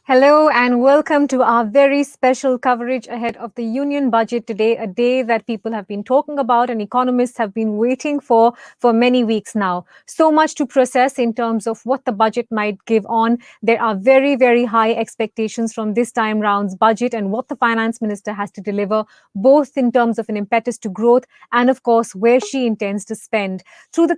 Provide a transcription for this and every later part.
Hello and welcome to our very special coverage ahead of the Union Budget today, a day that people have been talking about and economists have been waiting for many weeks now. So much to process in terms of what the budget might give on. There are very, very high expectations from this time round's budget and what the finance minister has to deliver, both in terms of an impetus to growth and, of course, where she intends to spend. Through the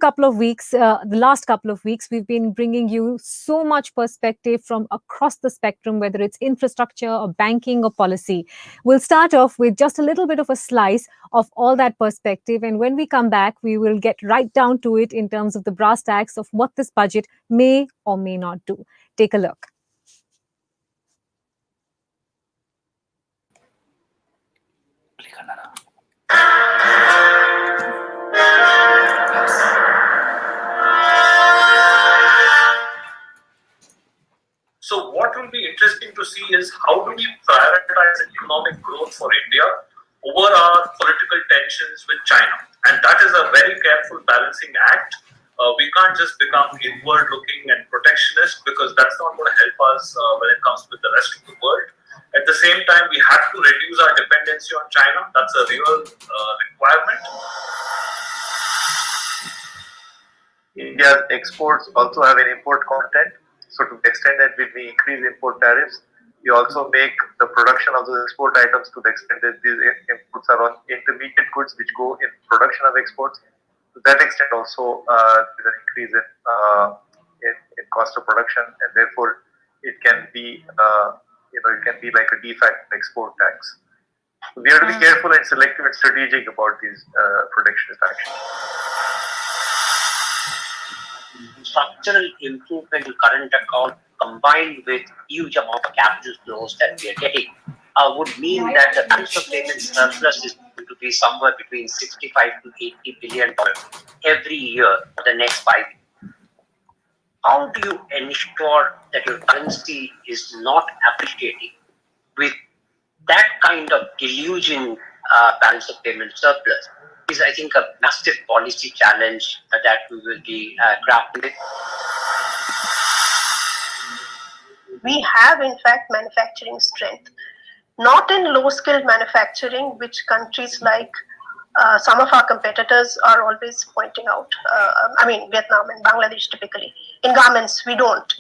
last couple of weeks, we've been bringing you so much perspective from across the spectrum, whether it's infrastructure or banking or policy. We'll start off with just a little bit of a slice of all that perspective. And when we come back, we will get right down to it in terms of the brass tacks of what this budget may or may not do. Take a look. So what will be interesting to see is how do we prioritize economic growth for India over our political tensions with China. And that is a very careful balancing act. We can't just become inward looking and protectionist because that's not going to help us when it comes with the rest of the world. At the same time, we have to reduce our dependency on China. That's a real requirement. India's exports also have an import content. So to the extent that we increase import tariffs, we also make the production of those export items to the extent that these imports are on intermediate goods which go in production of exports. To that extent also there is an increase in cost of production, and therefore it can be it can be like a de facto export tax. So we have to be careful and selective and strategic about these protectionist actions. Structural improvement in current account combined with huge amount of capital flows that we are getting would mean that the balance of payment surplus is going to be somewhere between 65 to 80 billion dollars every year for the next 5 years. How do you ensure that your currency is not appreciating with that kind of delusion balance of payment surplus? Is, I think, a massive policy challenge that we will be grappling with. We have, in fact, manufacturing strength, not in low-skilled manufacturing, which countries like some of our competitors are always pointing out. Vietnam and Bangladesh typically. In garments, we don't.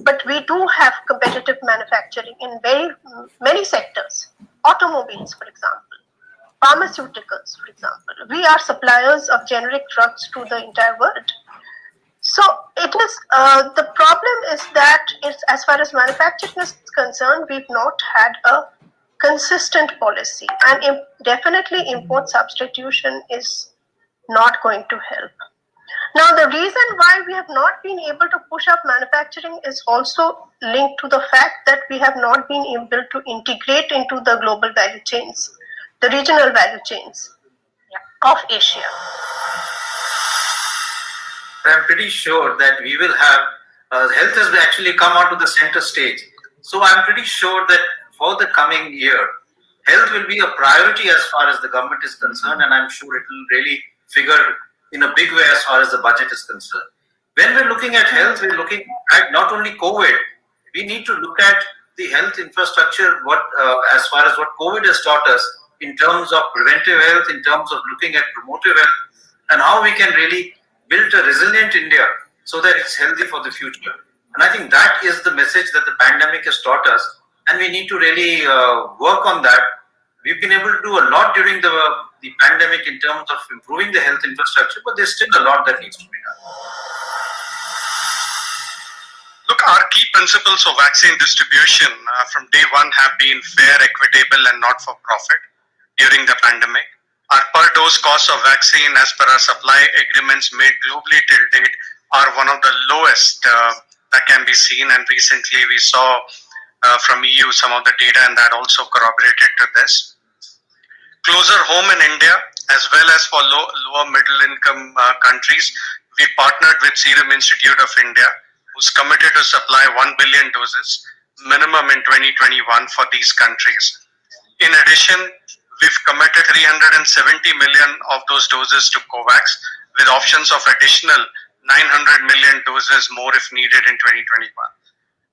But we do have competitive manufacturing in very many sectors. Automobiles, for example. Pharmaceuticals, for example. We are suppliers of generic drugs to the entire world. So it is, the problem is that as far as manufacturing is concerned, we've not had a consistent policy, and definitely import substitution is not going to help. Now, the reason why we have not been able to push up manufacturing is also linked to the fact that we have not been able to integrate into the global value chains, the regional value chains of Asia. I'm pretty sure that we will have, health has actually come onto the center stage. So I'm pretty sure that for the coming year, health will be a priority as far as the government is concerned, and I'm sure it will really figure in a big way as far as the budget is concerned. When we're looking at health, we're looking at not only COVID, we need to look at the health infrastructure, as far as what COVID has taught us in terms of preventive health, in terms of looking at promotive health, and how we can really build a resilient India so that it's healthy for the future. And I think that is the message that the pandemic has taught us, and we need to really work on that. We've been able to do a lot during the pandemic in terms of improving the health infrastructure, but there's still a lot that needs to be done. Look, our key principles of vaccine distribution from day one have been fair, equitable, and not for profit during the pandemic. Our per dose cost of vaccine as per our supply agreements made globally till date are one of the lowest that can be seen, and recently we saw from EU some of the data, and that also corroborated to this. Closer home in India, as well as for lower middle income countries, we partnered with Serum Institute of India, who's committed to supply 1 billion doses minimum in 2021 for these countries. In addition, we've committed 370 million of those doses to COVAX, with options of additional 900 million doses more if needed in 2021.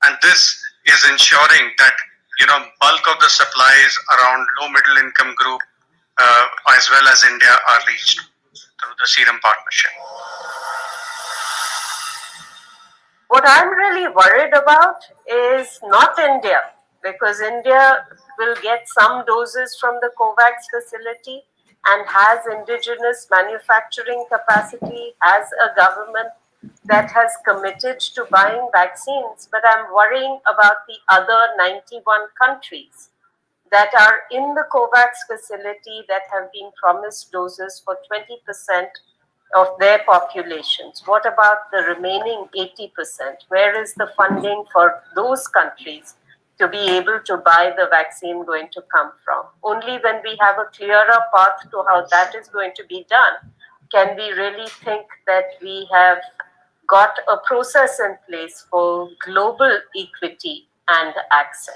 And this is ensuring that bulk of the supplies around low middle income group as well as India are reached through the Serum Partnership. What I'm really worried about is not India, because India will get some doses from the COVAX facility and has indigenous manufacturing capacity, has a government that has committed to buying vaccines. But I'm worrying about the other 91 countries that are in the COVAX facility that have been promised doses for 20% of their populations. What about the remaining 80%? Where is the funding for those countries to be able to buy the vaccine going to come from? Only when we have a clearer path to how that is going to be done can we really think that we have got a process in place for global equity and access.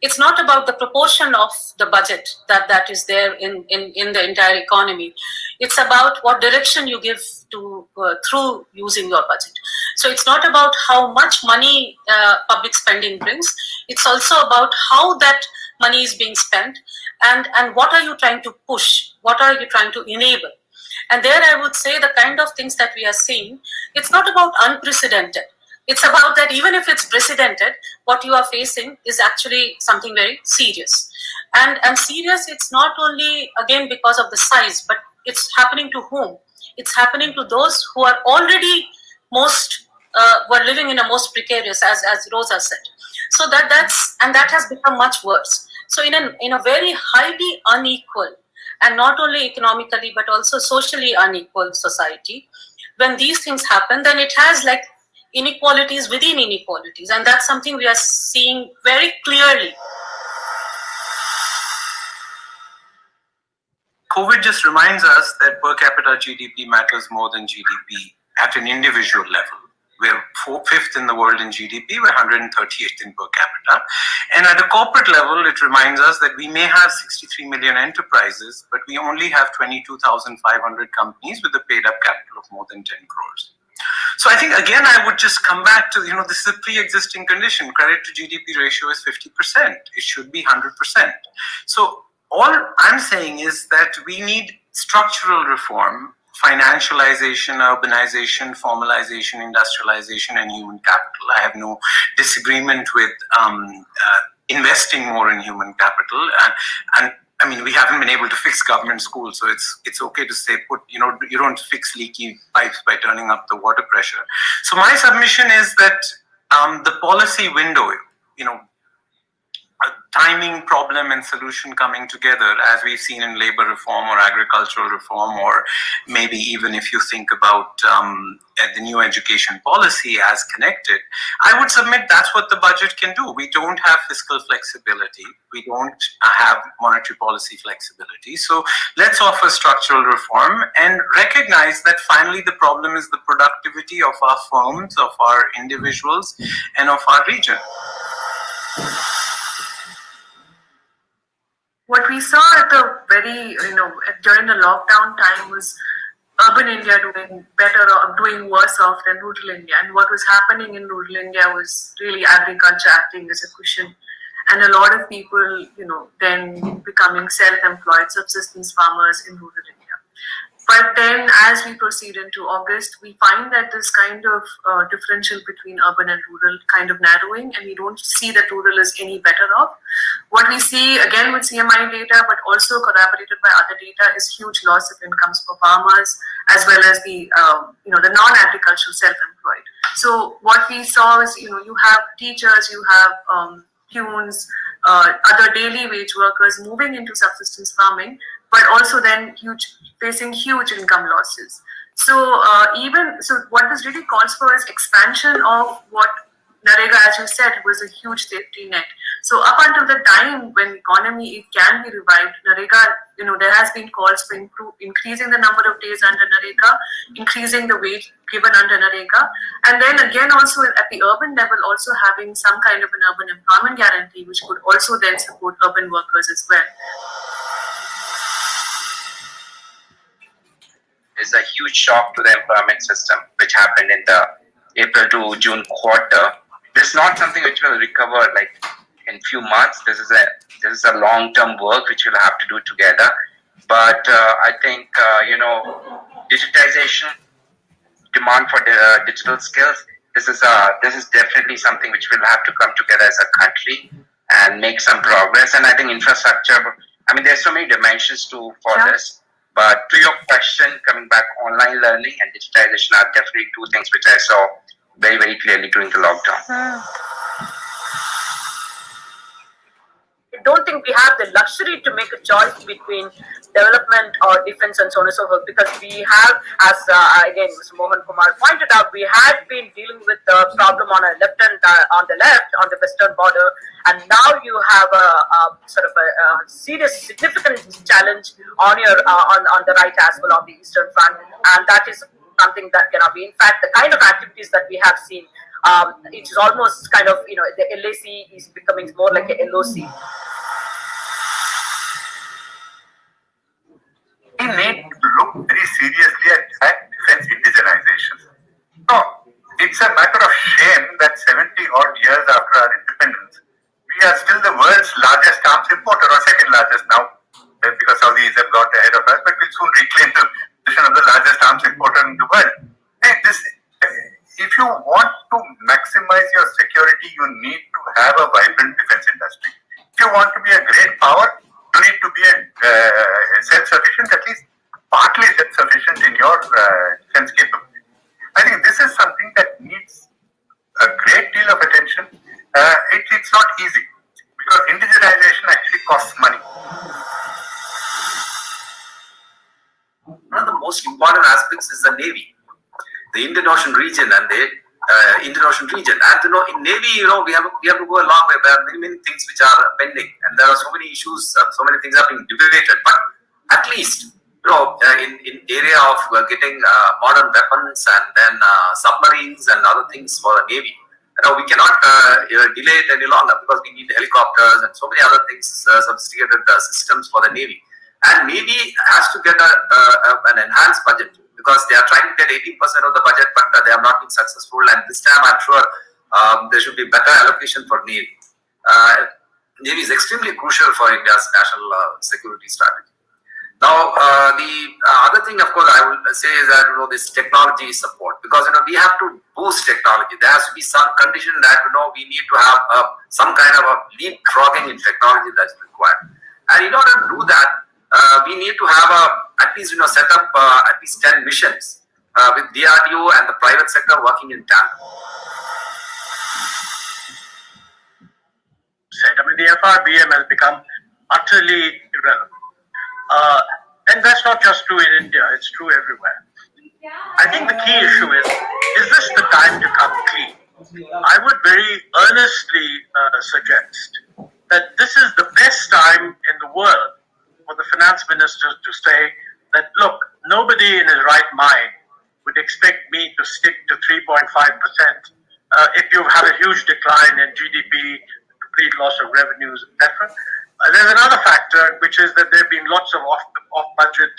It's not about the proportion of the budget that is there in the entire economy. It's about what direction you give to through using your budget. So it's not about how much money public spending brings. It's also about how that money is being spent and what are you trying to push? What are you trying to enable? And there I would say the kind of things that we are seeing, it's not about unprecedented. It's about that even if it's precedented, what you are facing is actually something very serious. And serious, it's not only, again, because of the size, but it's happening to whom? It's happening to those who are already were living in a most precarious, as Rosa said. So that has become much worse. So in a very highly unequal, and not only economically, but also socially unequal society, when these things happen, then it has like inequalities within inequalities, and that's something we are seeing very clearly. COVID just reminds us that per capita GDP matters more than GDP at an individual level. We're 5th in the world in GDP, we're 138th in per capita. And at a corporate level, it reminds us that we may have 63 million enterprises, but we only have 22,500 companies with a paid up capital of more than 10 crores. So I think, again, I would just come back to, this is a pre-existing condition. Credit to GDP ratio is 50%. It should be 100%. So all I'm saying is that we need structural reform, financialization, urbanization, formalization, industrialization, and human capital. I have no disagreement with investing more in human capital. And I mean, we haven't been able to fix government schools, so it's okay to say, you don't fix leaky pipes by turning up the water pressure. So my submission is that the policy window, a timing problem and solution coming together, as we've seen in labor reform or agricultural reform, or maybe even if you think about the new education policy as connected, I would submit that's what the budget can do. We don't have fiscal flexibility. We don't have monetary policy flexibility. So let's offer structural reform and recognize that finally the problem is the productivity of our firms, of our individuals, and of our region. What we saw at the during the lockdown time was urban India doing better or doing worse off than rural India. And what was happening in rural India was really agriculture acting as a cushion. And a lot of people, then becoming self-employed subsistence farmers in rural India. But then as we proceed into August, we find that this kind of differential between urban and rural kind of narrowing, and we don't see that rural is any better off. What we see again with CMI data, but also corroborated by other data, is huge loss of incomes for farmers, as well as the the non-agricultural self-employed. So what we saw is, you have teachers, you have peons, other daily wage workers moving into subsistence farming, but also then facing huge income losses. So what this really calls for is expansion of what Narega, as you said, was a huge safety net. So up until the time when economy can be revived, Narega, there has been calls for increasing the number of days under Narega, increasing the wage given under Narega, and then again also at the urban level also having some kind of an urban employment guarantee, which could also then support urban workers as well. Is a huge shock to the employment system, which happened in the April to June quarter. This is not something which will recover like in few months. This is a long-term work which we'll have to do together. But I think digitization, demand for digital skills. This is definitely something which will have to come together as a country and make some progress. And I think infrastructure. I mean, there's so many dimensions for this. But to your question, coming back, online learning and digitization are definitely two things which I saw very, very clearly during the lockdown. I don't think we have the luxury to make a choice between development or defense and so on and so forth, because we have, as again Mr. Mohan Kumar pointed out, we had been dealing with the problem on the western border, and now you have a sort of a serious, significant challenge on on the right as well on the eastern front, and that is something that cannot be. In fact, the kind of activities that we have seen, it is almost kind of, the LAC is becoming more like a LOC. We need to look very seriously at defense indigenization. No, it's a matter of shame that 70 odd years after our independence, we are still the world's largest arms importer, or second largest now, because Saudis have got ahead of us, but we'll soon reclaim the position of the largest arms importer in the world. If you want to maximize your security, you need to have a vibrant defense industry. If you want to be a great power, you need to be self-sufficient, at least partly self-sufficient in your defense capability. I think this is something that needs a great deal of attention. It's not easy because indigenization actually costs money. One of the most important aspects is the Navy, the Indian Ocean region and the Indian Ocean region. And in Navy, we have to go a long way. There are many things which are pending, and there are so many issues, so many things are being debated. But at least, in area of getting modern weapons and then submarines and other things for the Navy, we cannot delay it any longer because we need helicopters and so many other things, sophisticated systems for the Navy. And Navy has to get an enhanced budget, because they are trying to get 18% of the budget, but they have not been successful. And this time, I'm sure there should be better allocation for Navy. Navy is extremely crucial for India's national security strategy. Now, the other thing, of course, I will say is that this technology support, because we have to boost technology. There has to be some condition that we need to have some kind of a leapfrogging in technology that's required. And in order to do that, we need to have at least set up at least 10 missions with DRDO and the private sector working in tandem. I mean, the FRBM has become utterly irrelevant. And that's not just true in India, it's true everywhere. I think the key issue is this the time to come clean? I would very earnestly suggest that this is the best time in the world for the finance ministers to say that, look, nobody in his right mind would expect me to stick to 3.5% if you have a huge decline in GDP, complete loss of revenues, etc. There's another factor, which is that there have been lots of off-budget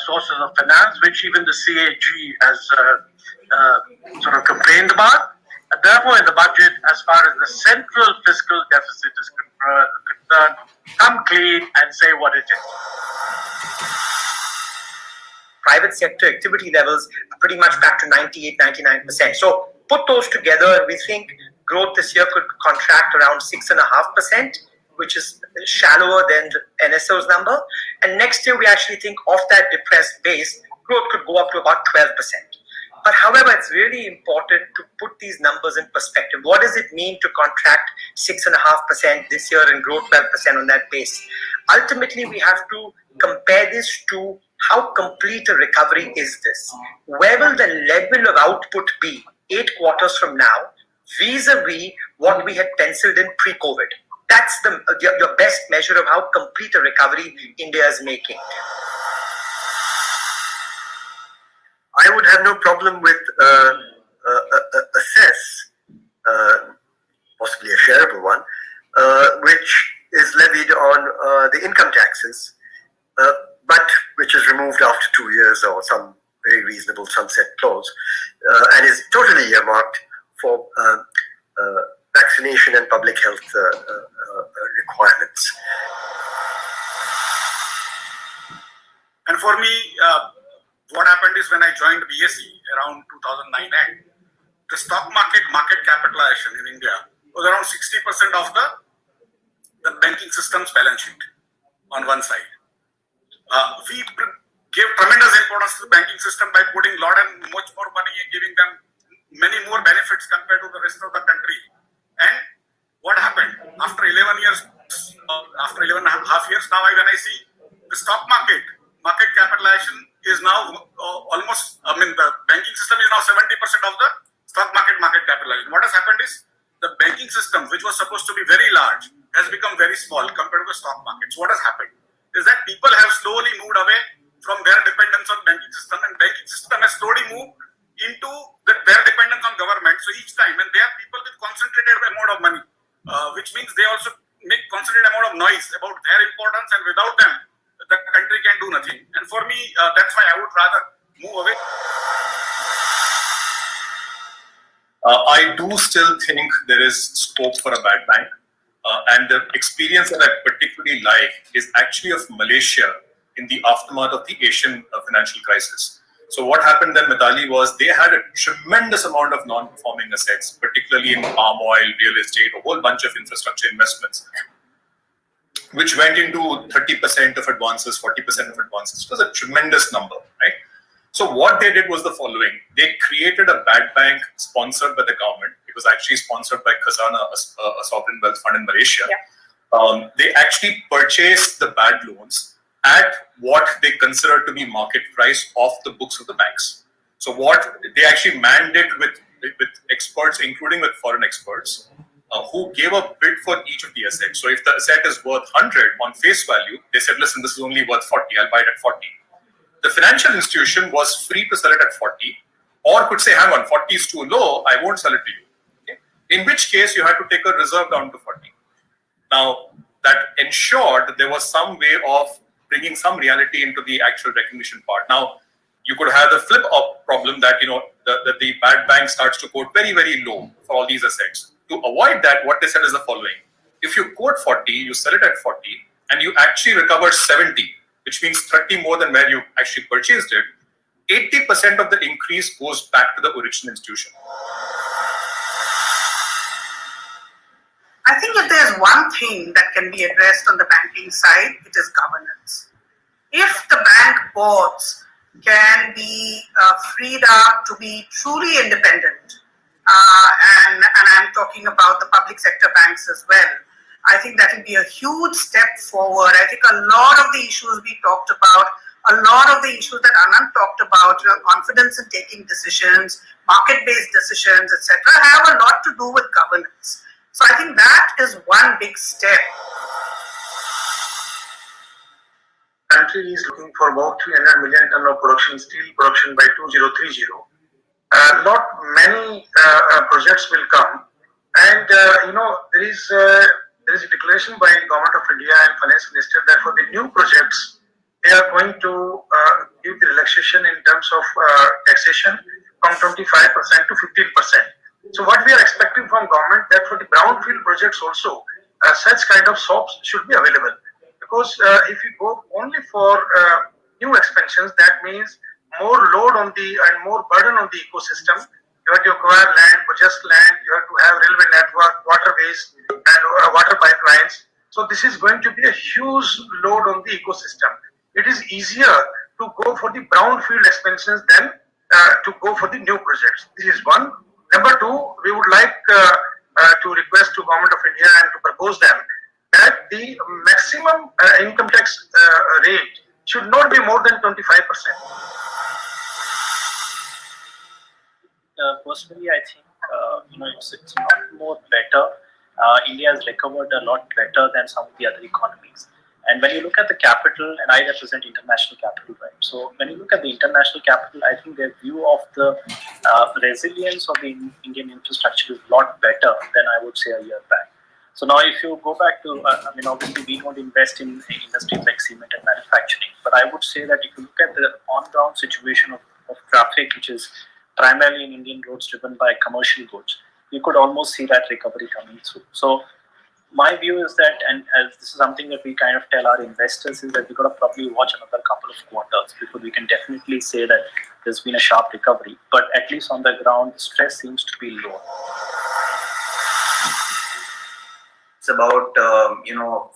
sources of finance, which even the CAG has sort of complained about. And therefore, in the budget, as far as the central fiscal deficit is concerned, come clean and say what it is. Private sector activity levels are pretty much back to 98, 99%. So put those together, and we think growth this year could contract around 6.5%, which is shallower than the NSO's number. And next year, we actually think off that depressed base, growth could go up to about 12%. But however, it's really important to put these numbers in perspective. What does it mean to contract 6.5% this year and grow 12% on that base? Ultimately, we have to compare this to how complete a recovery is this. Where will the level of output be 8 quarters from now, vis-a-vis what we had penciled in pre-COVID? That's your best measure of how complete a recovery India is making. I would have no problem with a cess, possibly a shareable one, which is levied on the income taxes, but which is removed after 2 years or some very reasonable sunset clause, and is totally earmarked for vaccination and public health requirements. And for me, what happened is when I joined BSE around 2009 end, the stock market capitalization in India was around 60% of the banking system's balance sheet on one side. We gave tremendous importance to the banking system by putting a lot and much more money and giving them many more benefits compared to the rest of the country. And what happened after 11 years, after 11 and a half years now, when I see the stock market capitalization is now almost, the banking system is now 70% of the stock market capitalization. What has happened is the banking system, which was supposed to be very large, has become very small compared to the stock market. So what has happened is that people have slowly moved away from their dependence on banking system, and banking system has slowly moved into their dependence on government. So each time, and they are people with concentrated amount of money, which means they also make concentrated amount of noise about their importance, and without them, the country can do nothing. And for me, that's why I would rather move away. I do still think there is scope for a bad bank. And the experience that I particularly like is actually of Malaysia in the aftermath of the Asian financial crisis. So what happened then, Mitali, was they had a tremendous amount of non-performing assets, particularly in palm oil, real estate, a whole bunch of infrastructure investments, which went into 30% of advances, 40% of advances. It was a tremendous number, right? So what they did was the following. They created a bad bank sponsored by the government. It was actually sponsored by Khazanah, a sovereign wealth fund in Malaysia. Yeah. They actually purchased the bad loans at what they considered to be market price of the books of the banks. So what they actually mandated with experts, including with foreign experts, who gave a bid for each of the assets. So if the asset is worth 100 on face value, they said, listen, this is only worth 40, I'll buy it at 40. The financial institution was free to sell it at 40, or could say, hang on, 40 is too low, I won't sell it to you. Okay? In which case, you had to take a reserve down to 40. Now, that ensured that there was some way of bringing some reality into the actual recognition part. Now, you could have the flip of problem that, the bad bank starts to quote very, very low for all these assets. To avoid that, what they said is the following. If you quote 40, you sell it at 40, and you actually recover 70, which means 30 more than where you actually purchased it, 80% of the increase goes back to the original institution. I think if there's one thing that can be addressed on the banking side, it is governance. If the bank boards can be freed up to be truly independent, and I'm talking about the public sector banks as well, I think that will be a huge step forward. I think a lot of the issues we talked about, a lot of the issues that Anand talked about, confidence in taking decisions, market-based decisions, etc., have a lot to do with governance. So I think that is one big step. The country is looking for about 300 million ton of steel production by 2030. Not many projects will come, and there is a declaration by the Government of India and Finance Minister that for the new projects, they are going to give the relaxation in terms of taxation from 25% to 15%. So what we are expecting from government that for the brownfield projects also, such kind of SOPs should be available. Because if you go only for new expansions, that means more load on and more burden on the ecosystem. You have to acquire land, purchase land, you have to have railway network, waterways, and water pipelines. So this is going to be a huge load on the ecosystem. It is easier to go for the brownfield expansions than to go for the new projects. This is one. Number two, we would like to request to Government of India and to propose them that the maximum income tax rate should not be more than 25%. Personally, I think it's a lot more better. India has recovered a lot better than some of the other economies. And when you look at the capital, and I represent international capital, right? So when you look at the international capital, I think their view of the resilience of the Indian infrastructure is a lot better than I would say a year back. So now if you go back to, obviously we don't invest in industries like cement and manufacturing, but I would say that if you look at the on-ground situation of of traffic, which is primarily in Indian roads driven by commercial goods, you could almost see that recovery coming through. So my view is that, and as this is something that we kind of tell our investors, is that we've got to probably watch another couple of quarters before we can definitely say that there's been a sharp recovery. But at least on the ground, the stress seems to be low. It's about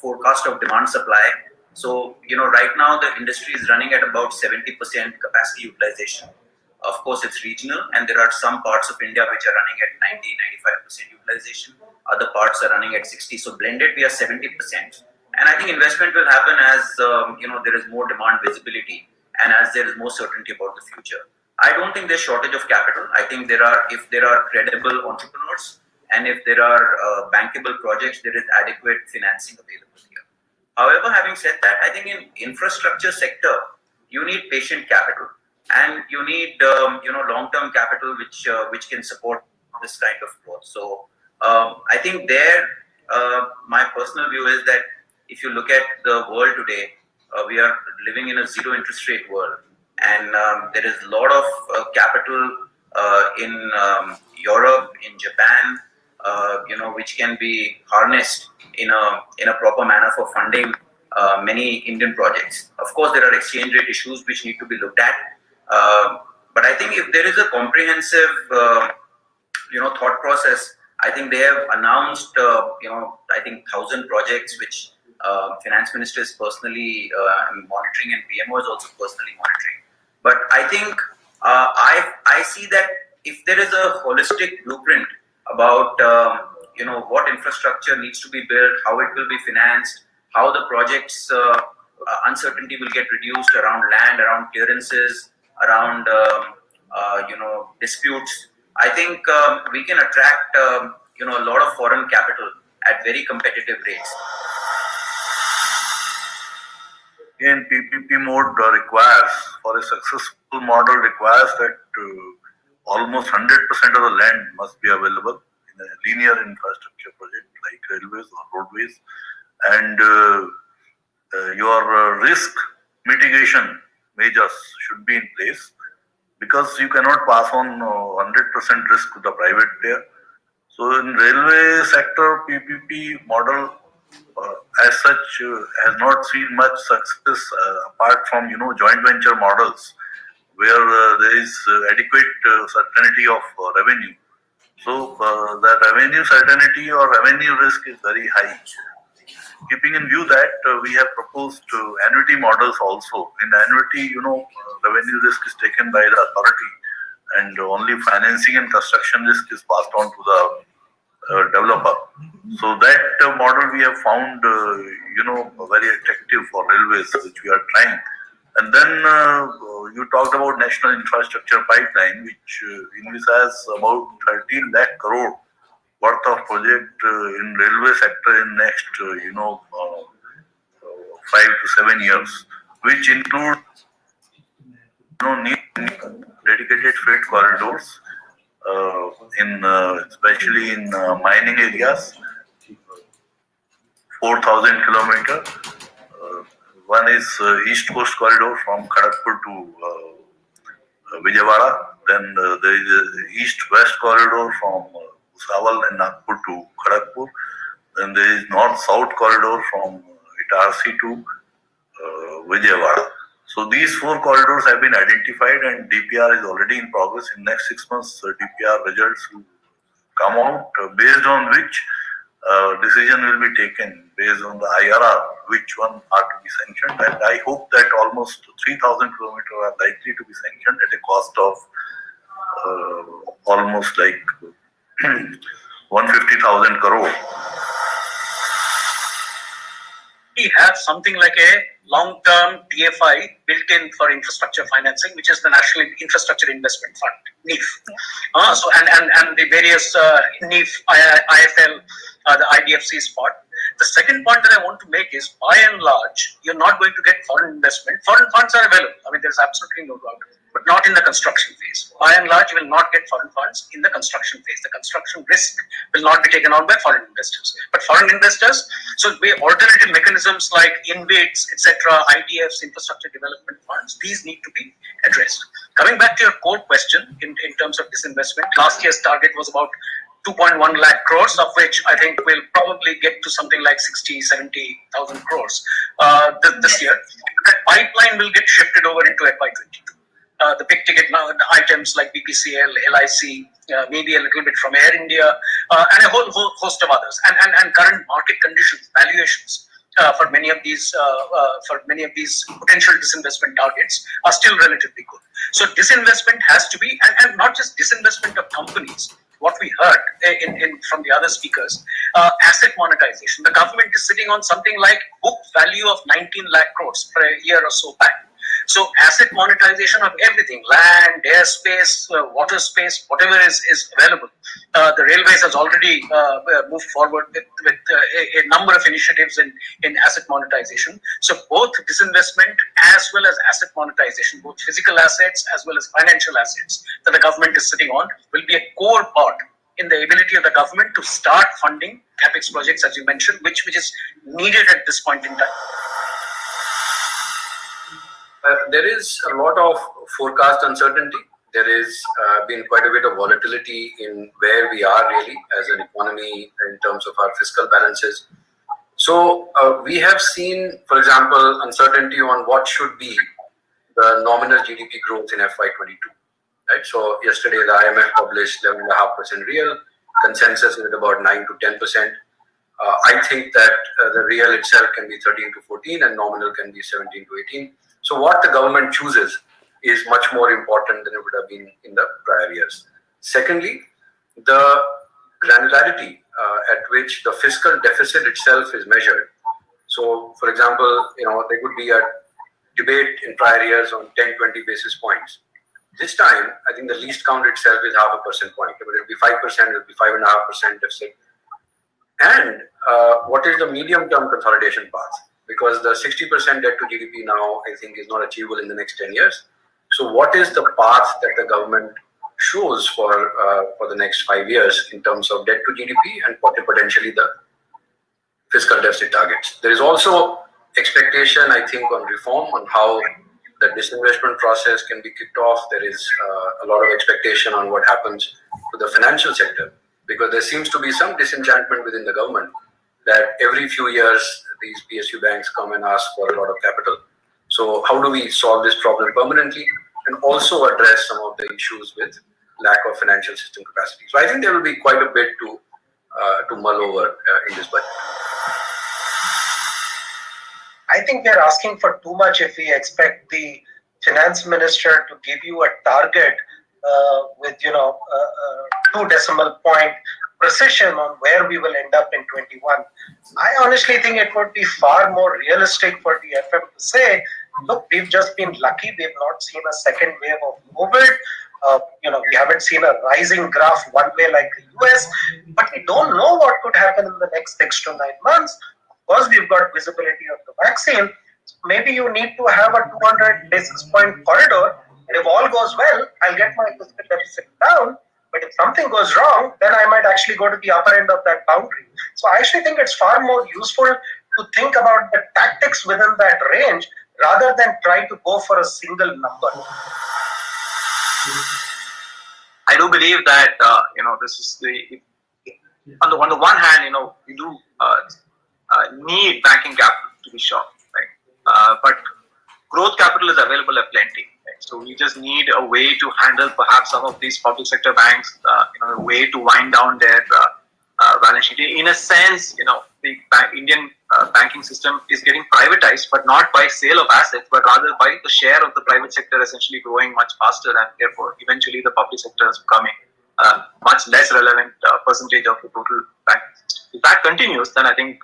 forecast of demand supply. So right now the industry is running at about 70% capacity utilization. Of course, it's regional, and there are some parts of India which are running at 90-95% utilization. Other parts are running at 60. So blended, we are 70%. And I think investment will happen as there is more demand visibility and as there is more certainty about the future. I don't think there's shortage of capital. I think if there are credible entrepreneurs and if there are bankable projects, there is adequate financing available here. However, having said that, I think in infrastructure sector, you need patient capital. And you need, long-term capital which can support this kind of growth. So I think my personal view is that if you look at the world today, we are living in a zero interest rate world, and there is a lot of capital in Europe, in Japan, which can be harnessed in a proper manner for funding many Indian projects. Of course, there are exchange rate issues which need to be looked at. But I think if there is a comprehensive, thought process, I think they have announced, I think 1,000 projects which finance minister is personally monitoring and PMO is also personally monitoring. But I think I see that if there is a holistic blueprint about what infrastructure needs to be built, how it will be financed, how the projects uncertainty will get reduced around land, around clearances, around disputes. I think we can attract a lot of foreign capital at very competitive rates. Again, PPP mode requires, for a successful model, requires that almost 100% of the land must be available in a linear infrastructure project like railways or roadways, and your risk mitigation measures should be in place, because you cannot pass on 100% risk to the private player. So in railway sector, PPP model as such has not seen much success apart from joint venture models where there is adequate certainty of revenue. So the revenue certainty or revenue risk is very high. Keeping in view that, we have proposed annuity models also. In annuity, revenue risk is taken by the authority, and only financing and construction risk is passed on to the developer. So that model we have found, very attractive for railways, which we are trying. And then you talked about national infrastructure pipeline, which envisages about 13 lakh crore worth of project in railway sector in next 5 to 7 years, which include dedicated freight corridors especially in mining areas, 4,000 kilometers. One is East Coast corridor from Kharagpur to Vijayawada. Then there is a East-West corridor from Bhusawal and Nagpur to Kharagpur. Then there is North-South corridor from Itarsi to Vijayawada. So these 4 corridors have been identified, and DPR is already in progress. In next 6 months, DPR results will come out, based on which decision will be taken based on the IRR, which one are to be sanctioned. And I hope that almost 3,000 kilometers are likely to be sanctioned at a cost of almost like 150,000 crore. We have something like a long-term DFI built in for infrastructure financing, which is the National Infrastructure Investment Fund, NIF. So and the various NIF, IFL, the IDFC's part. The second point that I want to make is, by and large, you're not going to get foreign investment. Foreign funds are available. I mean, there's absolutely no doubt, but not in the construction phase. By and large, you will not get foreign funds in the construction phase. The construction risk will not be taken on by foreign investors. But foreign investors, so alternative mechanisms like InvITs, etc., IDFs, infrastructure development funds, these need to be addressed. Coming back to your core question in terms of disinvestment, last year's target was about 2.1 lakh crores, of which I think we'll probably get to something like 70,000 crores this year. That pipeline will get shifted over into FY22. The big ticket items like BPCL, LIC, maybe a little bit from Air India, and a whole host of others. And current market conditions, valuations for many of these potential disinvestment targets are still relatively good. So disinvestment has to be, and not just disinvestment of companies. What we heard from the other speakers, asset monetization. The government is sitting on something like book value of 19 lakh crores for a year or so back. So asset monetization of everything, land, airspace, water space, whatever is available. The railways has already moved forward with a number of initiatives in asset monetization. So both disinvestment as well as asset monetization, both physical assets as well as financial assets that the government is sitting on, will be a core part in the ability of the government to start funding capex projects, as you mentioned, which is needed at this point in time. There is a lot of forecast uncertainty. There is been quite a bit of volatility in where we are really as an economy in terms of our fiscal balances. So we have seen, for example, uncertainty on what should be the nominal GDP growth in FY22. Right? So yesterday the IMF published 11.5% real, consensus is at about 9 to 10%. I think that the real itself can be 13 to 14 and nominal can be 17 to 18. So what the government chooses is much more important than it would have been in the prior years. Secondly, the granularity at which the fiscal deficit itself is measured. So, for example, there could be a debate in prior years on 10-20 basis points. This time, I think the least count itself is 0.5 percentage point. It will be 5%, it will be 5.5% deficit. And what is the medium-term consolidation path? Because the 60% debt to GDP now, I think, is not achievable in the next 10 years. So what is the path that the government shows for the next 5 years in terms of debt to GDP and potentially the fiscal deficit targets? There is also expectation, I think, on reform, on how the disinvestment process can be kicked off. There is a lot of expectation on what happens to the financial sector, because there seems to be some disenchantment within the government that every few years these PSU banks come and ask for a lot of capital. So how do we solve this problem permanently and also address some of the issues with lack of financial system capacity? So I think there will be quite a bit to mull over in this budget. I think we are asking for too much if we expect the finance minister to give you a target with 2 decimal point precision on where we will end up in 21. I honestly think it would be far more realistic for the FM to say, look, we've just been lucky. We have not seen a second wave of COVID. We haven't seen a rising graph one way like the US, but we don't know what could happen in the next 6 to 9 months. Of course, we've got visibility of the vaccine. Maybe you need to have a 200 basis point corridor. And if all goes well, I'll get my fiscal deficit down. But if something goes wrong, then I might actually go to the upper end of that boundary. So I actually think it's far more useful to think about the tactics within that range rather than try to go for a single number. I do believe that this is on the one hand, we do need banking capital to be sure, right? But growth capital is available at plenty. So we just need a way to handle perhaps some of these public sector banks, a way to wind down their balance sheet. In a sense, the Indian banking system is getting privatized, but not by sale of assets, but rather by the share of the private sector essentially growing much faster, and therefore eventually the public sector is becoming a much less relevant percentage of the total banking system. If that continues, then I think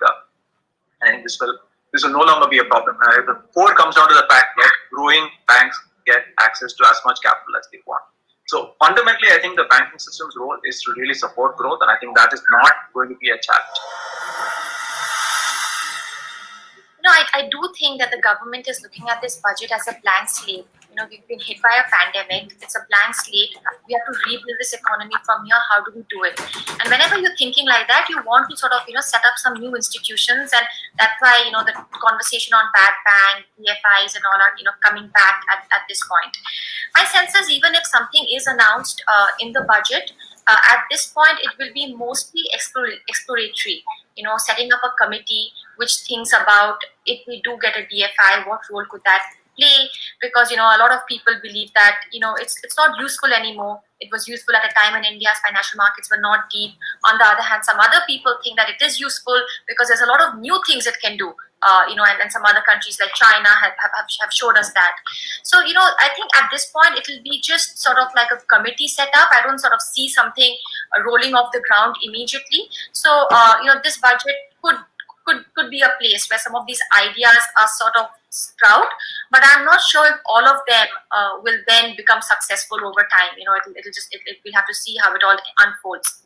this will no longer be a problem. The core comes down to the fact that growing banks get access to as much capital as they want. So fundamentally, I think the banking system's role is to really support growth, and I think that is not going to be a challenge. think that the government is looking at this budget as a blank slate. We've been hit by a pandemic. It's a blank slate. We have to rebuild this economy from here. How do we do it? And whenever you're thinking like that, you want to sort of, set up some new institutions. And that's why, the conversation on bad bank, PFIs and all are, coming back at this point. My sense is even if something is announced in the budget, at this point, it will be mostly exploratory, setting up a committee which thinks about if we do get a DFI, what role could that play? Because, a lot of people believe that, it's not useful anymore. It was useful at a time when India's financial markets were not deep. On the other hand, some other people think that it is useful because there's a lot of new things it can do. And some other countries like China have showed us that. So, I think at this point, it will be just sort of like a committee set up. I don't sort of see something rolling off the ground immediately. So, this budget could be a place where some of these ideas are sort of sprout, but I'm not sure if all of them will then become successful over time. We'll have to see how it all unfolds.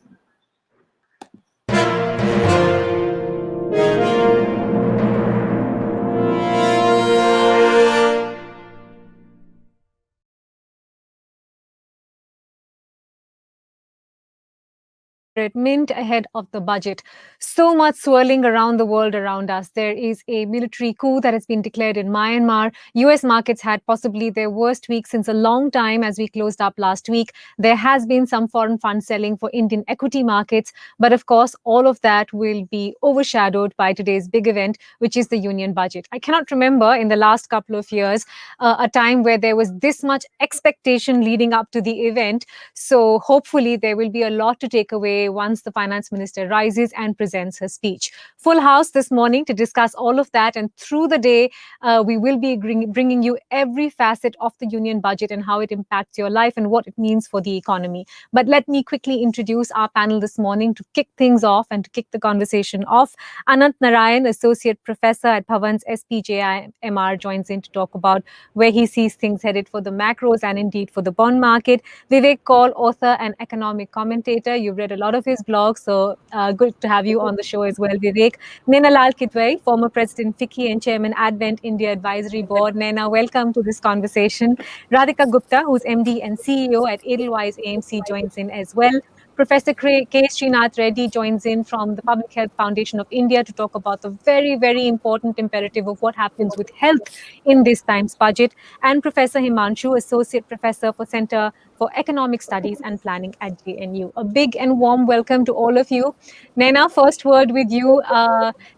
Mint ahead of the budget. So much swirling around the world around us. There is a military coup that has been declared in Myanmar. US markets had possibly their worst week since a long time as we closed up last week. There has been some foreign fund selling for Indian equity markets. But of course, all of that will be overshadowed by today's big event, which is the union budget. I cannot remember in the last couple of years a time where there was this much expectation leading up to the event. So hopefully there will be a lot to take away once the finance minister rises and presents her speech. Full house this morning to discuss all of that, and through the day we will be bringing you every facet of the union budget and how it impacts your life and what it means for the economy. But let me quickly introduce our panel this morning to kick things off and to kick the conversation off. Anant Narayan, Associate Professor at Bhavan's SPJIMR, joins in to talk about where he sees things headed for the macros and indeed for the bond market. Vivek Kaul, author and economic commentator. You've read a lot of his blogs, so good to have you on the show as well, Vivek. Naina Lal Kidwai, former President FICCI and Chairman Advent India Advisory Board. Naina, welcome to this conversation. Radhika Gupta, who's MD and CEO at Edelweiss AMC, joins in as well. Professor K. Srinath Reddy joins in from the Public Health Foundation of India to talk about the very, very important imperative of what happens with health in this time's budget. And Professor Himanshu, Associate Professor for Center for Economic Studies and Planning at JNU. A big and warm welcome to all of you. Naina, first word with you.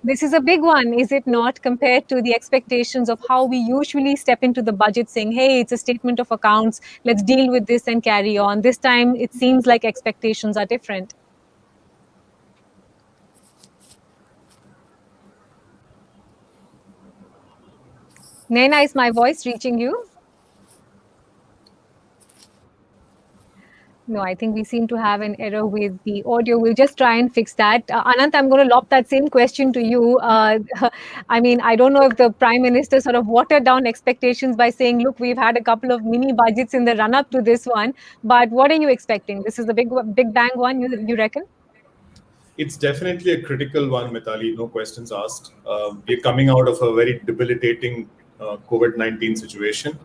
This is a big one, is it not, compared to the expectations of how we usually step into the budget saying, hey, it's a statement of accounts, let's deal with this and carry on. This time, it seems like expectations are different. Naina, is my voice reaching you? No, I think we seem to have an error with the audio. We'll just try and fix that. Anant, I'm going to lob that same question to you. I mean, I don't know if the Prime Minister sort of watered down expectations by saying, look, we've had a couple of mini budgets in the run-up to this one. But what are you expecting? This is the big bang one, you reckon? It's definitely a critical one, Mitali, no questions asked. We're coming out of a very debilitating COVID-19 situation.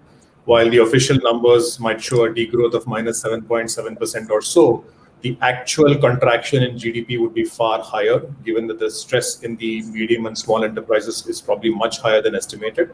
While the official numbers might show a degrowth of minus 7.7% or so, the actual contraction in GDP would be far higher, given that the stress in the medium and small enterprises is probably much higher than estimated.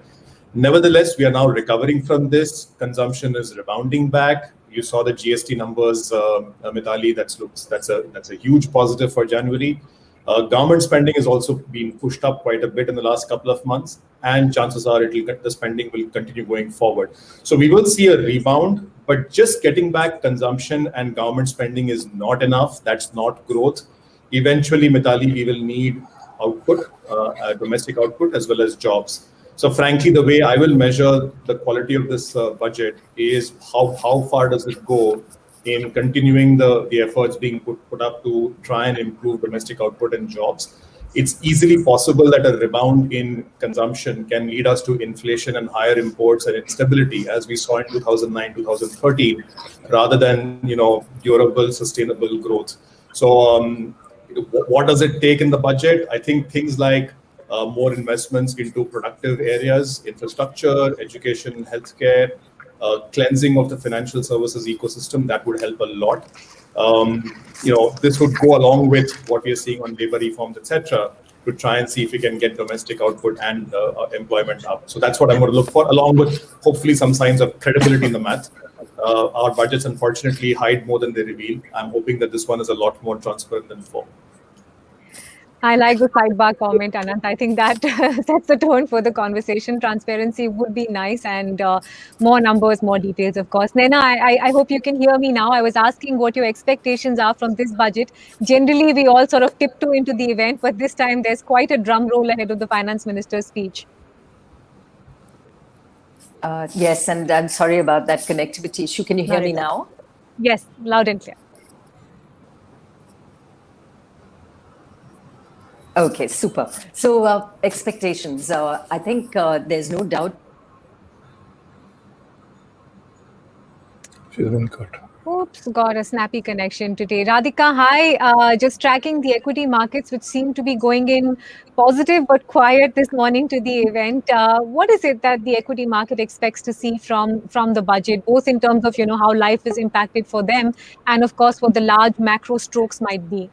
Nevertheless, we are now recovering from this. Consumption is rebounding back. You saw the GST numbers, Mitali. That's a huge positive for January. Government spending has also been pushed up quite a bit in the last couple of months, and chances are the spending will continue going forward. So we will see a rebound, but just getting back consumption and government spending is not enough. That's not growth. Eventually, Mitali, we will need output, domestic output, as well as jobs. So frankly, the way I will measure the quality of this budget is how far does it go in continuing the efforts being put up to try and improve domestic output and jobs. It's easily possible that a rebound in consumption can lead us to inflation and higher imports and instability, as we saw in 2009, 2013, rather than durable, sustainable growth. So what does it take in the budget? I think things like more investments into productive areas, infrastructure, education, healthcare, cleansing of the financial services ecosystem. That would help a lot. This would go along with what we are seeing on labor reforms, etc., to try and see if we can get domestic output and employment up. So that's what I'm going to look for, along with hopefully some signs of credibility in the math. Our budgets, unfortunately, hide more than they reveal. I'm hoping that this one is a lot more transparent than before. I like the sidebar comment, Anant. I think that sets the tone for the conversation. Transparency would be nice, and more numbers, more details, of course. Naina, I hope you can hear me now. I was asking what your expectations are from this budget. Generally, we all sort of tiptoe into the event, but this time there's quite a drum roll ahead of the finance minister's speech. Yes, and I'm sorry about that connectivity issue. Can you hear me now? Yes, loud and clear. Okay, super. So expectations, I think there's no doubt. She's been cut. Oops, got a snappy connection today. Radhika, hi. Just tracking the equity markets, which seem to be going in positive but quiet this morning to the event. What is it that the equity market expects to see from the budget, both in terms of how life is impacted for them, and of course what the large macro strokes might be?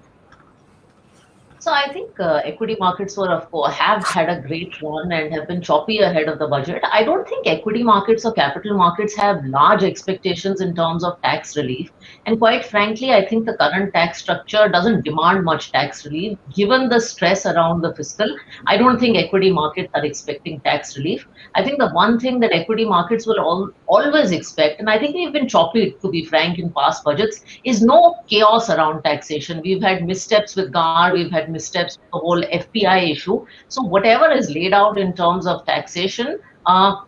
So I think equity markets have had a great run and have been choppy ahead of the budget. I don't think equity markets or capital markets have large expectations in terms of tax relief. And quite frankly, I think the current tax structure doesn't demand much tax relief. Given the stress around the fiscal, I don't think equity markets are expecting tax relief. I think the one thing that equity markets will always expect, and I think we've been choppy, to be frank, in past budgets, is no chaos around taxation. We've had missteps with GAR, we've had missteps with the whole FPI issue. So whatever is laid out in terms of taxation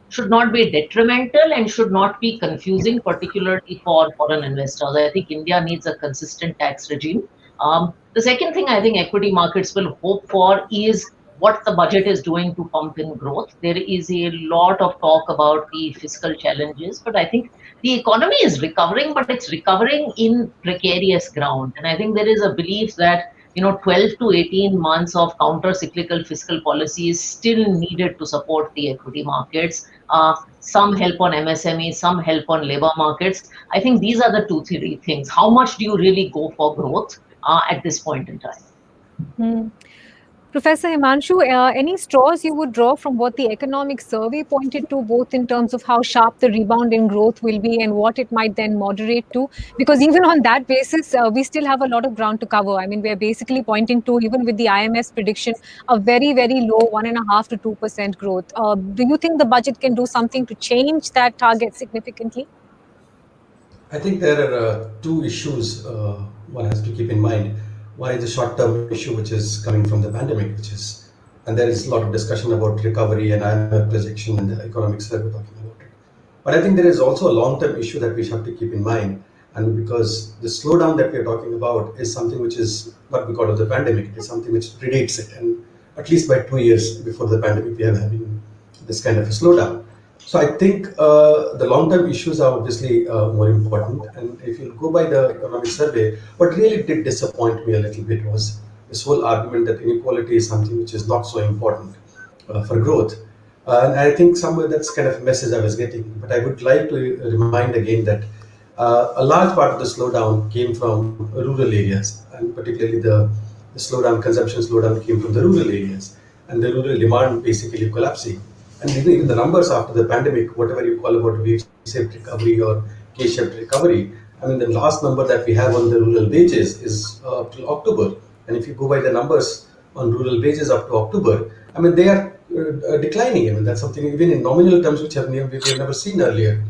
should not be detrimental and should not be confusing, particularly for foreign investors. I think India needs a consistent tax regime. The second thing I think equity markets will hope for is what the budget is doing to pump in growth. There is a lot of talk about the fiscal challenges, but I think the economy is recovering, but it's recovering in precarious ground. And I think there is a belief that 12 to 18 months of counter-cyclical fiscal policy is still needed to support the equity markets. Some help on MSME, some help on labor markets. I think these are the 2-3 things. How much do you really go for growth at this point in time? Professor Himanshu, any straws you would draw from what the economic survey pointed to, both in terms of how sharp the rebound in growth will be and what it might then moderate to? Because even on that basis, we still have a lot of ground to cover. I mean, we're basically pointing to, even with the IMF's prediction, a very, very low 1.5% to 2% growth. Do you think the budget can do something to change that target significantly? I think there are two issues one has to keep in mind. One is the short-term issue, which is coming from the pandemic, and there is a lot of discussion about recovery and IMF projection and the economic survey talking about it. But I think there is also a long-term issue that we have to keep in mind, and because the slowdown that we are talking about is something which is not because of the pandemic, it is something which predates it, and at least by 2 years before the pandemic, we are having this kind of a slowdown. So I think the long-term issues are obviously more important. And if you go by the economic survey, what really did disappoint me a little bit was this whole argument that inequality is something which is not so important for growth. And I think somewhere that's kind of a message I was getting. But I would like to remind again that a large part of the slowdown came from rural areas, and particularly the consumption slowdown came from the rural areas, and the rural demand basically collapsing. And even the numbers after the pandemic, whatever you call about V-shaped recovery or K-shaped recovery, I mean, the last number that we have on the rural wages is up till October. And if you go by the numbers on rural wages up to October, I mean, they are declining. I mean, that's something even in nominal terms which we have never seen earlier.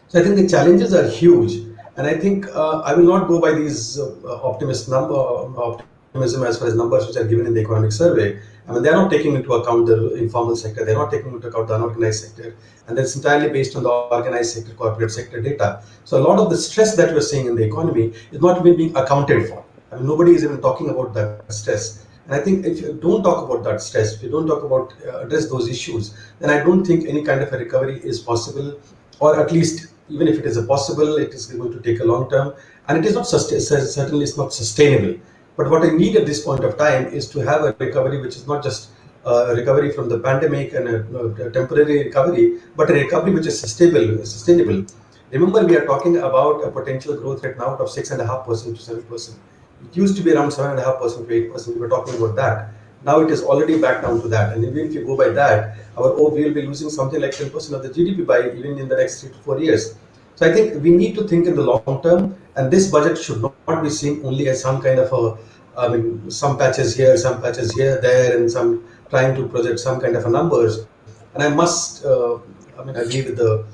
So I think the challenges are huge. And I think I will not go by these optimism as far as numbers which are given in the economic survey. I mean, they're not taking into account the informal sector, they're not taking into account the unorganized sector, and that's entirely based on the organized sector, corporate sector data. So a lot of the stress that we're seeing in the economy is not even being accounted for. I mean, nobody is even talking about that stress. And I think if you don't talk about that stress, if you don't talk about address those issues, then I don't think any kind of a recovery is possible, or at least even if it is possible, it is going to take a long term, and it is not certainly it's not sustainable. But what I need at this point of time is to have a recovery which is not just recovery from the pandemic and a temporary recovery, but a recovery which is sustainable. Remember, we are talking about a potential growth rate now of 6.5% to 7%. It used to be around 7.5% to 8%. We were talking about that. Now it is already back down to that. And even if you go by that, we will be losing something like 10% of the GDP by even in the next 3 to 4 years. So I think we need to think in the long term, and this budget should not be seen only as some kind of some patches here, some patches here, there, and some trying to project some kind of a numbers. And I must, agree with the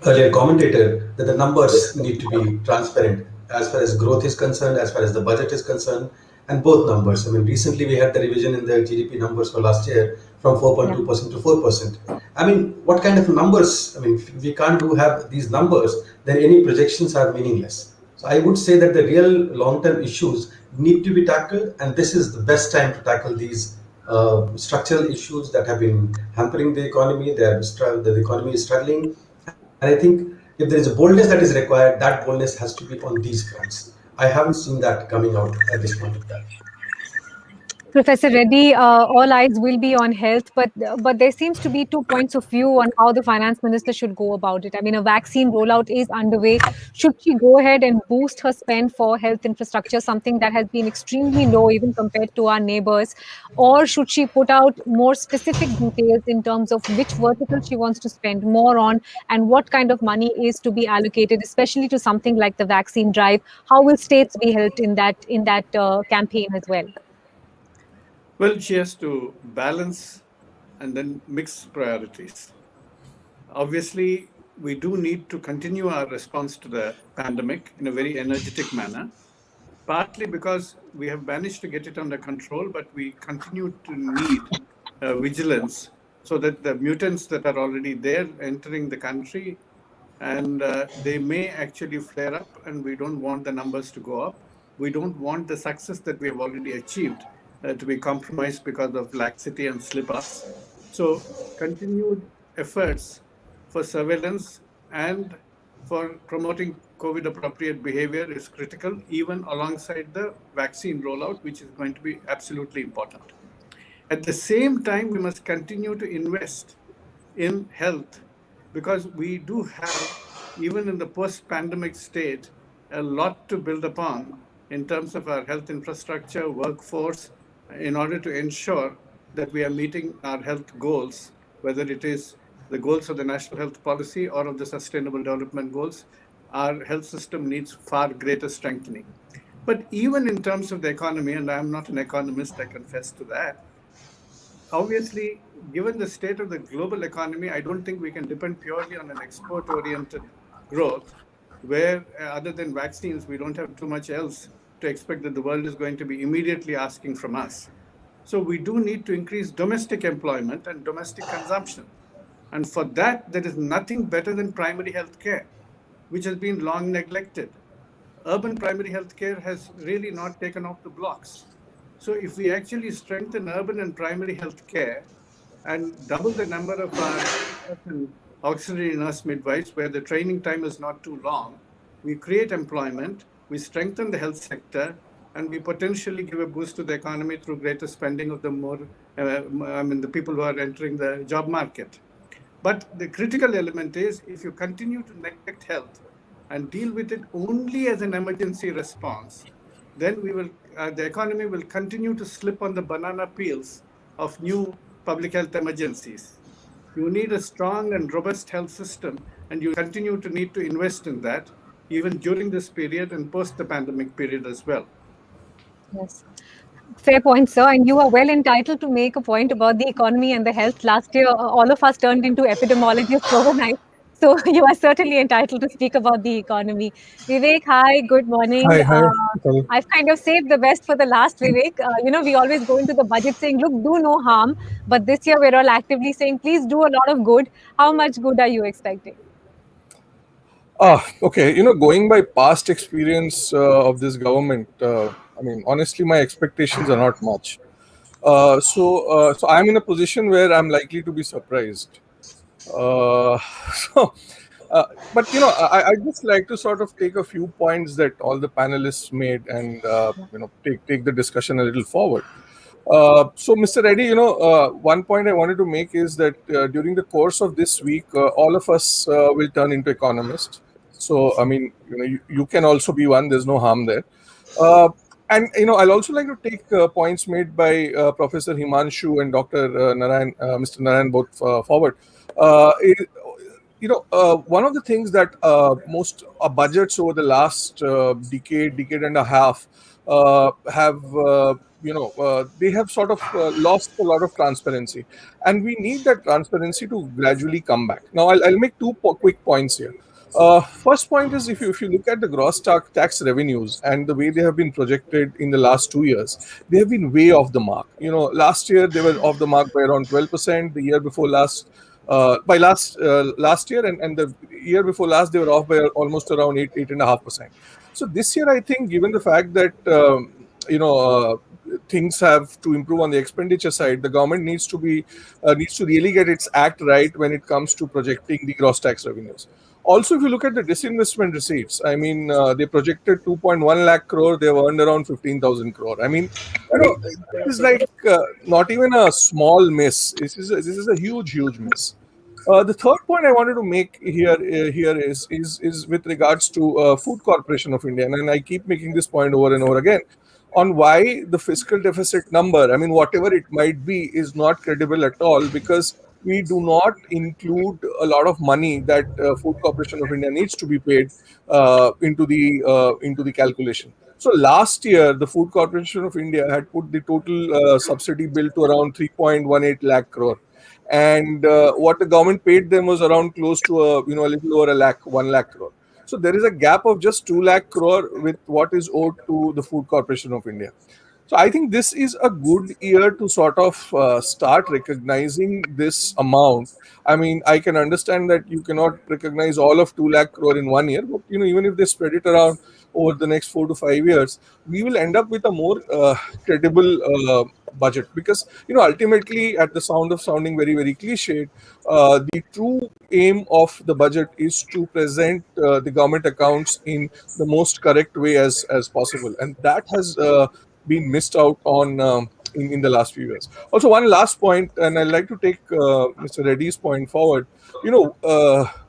earlier commentator that the numbers need to be transparent as far as growth is concerned, as far as the budget is concerned, and both numbers. I mean, recently we had the revision in the GDP numbers for last year from 4.2% to 4%. I mean, what kind of numbers? I mean, if we can't have these numbers, then any projections are meaningless. So I would say that the real long-term issues need to be tackled, and this is the best time to tackle these structural issues that have been hampering the economy. The economy is struggling, and I think if there is a boldness that is required, that boldness has to be on these fronts. I haven't seen that coming out at this point of time. Professor Reddy, all eyes will be on health, but there seems to be 2 points of view on how the finance minister should go about it. I mean, a vaccine rollout is underway. Should she go ahead and boost her spend for health infrastructure, something that has been extremely low even compared to our neighbors, or should she put out more specific details in terms of which vertical she wants to spend more on and what kind of money is to be allocated, especially to something like the vaccine drive? How will states be helped in that campaign as well? Well, she has to balance and then mix priorities. Obviously, we do need to continue our response to the pandemic in a very energetic manner, partly because we have managed to get it under control, but we continue to need vigilance so that the mutants that are already there entering the country, and they may actually flare up, and we don't want the numbers to go up. We don't want the success that we have already achieved to be compromised because of laxity and slip-ups. So continued efforts for surveillance and for promoting COVID-appropriate behavior is critical, even alongside the vaccine rollout, which is going to be absolutely important. At the same time, we must continue to invest in health because we do have, even in the post-pandemic state, a lot to build upon in terms of our health infrastructure, workforce, in order to ensure that we are meeting our health goals, whether it is the goals of the National Health Policy or of the Sustainable Development Goals. Our health system needs far greater strengthening. But even in terms of the economy, and I'm not an economist, I confess to that, obviously, given the state of the global economy, I don't think we can depend purely on an export-oriented growth, where other than vaccines, we don't have too much else to expect that the world is going to be immediately asking from us. So we do need to increase domestic employment and domestic consumption. And for that, there is nothing better than primary health care, which has been long neglected. Urban primary health care has really not taken off the blocks. So if we actually strengthen urban and primary health care and double the number of our auxiliary nurse midwives, where the training time is not too long, we create employment, we strengthen the health sector, and we potentially give a boost to the economy through greater spending of the people who are entering the job market. But the critical element is, if you continue to neglect health and deal with it only as an emergency response, then the economy will continue to slip on the banana peels of new public health emergencies. You need a strong and robust health system, and you continue to need to invest in that, even during this period and post the pandemic period as well. Yes. Fair point, sir. And you are well entitled to make a point about the economy and the health. Last year, all of us turned into epidemiologists overnight. So you are certainly entitled to speak about the economy. Vivek, hi, good morning. Hi. I've kind of saved the best for the last, Vivek. We always go into the budget saying, look, do no harm. But this year, we're all actively saying, please do a lot of good. How much good are you expecting? Okay. Going by past experience of this government, honestly, my expectations are not much. So I'm in a position where I'm likely to be surprised. So, but I just like to sort of take a few points that all the panelists made and take the discussion a little forward. So, Mr. Reddy, one point I wanted to make is that during the course of this week, all of us will turn into economists. So, I mean, you can also be one. There's no harm there. Uh, and I'll also like to take points made by Professor Himanshu and Dr. Narayan, Mr. Narayan, both forward. One of the things that most budgets over the last decade and a half have, they have sort of lost a lot of transparency, and we need that transparency to gradually come back. Now, I'll make two quick points here. First point is, if you look at the gross tax revenues and the way they have been projected in the last 2 years, they have been way off the mark. Last year they were off the mark by around 12%. The year before last, last year, and the year before last, they were off by almost around 8.5%. So this year, I think, given the fact that things have to improve on the expenditure side, the government needs to really get its act right when it comes to projecting the gross tax revenues. Also, if you look at the disinvestment receipts, I mean, they projected 2.1 lakh crore, they've earned around 15,000 crore. I mean, this is like not even a small miss. This is a huge miss. The third point I wanted to make here is with regards to Food Corporation of India, and I keep making this point over and over again on why the fiscal deficit number, I mean, whatever it might be, is not credible at all, because we do not include a lot of money that Food Corporation of India needs to be paid into the calculation. So last year, the Food Corporation of India had put the total subsidy bill to around 3.18 lakh crore, and what the government paid them was around close to a little over 1 lakh crore. So there is a gap of just 2 lakh crore with what is owed to the Food Corporation of India. So I think this is a good year to sort of start recognizing this amount. I mean, I can understand that you cannot recognize all of 2 lakh crore in 1 year, but even if they spread it around over the next 4 to 5 years, we will end up with a more credible budget, because ultimately, at the sound of sounding very very cliched, the true aim of the budget is to present the government accounts in the most correct way as possible, and that has been missed out on in the last few years. Also, one last point, and I'd like to take Mr. Reddy's point forward.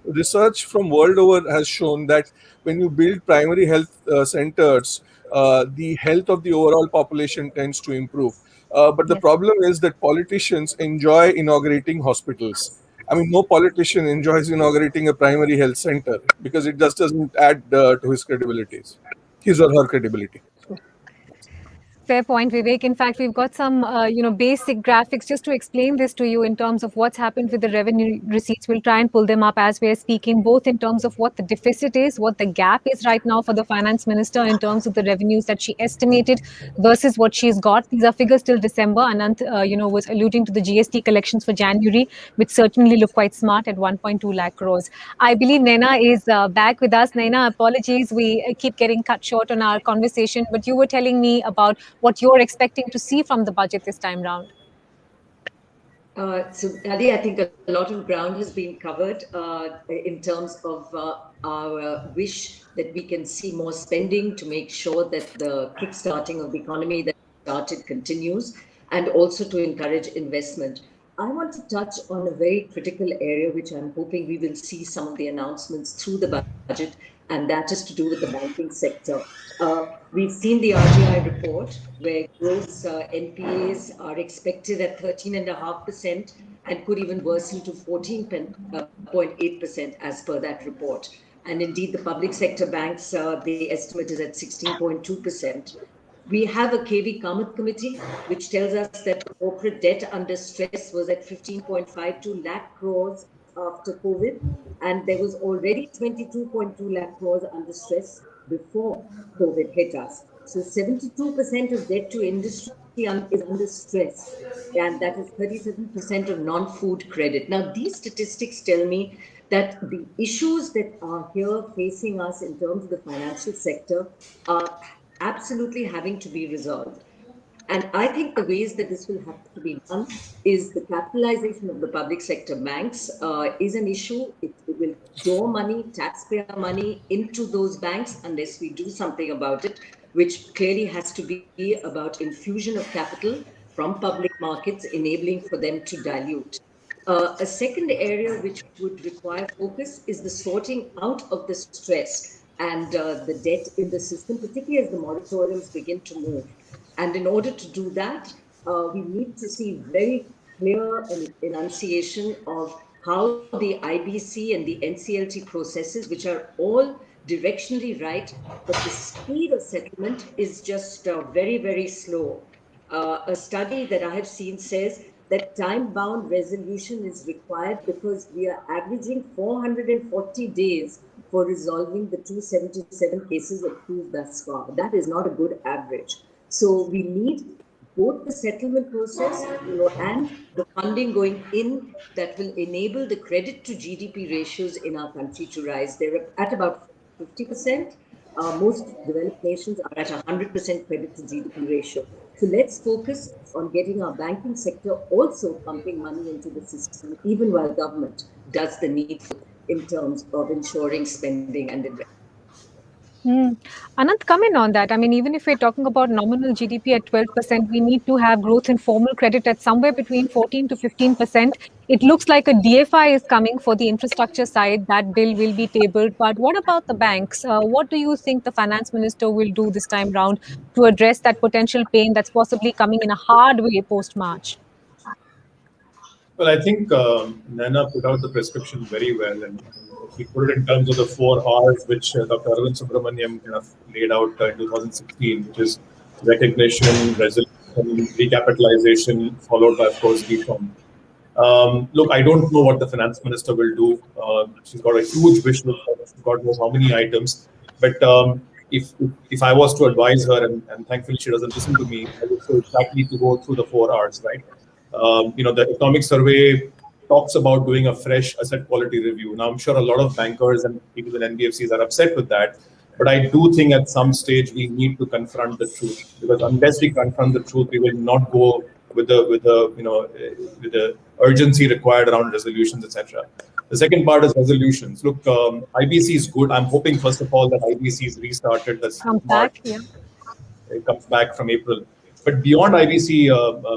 Research from world over has shown that when you build primary health centers, the health of the overall population tends to improve. But the problem is that politicians enjoy inaugurating hospitals. I mean, no politician enjoys inaugurating a primary health center, because it just doesn't add to his or her credibility. Fair point, Vivek. In fact, we've got some, basic graphics just to explain this to you in terms of what's happened with the revenue receipts. We'll try and pull them up as we're speaking, both in terms of what the deficit is, what the gap is right now for the finance minister in terms of the revenues that she estimated versus what she's got. These are figures till December, and was alluding to the GST collections for January, which certainly look quite smart at 1.2 lakh crores. I believe Naina is back with us. Naina, apologies, we keep getting cut short on our conversation, but you were telling me about what you're expecting to see from the budget this time round. So, Adi, I think a lot of ground has been covered in terms of our wish that we can see more spending to make sure that the kick-starting of the economy that started continues, and also to encourage investment. I want to touch on a very critical area, which I'm hoping we will see some of the announcements through the budget, and that is to do with the banking sector. We've seen the RBI report where gross NPAs are expected at 13.5% and could even worsen to 14.8% as per that report. And indeed, the public sector banks, the estimate is at 16.2%. We have a KV Kamath committee, which tells us that corporate debt under stress was at 15.52 lakh crores after COVID, and there was already 22.2 lakh crores under stress before COVID hit us. So 72% of debt to industry is under stress, and that is 37% of non-food credit. Now, these statistics tell me that the issues that are here facing us in terms of the financial sector are absolutely having to be resolved. And I think the ways that this will have to be done is the capitalization of the public sector banks is an issue. It will draw money, taxpayer money into those banks unless we do something about it, which clearly has to be about infusion of capital from public markets, enabling for them to dilute. A second area which would require focus is the sorting out of the stress and the debt in the system, particularly as the moratoriums begin to move. And in order to do that, we need to see very clear enunciation of how the IBC and the NCLT processes, which are all directionally right, but the speed of settlement is just very, very slow. A study that I have seen says that time-bound resolution is required because we are averaging 440 days for resolving the 277 cases approved thus far. That is not a good average. So we need both the settlement process, and the funding going in that will enable the credit to GDP ratios in our country to rise. They're at about 50%. Most developed nations are at 100% credit to GDP ratio. So let's focus on getting our banking sector also pumping money into the system, even while government does the needful in terms of ensuring spending and investment. Anant, come in on that. I mean, even if we're talking about nominal GDP at 12%, we need to have growth in formal credit at somewhere between 14 to 15%. It looks like a DFI is coming for the infrastructure side. That bill will be tabled. But what about the banks? What do you think the finance minister will do this time round to address that potential pain that's possibly coming in a hard way post-March? Well, I think Nana put out the prescription very well, and he put it in terms of the 4 Rs, which Dr. Arvind Subramaniam kind of laid out in 2016, which is recognition, resolution, recapitalization, followed by, of course, reform. Look, I don't know what the finance minister will do. She's got a huge wish list. God knows how many items. But if I was to advise her, and thankfully she doesn't listen to me, I would say exactly to go through the 4 Rs, right? The economic survey talks about doing a fresh asset quality review. Now, I'm sure a lot of bankers and people in NBFCs are upset with that. But I do think at some stage we need to confront the truth, because unless we confront the truth, we will not go with the urgency required around resolutions, etc. The second part is resolutions. Look, IBC is good. I'm hoping first of all that IBC is restarted this March. It comes back from April. But beyond IBC,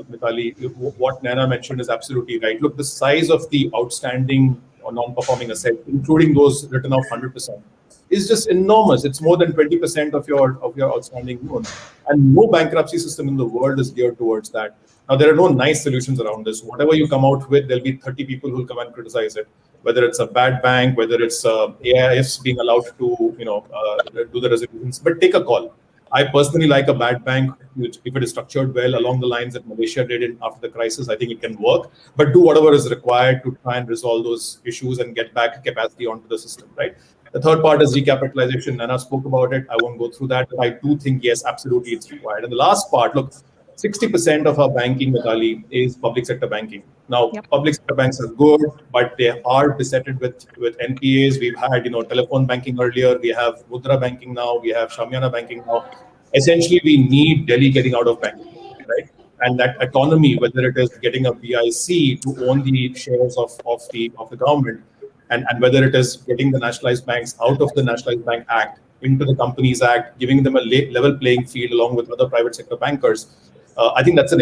Mitali, what Nana mentioned is absolutely right. Look, the size of the outstanding or non-performing assets, including those written off 100%, is just enormous. It's more than 20% of your outstanding loans, and no bankruptcy system in the world is geared towards that. Now, there are no nice solutions around this. Whatever you come out with, there'll be 30 people who will come and criticize it. Whether it's a bad bank, whether it's AIFs being allowed to do the resolutions, but take a call. I personally like a bad bank, which, if it is structured well along the lines that Malaysia did after the crisis, I think it can work. But do whatever is required to try and resolve those issues and get back capacity onto the system, right? The third part is recapitalization. Nana spoke about it. I won't go through that, but I do think, yes, absolutely it's required. And the last part, look, 60% of our banking, Mitali, is public sector banking. Now, public sector banks are good, but they are besetted with NPAs. We've had, telephone banking earlier. We have Mudra banking now. We have Shamiana banking now. Essentially, we need Delhi getting out of banking, right? And that autonomy, whether it is getting a BIC to own the shares of the government, and whether it is getting the nationalized banks out of the Nationalized Bank Act into the Companies Act, giving them a level playing field along with other private sector bankers. I think that's an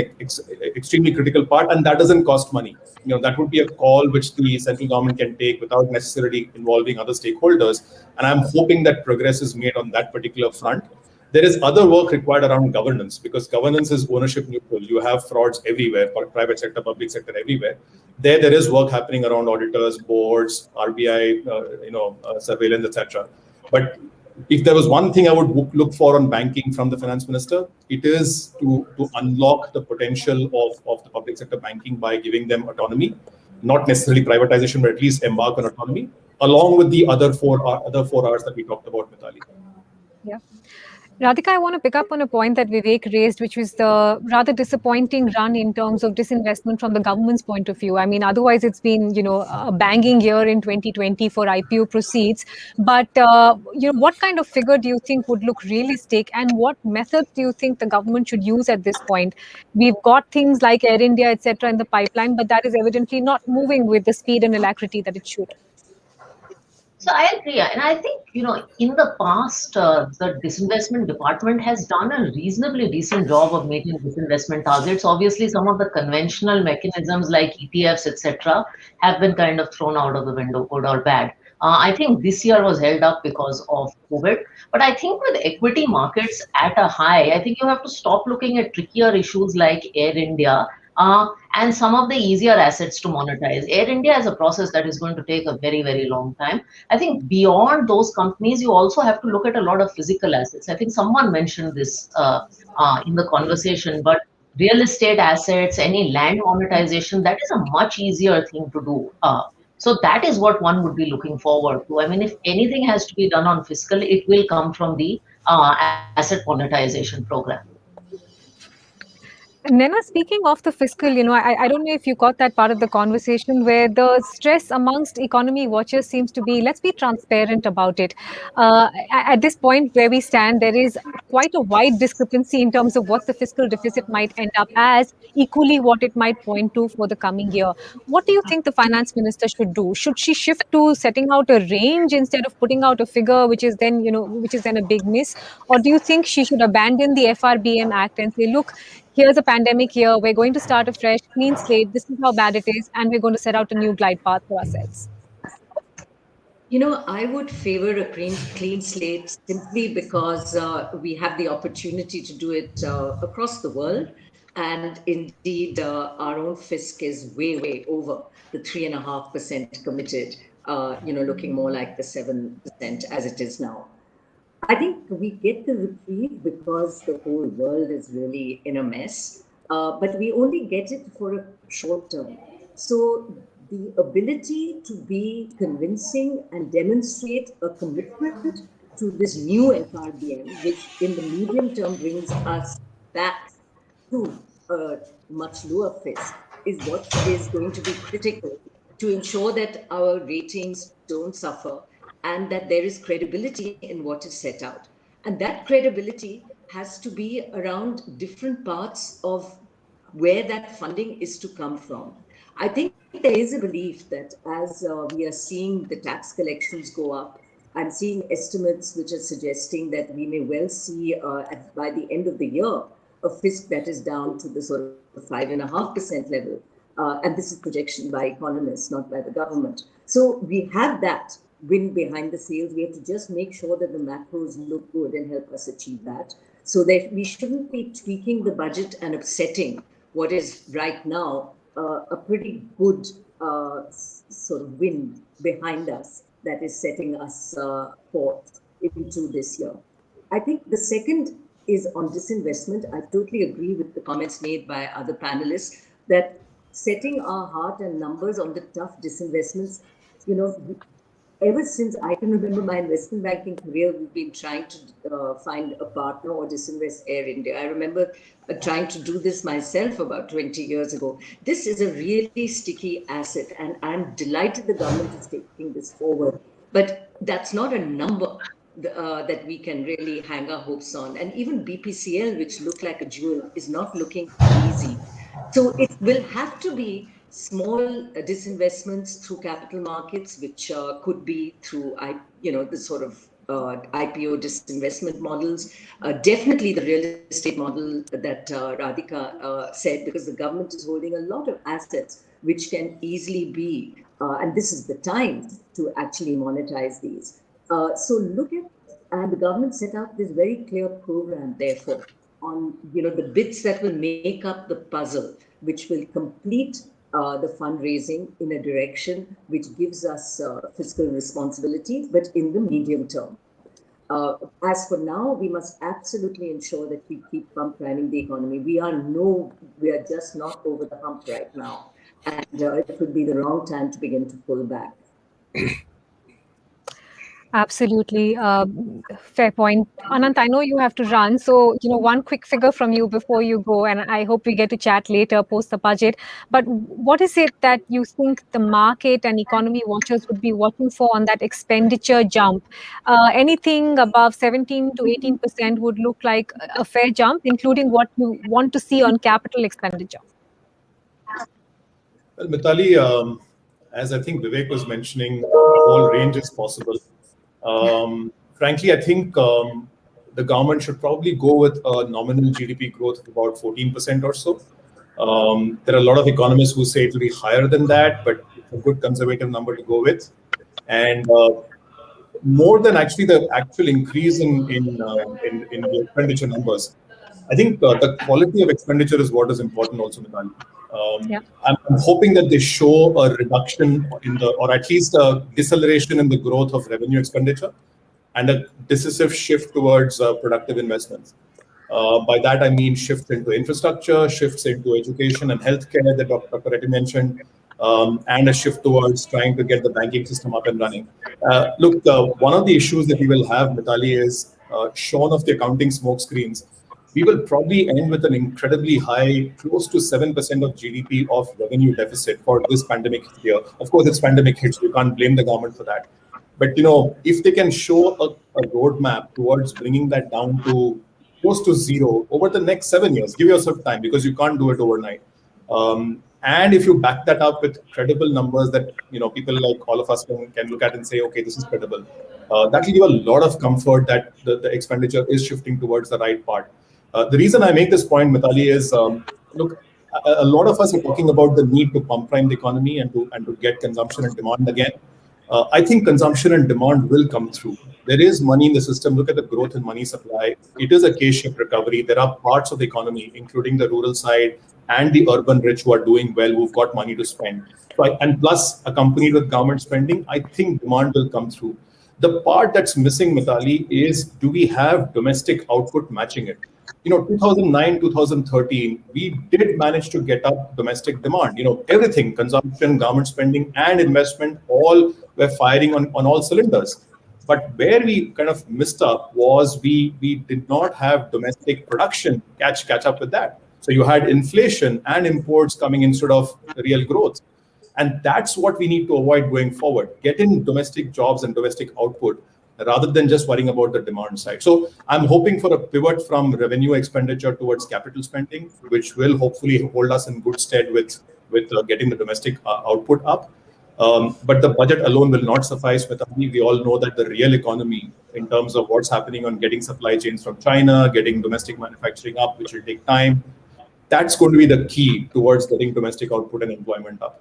extremely critical part, and that doesn't cost money. That would be a call which the central government can take without necessarily involving other stakeholders. And I'm hoping that progress is made on that particular front. There is other work required around governance, because governance is ownership neutral. You have frauds everywhere, private sector, public sector, everywhere. There is work happening around auditors, boards, RBI, surveillance, etc. But if there was one thing I would look for on banking from the finance minister, it is to unlock the potential of the public sector banking by giving them autonomy, not necessarily privatization, but at least embark on autonomy, along with the other four Rs that we talked about, Mitali. Yeah. Radhika, I want to pick up on a point that Vivek raised, which was the rather disappointing run in terms of disinvestment from the government's point of view. I mean, otherwise it's been, a banging year in 2020 for IPO proceeds. But, what kind of figure do you think would look realistic, and what methods do you think the government should use at this point? We've got things like Air India, etc. in the pipeline, but that is evidently not moving with the speed and alacrity that it should. So I agree, and I think in the past, the disinvestment department has done a reasonably decent job of meeting disinvestment targets. Obviously, some of the conventional mechanisms like ETFs, etc., have been kind of thrown out of the window, good or bad. I think this year was held up because of COVID, but I think with equity markets at a high, I think you have to stop looking at trickier issues like Air India. And some of the easier assets to monetize. Air India is a process that is going to take a very, very long time. I think beyond those companies, you also have to look at a lot of physical assets. I think someone mentioned this in the conversation, but real estate assets, any land monetization, that is a much easier thing to do. So that is what one would be looking forward to. I mean, if anything has to be done on fiscal, it will come from the asset monetization program. Nena, speaking of the fiscal, I don't know if you caught that part of the conversation where the stress amongst economy watchers seems to be, let's be transparent about it. At this point where we stand, there is quite a wide discrepancy in terms of what the fiscal deficit might end up as, equally what it might point to for the coming year. What do you think the finance minister should do? Should she shift to setting out a range instead of putting out a figure, which is then, which is then a big miss? Or do you think she should abandon the FRBM Act and say, look, here's a pandemic here, we're going to start a fresh, clean slate, this is how bad it is, and we're going to set out a new glide path for ourselves? I would favor a clean slate simply because we have the opportunity to do it across the world. And indeed, our own fisc is way over the 3.5% committed, looking more like the 7% as it is now. I think we get the reprieve because the whole world is really in a mess, but we only get it for a short term. So the ability to be convincing and demonstrate a commitment to this new FRBM, which in the medium term brings us back to a much lower fisc, is what is going to be critical to ensure that our ratings don't suffer and that there is credibility in what is set out. And that credibility has to be around different parts of where that funding is to come from. I think there is a belief that as we are seeing the tax collections go up, I'm seeing estimates which are suggesting that we may well see by the end of the year a fisc that is down to the sort of 5.5% level. And this is projection by economists, not by the government. So we have that wind behind the sails. We have to just make sure that the macros look good and help us achieve that. So that we shouldn't be tweaking the budget and upsetting what is right now a pretty good sort of wind behind us that is setting us forth into this year. I think the second is on disinvestment. I totally agree with the comments made by other panelists that setting our heart and numbers on the tough disinvestments, ever since I can remember my investment banking career, we've been trying to find a partner or disinvest Air India. I remember trying to do this myself about 20 years ago. This is a really sticky asset, and I'm delighted the government is taking this forward. But that's not a number that we can really hang our hopes on. And even BPCL, which looked like a jewel, is not looking easy. So it will have to be small disinvestments through capital markets, which could be through, the sort of IPO disinvestment models. Definitely the real estate model that Radhika said, because the government is holding a lot of assets which can easily be, and this is the time to actually monetize these. So look at, and the government set out this very clear program, therefore, on the bits that will make up the puzzle, which will complete the fundraising in a direction which gives us fiscal responsibility, but in the medium term. As for now, we must absolutely ensure that we keep pump priming the economy. We are just not over the hump right now, and it would be the wrong time to begin to pull back. Absolutely. Fair point. Anant, I know you have to run. So, one quick figure from you before you go, and I hope we get to chat later post the budget. But what is it that you think the market and economy watchers would be watching for on that expenditure jump? Anything above 17 to 18% would look like a fair jump, including what you want to see on capital expenditure. Well, Mitali, as I think Vivek was mentioning, a whole range is possible. Frankly, I think the government should probably go with a nominal GDP growth of about 14% or so. There are a lot of economists who say it will be higher than that, but it's a good conservative number to go with. And more than actually the actual increase in the expenditure numbers, I think the quality of expenditure is what is important also, Mitali. I'm hoping that they show a reduction in the, or at least a deceleration in the growth of revenue expenditure and a decisive shift towards productive investments. By that, I mean shifts into infrastructure, shifts into education and healthcare that Dr. Reddy mentioned, and a shift towards trying to get the banking system up and running. Look, one of the issues that we will have, Mitali, is shorn of the accounting smoke screens. We will probably end with an incredibly high, close to 7% of GDP of revenue deficit for this pandemic year. Of course, it's pandemic hits. You can't blame the government for that. But if they can show a roadmap towards bringing that down to close to zero over the next 7 years, give yourself time because you can't do it overnight. And if you back that up with credible numbers that people like all of us can look at and say, okay, this is credible, that will give a lot of comfort that the expenditure is shifting towards the right part. The reason I make this point, Mitali, is look, a lot of us are talking about the need to pump prime the economy and to get consumption and demand again. I think consumption and demand will come through. There is money in the system. Look at the growth in money supply. It is a K-shaped recovery. There are parts of the economy, including the rural side and the urban rich, who are doing well, who've got money to spend. And plus, accompanied with government spending, I think demand will come through. The part that's missing, Mitali, is do we have domestic output matching it? 2009, 2013, we did manage to get up domestic demand. Everything, consumption, government spending, and investment, all were firing on all cylinders. But where we kind of missed up was we did not have domestic production catch up with that. So you had inflation and imports coming instead of real growth. And that's what we need to avoid going forward. Get in domestic jobs and domestic output rather than just worrying about the demand side. So I'm hoping for a pivot from revenue expenditure towards capital spending, which will hopefully hold us in good stead with getting the domestic output up. But the budget alone will not suffice. We all know that the real economy, in terms of what's happening on getting supply chains from China, getting domestic manufacturing up, which will take time, that's going to be the key towards getting domestic output and employment up.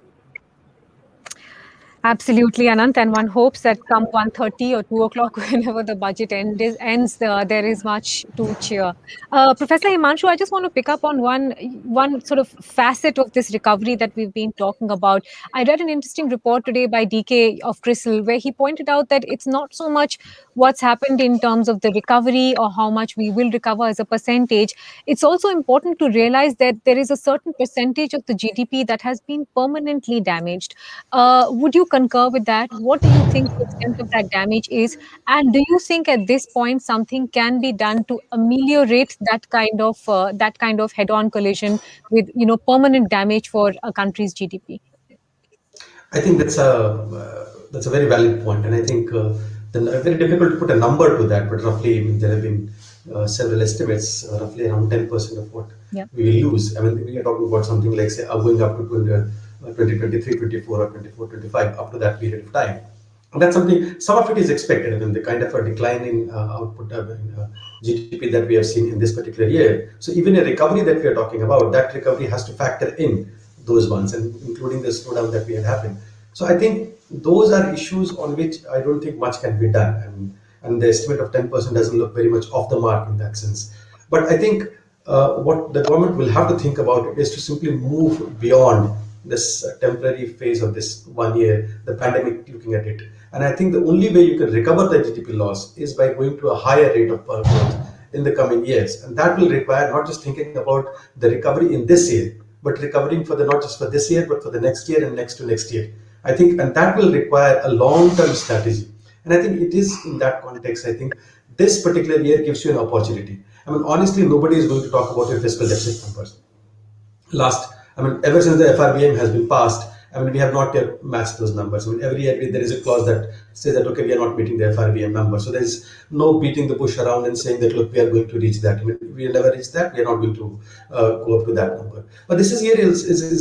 Absolutely, Anant, and one hopes that come 1:30 or 2 o'clock, whenever the budget ends, there is much to cheer. Professor Himanshu, I just want to pick up on one sort of facet of this recovery that we've been talking about. I read an interesting report today by DK of CRISIL, where he pointed out that it's not so much what's happened in terms of the recovery or how much we will recover as a percentage. It's also important to realize that there is a certain percentage of the GDP that has been permanently damaged. Would you concur with that? What do you think the extent of that damage is? And do you think at this point something can be done to ameliorate that kind of head-on collision with permanent damage for a country's GDP? I think that's a very valid point, and I think very difficult to put a number to that. But roughly, there have been several estimates, roughly around 10% of what we will lose. I mean, we are talking about something like, say, going up to 2023, 24, or 24, 25, up to that period of time. And that's something, some of it is expected. I mean, the kind of a declining output GDP that we have seen in this particular year. So even a recovery that we are talking about, that recovery has to factor in those ones, and including the slowdown that we had happened. So I think those are issues on which I don't think much can be done. And the estimate of 10% doesn't look very much off the mark in that sense. But I think what the government will have to think about is to simply move beyond this temporary phase of this 1 year, the pandemic, looking at it. And I think the only way you can recover the GDP loss is by going to a higher rate of growth in the coming years. And that will require not just thinking about the recovery in this year, but recovering for not just for this year, but for the next year and next to next year. I think, and that will require a long-term strategy. And I think it is in that context, I think this particular year gives you an opportunity. I mean, honestly, nobody is going to talk about your fiscal deficit numbers. Ever since the FRBM has been passed, we have not yet matched those numbers. Every year there is a clause that says that, okay, we are not meeting the FRBM number. So there is no beating the bush around and saying that, look, we are going to reach that. We will never reach that. We are not going to go up to that number. But this is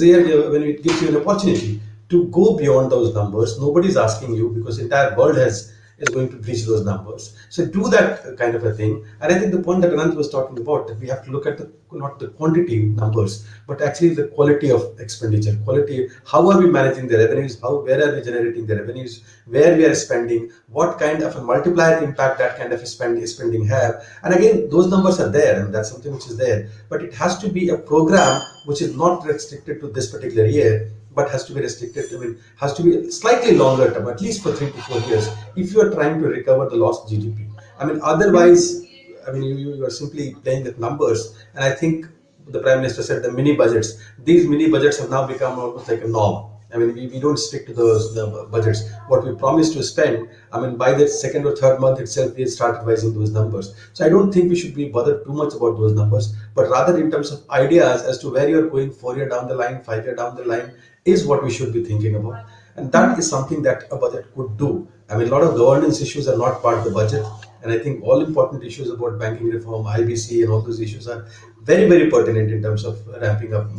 a year when it gives you an opportunity to go beyond those numbers. Nobody's asking you because the entire world is going to breach those numbers. So do that kind of a thing. And I think the point that Anant was talking about, that we have to look at not the quantity numbers, but actually the quality of expenditure. Quality, how are we managing the revenues? Where are we generating the revenues? Where we are spending? What kind of a multiplier impact that kind of a spending have? And again, those numbers are there, and that's something which is there. But it has to be a program which is not restricted to this particular year, but has to be restricted. I mean, has to be slightly longer term, at least for 3 to 4 years, if you are trying to recover the lost GDP. I mean, otherwise, I mean, you are simply playing with numbers. And I think the Prime Minister said the mini budgets. These mini budgets have now become almost like a norm. I mean, we don't stick to the budgets. What we promised to spend, I mean, by the second or third month itself, we start revising those numbers. So I don't think we should be bothered too much about those numbers, but rather in terms of ideas as to where you're going 4 year down the line, 5 year down the line, is what we should be thinking about. And that is something that a budget could do. I mean, a lot of governance issues are not part of the budget. And I think all important issues about banking reform, IBC, and all those issues are very, very pertinent in terms of ramping up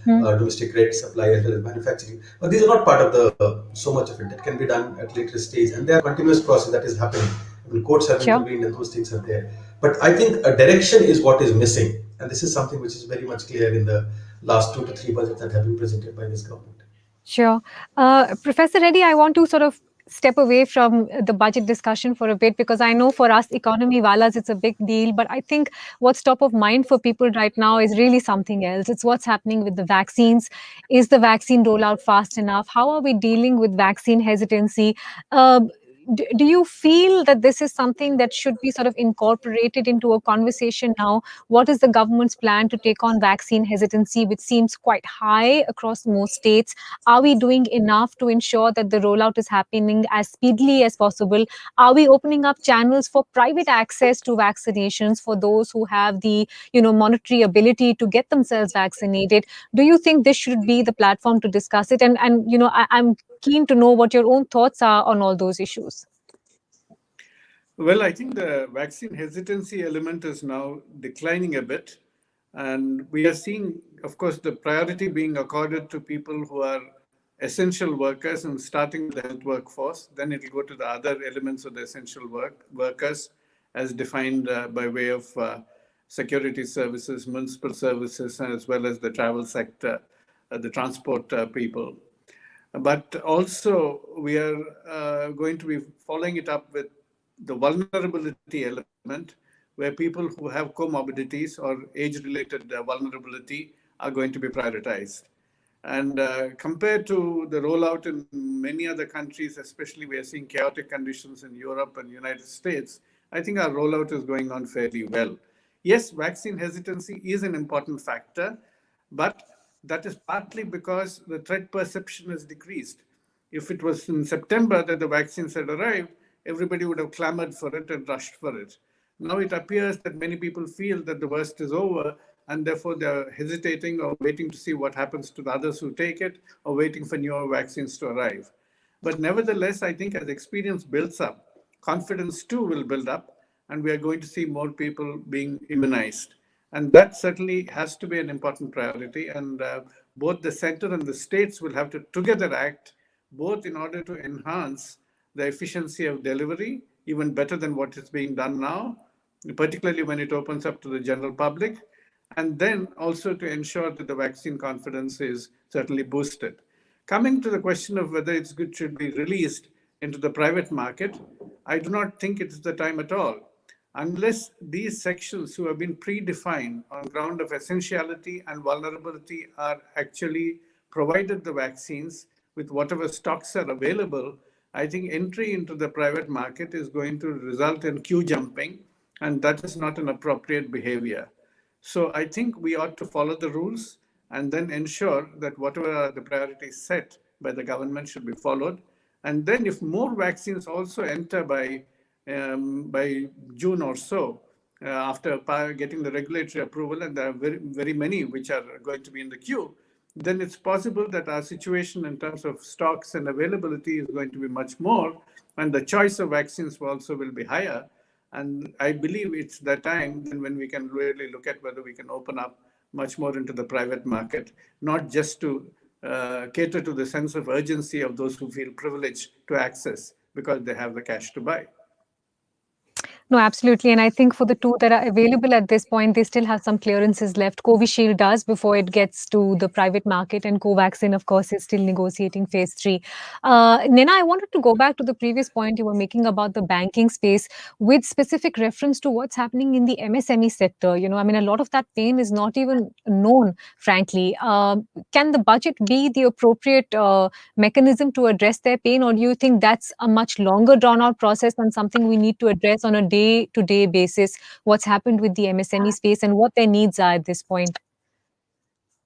domestic credit supply as well as manufacturing. But these are not part of the so much of it. That can be done at later stage, and there are continuous process that is happening. I mean, courts have intervened, and those things are there. But I think a direction is what is missing, and this is something which is very much clear in the last 2 to 3 budgets that have been presented by this government. Sure. Professor Reddy, I want to sort of step away from the budget discussion for a bit, because I know for us economy walas it's a big deal, but I think what's top of mind for people right now is really something else. It's what's happening with the vaccines. Is the vaccine rollout fast enough? How are we dealing with vaccine hesitancy? Do you feel that this is something that should be sort of incorporated into a conversation now? What is the government's plan to take on vaccine hesitancy, which seems quite high across most states? Are we doing enough to ensure that the rollout is happening as speedily as possible? Are we opening up channels for private access to vaccinations for those who have the, monetary ability to get themselves vaccinated? Do you think this should be the platform to discuss it? And I'm keen to know what your own thoughts are on all those issues. Well, I think the vaccine hesitancy element is now declining a bit. And we are seeing, of course, the priority being accorded to people who are essential workers, and starting with the health workforce. Then it will go to the other elements of the essential workers as defined by way of security services, municipal services, as well as the travel sector, the transport people. But also we are going to be following it up with the vulnerability element, where people who have comorbidities or age-related vulnerability are going to be prioritized. And compared to the rollout in many other countries, especially we are seeing chaotic conditions in Europe and United States, I think our rollout is going on fairly well. Yes, vaccine hesitancy is an important factor, but that is partly because the threat perception has decreased. If it was in September that the vaccines had arrived, everybody would have clamored for it and rushed for it. Now it appears that many people feel that the worst is over, and therefore they're hesitating or waiting to see what happens to the others who take it, or waiting for newer vaccines to arrive. But nevertheless, I think as experience builds up, confidence too will build up, and we are going to see more people being immunized. And that certainly has to be an important priority. And both the center and the states will have to together act, both in order to enhance the efficiency of delivery, even better than what is being done now, particularly when it opens up to the general public, and then also to ensure that the vaccine confidence is certainly boosted. Coming to the question of whether it's good should be released into the private market, I do not think it's the time at all. Unless these sections who have been predefined on ground of essentiality and vulnerability are actually provided the vaccines with whatever stocks are available, I think entry into the private market is going to result in queue jumping, and that is not an appropriate behavior. So I think we ought to follow the rules and then ensure that whatever are the priorities set by the government should be followed. And then if more vaccines also enter by June or so, after getting the regulatory approval, and there are very, very many which are going to be in the queue, then it's possible that our situation in terms of stocks and availability is going to be much more, and the choice of vaccines also will be higher. And I believe it's the time then when we can really look at whether we can open up much more into the private market, not just to cater to the sense of urgency of those who feel privileged to access because they have the cash to buy. No, absolutely. And I think for the two that are available at this point, they still have some clearances left. Covishield does before it gets to the private market, and Covaxin, of course, is still negotiating phase 3. Nina, I wanted to go back to the previous point you were making about the banking space with specific reference to what's happening in the MSME sector. I mean, a lot of that pain is not even known, frankly. Can the budget be the appropriate mechanism to address their pain, or do you think that's a much longer drawn out process and something we need to address on a day-to-day basis, what's happened with the MSME space and what their needs are at this point?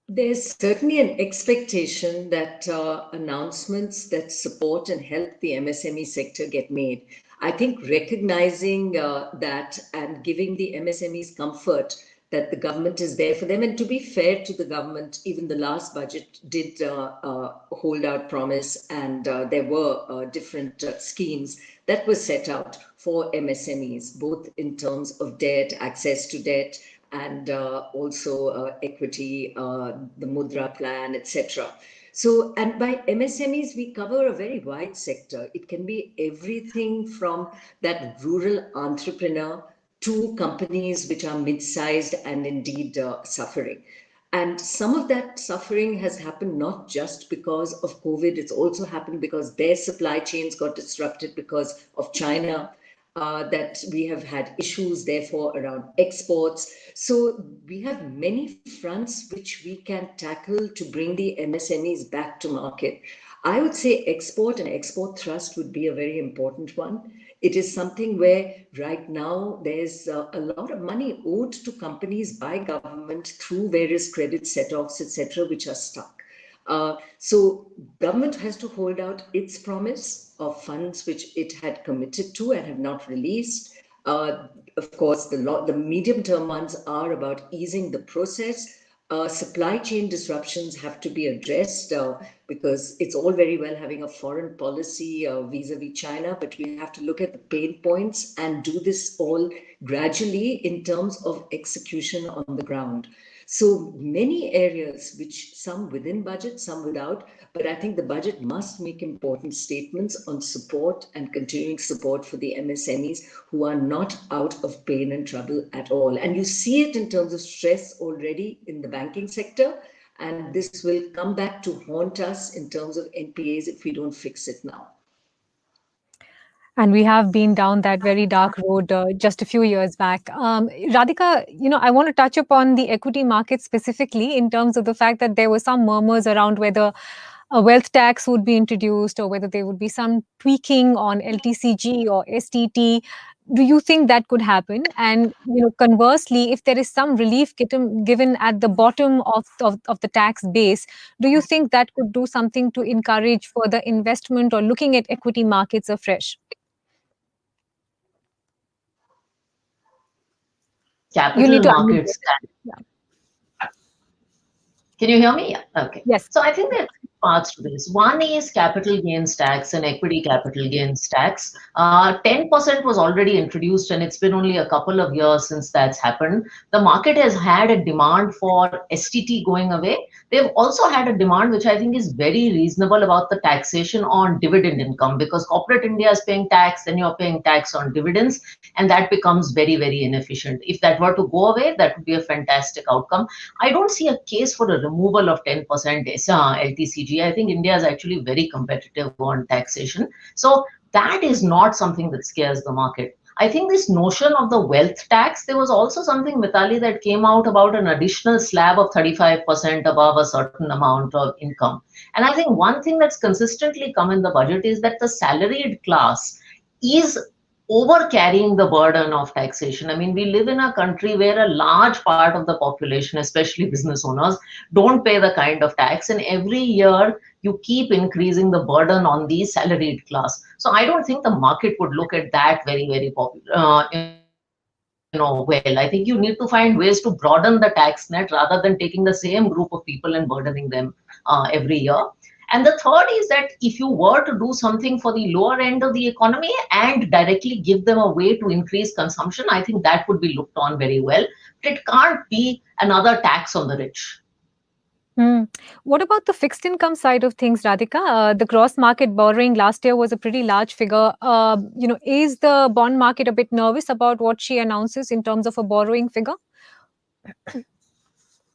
There's certainly an expectation that announcements that support and help the MSME sector get made. I think recognizing that and giving the MSMEs comfort that the government is there for them. And to be fair to the government, even the last budget did hold out promise, and there were different schemes that were set out for MSMEs, both in terms of debt, access to debt, and also equity, the Mudra plan, etc. So, and by MSMEs, we cover a very wide sector. It can be everything from that rural entrepreneur to companies which are mid-sized and indeed suffering. And some of that suffering has happened not just because of COVID, it's also happened because their supply chains got disrupted because of China. That we have had issues, therefore, around exports. So we have many fronts which we can tackle to bring the MSMEs back to market. I would say export and export thrust would be a very important one. It is something where right now there's a lot of money owed to companies by government through various credit set-offs, etc., which are stuck. So government has to hold out its promise of funds which it had committed to and have not released. Of course, the medium-term ones are about easing the process. Supply chain disruptions have to be addressed because it's all very well having a foreign policy vis-a-vis China, but we have to look at the pain points and do this all gradually in terms of execution on the ground. So many areas, which some within budget, some without, but I think the budget must make important statements on support and continuing support for the MSMEs who are not out of pain and trouble at all. And you see it in terms of stress already in the banking sector, and this will come back to haunt us in terms of NPAs if we don't fix it now. And we have been down that very dark road just a few years back. Radhika, I want to touch upon the equity market specifically in terms of the fact that there were some murmurs around whether a wealth tax would be introduced or whether there would be some tweaking on LTCG or STT. Do you think that could happen? And conversely, if there is some relief given at the bottom of the tax base, do you think that could do something to encourage further investment or looking at equity markets afresh? Capital markets. Can you hear me? Yeah. Okay. Yes. So I think there are two parts to this. One is capital gains tax and equity capital gains tax. 10% was already introduced, and it's been only a couple of years since that's happened. The market has had a demand for STT going away. They've also had a demand, which I think is very reasonable, about the taxation on dividend income, because corporate India is paying tax, then you're paying tax on dividends, and that becomes very, very inefficient. If that were to go away, that would be a fantastic outcome. I don't see a case for a removal of 10% LTCG. I think India is actually very competitive on taxation. So that is not something that scares the market. I think this notion of the wealth tax, there was also something, Mitali, that came out about an additional slab of 35% above a certain amount of income. And I think one thing that's consistently come in the budget is that the salaried class is over carrying the burden of taxation. I mean, we live in a country where a large part of the population, especially business owners, don't pay the kind of tax, and every year you keep increasing the burden on the salaried class. So I don't think the market would look at that very, very popular. Well, I think you need to find ways to broaden the tax net rather than taking the same group of people and burdening them every year. And the third is that if you were to do something for the lower end of the economy and directly give them a way to increase consumption, I think that would be looked on very well. But it can't be another tax on the rich. What about the fixed income side of things, Radhika? The gross market borrowing last year was a pretty large figure. Is the bond market a bit nervous about what she announces in terms of a borrowing figure?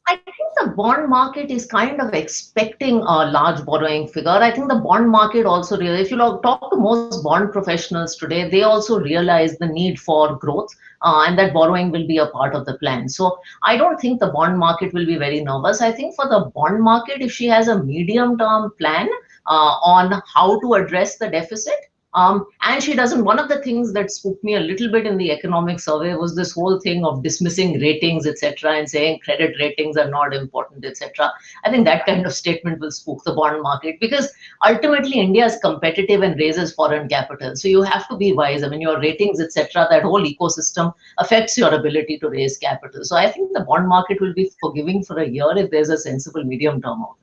I think the bond market is kind of expecting a large borrowing figure. I think the bond market also realize, if you talk to most bond professionals today, they also realize the need for growth, and that borrowing will be a part of the plan. So I don't think the bond market will be very nervous. I think for the bond market, if she has a medium term plan on how to address the deficit, and she doesn't. One of the things that spooked me a little bit in the economic survey was this whole thing of dismissing ratings, etc., and saying credit ratings are not important, etc. I think that kind of statement will spook the bond market, because ultimately India is competitive and raises foreign capital. So you have to be wise. I mean, your ratings, etc., that whole ecosystem affects your ability to raise capital. So I think the bond market will be forgiving for a year if there's a sensible medium term outlook.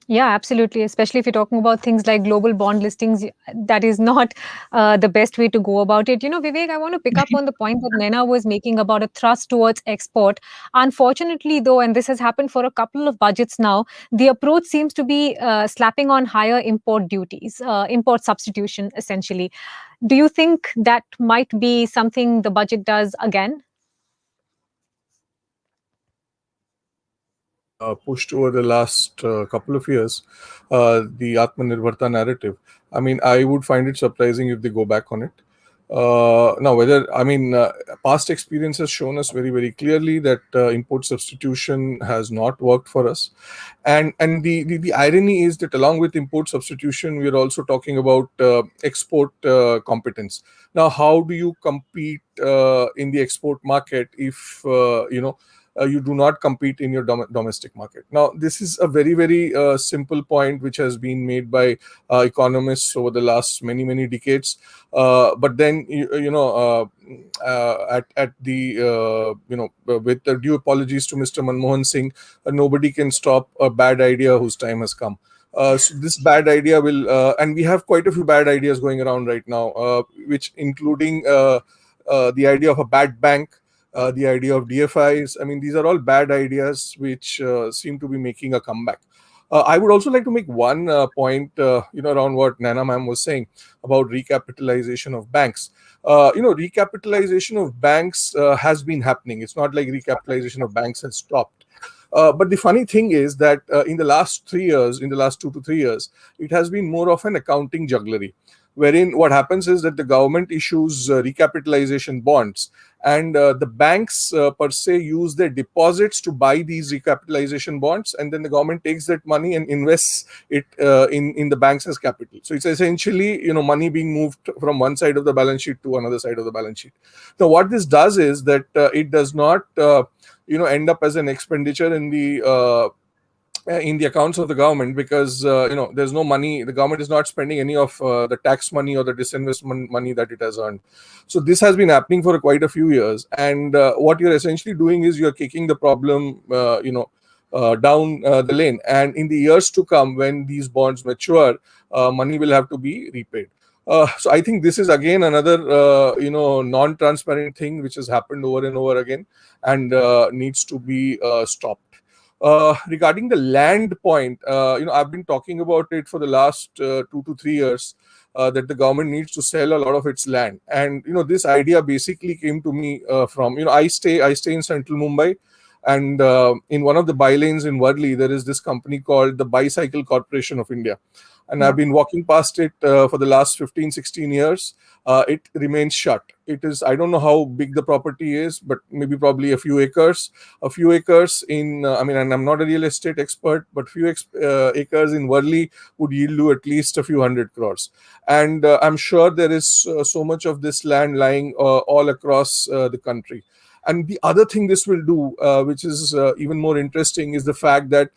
Yeah, absolutely. Especially if you're talking about things like global bond listings, that is not the best way to go about it. Vivek, I want to pick up on the point that Nena was making about a thrust towards export. Unfortunately, though, and this has happened for a couple of budgets now, the approach seems to be slapping on higher import duties, import substitution, essentially. Do you think that might be something the budget does again? Pushed over the last couple of years, the Atmanirbharta narrative. I mean, I would find it surprising if they go back on it. Past experience has shown us very, very clearly that import substitution has not worked for us. And the irony is that along with import substitution, we are also talking about export competence. Now, how do you compete in the export market if, you do not compete in your domestic market? Now, this is a very, very simple point which has been made by economists over the last many, many decades. But then, with the due apologies to Mr. Manmohan Singh, nobody can stop a bad idea whose time has come. So this bad idea will, and we have quite a few bad ideas going around right now, which including the idea of a bad bank, the idea of DFIs. I mean, these are all bad ideas which seem to be making a comeback. I would also like to make one point, around what Nana ma'am was saying about recapitalization of banks. Recapitalization of banks has been happening. It's not like recapitalization of banks has stopped. But the funny thing is that in the last 3 years, in the last 2 to 3 years, it has been more of an accounting jugglery, wherein what happens is that the government issues recapitalization bonds, and the banks per se use their deposits to buy these recapitalization bonds, and then the government takes that money and invests it in the banks as capital. So it's essentially money being moved from one side of the balance sheet to another side of the balance sheet. Now, what this does is that it does not end up as an expenditure in the accounts of the government, because there's no money. The government is not spending any of the tax money or the disinvestment money that it has earned. So this has been happening for quite a few years, and what you're essentially doing is you're kicking the problem down the lane, and in the years to come, when these bonds mature, money will have to be repaid. So I think this is again another non-transparent thing which has happened over and over again, and needs to be stopped. Regarding the land point, I've been talking about it for the last 2 to 3 years, that the government needs to sell a lot of its land. And this idea basically came to me from I stay in central Mumbai, and in one of the bylanes in Worli, there is this company called the Bicycle Corporation of India. And I've been walking past it for the last 15, 16 years. It remains shut. It is, I don't know how big the property is, but probably a few acres. A few acres in, and I'm not a real estate expert, but few acres in Worli would yield you at least a few 100 crores. And I'm sure there is so much of this land lying all across the country. And the other thing this will do, which is even more interesting, is the fact that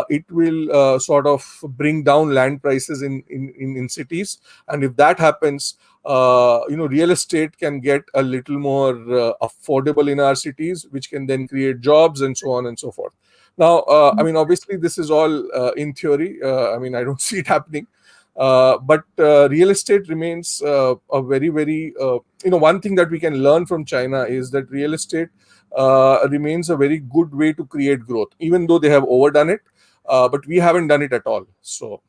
it will sort of bring down land prices in cities. And if that happens, real estate can get a little more affordable in our cities, which can then create jobs and so on and so forth. Now, obviously, this is all in theory. I don't see it happening. But real estate remains a very, very, one thing that we can learn from China is that real estate remains a very good way to create growth, even though they have overdone it. But we haven't done it at all. So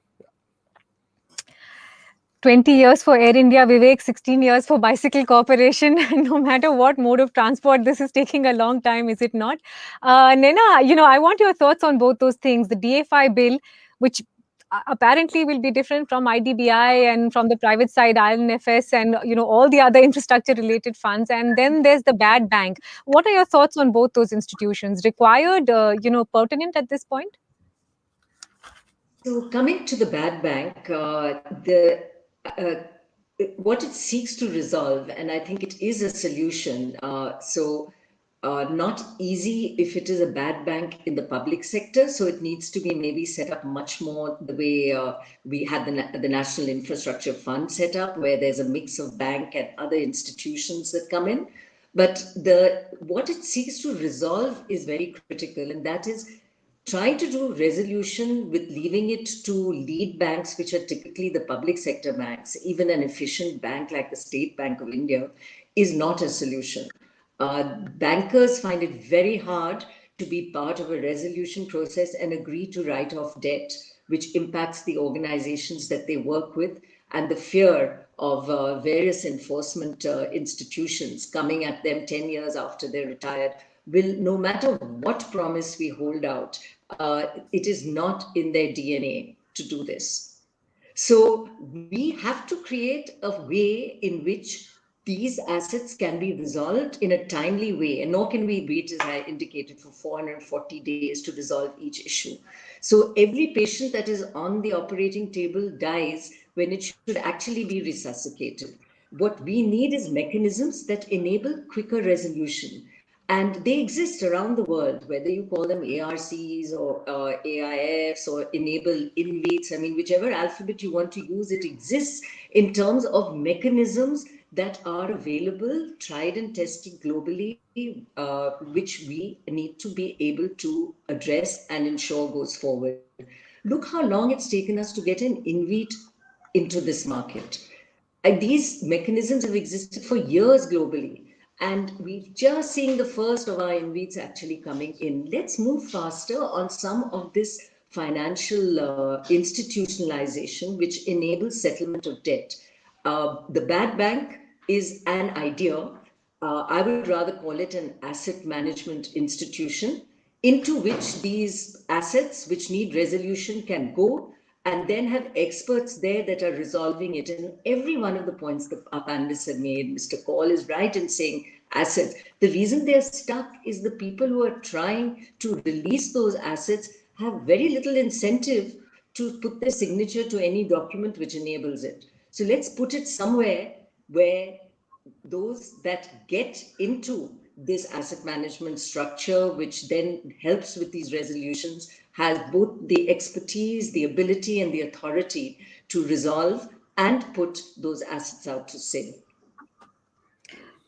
20 years for Air India, Vivek, 16 years for Bicycle Corporation. No matter what mode of transport, this is taking a long time, is it not? Nena, I want your thoughts on both those things. The DFI bill, which apparently will be different from IDBI and from the private side, INFS and, all the other infrastructure related funds. And then there's the bad bank. What are your thoughts on both those institutions? Required, pertinent at this point? So coming to the bad bank, what it seeks to resolve, and I think it is a solution. Not easy if it is a bad bank in the public sector. So it needs to be maybe set up much more the way we had the National Infrastructure Fund set up, where there's a mix of bank and other institutions that come in. But what it seeks to resolve is very critical, and that is trying to do resolution with leaving it to lead banks, which are typically the public sector banks. Even an efficient bank like the State Bank of India is not a solution. Bankers find it very hard to be part of a resolution process and agree to write off debt, which impacts the organizations that they work with, and the fear of various enforcement institutions coming at them 10 years after they're retired will, no matter what promise we hold out, it is not in their DNA to do this. So we have to create a way in which these assets can be resolved in a timely way, and nor can we wait, as I indicated, for 440 days to resolve each issue. So every patient that is on the operating table dies when it should actually be resuscitated. What we need is mechanisms that enable quicker resolution. And they exist around the world, whether you call them ARCs or AIFs or enable INVITs. I mean, whichever alphabet you want to use, it exists in terms of mechanisms that are available, tried and tested globally, which we need to be able to address and ensure goes forward. Look how long it's taken us to get an INVIT into this market. These mechanisms have existed for years globally. And we're just seeing the first of our INVITs actually coming in. Let's move faster on some of this financial institutionalization, which enables settlement of debt. The bad bank is an idea. I would rather call it an asset management institution into which these assets which need resolution can go, and then have experts there that are resolving it. And every one of the points that our panelists have made, Mr. Kaul is right in saying assets. The reason they're stuck is the people who are trying to release those assets have very little incentive to put their signature to any document which enables it. So let's put it somewhere where those that get into this asset management structure, which then helps with these resolutions, has both the expertise, the ability, and the authority to resolve and put those assets out to sale.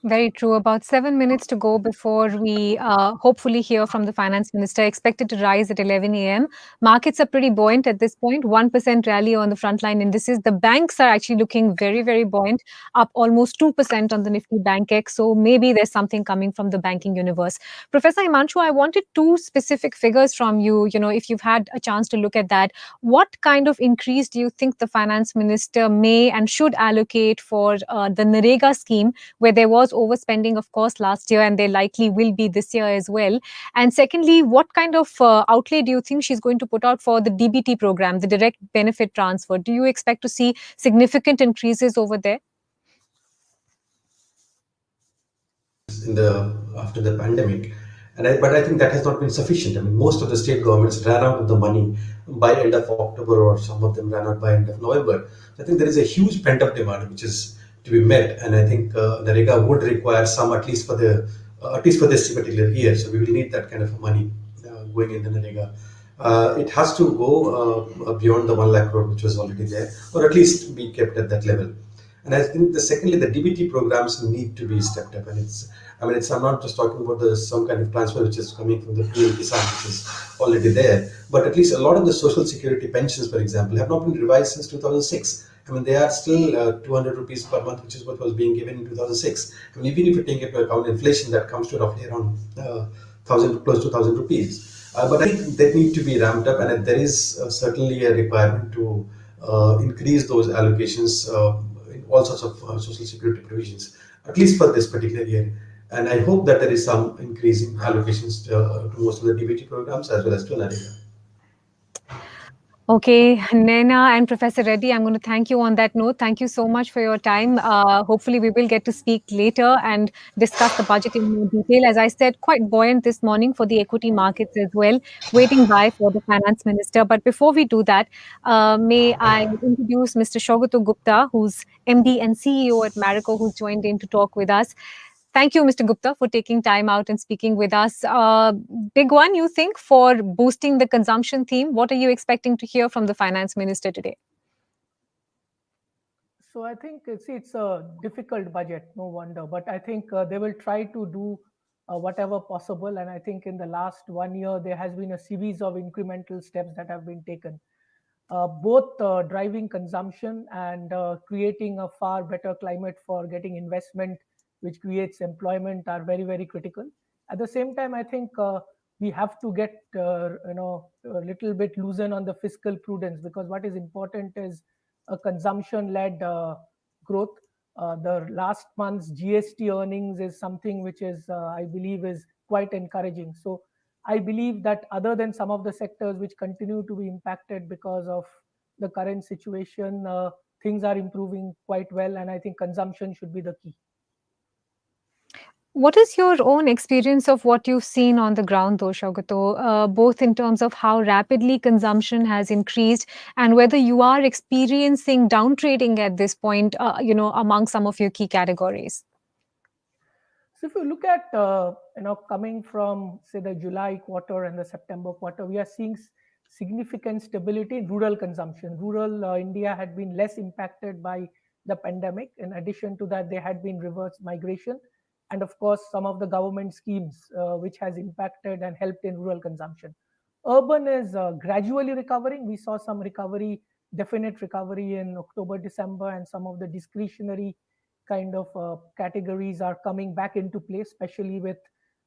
Very true. About 7 minutes to go before we hopefully hear from the finance minister, expected to rise at 11 a.m. Markets are pretty buoyant at this point, 1% rally on the frontline indices. The banks are actually looking very, very buoyant, up almost 2% on the Nifty Bank X. So maybe there's something coming from the banking universe. Professor Himanshu, I wanted two specific figures from you. If you've had a chance to look at that, what kind of increase do you think the finance minister may and should allocate for the Narega scheme, where there was overspending, of course, last year, and there likely will be this year as well? And secondly, what kind of outlay do you think she's going to put out for the DBT program, the direct benefit transfer? Do you expect to see significant increases over there? After the pandemic, but I think that has not been sufficient. I mean, most of the state governments ran out of the money by end of October, or some of them ran out by end of November. So I think there is a huge pent-up demand which is to be met, and I think Narega would require some, at least for this particular year. So we will need that kind of money going into Narega. It has to go beyond the 1 lakh crore which was already there, or at least be kept at that level. And I think secondly, the DBT programs need to be stepped up. And I'm not just talking about some kind of transfer which is coming from the PM Kisan, which is already there, but at least a lot of the social security pensions, for example, have not been revised since 2006. They are still 200 rupees per month, which is what was being given in 2006. Even if you take into account inflation, that comes to roughly around thousand, close to 1,000 rupees. But I think they need to be ramped up, and there is certainly a requirement to increase those allocations in all sorts of social security provisions, at least for this particular year. And I hope that there is some increase in allocations to most of the DBT programs as well as to NREGA. Okay, Naina and Professor Reddy, I'm going to thank you on that note. Thank you so much for your time. Hopefully, we will get to speak later and discuss the budget in more detail. As I said, quite buoyant this morning for the equity markets as well, waiting by for the finance minister. But before we do that, may I introduce Mr. Shogato Gupta, who's MD and CEO at Marico, who's joined in to talk with us. Thank you, Mr. Gupta, for taking time out and speaking with us. Big one, you think, for boosting the consumption theme. What are you expecting to hear from the finance minister today? So I think it's a difficult budget, no wonder. But I think they will try to do whatever possible. And I think in the last 1 year, there has been a series of incremental steps that have been taken. Both driving consumption and creating a far better climate for getting investment, which creates employment, are very, very critical. At the same time, I think we have to get a little bit loosen on the fiscal prudence, because what is important is a consumption-led growth. The last month's GST earnings is something which is, I believe, is quite encouraging. So I believe that other than some of the sectors which continue to be impacted because of the current situation, things are improving quite well, and I think consumption should be the key. What is your own experience of what you've seen on the ground, though, Shogato, both in terms of how rapidly consumption has increased and whether you are experiencing downtrading at this point, among some of your key categories? So if you look at, coming from, say, the July quarter and the September quarter, we are seeing significant stability in rural consumption. Rural India had been less impacted by the pandemic. In addition to that, there had been reverse migration. And of course, some of the government schemes which has impacted and helped in rural consumption. Urban is gradually recovering. We saw some recovery, definite recovery in October, December, and some of the discretionary kind of categories are coming back into place, especially with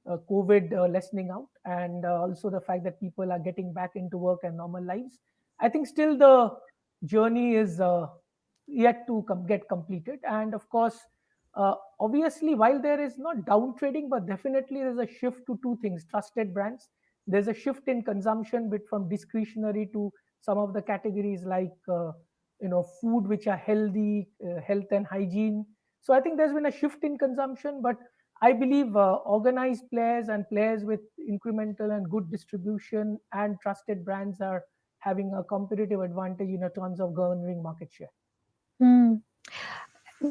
COVID lessening out, and also the fact that people are getting back into work and normal lives. I think still the journey is yet to get completed. And of course, obviously, while there is not downtrading, but definitely there's a shift to two things: trusted brands. There's a shift in consumption bit from discretionary to some of the categories like food which are healthy, health and hygiene. So I think there's been a shift in consumption, but I believe organized players and players with incremental and good distribution and trusted brands are having a competitive advantage in terms of garnering market share. Hmm.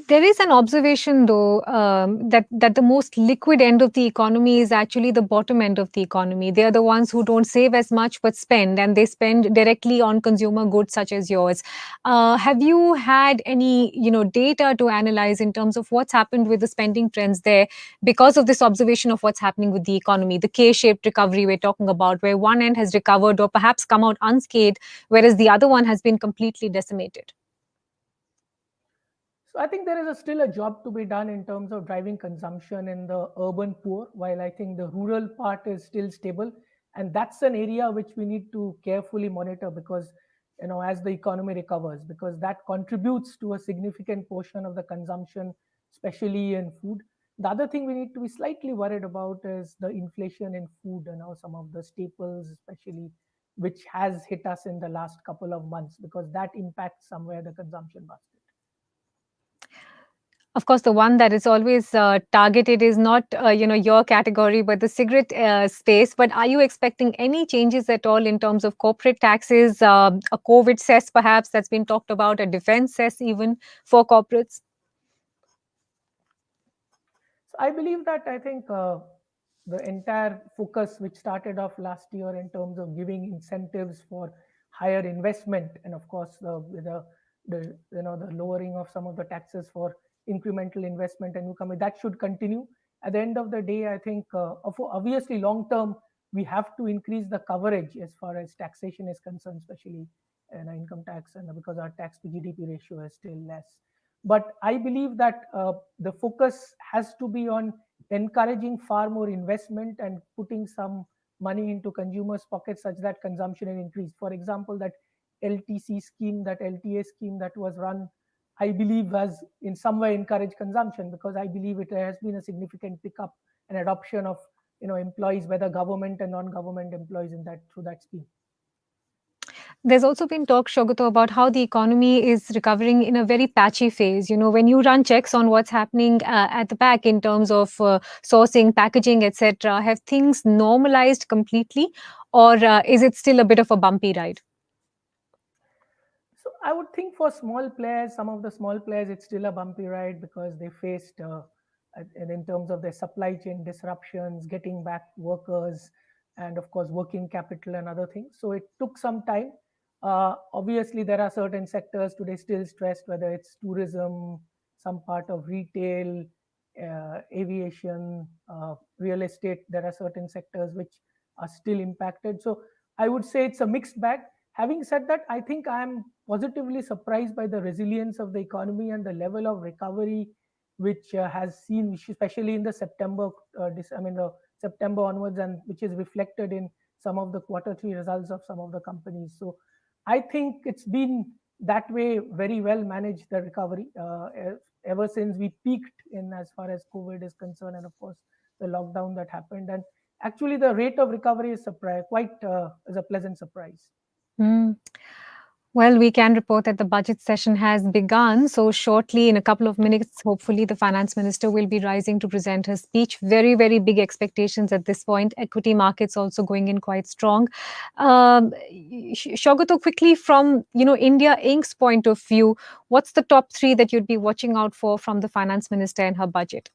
There is an observation, though, that the most liquid end of the economy is actually the bottom end of the economy. They are the ones who don't save as much but spend, and they spend directly on consumer goods such as yours. Have you had any, data to analyze in terms of what's happened with the spending trends there because of this observation of what's happening with the economy, the K-shaped recovery we're talking about, where one end has recovered or perhaps come out unscathed, whereas the other one has been completely decimated? So I think there is still a job to be done in terms of driving consumption in the urban poor, while I think the rural part is still stable. And that's an area which we need to carefully monitor, because, as the economy recovers, because that contributes to a significant portion of the consumption, especially in food. The other thing we need to be slightly worried about is the inflation in food, some of the staples, especially, which has hit us in the last couple of months, because that impacts somewhere the consumption basket. Of course, the one that is always targeted is not, your category, but the cigarette space. But are you expecting any changes at all in terms of corporate taxes, a COVID cess perhaps that's been talked about, a defense cess even for corporates? So I believe that I think the entire focus which started off last year in terms of giving incentives for higher investment, and of course with a the lowering of some of the taxes for incremental investment and new company, that should continue. At the end of the day, I think obviously long term we have to increase the coverage as far as taxation is concerned, especially income tax, and because our tax to GDP ratio is still less. But I believe that the focus has to be on encouraging far more investment and putting some money into consumers' pockets such that consumption is increased. For example, that LTC scheme, that LTA scheme that was run, I believe has in some way encouraged consumption, because I believe it has been a significant pickup and adoption of employees, whether government and non-government employees, in that through that scheme. There's also been talk, Shogato, about how the economy is recovering in a very patchy phase. When you run checks on what's happening at the back in terms of sourcing, packaging, etc., have things normalized completely, or is it still a bit of a bumpy ride? So I would think for small players, some of the small players, it's still a bumpy ride because they faced, and in terms of their supply chain disruptions, getting back workers, and of course working capital and other things. So it took some time. Obviously, there are certain sectors today still stressed, whether it's tourism, some part of retail, aviation, real estate. There are certain sectors which are still impacted. So I would say it's a mixed bag. Having said that, I think I am positively surprised by the resilience of the economy and the level of recovery which has seen, especially in the September, the September onwards, and which is reflected in some of the Q3 results of some of the companies. So I think it's been that way very well managed, the recovery, ever since we peaked in as far as COVID is concerned, and of course the lockdown that happened. And actually the rate of recovery is is a pleasant surprise. Mm. Well, we can report that the budget session has begun. So shortly, in a couple of minutes, hopefully the finance minister will be rising to present her speech. Very, very big expectations at this point. Equity markets also going in quite strong. Shogato, quickly from India Inc.'s point of view, what's the top three that you'd be watching out for from the finance minister and her budget?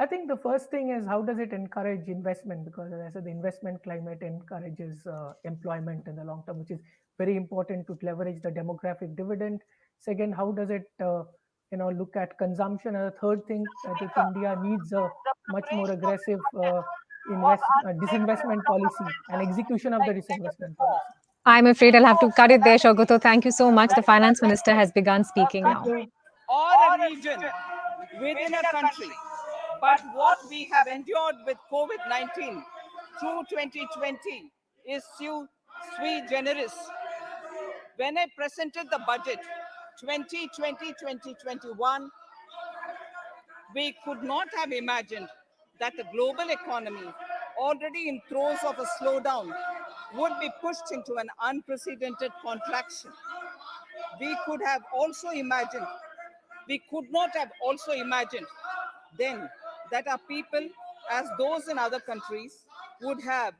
I think the first thing is, how does it encourage investment? Because as I said, the investment climate encourages employment in the long term, which is very important to leverage the demographic dividend. Second, how does it look at consumption? And the third thing, I think India needs a much more aggressive disinvestment policy and execution of the disinvestment policy. I'm afraid I'll have to cut it there, Shogato. Thank you so much. The finance minister has begun speaking now. Or a region within a country. But what we have endured with COVID-19 through 2020 is sui generis. When I presented the budget 2020-2021, we could not have imagined that the global economy, already in throes of a slowdown, would be pushed into an unprecedented contraction. We could not have also imagined then that our people, as those in other countries, would have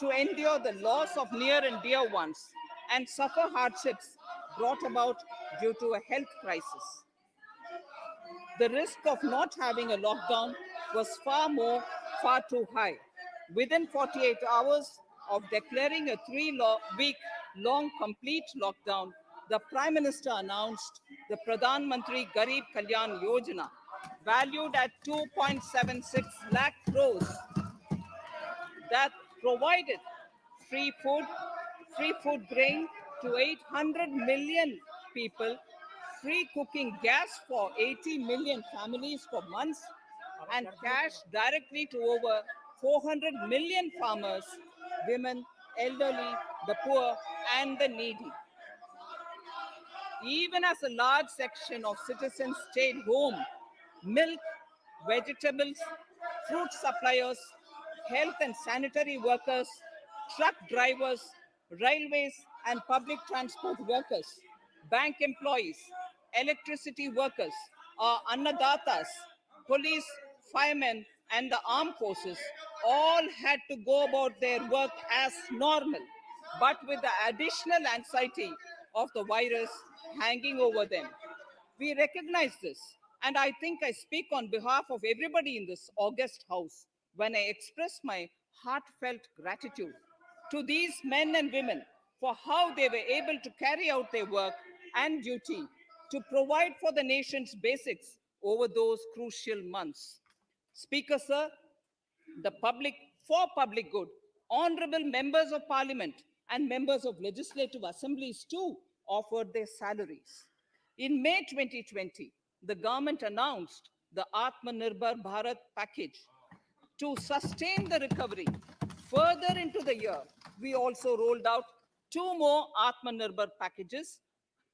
to endure the loss of near and dear ones and suffer hardships brought about due to a health crisis. The risk of not having a lockdown was far too high. Within 48 hours of declaring a 3-week-long complete lockdown, the Prime Minister announced the Pradhan Mantri Garib Kalyan Yojana, valued at 2.76 lakh crores, that provided free food grain to 800 million people, free cooking gas for 80 million families for months, and cash directly to over 400 million farmers, women, elderly, the poor, and the needy. Even as a large section of citizens stayed home, milk, vegetables, fruit suppliers, health and sanitary workers, truck drivers, railways and public transport workers, bank employees, electricity workers, our annadatas, police, firemen, and the armed forces all had to go about their work as normal, but with the additional anxiety of the virus hanging over them. We recognize this, and I think I speak on behalf of everybody in this august house when I express my heartfelt gratitude to these men and women for how they were able to carry out their work and duty to provide for the nation's basics over those crucial months. Speaker, sir, for public good, honorable members of parliament and members of legislative assemblies too offered their salaries. In May 2020, the government announced the Atmanirbhar Bharat package. To sustain the recovery further into the year, we also rolled out two more Atmanirbhar packages,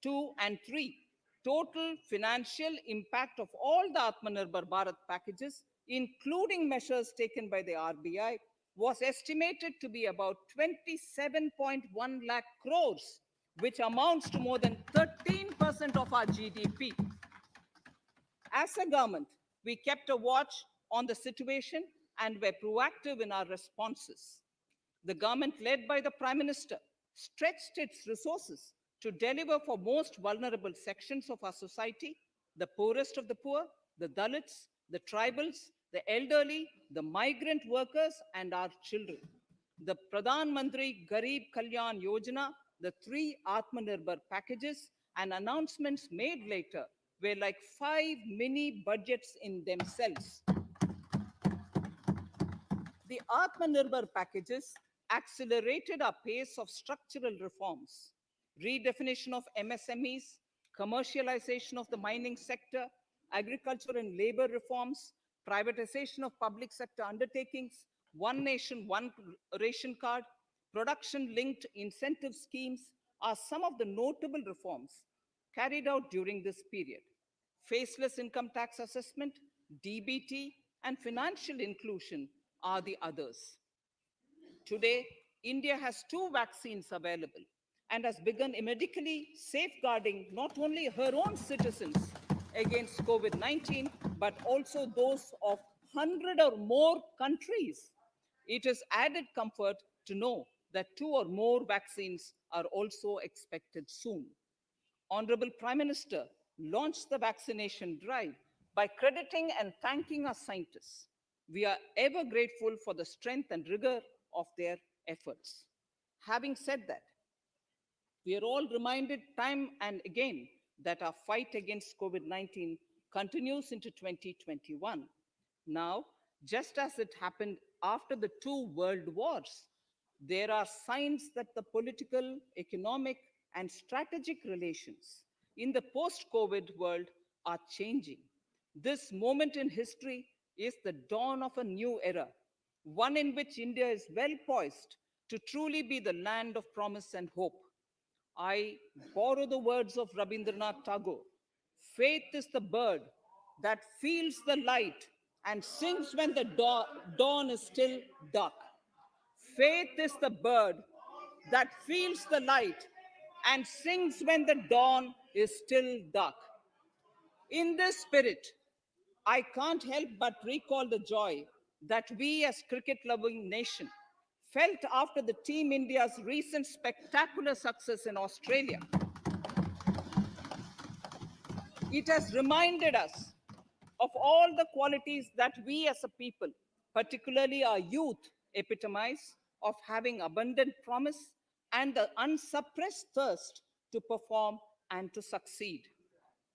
2 and 3. Total financial impact of all the Atmanirbhar Bharat packages, including measures taken by the RBI, was estimated to be about 27.1 lakh crores, which amounts to more than 13% of our GDP. As a government, we kept a watch on the situation and were proactive in our responses. The government, led by the Prime Minister, stretched its resources to deliver for most vulnerable sections of our society, the poorest of the poor, the Dalits, the tribals, the elderly, the migrant workers, and our children. The Pradhan Mantri Garib Kalyan Yojana, the 3 Atmanirbhar packages, and announcements made later were like 5 mini budgets in themselves. The Atmanirbhar packages accelerated our pace of structural reforms, redefinition of MSMEs, commercialization of the mining sector, agriculture and labor reforms, privatization of public sector undertakings, one nation, one ration card, production-linked incentive schemes are some of the notable reforms carried out during this period. Faceless income tax assessment, DBT, and financial inclusion are the others. Today, India has 2 vaccines available and has begun medically safeguarding not only her own citizens against COVID-19, but also those of 100 or more countries. It is added comfort to know that 2 or more vaccines are also expected soon. Honorable Prime Minister launched the vaccination drive by crediting and thanking our scientists. We are ever grateful for the strength and rigor of their efforts. Having said that, we are all reminded time and again that our fight against COVID-19 continues into 2021. Now, just as it happened after the 2 world wars, there are signs that the political, economic, and strategic relations in the post-COVID world are changing. This moment in history is the dawn of a new era, one in which India is well poised to truly be the land of promise and hope. I borrow the words of Rabindranath Tagore. Faith is the bird that feels the light and sings when the dawn is still dark. Faith is the bird that feels the light and sings when the dawn is still dark. In this spirit, I can't help but recall the joy that we as cricket-loving nation felt after the Team India's recent spectacular success in Australia. It has reminded us of all the qualities that we as a people, particularly our youth, epitomize of having abundant promise and the unsuppressed thirst to perform and to succeed.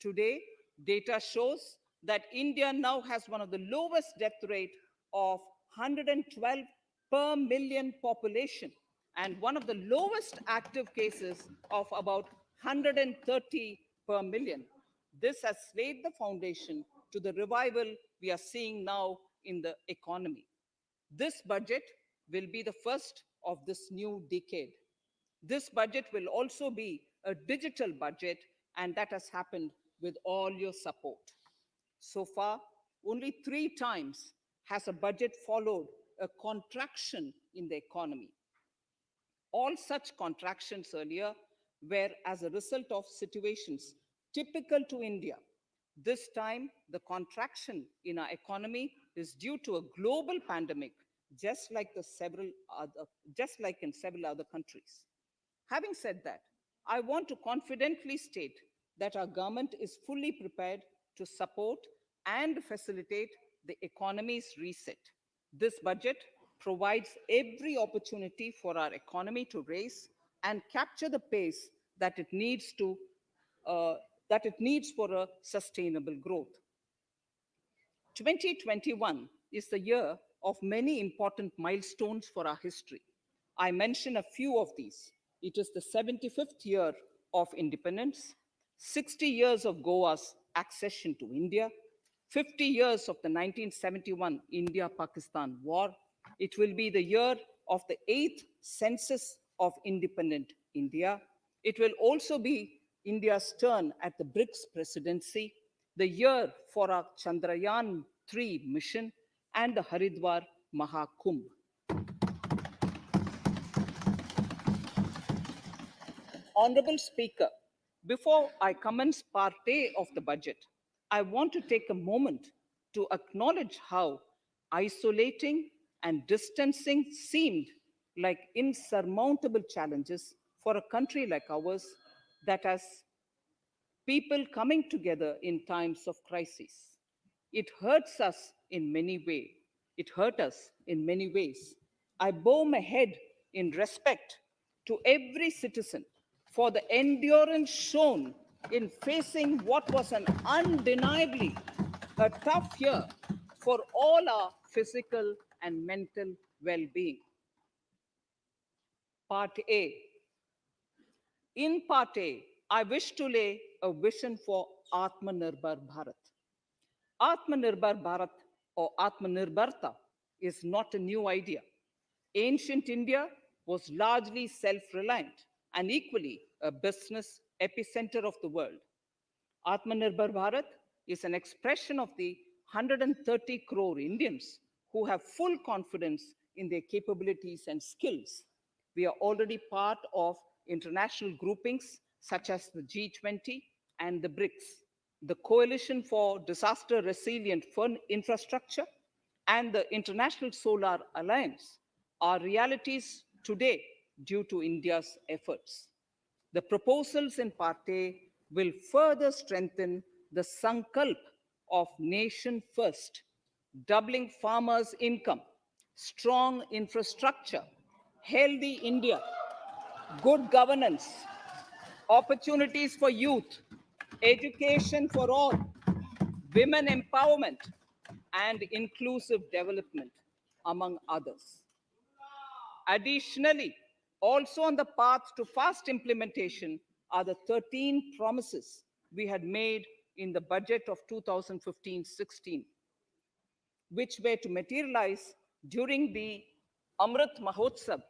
Today, data shows that India now has one of the lowest death rate of 112 per million population and one of the lowest active cases of about 130 per million. This has laid the foundation to the revival we are seeing now in the economy. This budget will be the first of this new decade. This budget will also be a digital budget, and that has happened with all your support. So far, only 3 times has a budget followed a contraction in the economy. All such contractions earlier were as a result of situations typical to India. This time, the contraction in our economy is due to a global pandemic, just like in several other countries. Having said that, I want to confidently state that our government is fully prepared to support and facilitate the economy's reset. This budget provides every opportunity for our economy to raise and capture the pace that it needs for a sustainable growth. 2021 is the year of many important milestones for our history. I mention a few of these. It is the 75th year of independence, 60 years of Goa's accession to India, 50 years of the 1971 India-Pakistan War. It will be the year of the 8th census of independent India. It will also be India's turn at the BRICS presidency, the year for our Chandrayaan 3 mission, and the Haridwar Mahakumbh. Honorable Speaker, before I commence part A of the budget, I want to take a moment to acknowledge how isolating and distancing seemed like insurmountable challenges for a country like ours that has people coming together in times of crisis. It hurts us in many ways. It hurt us in many ways. I bow my head in respect to every citizen for the endurance shown in facing what was an undeniably a tough year for all our physical and mental well-being. Part A. In Part A, I wish to lay a vision for Atmanirbhar Bharat. Atmanirbhar Bharat or Atmanirbharta is not a new idea. Ancient India was largely self-reliant and equally a business epicenter of the world. Atmanirbhar Bharat is an expression of the 130 crore Indians who have full confidence in their capabilities and skills. We are already part of international groupings such as the G20 and the BRICS, the Coalition for Disaster Resilient Infrastructure, and the International Solar Alliance are realities today due to India's efforts. The proposals in Part A will further strengthen the sankalp of nation first, doubling farmers' income, strong infrastructure, healthy India, good governance, opportunities for youth, education for all, women empowerment, and inclusive development, among others. Additionally, also on the path to fast implementation are the 13 promises we had made in the budget of 2015-16, which were to materialize during the Amrit Mahotsav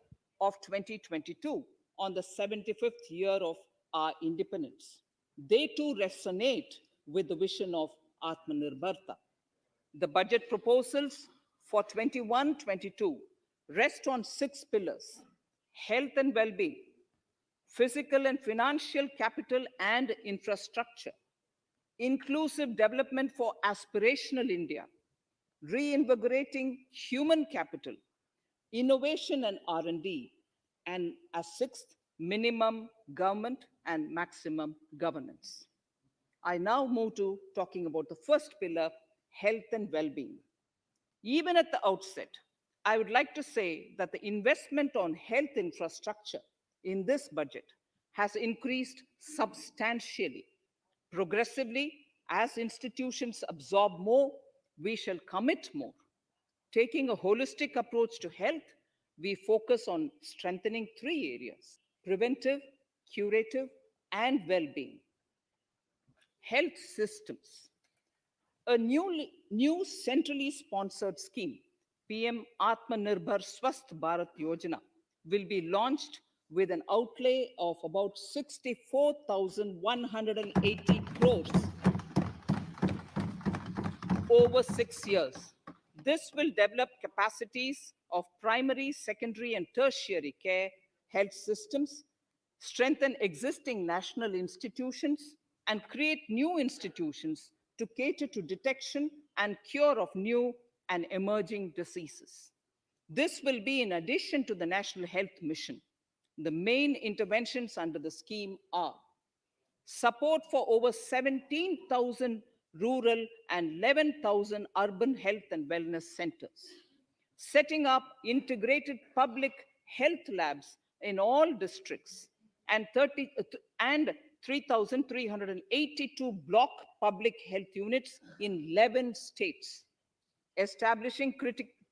of 2022 on the 75th year of our independence. They too resonate with the vision of Atmanirbharta. The budget proposals for 21-22 rest on 6 pillars: health and well-being, physical and financial capital and infrastructure, inclusive development for aspirational India, reinvigorating human capital, innovation and R&D, and as 6th, minimum government and maximum governance. I now move to talking about the first pillar, health and well-being. Even at the outset, I would like to say that the investment on health infrastructure in this budget has increased substantially. Progressively, as institutions absorb more, we shall commit more. Taking a holistic approach to health, we focus on strengthening 3 areas: preventive, curative, and well-being. Health systems. A new centrally sponsored scheme, PM Atmanirbhar Swasth Bharat Yojana, will be launched with an outlay of about 64,180 crores over 6 years. This will develop capacities of primary, secondary, and tertiary care health systems, strengthen existing national institutions, and create new institutions to cater to detection and cure of new and emerging diseases. This will be in addition to the National Health Mission. The main interventions under the scheme are support for over 17,000 rural and 11,000 urban health and wellness centers, setting up integrated public health labs in all districts and 3,382 block public health units in 11 states, establishing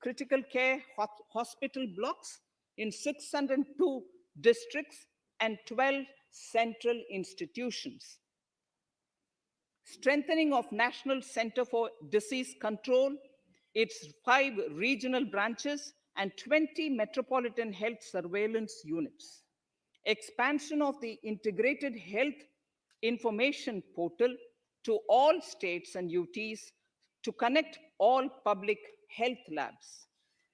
critical care hospital blocks in 602 districts and 12 central institutions, strengthening of National Center for Disease Control, its 5 regional branches and 20 metropolitan health surveillance units, expansion of the integrated health information portal to all states and UTs to connect all public health labs,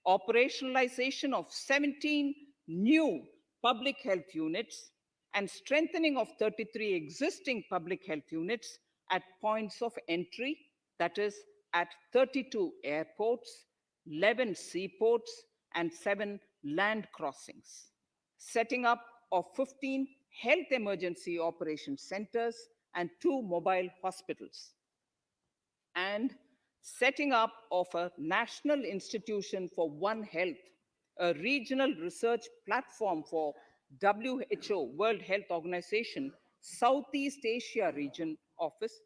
operationalization of 17 new public health units, and strengthening of 33 existing public health units at points of entry, that is, at 32 airports, 11 seaports, and 7 land crossings, setting up of 15 health emergency operation centers and 2 mobile hospitals, and setting up of a national institution for One Health, a regional research platform for WHO, World Health Organization, Southeast Asia region office,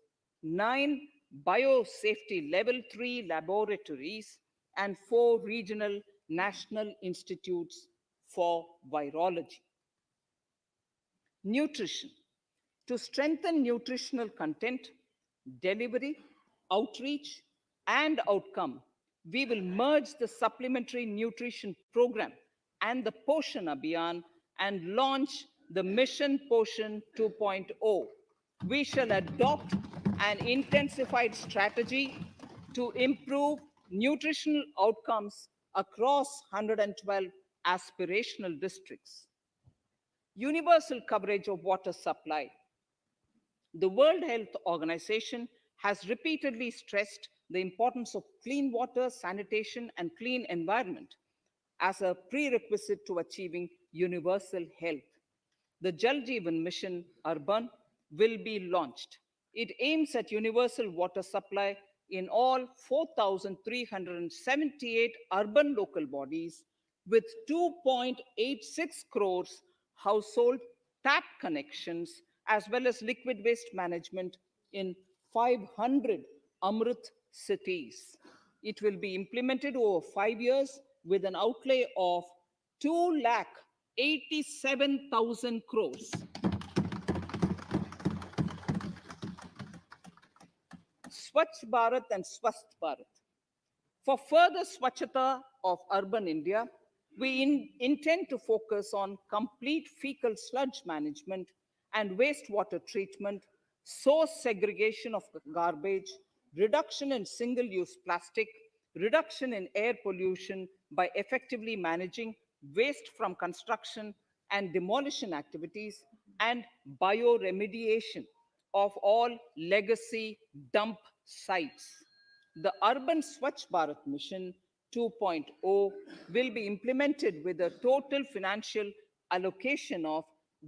9 biosafety level 3 laboratories, and 4 regional national institutes for virology. Nutrition. To strengthen nutritional content, delivery, outreach, and outcome, we will merge the supplementary nutrition program and the Poshan Abhiyan and launch the Mission Poshan 2.0. We shall adopt an intensified strategy to improve nutritional outcomes across 112 aspirational districts. Universal coverage of water supply. The World Health Organization has repeatedly stressed the importance of clean water, sanitation, and clean environment as a prerequisite to achieving universal health. The Jal Jeevan Mission Urban will be launched. It aims at universal water supply in all 4,378 urban local bodies with 2.86 crores household tap connections, as well as liquid waste management in 500 Amrit cities. It will be implemented over 5 years with an outlay of 2,87,000 crores. Swachh Bharat and Swasth Bharat. For further Swachhata of urban India, we intend to focus on complete fecal sludge management and wastewater treatment, source segregation of garbage, reduction in single-use plastic, reduction in air pollution by effectively managing waste from construction and demolition activities, and bioremediation of all legacy dump sites. The Urban Swachh Bharat Mission 2.0 will be implemented with a total financial allocation of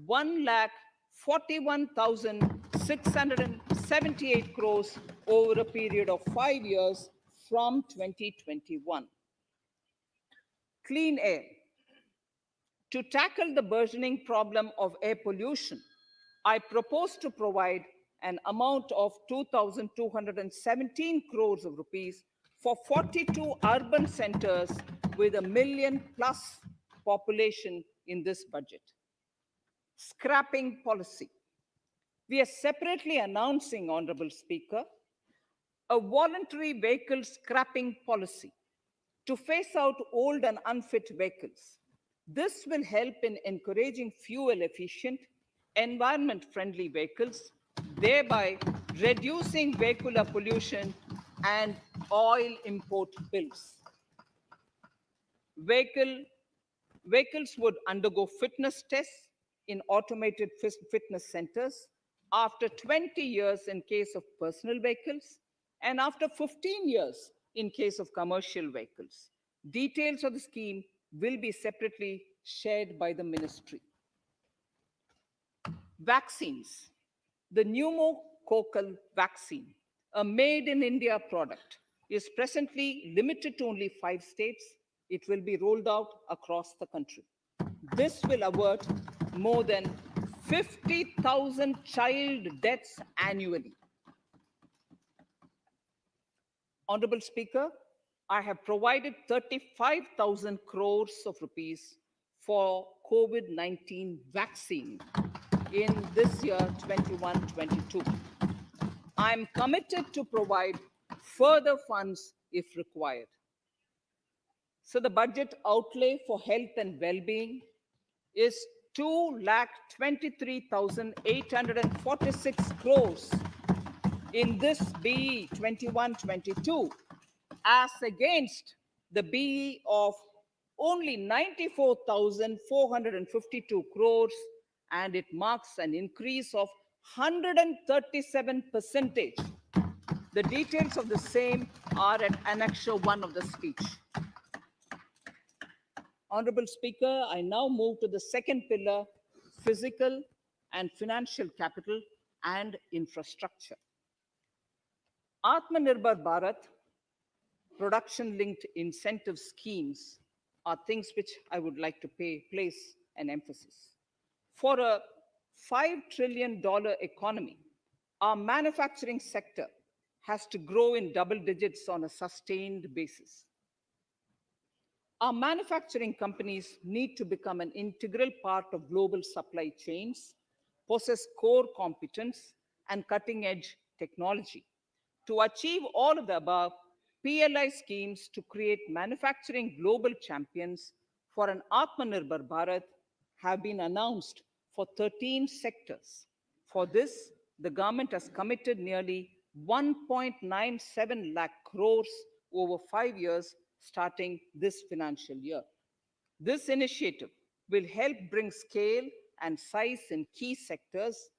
1,41,678 crores over a period of 5 years from 2021. Clean air. To tackle the burgeoning problem of air pollution, I propose to provide an amount of 2,217 crores of rupees for 42 urban centers with 1 million plus population in this budget. Scrapping policy. We are separately announcing, Honorable Speaker, a voluntary vehicle scrapping policy to phase out old and unfit vehicles. This will help in encouraging fuel-efficient, environment-friendly vehicles, thereby reducing vehicular pollution and oil import bills. Vehicles would undergo fitness tests in automated fitness centers after 20 years in case of personal vehicles and after 15 years in case of commercial vehicles. Details of the scheme will be separately shared by the ministry. Vaccines. The pneumococcal vaccine, a made-in-India product, is presently limited to only 5 states. It will be rolled out across the country. This will avert more than 50,000 child deaths annually. Honorable Speaker, I have provided 35,000 crores of rupees for COVID-19 vaccine in this year 21-22. I am committed to provide further funds if required. So the budget outlay for health and well-being is 2,23,846 crores in this BE 21-22, as against the BE of only 94,452 crores, and it marks an increase of 137%. The details of the same are at Annexure 1 of the speech. Honorable Speaker, I now move to the second pillar, physical and financial capital and infrastructure. Atmanirbhar Bharat, production-linked incentive schemes are things which I would like to place an emphasis. For a $5 trillion economy, our manufacturing sector has to grow in double digits on a sustained basis. Our manufacturing companies need to become an integral part of global supply chains, possess core competence and cutting-edge technology. To achieve all of the above, PLI schemes to create manufacturing global champions for an Atmanirbhar Bharat have been announced for 13 sectors. For this, the government has committed nearly 1.97 lakh crores over 5 years starting this financial year. This initiative will help bring scale and size in key sectors,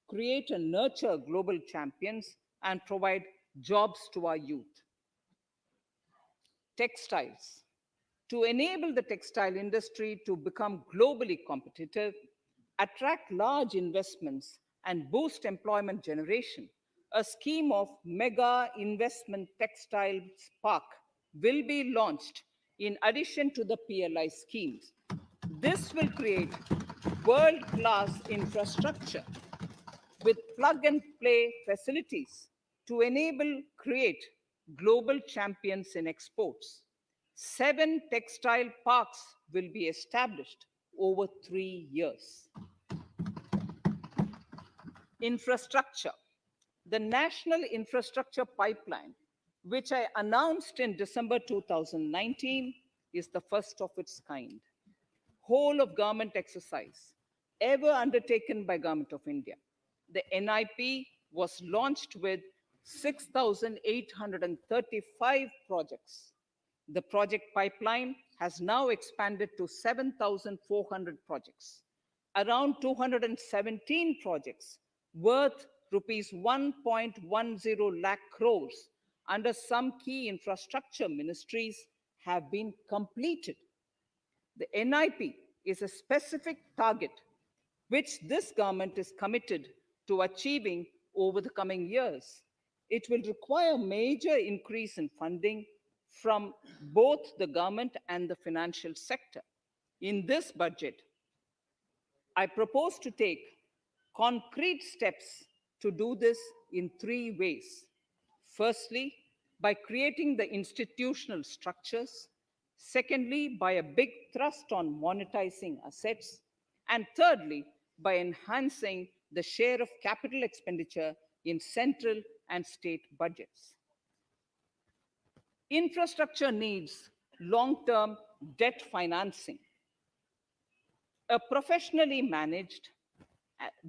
create and nurture global champions, and provide jobs to our youth. Textiles. To enable the textile industry to become globally competitive, attract large investments, and boost employment generation, a scheme of Mega Investment Textiles Park will be launched in addition to the PLI schemes. This will create world-class infrastructure with plug-and-play facilities to create global champions in exports. 7 textile parks will be established over 3 years. Infrastructure. The National Infrastructure Pipeline, which I announced in December 2019, is the first of its kind. Whole of government exercise ever undertaken by Government of India. The NIP was launched with 6,835 projects. The project pipeline has now expanded to 7,400 projects. Around 217 projects worth rupees 1.10 lakh crores under some key infrastructure ministries have been completed. The NIP is a specific target which this government is committed to achieving over the coming years. It will require a major increase in funding from both the government and the financial sector. In this budget, I propose to take concrete steps to do this in 3 ways. Firstly, by creating the institutional structures. Secondly, by a big thrust on monetizing assets. And thirdly, by enhancing the share of capital expenditure in central and state budgets. Infrastructure needs long-term debt financing. A professionally managed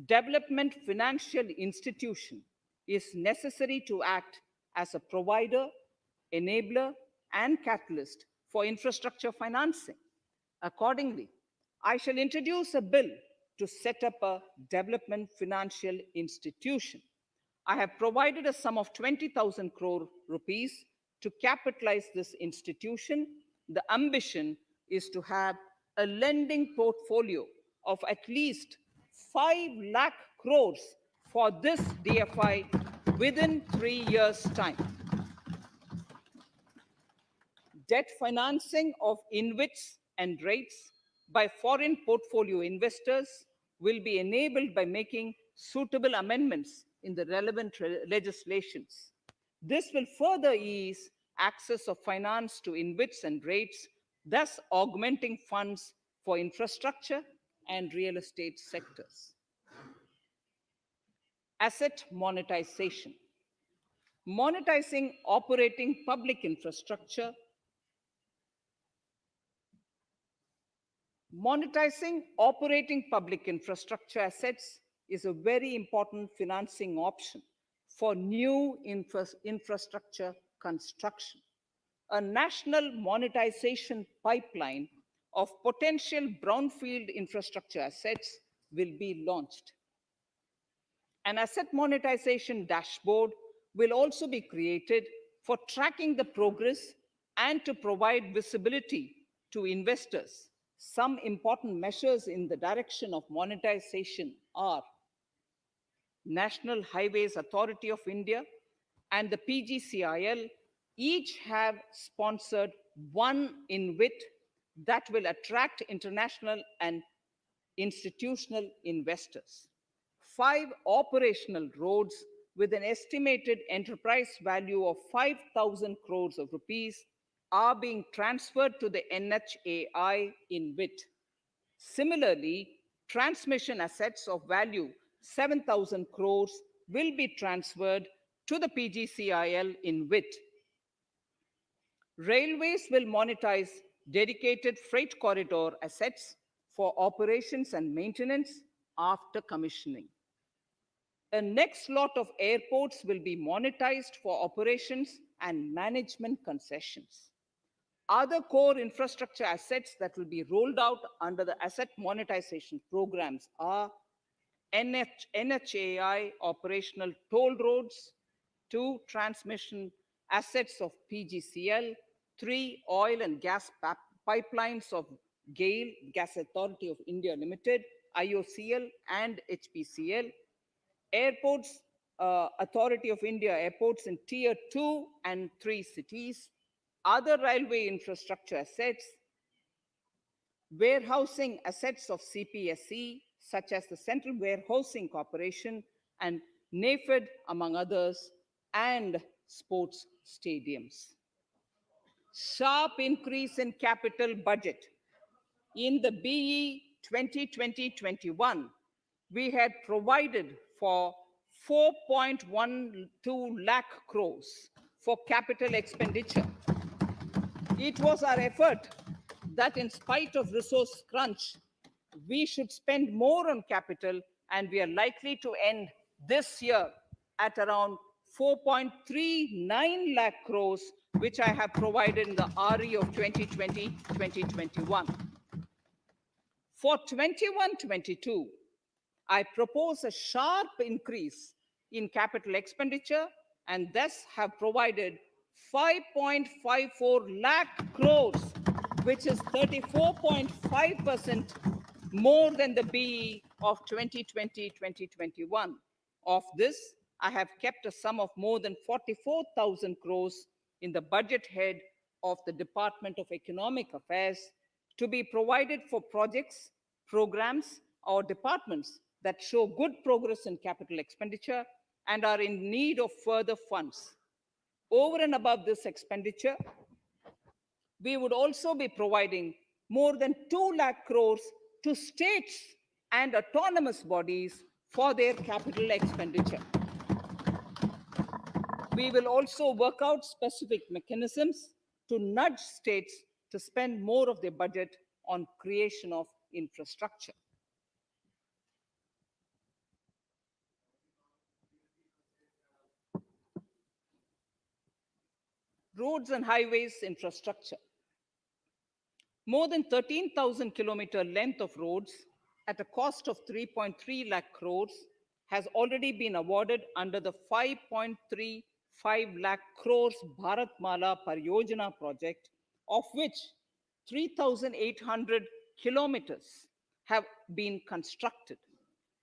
development financial institution is necessary to act as a provider, enabler, and catalyst for infrastructure financing. Accordingly, I shall introduce a bill to set up a development financial institution. I have provided a sum of 20,000 crore rupees to capitalize this institution. The ambition is to have a lending portfolio of at least 5 lakh crores for this DFI within 3 years' time. Debt financing of InvITs and REITs by foreign portfolio investors will be enabled by making suitable amendments in the relevant legislations. This will further ease access of finance to InvITs and REITs, thus augmenting funds for infrastructure and real estate sectors. Asset monetization. Monetizing operating public infrastructure. Monetizing operating public infrastructure assets is a very important financing option for new infrastructure construction. A national monetization pipeline of potential brownfield infrastructure assets will be launched. An asset monetization dashboard will also be created for tracking the progress and to provide visibility to investors. Some important measures in the direction of monetization are National Highways Authority of India and the PGCIL each have sponsored one InvIT that will attract international and institutional investors. 5 operational roads with an estimated enterprise value of 5,000 crores of rupees are being transferred to the NHAI InvIT. Similarly, transmission assets of value 7,000 crores will be transferred to the PGCIL InvIT. Railways will monetize dedicated freight corridor assets for operations and maintenance after commissioning. A next lot of airports will be monetized for operations and management concessions. Other core infrastructure assets that will be rolled out under the asset monetization programs are NHAI operational toll roads, 2 transmission assets of PGCL, 3 oil and gas pipelines of GAIL, Gas Authority of India Limited, IOCL and HPCL, Airports Authority of India airports in tier 2 and 3 cities, other railway infrastructure assets, warehousing assets of CPSE, such as the Central Warehousing Corporation and NAFED, among others, and sports stadiums. Sharp increase in capital budget. In the BE 2020-21, we had provided for 4.12 lakh crores for capital expenditure. It was our effort that in spite of resource crunch, we should spend more on capital, and we are likely to end this year at around 4.39 lakh crores, which I have provided in the RE of 2020-2021. For 21-22, I propose a sharp increase in capital expenditure and thus have provided 5.54 lakh crores, which is 34.5% more than the BE of 2020-2021. Of this, I have kept a sum of more than 44,000 crores in the budget head of the Department of Economic Affairs to be provided for projects, programs, or departments that show good progress in capital expenditure and are in need of further funds. Over and above this expenditure, we would also be providing more than 2 lakh crores to states and autonomous bodies for their capital expenditure. We will also work out specific mechanisms to nudge states to spend more of their budget on creation of infrastructure. Roads and highways infrastructure. More than 13,000 kilometer length of roads at a cost of 3.3 lakh crores has already been awarded under the 5.35 lakh crores Bharatmala Pariyojana project, of which 3,800 kilometers have been constructed.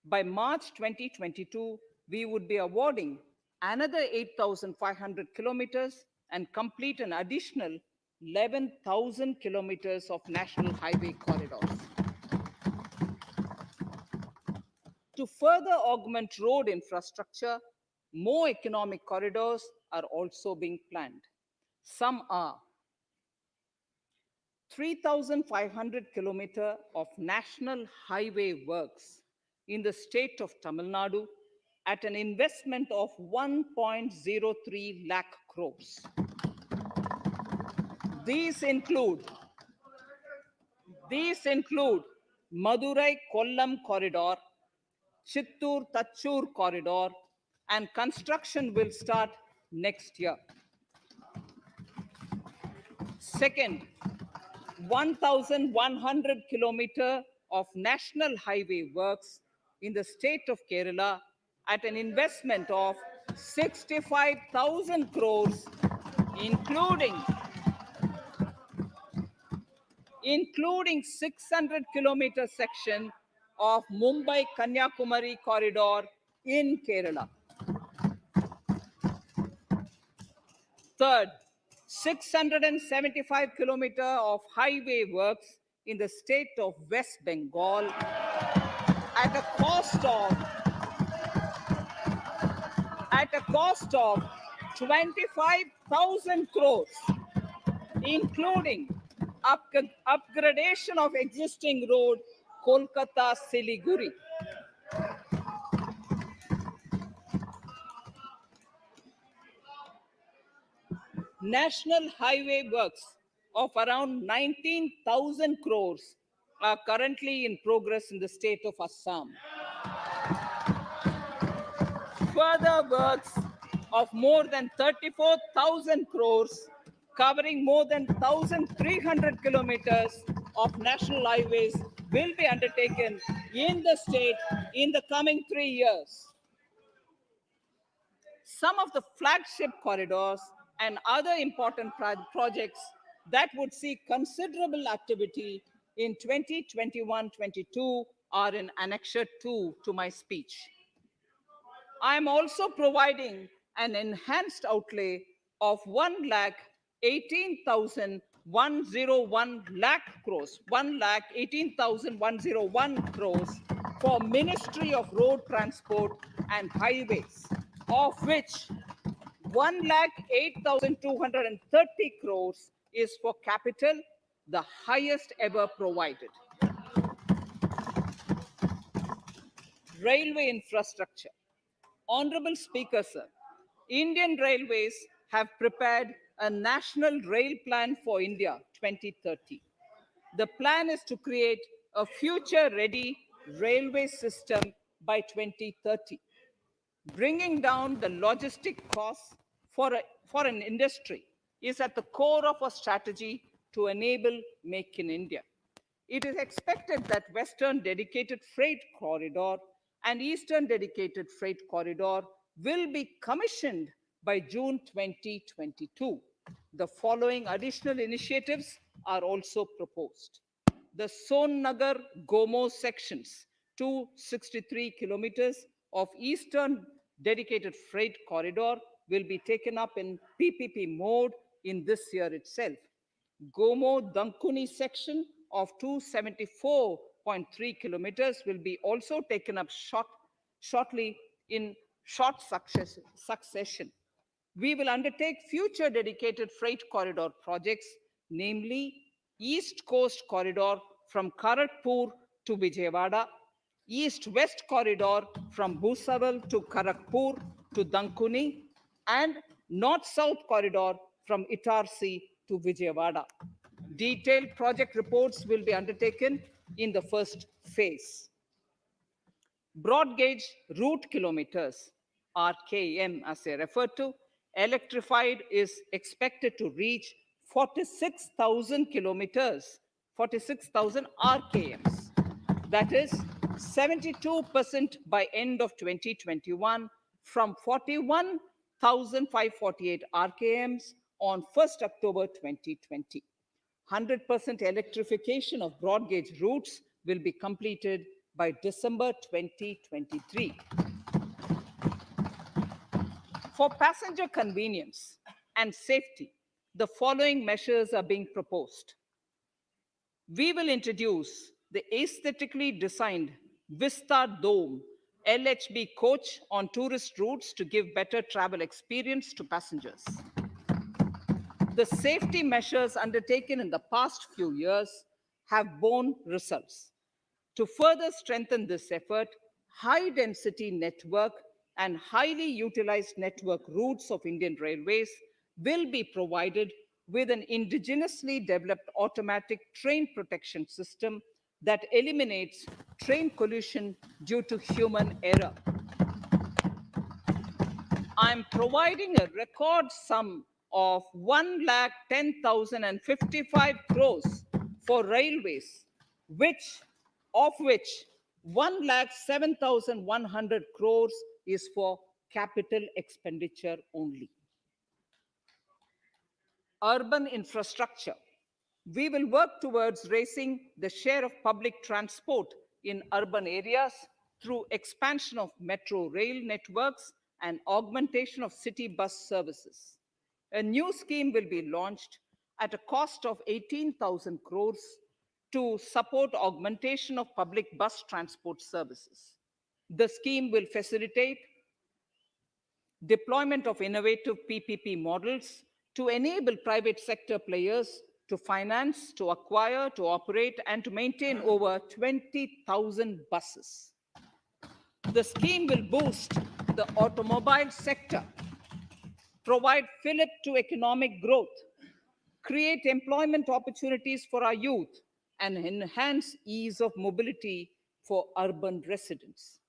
By March 2022, we would be awarding another 8,500 kilometers and complete an additional 11,000 kilometers of national highway corridors. To further augment road infrastructure, more economic corridors are also being planned. Some are 3,500 kilometers of national highway works in the state of Tamil Nadu at an investment of 1.03 lakh crores. These include Madurai-Kollam corridor, Chittur-Tachur corridor, and construction will start next year. Second, 1,100 kilometers of national highway works in the state of Kerala at an investment of 65,000 crores, including 600 kilometer section of Mumbai-Kanyakumari corridor in Kerala. Third, 675 kilometers of highway works in the state of West Bengal at a cost of 25,000 crores, including upgradation of existing road Kolkata-Siliguri. National highway works of around 19,000 crores are currently in progress in the state of Assam. Further works of more than 34,000 crores covering more than 1,300 kilometers of national highways will be undertaken in the state in the coming 3 years. Some of the flagship corridors and other important projects that would see considerable activity in 2021-22 are in Annexure 2 to my speech. I am also providing an enhanced outlay of 1,18,101 lakh crores, 1,18,101 crores for Ministry of Road Transport and Highways, of which 1,08,230 crores is for capital, the highest ever provided. Railway infrastructure. Honorable Speaker, sir, Indian Railways have prepared a National Rail Plan for India 2030. The plan is to create a future-ready railway system by 2030, bringing down the logistic costs for an industry is at the core of a strategy to enable Make in India. It is expected that Western Dedicated Freight Corridor and Eastern Dedicated Freight Corridor will be commissioned by June 2022. The following additional initiatives are also proposed. The Sonnagar-Gomo sections, 263 kilometers of Eastern Dedicated Freight Corridor will be taken up in PPP mode in this year itself. Gomo-Dankuni section of 274.3 kilometers will be also taken up shortly in short succession. We will undertake future dedicated freight corridor projects, namely East Coast Corridor from Kharagpur to Vijayawada, East-West Corridor from Bhusaval to Kharagpur to Dankuni, and North-South Corridor from Itarsi to Vijayawada. Detailed project reports will be undertaken in the first phase. Broad gauge route kilometers, RKM as they refer to, electrified is expected to reach 46,000 kilometers, 46,000 RKMs. That is 72% by end of 2021 from 41,548 RKMs on 1st October 2020. 100% electrification of broad gauge routes will be completed by December 2023. For passenger convenience and safety, the following measures are being proposed. We will introduce the aesthetically designed Vista Dome LHB coach on tourist routes to give better travel experience to passengers. The safety measures undertaken in the past few years have borne results. To further strengthen this effort, high-density network and highly utilized network routes of Indian Railways will be provided with an indigenously developed automatic train protection system that eliminates train collision due to human error. I'm providing a record sum of 1,10,055 crores for railways, of which 1,07,100 crores is for capital expenditure only. Urban infrastructure. We will work towards raising the share of public transport in urban areas through expansion of metro rail networks and augmentation of city bus services. A new scheme will be launched at a cost of 18,000 crores to support augmentation of public bus transport services. The scheme will facilitate deployment of innovative PPP models to enable private sector players to finance, to acquire, to operate, and to maintain over 20,000 buses. The scheme will boost the automobile sector, provide fillip to economic growth, create employment opportunities for our youth, and enhance ease of mobility for urban residents.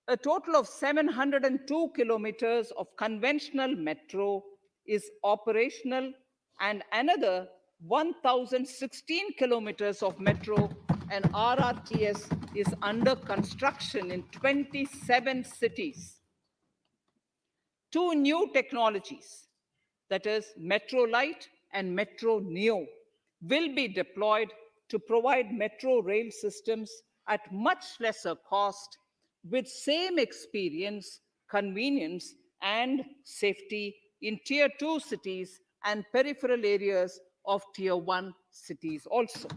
A total of 702 kilometers of conventional metro is operational, and another 1,016 kilometers of metro and RRTS is under construction in 27 cities. Two new technologies, that is Metro Light and Metro Neo, will be deployed to provide metro rail systems at much lesser cost with same experience, convenience, and safety in Tier 2 cities and peripheral areas of Tier 1 cities also.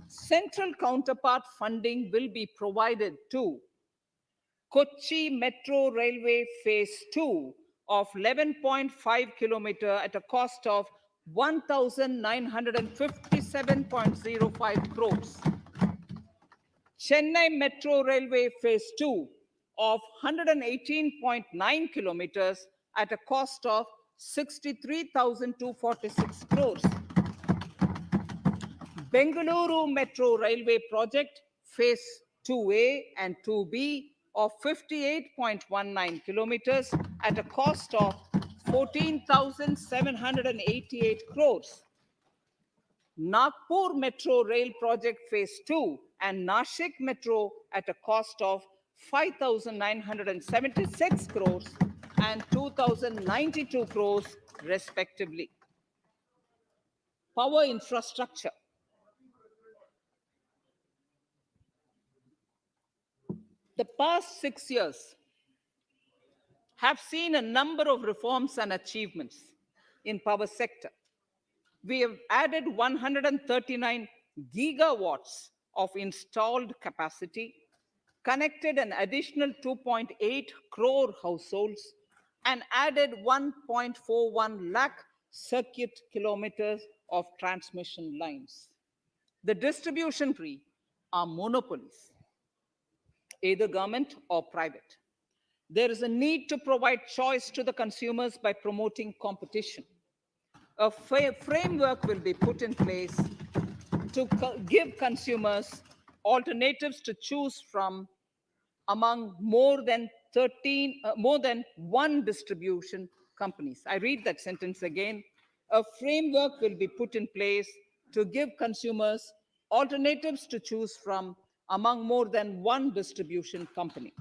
Central counterpart funding will be provided to Kochi Metro Railway Phase 2 of 11.5 kilometer at a cost of 1,957.05 crores. Chennai Metro Railway Phase 2 of 118.9 kilometers at a cost of 63,246 crores. Bengaluru Metro Railway Project Phase 2A and 2B of 58.19 kilometers at a cost of 14,788 crores. Nagpur Metro Rail Project Phase 2 and Nashik Metro at a cost of 5,976 crores and 2,092 crores respectively. Power infrastructure. The past 6 years have seen a number of reforms and achievements in power sector. We have added 139 gigawatts of installed capacity, connected an additional 2.8 crore households, and added 1.41 lakh circuit kilometers of transmission lines. The distribution tree are monopolies, either government or private. There is a need to provide choice to the consumers by promoting competition. A framework will be put in place to give consumers alternatives to choose from among more than one distribution companies. I read that sentence again. A framework will be put in place to give consumers alternatives to choose from among more than one distribution company.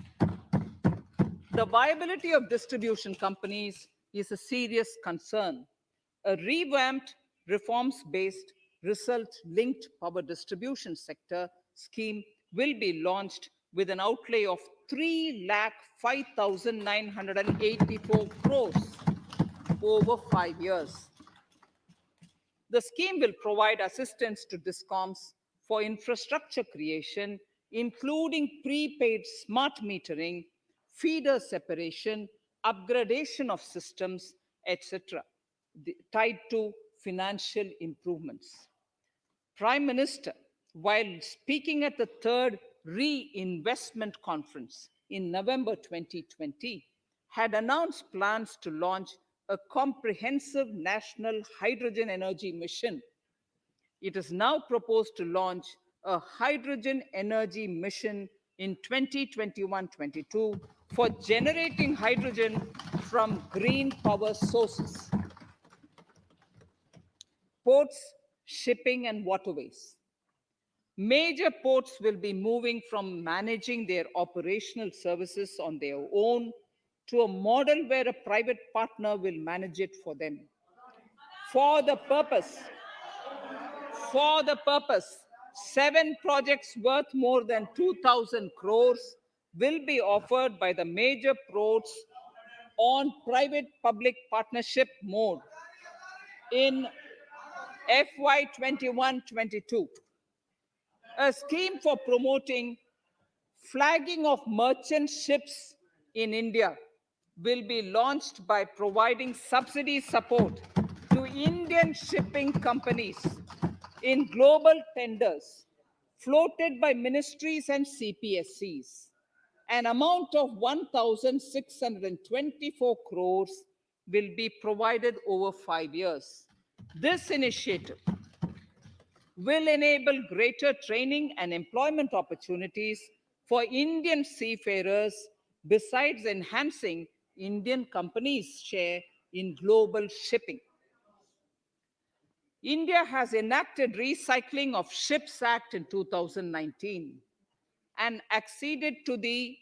The viability of distribution companies is a serious concern. A revamped, reforms-based, result-linked power distribution sector scheme will be launched with an outlay of 3,05,984 crores over 5 years. The scheme will provide assistance to DISCOMs for infrastructure creation including prepaid smart metering, feeder separation, upgradation of systems, etc., tied to financial improvements. Prime Minister, while speaking at the third reinvestment conference in November 2020, had announced plans to launch a comprehensive national hydrogen energy mission. It is now proposed to launch a hydrogen energy mission in 2021-22 for generating hydrogen from green power sources. Ports, shipping, and waterways. Major ports will be moving from managing their operational services on their own to a model where a private partner will manage it for them. For the purpose, 7 projects worth more than 2,000 crores will be offered by the major ports on private-public partnership mode in FY 21-22. A scheme for promoting flagging of merchant ships in India will be launched by providing subsidy support to Indian shipping companies in global tenders floated by ministries and CPSCs. An amount of 1,624 crores will be provided over 5 years. This initiative will enable greater training and employment opportunities for Indian seafarers, besides enhancing Indian companies' share in global shipping. India has enacted Recycling of Ships Act in 2019 and acceded to the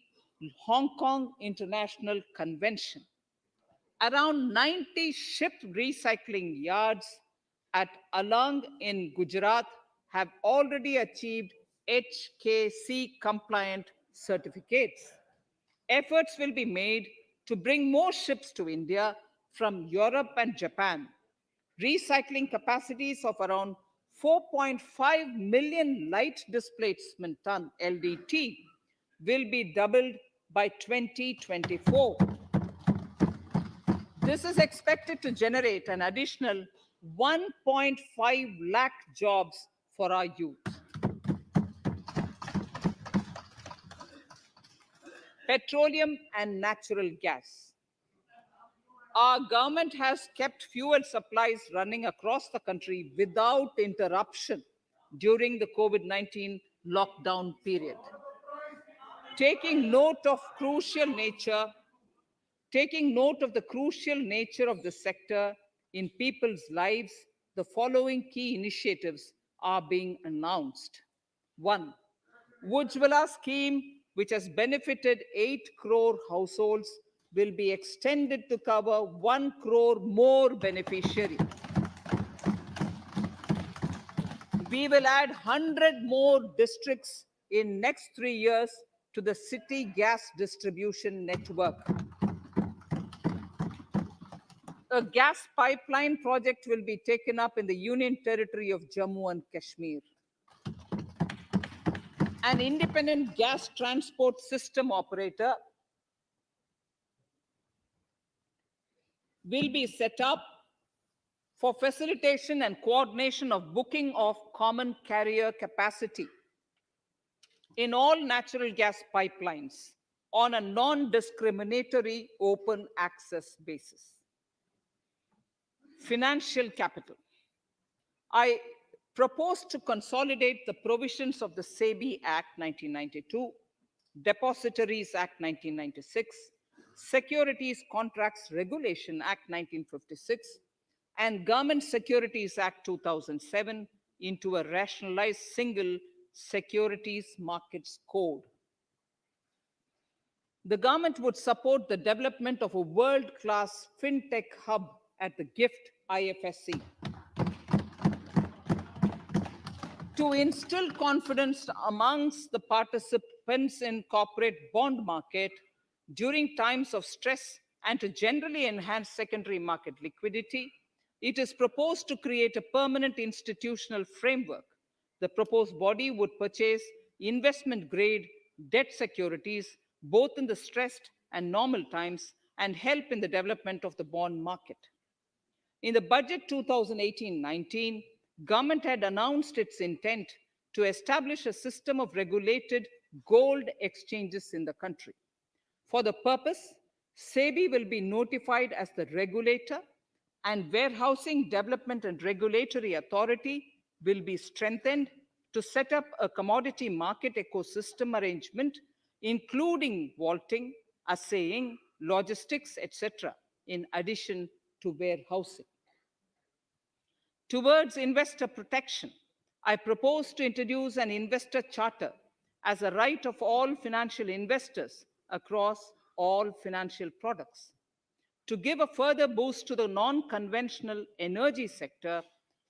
Hong Kong International Convention. Around 90 ship recycling yards at Alang in Gujarat have already achieved HKC compliant certificates. Efforts will be made to bring more ships to India from Europe and Japan. Recycling capacities of around 4.5 million light displacement ton LDT will be doubled by 2024. This is expected to generate an additional 1.5 lakh jobs for our youth. Petroleum and natural gas. Our government has kept fuel supplies running across the country without interruption during the COVID-19 lockdown period. Taking note of the crucial nature of the sector in people's lives, the following key initiatives are being announced. 1. Ujjwala scheme, which has benefited 8 crore households, will be extended to cover 1 crore more beneficiaries. We will add 100 more districts in next 3 years to the city gas distribution network. A gas pipeline project will be taken up in the Union Territory of Jammu and Kashmir. An independent gas transport system operator will be set up for facilitation and coordination of booking of common carrier capacity in all natural gas pipelines on a non-discriminatory open access basis. Financial capital. I propose to consolidate the provisions of the SEBI Act 1992, Depositories Act 1996, Securities Contracts Regulation Act 1956, and Government Securities Act 2007 into a rationalized single securities markets code. The government would support the development of a world-class fintech hub at the GIFT IFSC. To instill confidence amongst the participants in corporate bond market during times of stress and to generally enhance secondary market liquidity, it is proposed to create a permanent institutional framework. The proposed body would purchase investment grade debt securities, both in the stressed and normal times, and help in the development of the bond market. In the budget 2018-19, government had announced its intent to establish a system of regulated gold exchanges in the country. For the purpose, SEBI will be notified as the regulator, and Warehousing Development and Regulatory Authority will be strengthened to set up a commodity market ecosystem arrangement, including vaulting, assaying, logistics, etc., in addition to warehousing. Towards investor protection, I propose to introduce an investor charter as a right of all financial investors across all financial products. To give a further boost to the non-conventional energy sector,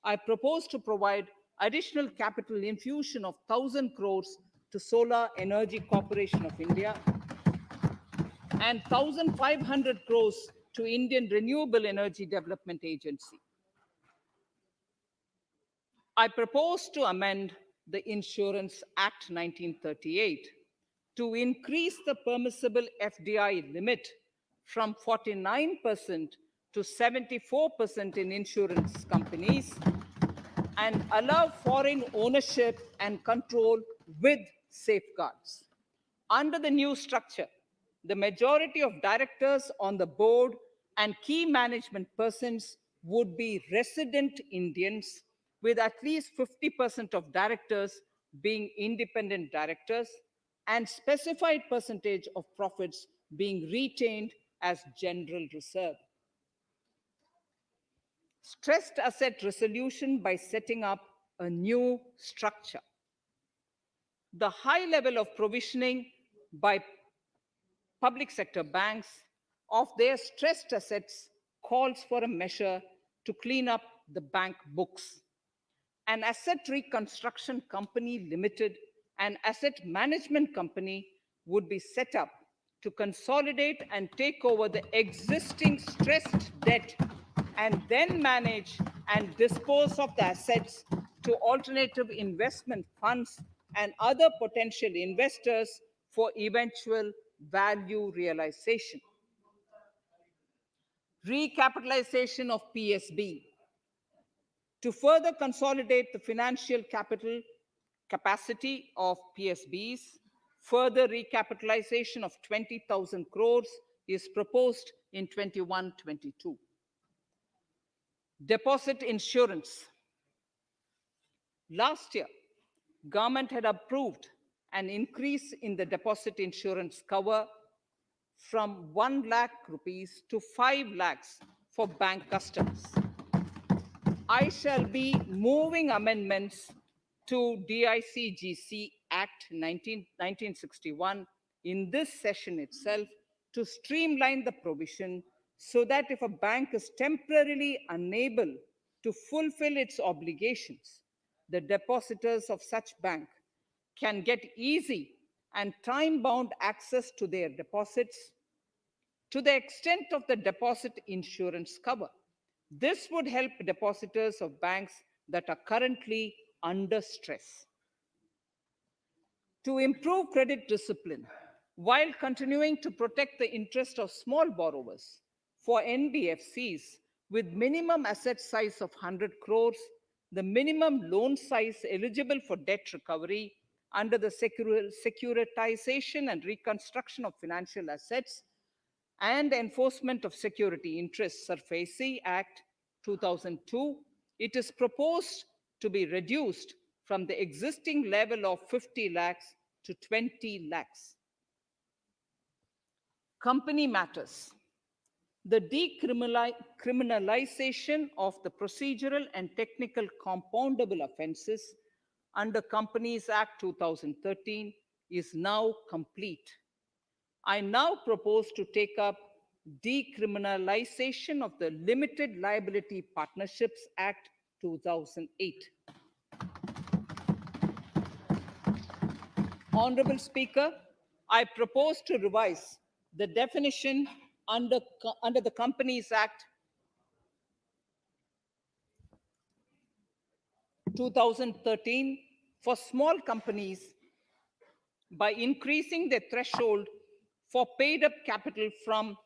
I propose to provide additional capital infusion of 1,000 crores to Solar Energy Corporation of India and 1,500 crores to Indian Renewable Energy Development Agency. I propose to amend the Insurance Act 1938 to increase the permissible FDI limit from 49% to 74% in insurance companies and allow foreign ownership and control with safeguards. Under the new structure, the majority of directors on the board and key management persons would be resident Indians, with at least 50% of directors being independent directors and specified percentage of profits being retained as general reserve. Stressed asset resolution by setting up a new structure. The high level of provisioning by public sector banks of their stressed assets calls for a measure to clean up the bank books. An asset reconstruction company limited and asset management company would be set up to consolidate and take over the existing stressed debt and then manage and dispose of the assets to alternative investment funds and other potential investors for eventual value realization. Recapitalization of PSB. To further consolidate the financial capital capacity of PSBs, further recapitalization of 20,000 crores is proposed in 21-22. Deposit insurance. Last year, government had approved an increase in the deposit insurance cover from 1 lakh rupees to 5 lakhs for bank customers. I shall be moving amendments to DICGC Act 1961 in this session itself to streamline the provision so that if a bank is temporarily unable to fulfill its obligations, the depositors of such bank can get easy and time-bound access to their deposits to the extent of the deposit insurance cover. This would help depositors of banks that are currently under stress. To improve credit discipline, while continuing to protect the interest of small borrowers, for NBFCs with minimum asset size of 100 crores, the minimum loan size eligible for debt recovery under the Securitization and Reconstruction of Financial Assets and Enforcement of Security Interests SARFAESI Act 2002, it is proposed to be reduced from the existing level of 50 lakhs to 20 lakhs. Company matters. The decriminalization of the procedural and technical compoundable offenses under Companies Act 2013 is now complete. I now propose to take up decriminalization of the Limited Liability Partnerships Act 2008. Honorable Speaker, I propose to revise the definition under the Companies Act 2013 for small companies by increasing the threshold for paid up capital from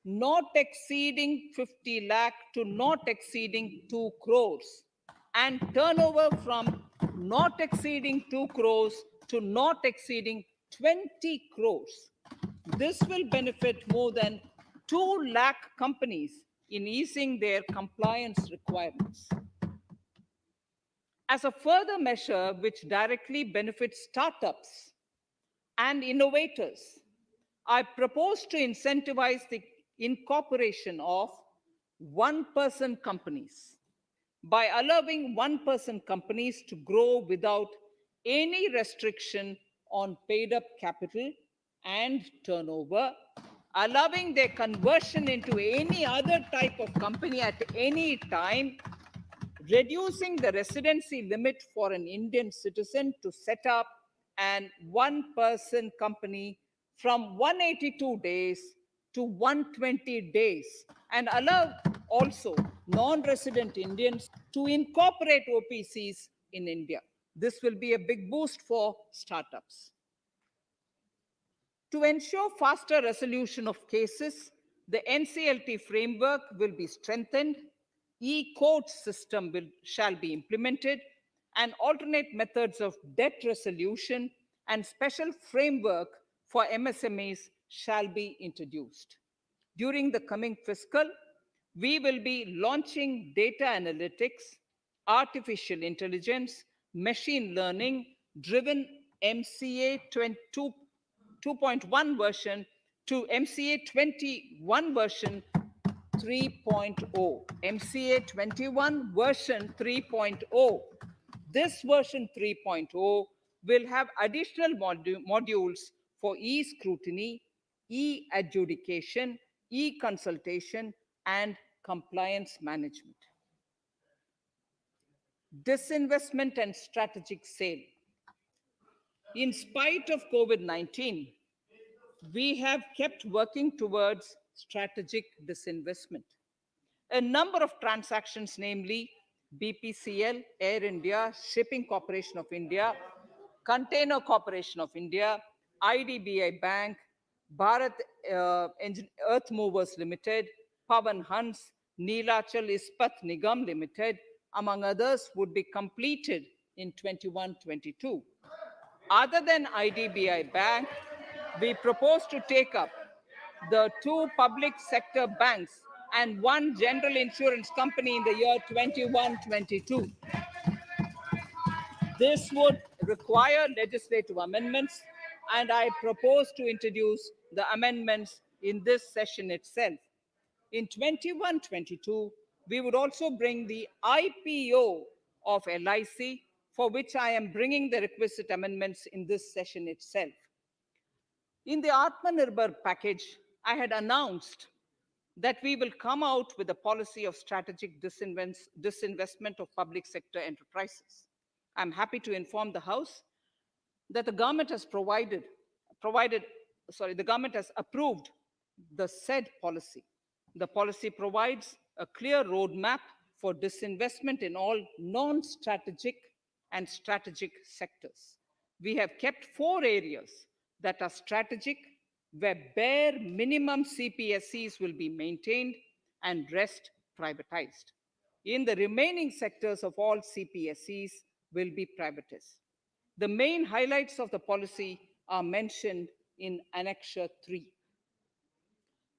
not exceeding 50 lakh to not exceeding 2 crores, and turnover from not exceeding 2 crores to not exceeding 20 crores. This will benefit more than 2 lakh companies in easing their compliance requirements. As a further measure which directly benefits startups and innovators, I propose to incentivize the incorporation of one-person companies by allowing one-person companies to grow without any restriction on paid-up capital and turnover, allowing their conversion into any other type of company at any time, reducing the residency limit for an Indian citizen to set up an one-person company from 182 days to 120 days, and allow also non-resident Indians to incorporate OPCs in India. This will be a big boost for startups. To ensure faster resolution of cases, the NCLT framework will be strengthened, e-court system shall be implemented, and alternate methods of debt resolution and special framework for MSMEs shall be introduced. During the coming fiscal, we will be launching data analytics, artificial intelligence, machine learning driven MCA 2.1 version to MCA 21 version 3.0. MCA 21 version 3.0. This version 3.0 will have additional modules for e-scrutiny, e-adjudication, e-consultation, and compliance management. Disinvestment and strategic sale. In spite of COVID-19, we have kept working towards strategic disinvestment. A number of transactions, namely BPCL, Air India, Shipping Corporation of India, Container Corporation of India, IDBI Bank, Bharat Earth Movers Limited, Pavan Hans, Neelachal Ispat Nigam Limited, among others, would be completed in 21-22. Other than IDBI Bank, we propose to take up the 2 public sector banks and 1 general insurance company in the year 21-22. This would require legislative amendments, and I propose to introduce the amendments in this session itself. In 21-22, we would also bring the IPO of LIC, for which I am bringing the requisite amendments in this session itself. In the Atmanirbhar package, I had announced that we will come out with a policy of strategic disinvestment of public sector enterprises. I'm happy to inform the House that the government has the government has approved the said policy. The policy provides a clear roadmap for disinvestment in all non-strategic and strategic sectors. We have kept 4 areas that are strategic, where bare minimum CPSCs will be maintained and rest privatized. In the remaining sectors of all CPSCs will be privatized. The main highlights of the policy are mentioned in Annexure 3.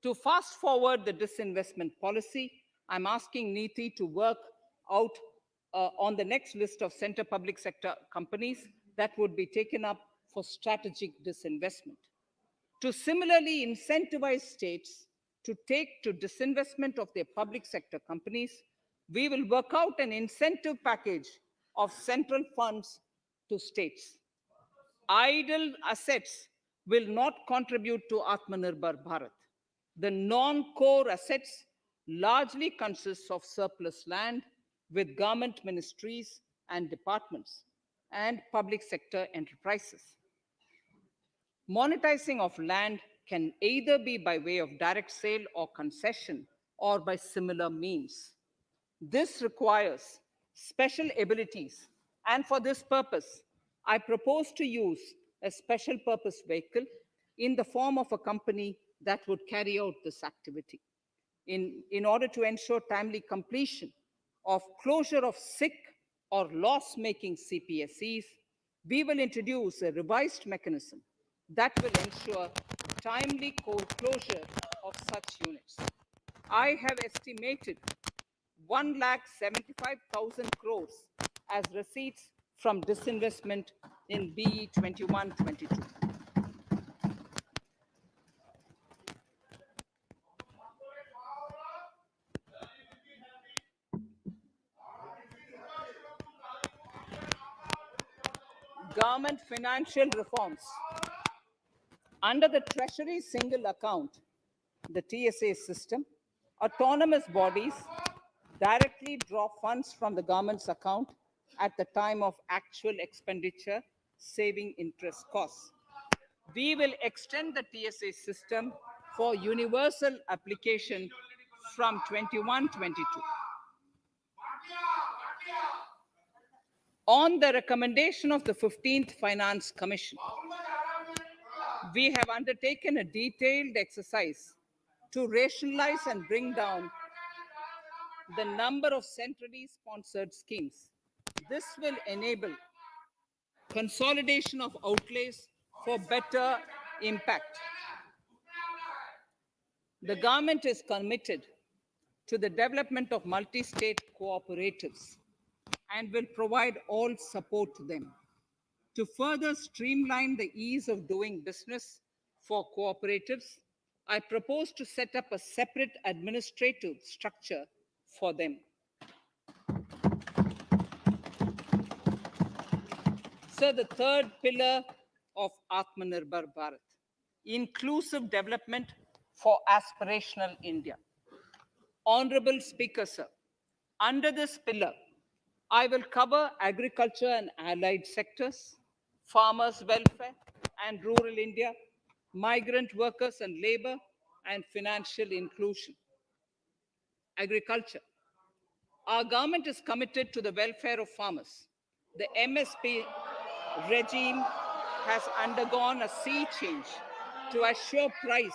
To fast forward the disinvestment policy, I'm asking NITI to work out on the next list of center public sector companies that would be taken up for strategic disinvestment. To similarly incentivize states to take to disinvestment of their public sector companies, we will work out an incentive package of central funds to states. Idle assets will not contribute to Atmanirbhar Bharat. The non-core assets largely consist of surplus land with government ministries and departments and public sector enterprises. Monetizing of land can either be by way of direct sale or concession, or by similar means. This requires special abilities, and for this purpose, I propose to use a special purpose vehicle in the form of a company that would carry out this activity. In order to ensure timely completion of closure of sick or loss-making CPSEs, we will introduce a revised mechanism that will ensure timely closure of such units. I have estimated 1,75,000 crores as receipts from disinvestment in BE 21-22. Government financial reforms. Under the Treasury Single Account, the TSA system, autonomous bodies directly draw funds from the government's account at the time of actual expenditure, saving interest costs. We will extend the TSA system for universal application from 21-22. On the recommendation of the 15th Finance Commission, we have undertaken a detailed exercise to rationalize and bring down the number of centrally sponsored schemes. This will enable consolidation of outlays for better impact. The government is committed to the development of multi-state cooperatives and will provide all support to them. To further streamline the ease of doing business for cooperatives, I propose to set up a separate administrative structure for them. So the third pillar of Atmanirbhar Bharat, inclusive development for aspirational India. Honorable Speaker, sir, under this pillar, I will cover agriculture and allied sectors, farmers' welfare and rural India, migrant workers and labor, and financial inclusion. Agriculture. Our government is committed to the welfare of farmers. The MSP regime has undergone a sea change to assure price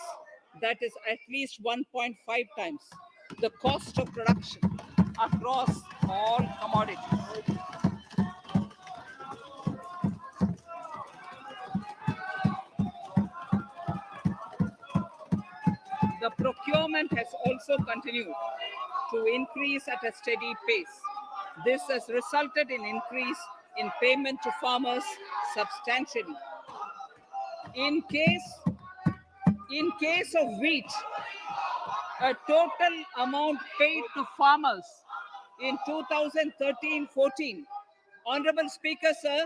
that is at least 1.5 times the cost of production across all commodities. The procurement has also continued to increase at a steady pace. This has resulted in increase in payment to farmers substantially. In case of wheat, a total amount paid to farmers in 2013-14. Honorable Speaker, sir,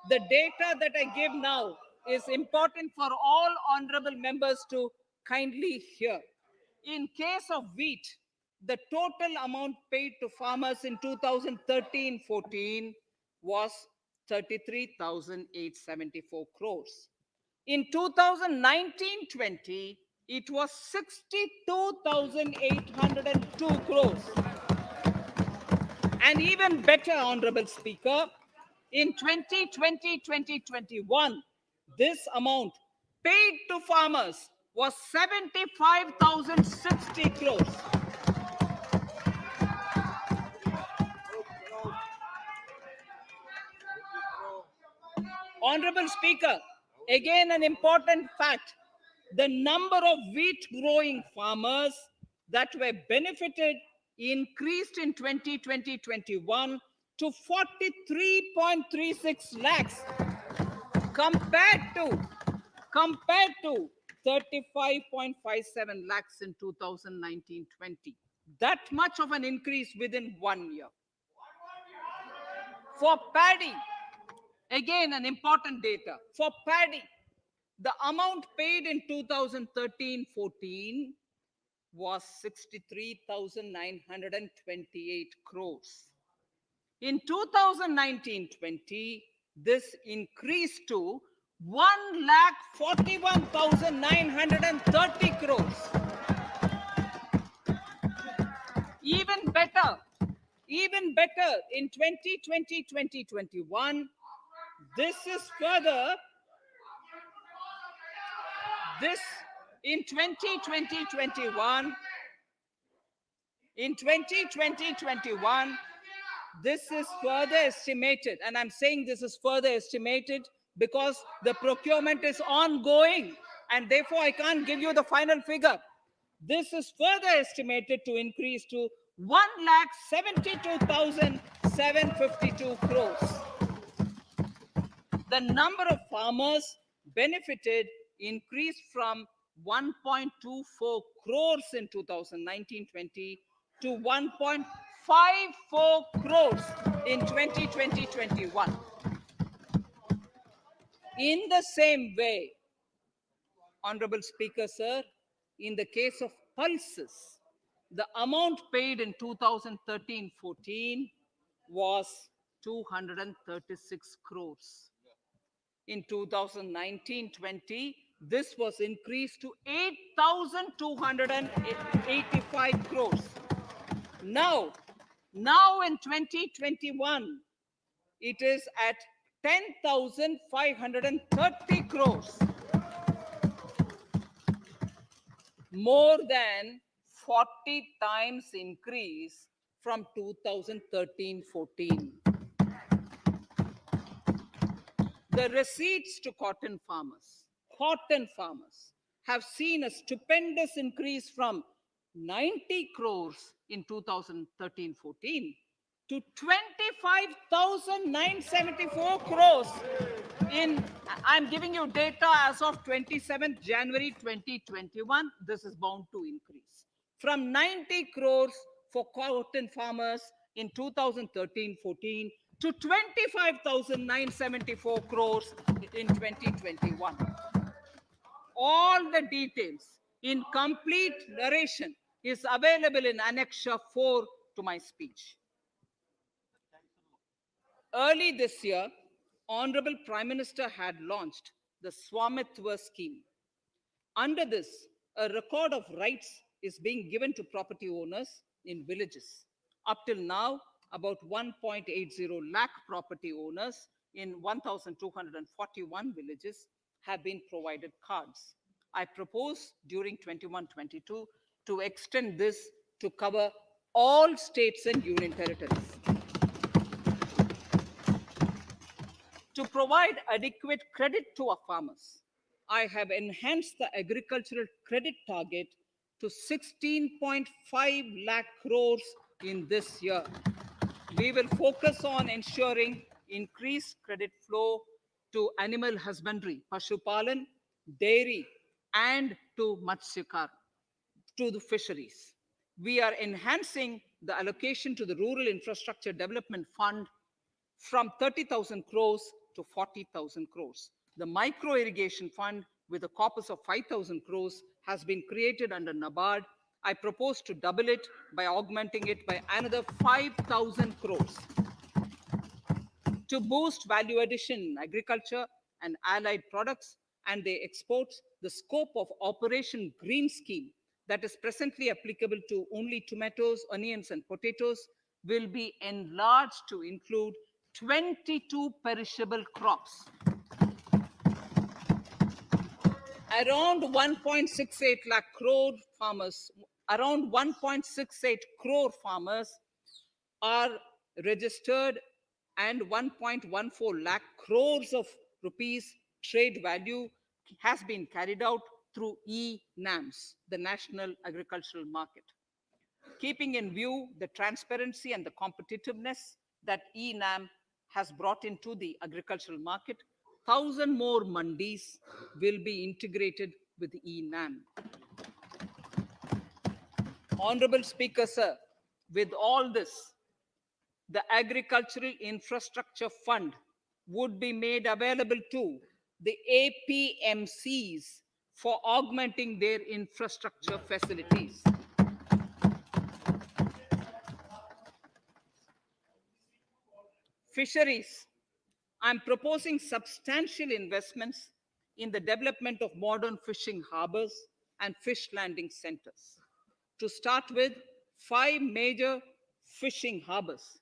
the data that I give now is important for all honorable members to kindly hear. In case of wheat, the total amount paid to farmers in 2013-14 was 33,874 crores. In 2019-20, it was 62,802 crores. And even better, Honorable Speaker, in 2020-2021, this amount paid to farmers was 75,060 crores. Honorable Speaker, again an important fact, the number of wheat growing farmers that were benefited increased in 2020-21 to 43.36 lakhs compared to 35.57 lakhs in 2019-20. That much of an increase within 1 year. For paddy, again an important data. For paddy, the amount paid in 2013-14 was 63,928 crores. In 2019-20, this increased to 1,41,930 crores. Even better, Even better, in 2020-2021, this is further, this in 2020-21, in 2020-21, this is further estimated, and I'm saying this is further estimated because the procurement is ongoing, and therefore I can't give you the final figure. This is further estimated to increase to 1,72,752 crores. The number of farmers benefited increased from 1.24 crores in 2019-20 to 1.54 crores in 2020-21. In the same way, Honorable Speaker, sir, in the case of pulses, the amount paid in 2013-14 was 236 crores. In 2019-20, this was increased to 8,285 crores. Now in 2021, it is at 10,530 crores. More than 40 times increase from 2013-14. The receipts to cotton farmers have seen a stupendous increase from 90 crores in 2013-14 to 25,974 crores in, I'm giving you data as of 27th January 2021. This is bound to increase from 90 crores for cotton farmers in 2013-14 to 25,974 crores in 2021. All the details in complete narration is available in Annexure 4 to my speech. Early this year, Honorable Prime Minister had launched the Swamitwa scheme. Under this, a record of rights is being given to property owners in villages. Up till now, about 1.80 lakh property owners in 1,241 villages have been provided cards. I propose during 21-22 to extend this to cover all states and union territories. To provide adequate credit to our farmers, I have enhanced the agricultural credit target to 16.5 lakh crores in this year. We will focus on ensuring increased credit flow to animal husbandry, Pashupalan, dairy, and to Matsyakar, to the fisheries. We are enhancing the allocation to the Rural Infrastructure Development Fund from 30,000 crores to 40,000 crores. The Micro Irrigation Fund with a corpus of 5,000 crores has been created under NABARD. I propose to double it by augmenting it by another 5,000 crores. To boost value addition in agriculture and allied products and their exports, the scope of Operation Green Scheme that is presently applicable to only tomatoes, onions, and potatoes will be enlarged to include 22 perishable crops. Around 1.68 lakh crore farmers, around 1.68 crore farmers are registered, and 1.14 lakh crores of rupees trade value has been carried out through e-NAMs, the National Agricultural Market. Keeping in view the transparency and the competitiveness that e-NAM has brought into the agricultural market, 1,000 more mandis will be integrated with the e-NAM. Honorable Speaker, sir, with all this, the Agricultural Infrastructure Fund would be made available to the APMCs for augmenting their infrastructure facilities. Fisheries. I'm proposing substantial investments in the development of modern fishing harbors and fish landing centers. To start with, 5 major fishing harbors.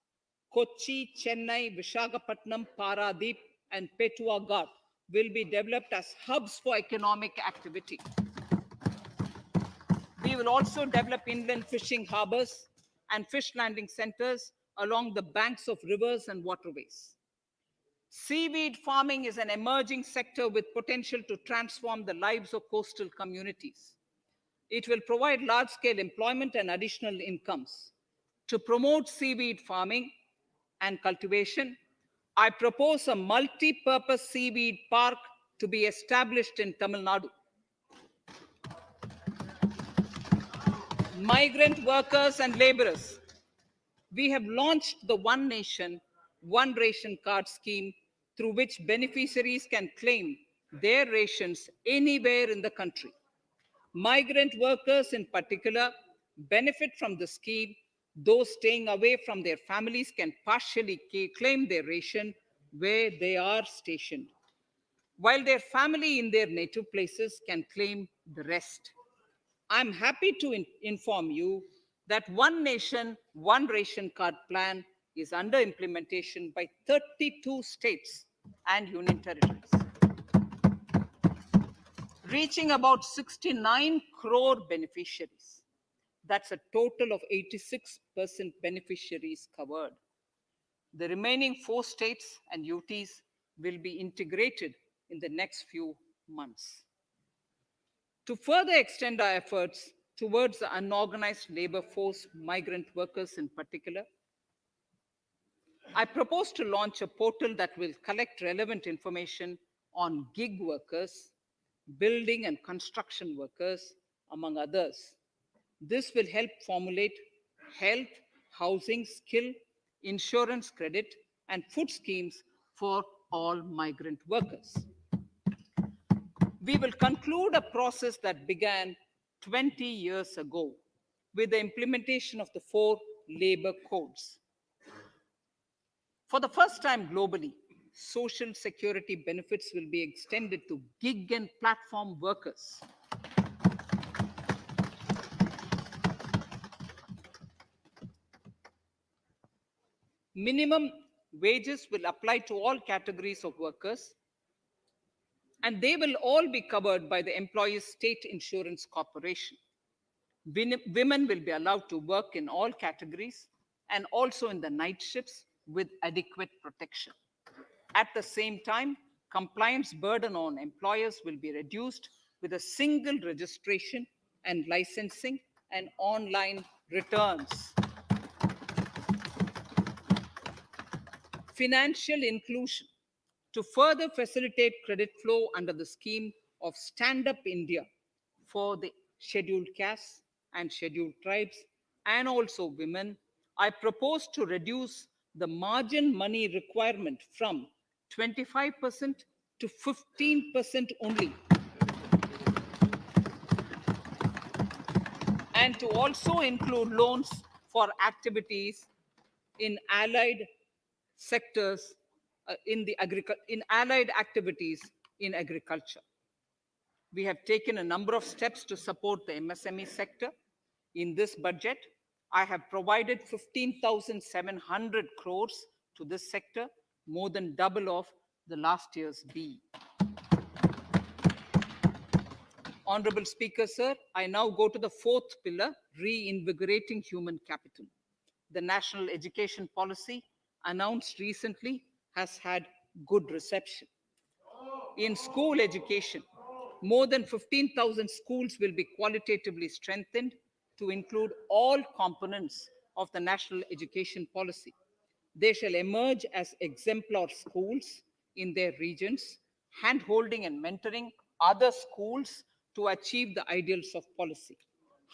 Kochi, Chennai, Visakhapatnam, Paradeep, and Petua Ghat will be developed as hubs for economic activity. We will also develop inland fishing harbors and fish landing centers along the banks of rivers and waterways. Seaweed farming is an emerging sector with potential to transform the lives of coastal communities. It will provide large-scale employment and additional incomes. To promote seaweed farming and cultivation, I propose a multi-purpose seaweed park to be established in Tamil Nadu. Migrant workers and laborers. We have launched the One Nation, One Ration Card scheme through which beneficiaries can claim their rations anywhere in the country. Migrant workers in particular benefit from the scheme. Those staying away from their families can partially claim their ration where they are stationed, while their family in their native places can claim the rest. I'm happy to inform you that One Nation, One Ration Card plan is under implementation by 32 states and union territories, reaching about 69 crore beneficiaries. That's a total of 86% beneficiaries covered. The remaining 4 states and UTs will be integrated in the next few months. To further extend our efforts towards the unorganized labor force, migrant workers in particular, I propose to launch a portal that will collect relevant information on gig workers, building and construction workers, among others. This will help formulate health, housing, skill, insurance credit, and food schemes for all migrant workers. We will conclude a process that began 20 years ago with the implementation of the 4 labor codes. For the first time globally, social security benefits will be extended to gig and platform workers. Minimum wages will apply to all categories of workers, and they will all be covered by the Employees State Insurance Corporation. Women will be allowed to work in all categories and also in the night shifts with adequate protection. At the same time, compliance burden on employers will be reduced with a single registration and licensing and online returns. Financial inclusion. To further facilitate credit flow under the scheme of Stand Up India for the scheduled castes and scheduled tribes and also women, I propose to reduce the margin money requirement from 25% to 15% only, and to also include loans for activities in allied sectors in allied activities in agriculture. We have taken a number of steps to support the MSME sector. In this budget, I have provided 15,700 crores to this sector, more than double of the last year's B. Honorable Speaker, sir, I now go to the 4th pillar, reinvigorating human capital. The national education policy announced recently has had good reception. In school education, more than 15,000 schools will be qualitatively strengthened to include all components of the national education policy. They shall emerge as exemplar schools in their regions, hand-holding and mentoring other schools to achieve the ideals of policy.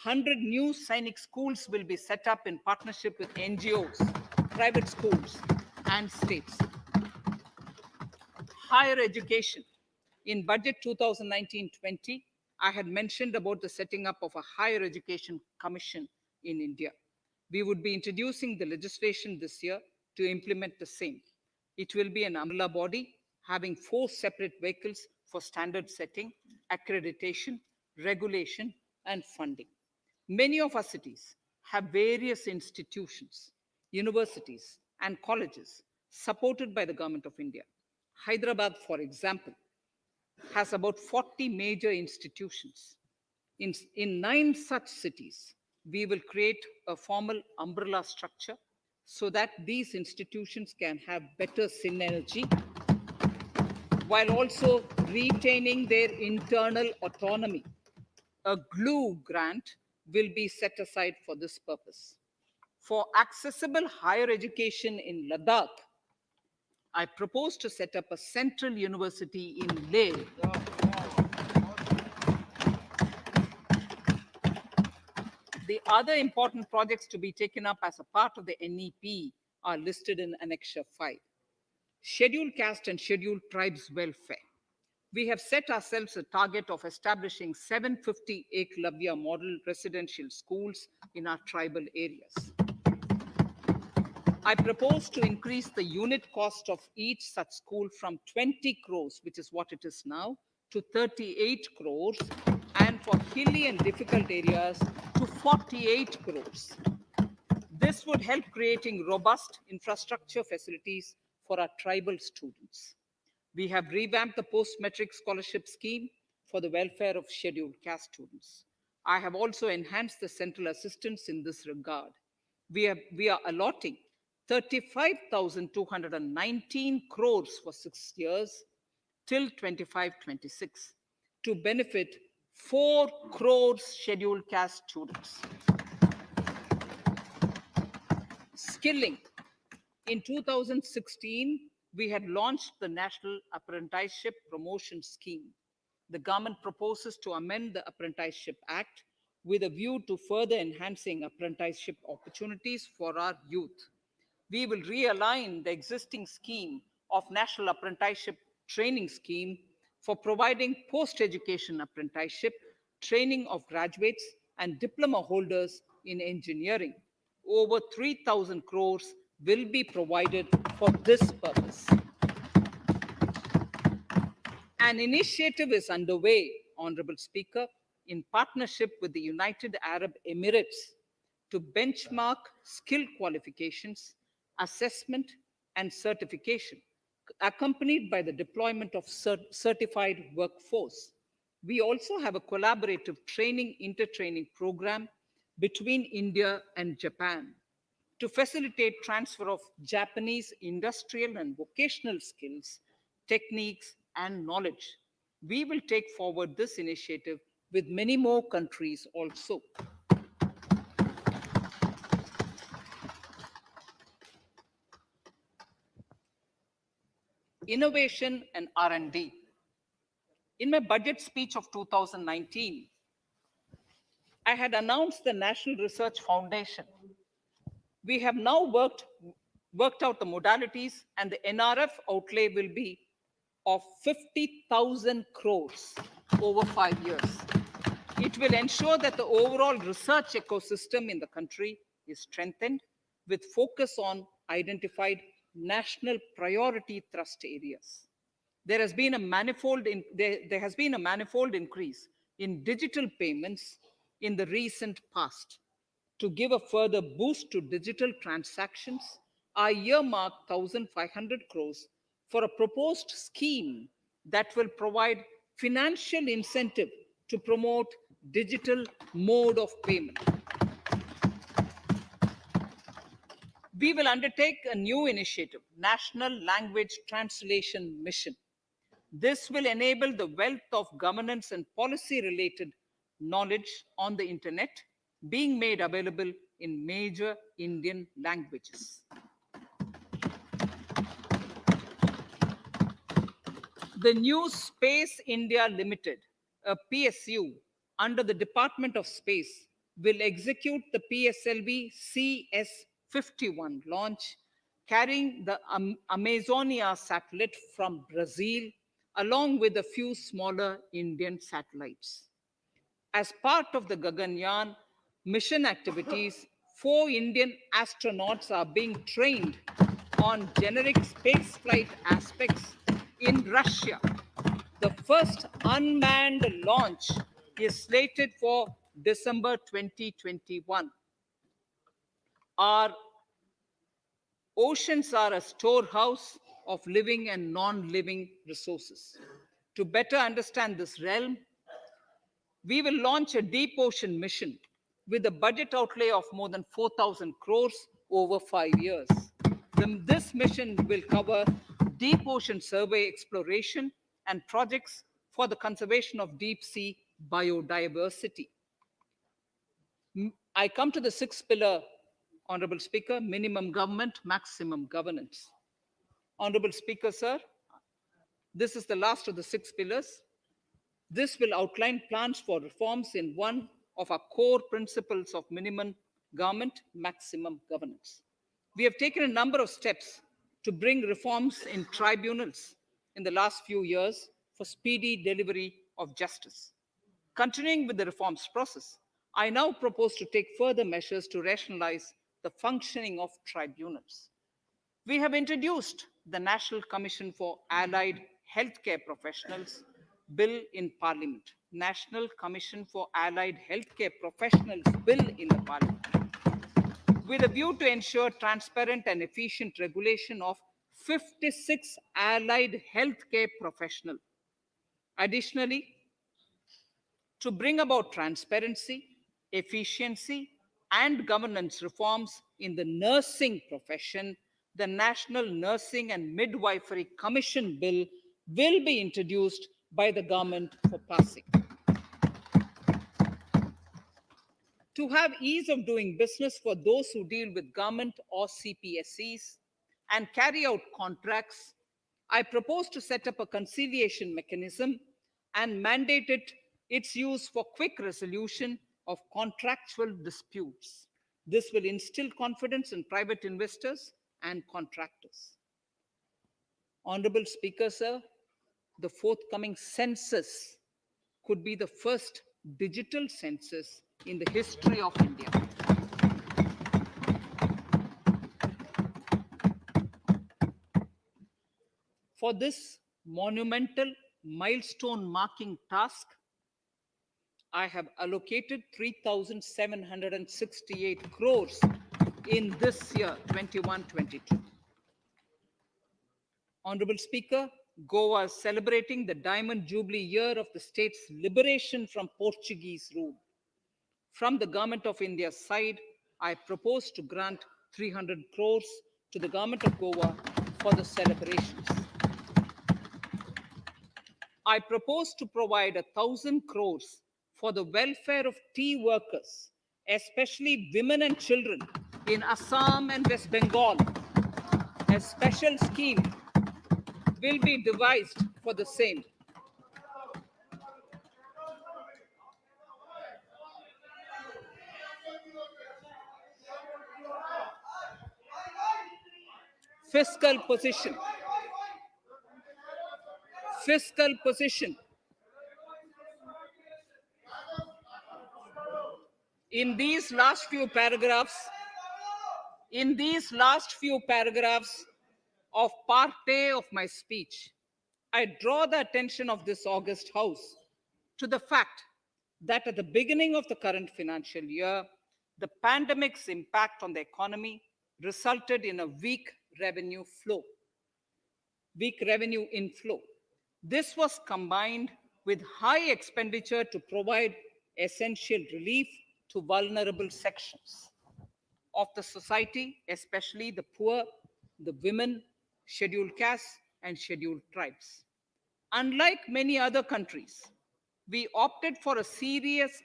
100 new Sainik schools will be set up in partnership with NGOs, private schools, and states. Higher education. In budget 2019-20, I had mentioned about the setting up of a higher education commission in India. We would be introducing the legislation this year to implement the same. It will be an umbrella body having 4 separate vehicles for standard setting, accreditation, regulation, and funding. Many of our cities have various institutions universities, and colleges supported by the Government of India. Hyderabad, for example, has about 40 major institutions. In 9 such cities, we will create a formal umbrella structure so that these institutions can have better synergy while also retaining their internal autonomy. A glue grant will be set aside for this purpose. For accessible higher education in Ladakh, I propose to set up a central university in Leh. The other important projects to be taken up as a part of the NEP are listed in Annexure 5. Scheduled caste and scheduled tribes welfare. We have set ourselves a target of establishing 750 Eklavya model residential schools in our tribal areas. I propose to increase the unit cost of each such school from 20 crores, which is what it is now, to 38 crores, and for hilly and difficult areas to 48 crores. This would help creating robust infrastructure facilities for our tribal students. We have revamped the post-metric scholarship scheme for the welfare of scheduled caste students. I have also enhanced the central assistance in this regard. We are allotting 35,219 crores for 6 years till 25-26 to benefit 4 crores scheduled caste students. Skilling. In 2016, we had launched the National Apprenticeship Promotion Scheme. The government proposes to amend the Apprenticeship Act with a view to further enhancing apprenticeship opportunities for our youth. We will realign the existing scheme of National Apprenticeship Training Scheme for providing post-education apprenticeship training of graduates and diploma holders in engineering. Over 3,000 crores will be provided for this purpose. An initiative is underway, Honorable Speaker, in partnership with the United Arab Emirates to benchmark skill qualifications, assessment, and certification, accompanied by the deployment of certified workforce. We also have a collaborative intertraining program between India and Japan to facilitate transfer of Japanese industrial and vocational skills, techniques, and knowledge. We will take forward this initiative with many more countries also. Innovation and R&D. In my budget speech of 2019, I had announced the National Research Foundation. We have now worked out the modalities, and the NRF outlay will be of 50,000 crores over 5 years. It will ensure that the overall research ecosystem in the country is strengthened with focus on identified national priority thrust areas. There has been a manifold increase in digital payments in the recent past. To give a further boost to digital transactions, I earmarked 1,500 crores for a proposed scheme that will provide financial incentive to promote digital mode of payment. We will undertake a new initiative, National Language Translation Mission. This will enable the wealth of governance and policy-related knowledge on the internet being made available in major Indian languages. The new Space India Limited, a PSU under the Department of Space, will execute the PSLV CS-51 launch, carrying the Amazonia satellite from Brazil, along with a few smaller Indian satellites. As part of the Gaganyaan mission activities, 4 Indian astronauts are being trained on generic spaceflight aspects in Russia. The first unmanned launch is slated for December 2021. Our Oceans are a storehouse of living and non-living resources. To better understand this realm, we will launch a deep ocean mission with a budget outlay of more than 4,000 crores over 5 years. This mission will cover deep ocean survey exploration and projects for the conservation of deep sea biodiversity. I come to the sixth pillar, Honorable Speaker, minimum government, maximum governance. Honorable Speaker, sir, this is the last of the 6 pillars. This will outline plans for reforms in one of our core principles of minimum government, maximum governance. We have taken a number of steps to bring reforms in tribunals in the last few years for speedy delivery of justice. Continuing with the reforms process, I now propose to take further measures to rationalize the functioning of tribunals. We have introduced the National Commission for Allied Healthcare Professionals Bill in Parliament. National Commission for Allied Healthcare Professionals Bill in the Parliament, with a view to ensure transparent and efficient regulation of 56 allied healthcare professionals. Additionally, to bring about transparency, efficiency, and governance reforms in the nursing profession, the National Nursing and Midwifery Commission Bill will be introduced by the government for passing. To have ease of doing business for those who deal with government or CPSEs and carry out contracts, I propose to set up a conciliation mechanism and mandate its use for quick resolution of contractual disputes. This will instill confidence in private investors and contractors. Honorable Speaker, sir, the forthcoming census could be the first digital census in the history of India. For this monumental milestone marking task, I have allocated 3,768 crores in this year, 21-22. Honorable Speaker, Goa is celebrating the Diamond Jubilee year of the state's liberation from Portuguese rule. From the Government of India's side, I propose to grant 300 crores to the Government of Goa for the celebrations. I propose to provide 1,000 crores for the welfare of tea workers, especially women and children in Assam and West Bengal. A special scheme will be devised for the same. Fiscal position. Fiscal position. In these last few paragraphs of part A of my speech, I draw the attention of this august House to the fact that at the beginning of the current financial year, the pandemic's impact on the economy resulted in a weak revenue inflow. This was combined with high expenditure to provide essential relief to vulnerable sections of the society, especially the poor, the women, scheduled castes, and scheduled tribes. Unlike many other countries, we opted for a series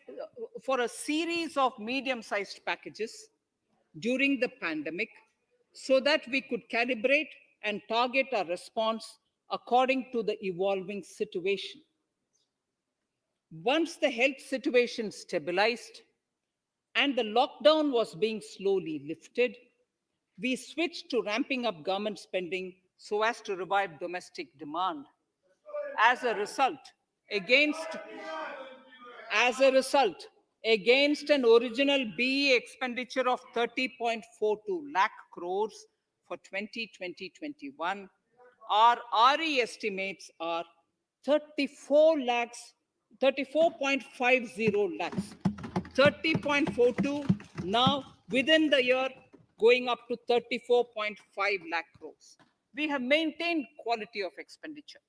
of medium-sized packages during the pandemic so that we could calibrate and target our response according to the evolving situation. Once the health situation stabilized and the lockdown was being slowly lifted, we switched to ramping up government spending so as to revive domestic demand. As a result, against an original BE expenditure of 30.42 lakh crores for 2020-21, our RE estimates are 34.50 lakhs, 30.42 now within the year going up to 34.5 lakh crores. We have maintained quality of expenditure.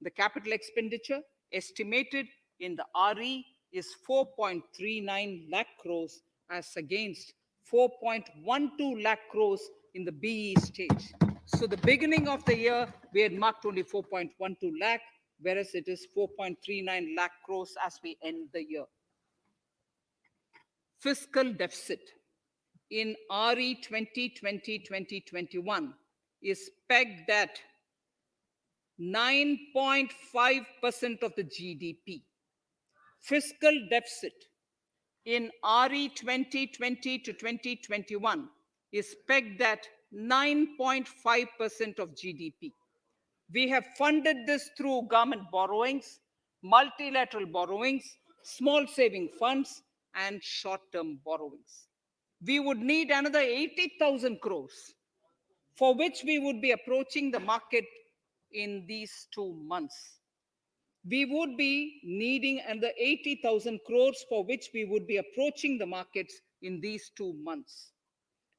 The capital expenditure estimated in the RE is 4.39 lakh crores as against 4.12 lakh crores in the BE stage. So the beginning of the year, we had marked only 4.12 lakh, whereas it is 4.39 lakh crores as we end the year. Fiscal deficit in RE 2020-2021 is pegged at 9.5% of the GDP. Fiscal deficit in RE 2020 to 2021 is pegged at 9.5% of GDP. We have funded this through government borrowings, multilateral borrowings, small saving funds, and short-term borrowings. We would need another 80,000 crores, for which we would be approaching the market in these 2 months. We would be needing another 80,000 crores, for which we would be approaching the markets in these 2 months.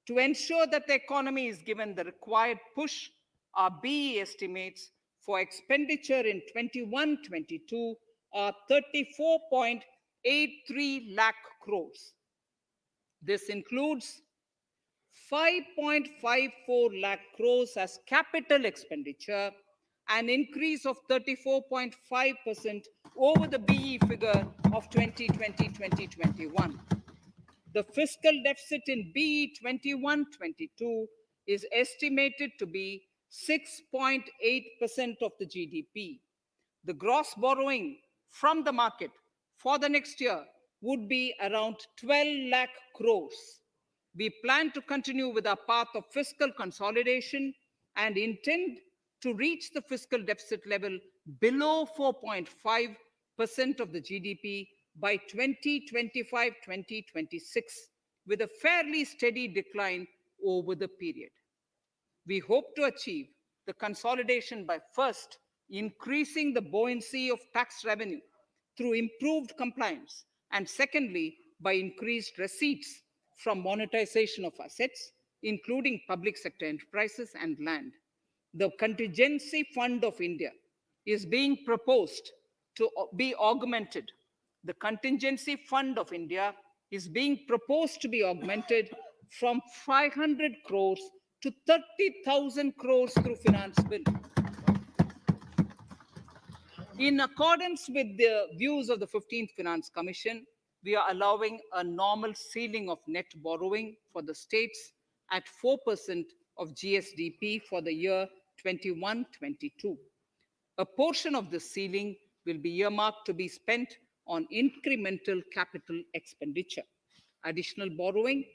To ensure that the economy is given the required push, our BE estimates for expenditure in 21-22 are 34.83 lakh crores. This includes 5.54 lakh crores as capital expenditure, an increase of 34.5% over the BE figure of 2020-2021. The fiscal deficit in BE 21-22 is estimated to be 6.8% of the GDP. The gross borrowing from the market for the next year would be around 12 lakh crores. We plan to continue with our path of fiscal consolidation and intend to reach the fiscal deficit level below 4.5% of the GDP by 2025-2026, with a fairly steady decline over the period. We hope to achieve the consolidation by first increasing the buoyancy of tax revenue through improved compliance, and secondly, by increased receipts from monetization of assets, including public sector enterprises and land. The Contingency Fund of India is being proposed to be augmented. The Contingency Fund of India is being proposed to be augmented from 500 crores to 30,000 crores through Finance Bill. In accordance with the views of the 15th Finance Commission, we are allowing a normal ceiling of net borrowing for the states at 4% of GSDP for the year 21-22. A portion of the ceiling will be earmarked to be spent on incremental capital expenditure. Additional borrowing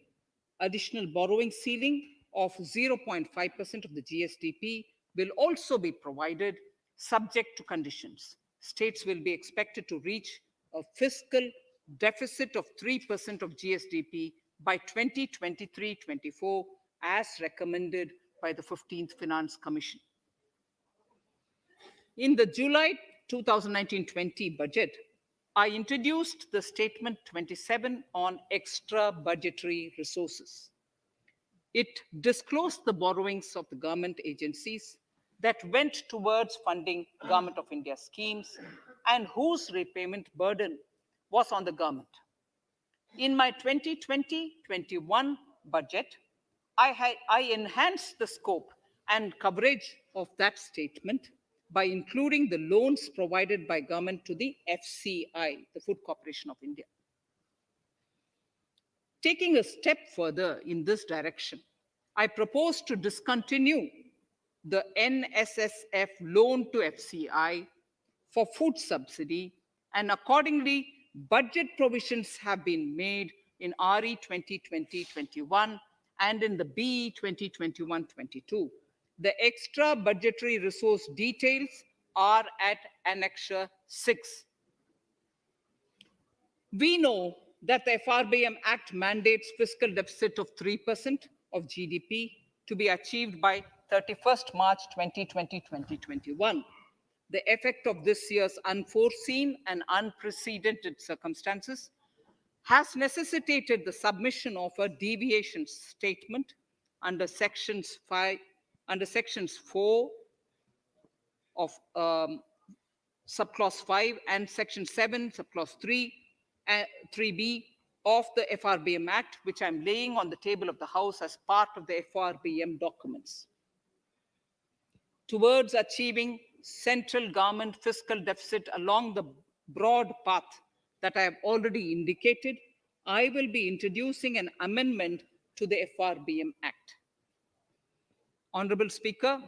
ceiling of 0.5% of the GSDP will also be provided, subject to conditions. States will be expected to reach a fiscal deficit of 3% of GSDP by 2023-24, as recommended by the 15th Finance Commission. In the July 2019-20 budget, I introduced the Statement 27 on extra budgetary resources. It disclosed the borrowings of the government agencies that went towards funding Government of India schemes and whose repayment burden was on the government. In my 2020-21 budget, I enhanced the scope and coverage of that statement by including the loans provided by government to the FCI, the Food Corporation of India. Taking a step further in this direction, I propose to discontinue the NSSF loan to FCI for food subsidy, and accordingly, budget provisions have been made in RE 2020-21 and in the BE 2021-22. The extra budgetary resource details are at Annexure 6. We know that the FRBM Act mandates fiscal deficit of 3% of GDP to be achieved by 31st March 2020-2021. The effect of this year's unforeseen and unprecedented circumstances has necessitated the submission of a deviation statement under sections 4 of subclause 5 and section 7 subclause 3 and 3b of the FRBM Act, which I'm laying on the table of the House as part of the FRBM documents. Towards achieving central government fiscal deficit along the broad path that I have already indicated, I will be introducing an amendment to the FRBM Act. Honorable Speaker,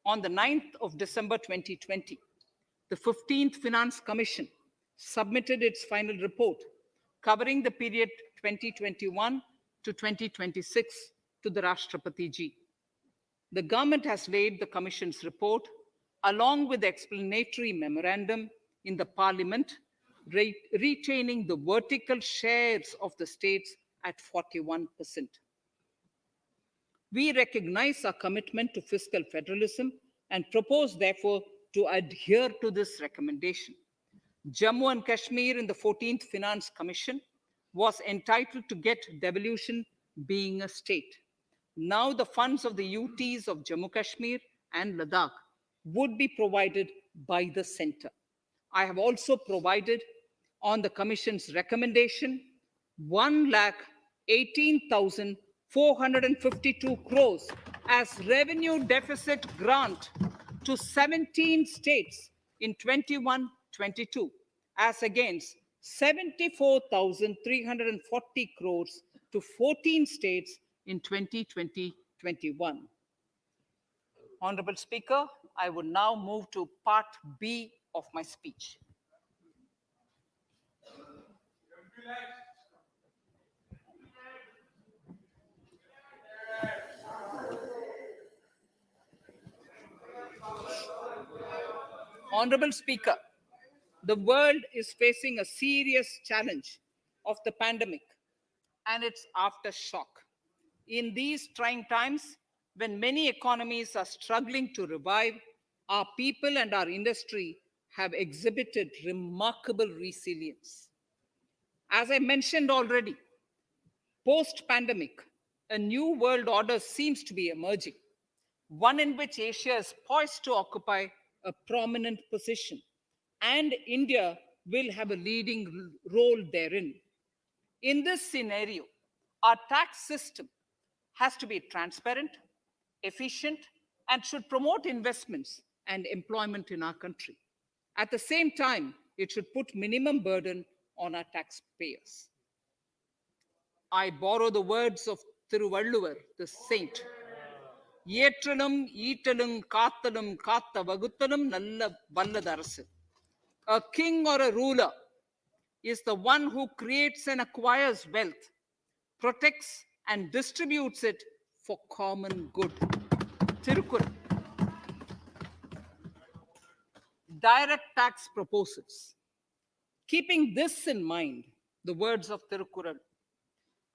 on the 9th of December 2020, the 15th Finance Commission submitted its final report covering the period 2021 to 2026 to the Rashtrapati Ji. The government has laid the Commission's report along with the explanatory memorandum in the Parliament, retaining the vertical shares of the states at 41%. We recognize our commitment to fiscal federalism and propose, therefore, to adhere to this recommendation. Jammu and Kashmir in the 14th Finance Commission was entitled to get devolution being a state. Now the funds of the UTs of Jammu Kashmir and Ladakh would be provided by the center. I have also provided on the Commission's recommendation 1,18,452 crores as revenue deficit grant to 17 states in 21-22, as against 74,340 crores to 14 states in 2020-21. Honorable Speaker, I would now move to Part B of my speech. Honorable Speaker, the world is facing a serious challenge of the pandemic and its aftershock. In these trying times, when many economies are struggling to revive, our people and our industry have exhibited remarkable resilience. As I mentioned already, post-pandemic, a new world order seems to be emerging, one in which Asia is poised to occupy a prominent position, and India will have a leading role therein. In this scenario, our tax system has to be transparent, efficient, and should promote investments and employment in our country. At the same time, it should put minimum burden on our taxpayers. I borrow the words of Thiruvalluvar, the saint. Yetralum, Eatalum, Kathalum, Katha Vaguthalum, Nalla Valladarasu. A king or a ruler is the one who creates and acquires wealth, protects and distributes it for common good. Tirukkural. Direct tax proposals. Keeping this in mind, the words of Tirukkural,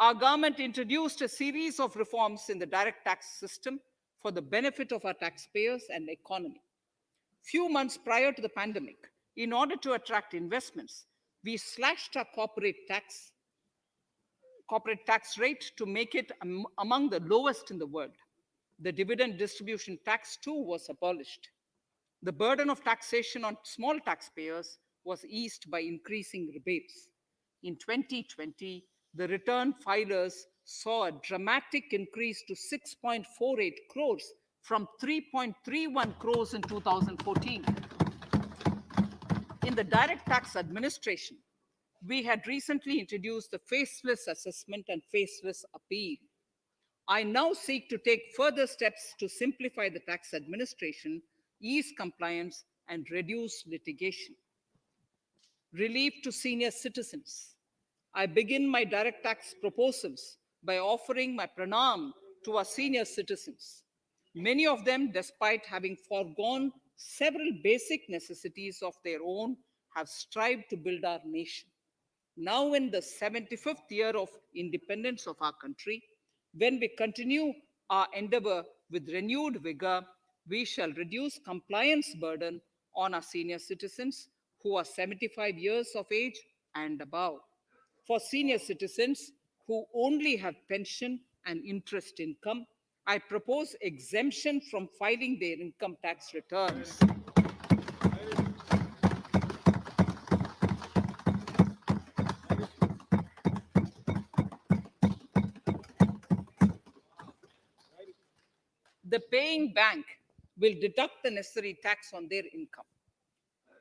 our government introduced a series of reforms in the direct tax system for the benefit of our taxpayers and economy. Few months prior to the pandemic, in order to attract investments, we slashed our corporate tax rate to make it among the lowest in the world. The dividend distribution tax too was abolished. The burden of taxation on small taxpayers was eased by increasing rebates. In 2020, the return filers saw a dramatic increase to 6.48 crores from 3.31 crores in 2014. In the direct tax administration, we had recently introduced the faceless assessment and faceless appeal. I now seek to take further steps to simplify the tax administration, ease compliance, and reduce litigation. Relief to senior citizens. I begin my direct tax proposals by offering my pranam to our senior citizens. Many of them, despite having foregone several basic necessities of their own, have strived to build our nation. Now, in the 75th year of independence of our country, when we continue our endeavor with renewed vigor, we shall reduce compliance burden on our senior citizens who are 75 years of age and above. For senior citizens who only have pension and interest income. I propose exemption from filing their income tax returns. The paying bank will deduct the necessary tax on their income.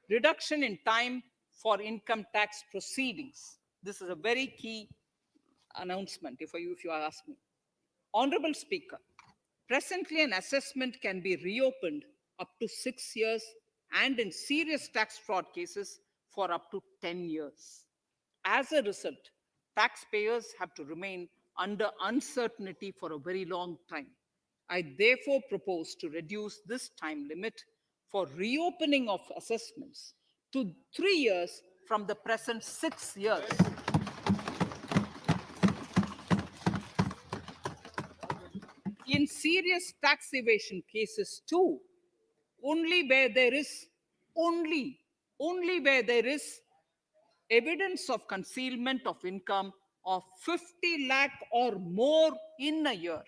Reduction in time for income tax proceedings. This is a very key announcement, if you ask me. Honorable Speaker, presently an assessment can be reopened up to 6 years and in serious tax fraud cases for up to 10 years. As a result, taxpayers have to remain under uncertainty for a very long time. I therefore propose to reduce this time limit for reopening of assessments to 3 years from the present 6 years. In serious tax evasion cases too, only where there is evidence of concealment of income of 50 lakh or more in a year.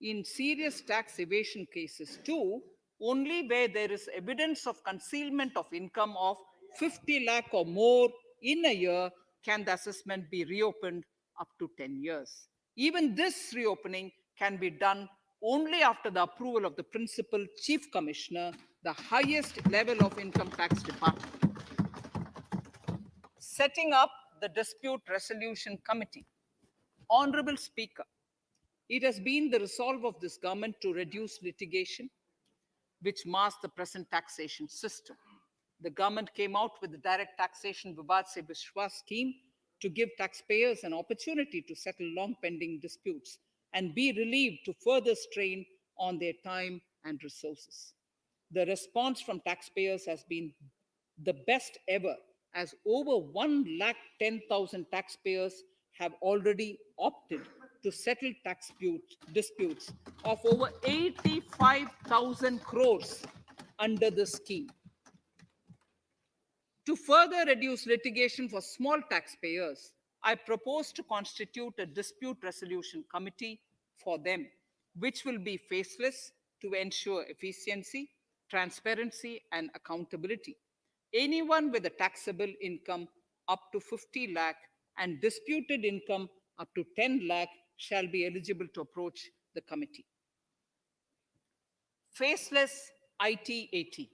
In serious tax evasion cases too, only where there is evidence of concealment of income of 50 lakh or more in a year can the assessment be reopened up to 10 years. Even this reopening can be done only after the approval of the principal chief commissioner, the highest level of income tax department. Setting up the dispute resolution committee. Honorable Speaker, it has been the resolve of this government to reduce litigation, which mars the present taxation system. The government came out with the direct taxation Vivad Se Vishwas scheme to give taxpayers an opportunity to settle long pending disputes and be relieved to further strain on their time and resources. The response from taxpayers has been the best ever, as over 110,000 taxpayers have already opted to settle tax disputes of over 85,000 crores under the scheme. To further reduce litigation for small taxpayers, I propose to constitute a dispute resolution committee for them, which will be faceless to ensure efficiency, transparency, and accountability. Anyone with a taxable income up to 50 lakh and disputed income up to 10 lakh shall be eligible to approach the committee. Faceless IT-AT.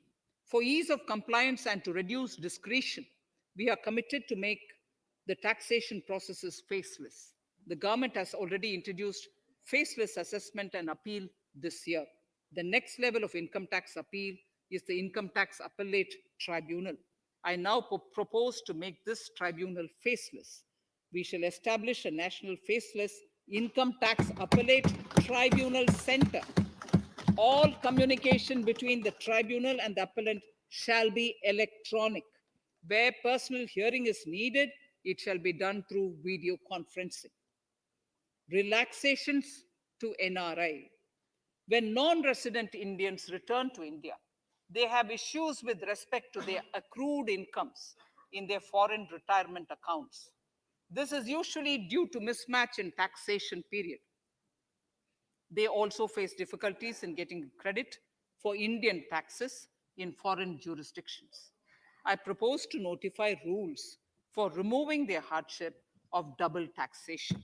For ease of compliance and to reduce discretion, we are committed to make the taxation processes faceless. The government has already introduced faceless assessment and appeal this year. The next level of income tax appeal is the Income Tax Appellate Tribunal. I now propose to make this tribunal faceless. We shall establish a national faceless Income Tax Appellate Tribunal Center. All communication between the tribunal and the appellant shall be electronic. Where personal hearing is needed, it shall be done through video conferencing. Relaxations to NRI. When non-resident Indians return to India, they have issues with respect to their accrued incomes in their foreign retirement accounts. This is usually due to mismatch in taxation period. They also face difficulties in getting credit for Indian taxes in foreign jurisdictions. I propose to notify rules for removing their hardship of double taxation.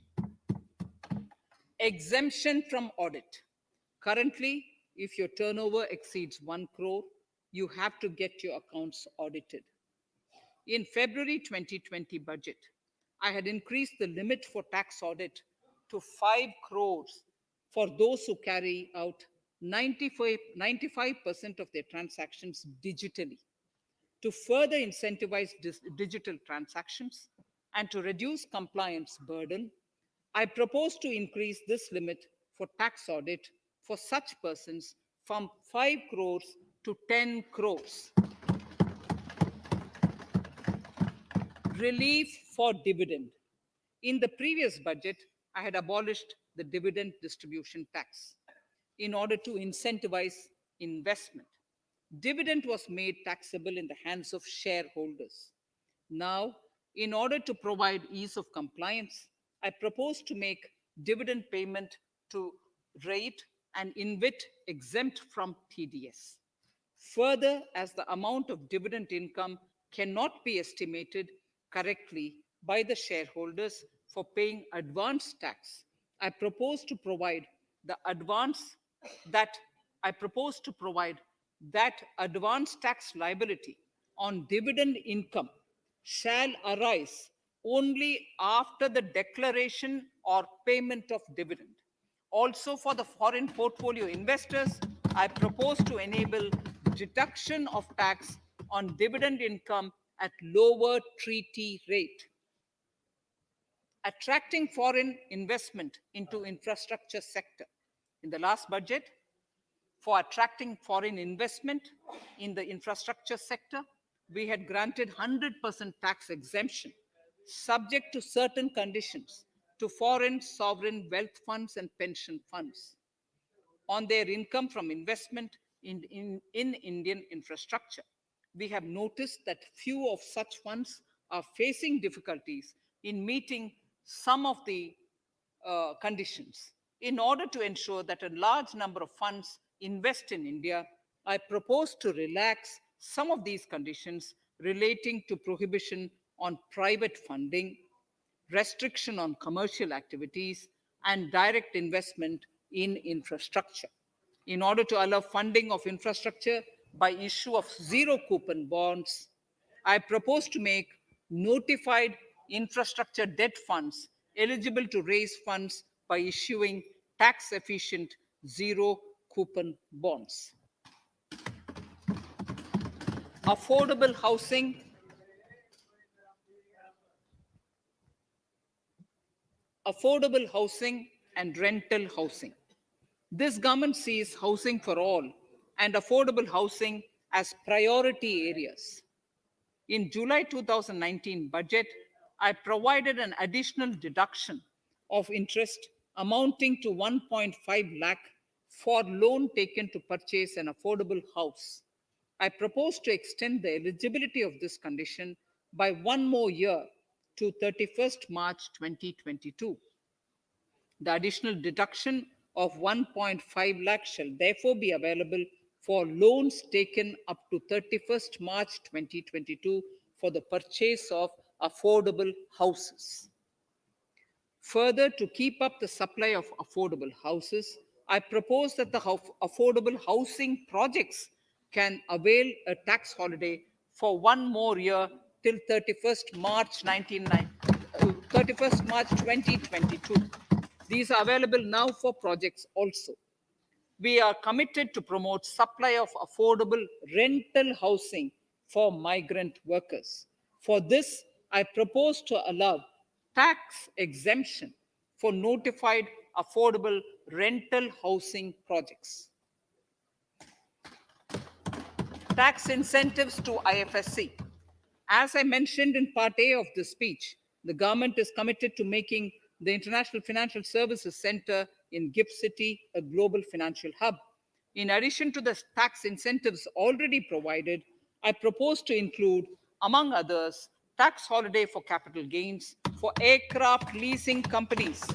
Exemption from audit. Currently, if your turnover exceeds 1 crore, you have to get your accounts audited. In February 2020 budget, I had increased the limit for tax audit to 5 crores for those who carry out 95% of their transactions digitally. To further incentivize digital transactions and to reduce compliance burden, I propose to increase this limit for tax audit for such persons from 5 crores to 10 crores. Relief for dividend. In the previous budget, I had abolished the dividend distribution tax in order to incentivize investment. Dividend was made taxable in the hands of shareholders. Now, in order to provide ease of compliance, I propose to make dividend payment to rate and InvIT exempt from TDS. Further, as the amount of dividend income cannot be estimated correctly by the shareholders for paying advance tax, I propose to provide the advance that I propose to provide that advance tax liability on dividend income shall arise only after the declaration or payment of dividend. Also, for the foreign portfolio investors, I propose to enable deduction of tax on dividend income at lower treaty rate. Attracting foreign investment into infrastructure sector. In the last budget, for attracting foreign investment in the infrastructure sector, we had granted 100% tax exemption, subject to certain conditions, to foreign sovereign wealth funds and pension funds on their income from investment in Indian infrastructure. We have noticed that few of such funds are facing difficulties in meeting some of the conditions. In order to ensure that a large number of funds invest in India, I propose to relax some of these conditions relating to prohibition on private funding, restriction on commercial activities, and direct investment in infrastructure. In order to allow funding of infrastructure by issue of zero coupon bonds, I propose to make notified infrastructure debt funds eligible to raise funds by issuing tax efficient zero coupon bonds. Affordable housing and rental housing. This government sees housing for all and affordable housing as priority areas. In July 2019 budget, I provided an additional deduction of interest amounting to 1.5 lakh for loan taken to purchase an affordable house. I propose to extend the eligibility of this condition by one more year to 31st March 2022. The additional deduction of 1.5 lakh shall therefore be available for loans taken up to 31st March 2022 for the purchase of affordable houses. Further, to keep up the supply of affordable houses, I propose that the affordable housing projects can avail a tax holiday for one more year till 31st March 2022. These are available now for projects also. We are committed to promote supply of affordable rental housing for migrant workers. For this, I propose to allow tax exemption for notified affordable rental housing projects. Tax incentives to IFSC. As I mentioned in part A of this speech, the government is committed to making the International Financial Services Center in GIFT City a global financial hub. In addition to the tax incentives already provided, I propose to include, among others, tax holiday for capital gains for aircraft leasing companies,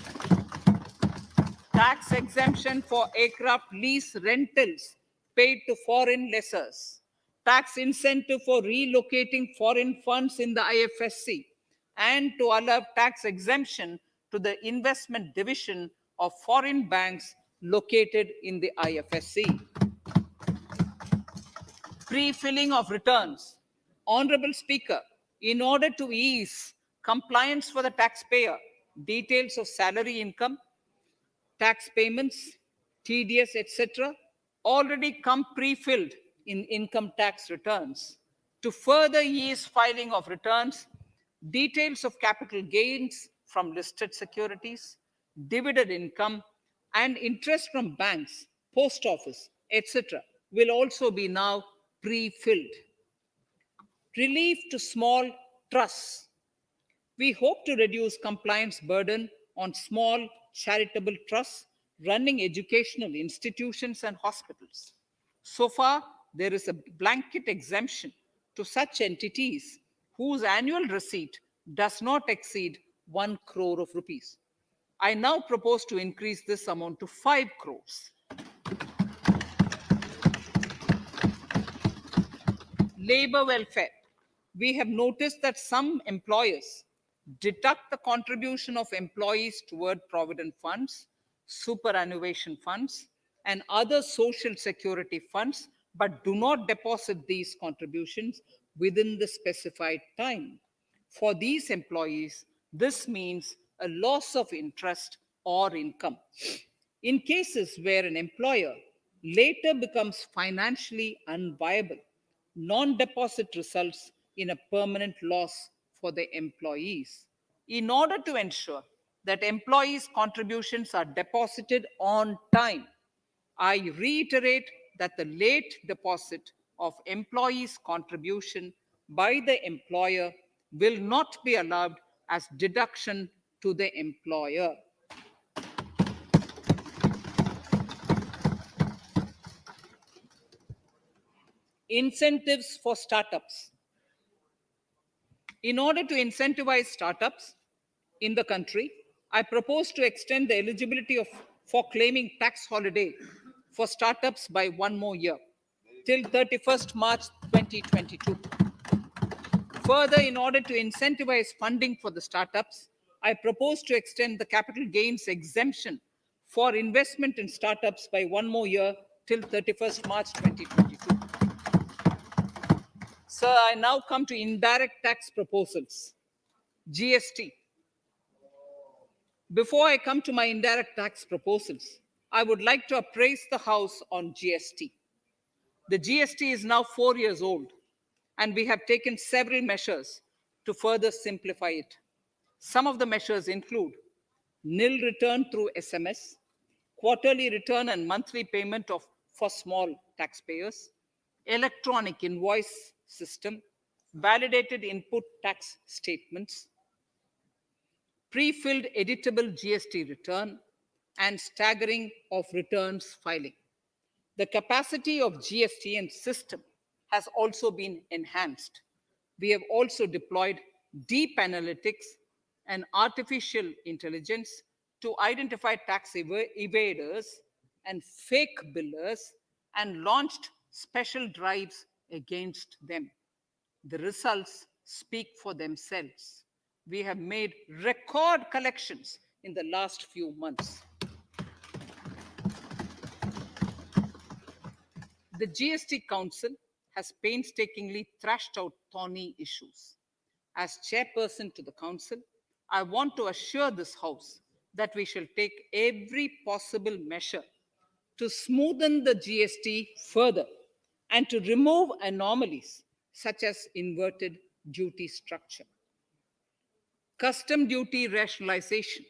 tax exemption for aircraft lease rentals paid to foreign lessors, tax incentive for relocating foreign funds in the IFSC, and to allow tax exemption to the investment division of foreign banks located in the IFSC. Pre-filling of returns. Honorable Speaker, in order to ease compliance for the taxpayer, details of salary income, tax payments, TDS, etc., already come pre-filled in income tax returns. To further ease filing of returns, details of capital gains from listed securities, dividend income, and interest from banks, post office, etc., will also be now pre-filled. Relief to small trusts. We hope to reduce compliance burden on small charitable trusts running educational institutions and hospitals. So far, there is a blanket exemption to such entities whose annual receipt does not exceed 1 crore of rupees. I now propose to increase this amount to 5 crores. Labor welfare. We have noticed that some employers deduct the contribution of employees toward provident funds, superannuation funds, and other social security funds, but do not deposit these contributions within the specified time. For these employees, this means a loss of interest or income. In cases where an employer later becomes financially unviable, non-deposit results in a permanent loss for the employees. In order to ensure that employees' contributions are deposited on time, I reiterate that the late deposit of employees' contribution by the employer will not be allowed as deduction to the employer. Incentives for startups. In order to incentivize startups in the country, I propose to extend the eligibility for claiming tax holiday for startups by 1 more year, till 31st March 2022. Further, in order to incentivize funding for the startups, I propose to extend the capital gains exemption for investment in startups by 1 more year till 31st March 2022. Sir, I now come to indirect tax proposals. GST. Before I come to my indirect tax proposals, I would like to appraise the House on GST. The GST is now 4 years old, and we have taken several measures to further simplify it. Some of the measures include nil return through SMS, quarterly return and monthly payment for small taxpayers, electronic invoice system, validated input tax statements, pre-filled editable GST return, and staggering of returns filing. The capacity of GST and system has also been enhanced. We have also deployed deep analytics and artificial intelligence to identify tax evaders and fake billers and launched special drives against them. The results speak for themselves. We have made record collections in the last few months. The GST Council has painstakingly thrashed out thorny issues. As chairperson to the Council, I want to assure this House that we shall take every possible measure to smoothen the GST further and to remove anomalies such as inverted duty structure. Custom duty rationalization.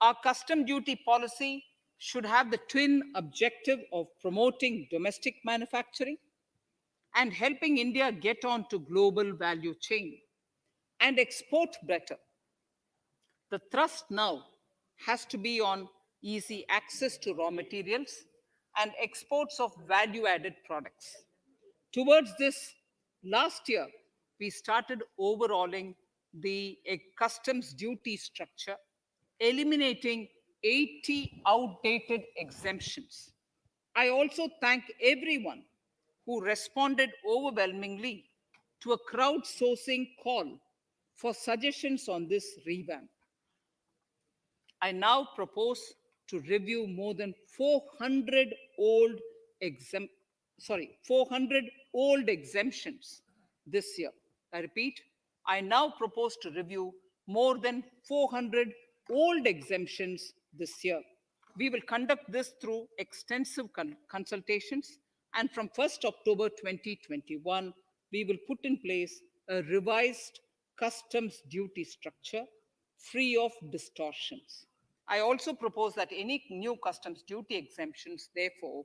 Our custom duty policy should have the twin objective of promoting domestic manufacturing and helping India get on to global value chain and export better. The thrust now has to be on easy access to raw materials and exports of value-added products. Towards this, last year, we started overhauling the customs duty structure, eliminating 80 outdated exemptions. I also thank everyone who responded overwhelmingly to a crowdsourcing call for suggestions on this revamp. I now propose to review more than 400 old exemptions this year. I repeat, I now propose to review more than 400 old exemptions this year. We will conduct this through extensive consultations, and from 1st October 2021, we will put in place a revised customs duty structure free of distortions. I also propose that any new customs duty exemptions, therefore,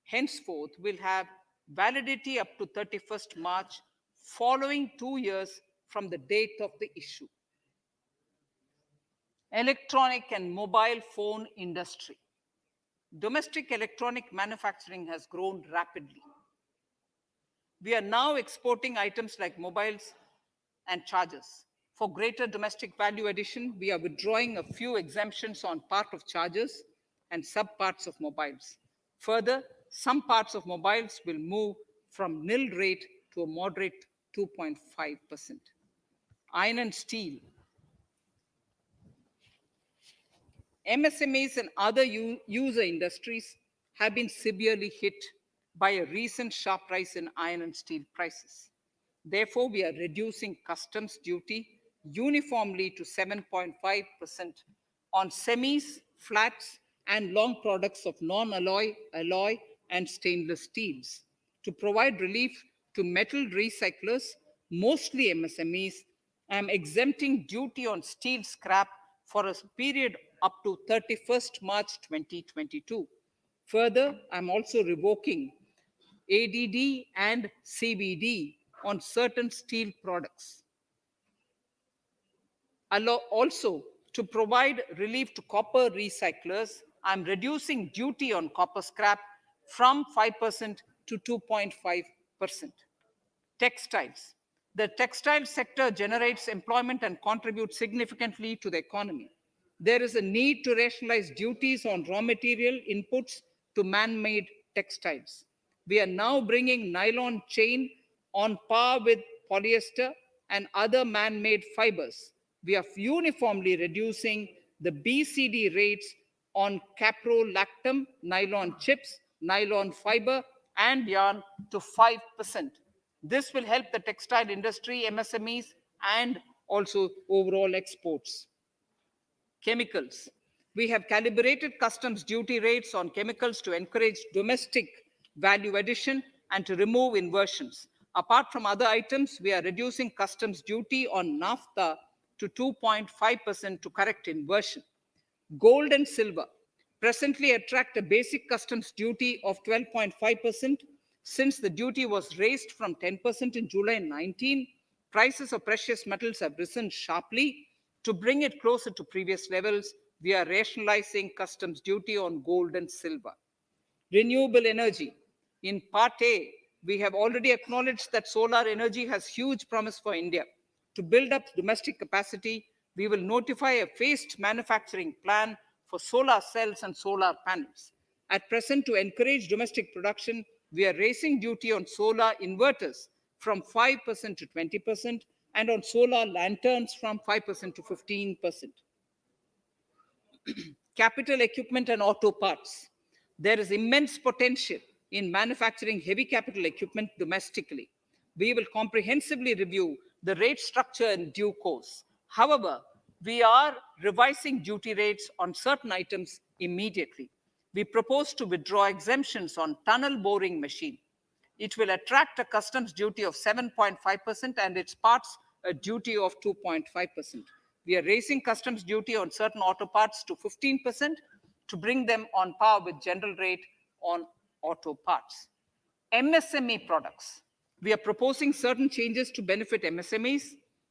henceforth will have validity up to 31st March following 2 years from the date of the issue. Electronic and mobile phone industry. Domestic electronic manufacturing has grown rapidly. We are now exporting items like mobiles and chargers, For greater domestic value addition, we are withdrawing a few exemptions on part of chargers and sub-parts of mobiles. Further, some parts of mobiles will move from nil rate to a moderate 2.5%. Iron and steel. MSMEs and other user industries have been severely hit by a recent sharp rise in iron and steel prices. Therefore, we are reducing customs duty uniformly to 7.5% on semis, flats, and long products of non-alloy, alloy, and stainless steels. To provide relief to metal recyclers, mostly MSMEs, I am exempting duty on steel scrap for a period up to 31st March 2022. Further, I'm also revoking ADD and CVD on certain steel products. Also, to provide relief to copper recyclers, I'm reducing duty on copper scrap from 5% to 2.5%. Textiles. The textile sector generates employment and contributes significantly to the economy. There is a need to rationalize duties on raw material inputs to man-made textiles. We are now bringing nylon chain on par with polyester and other man-made fibers. We are uniformly reducing the BCD rates on caprolactam, nylon chips, nylon fiber, and yarn to 5%. This will help the textile industry, MSMEs, and also overall exports. Chemicals. We have calibrated customs duty rates on chemicals to encourage domestic value addition and to remove inversions. Apart from other items, we are reducing customs duty on naphtha to 2.5% to correct inversion. Gold and silver presently attract a basic customs duty of 12.5%. Since the duty was raised from 10% in July 19, prices of precious metals have risen sharply. To bring it closer to previous levels, we are rationalizing customs duty on gold and silver. Renewable energy. In Part A, we have already acknowledged that solar energy has huge promise for India. To build up domestic capacity, we will notify a phased manufacturing plan for solar cells and solar panels. At present, to encourage domestic production, we are raising duty on solar inverters from 5% to 20% and on solar lanterns from 5% to 15%. Capital equipment and auto parts. There is immense potential in manufacturing heavy capital equipment domestically. We will comprehensively review the rate structure in due course. However, we are revising duty rates on certain items immediately. We propose to withdraw exemptions on tunnel boring machine. It will attract a customs duty of 7.5% and its parts a duty of 2.5%. We are raising customs duty on certain auto parts to 15% to bring them on par with general rate on auto parts. MSME products. We are proposing certain changes to benefit MSMEs.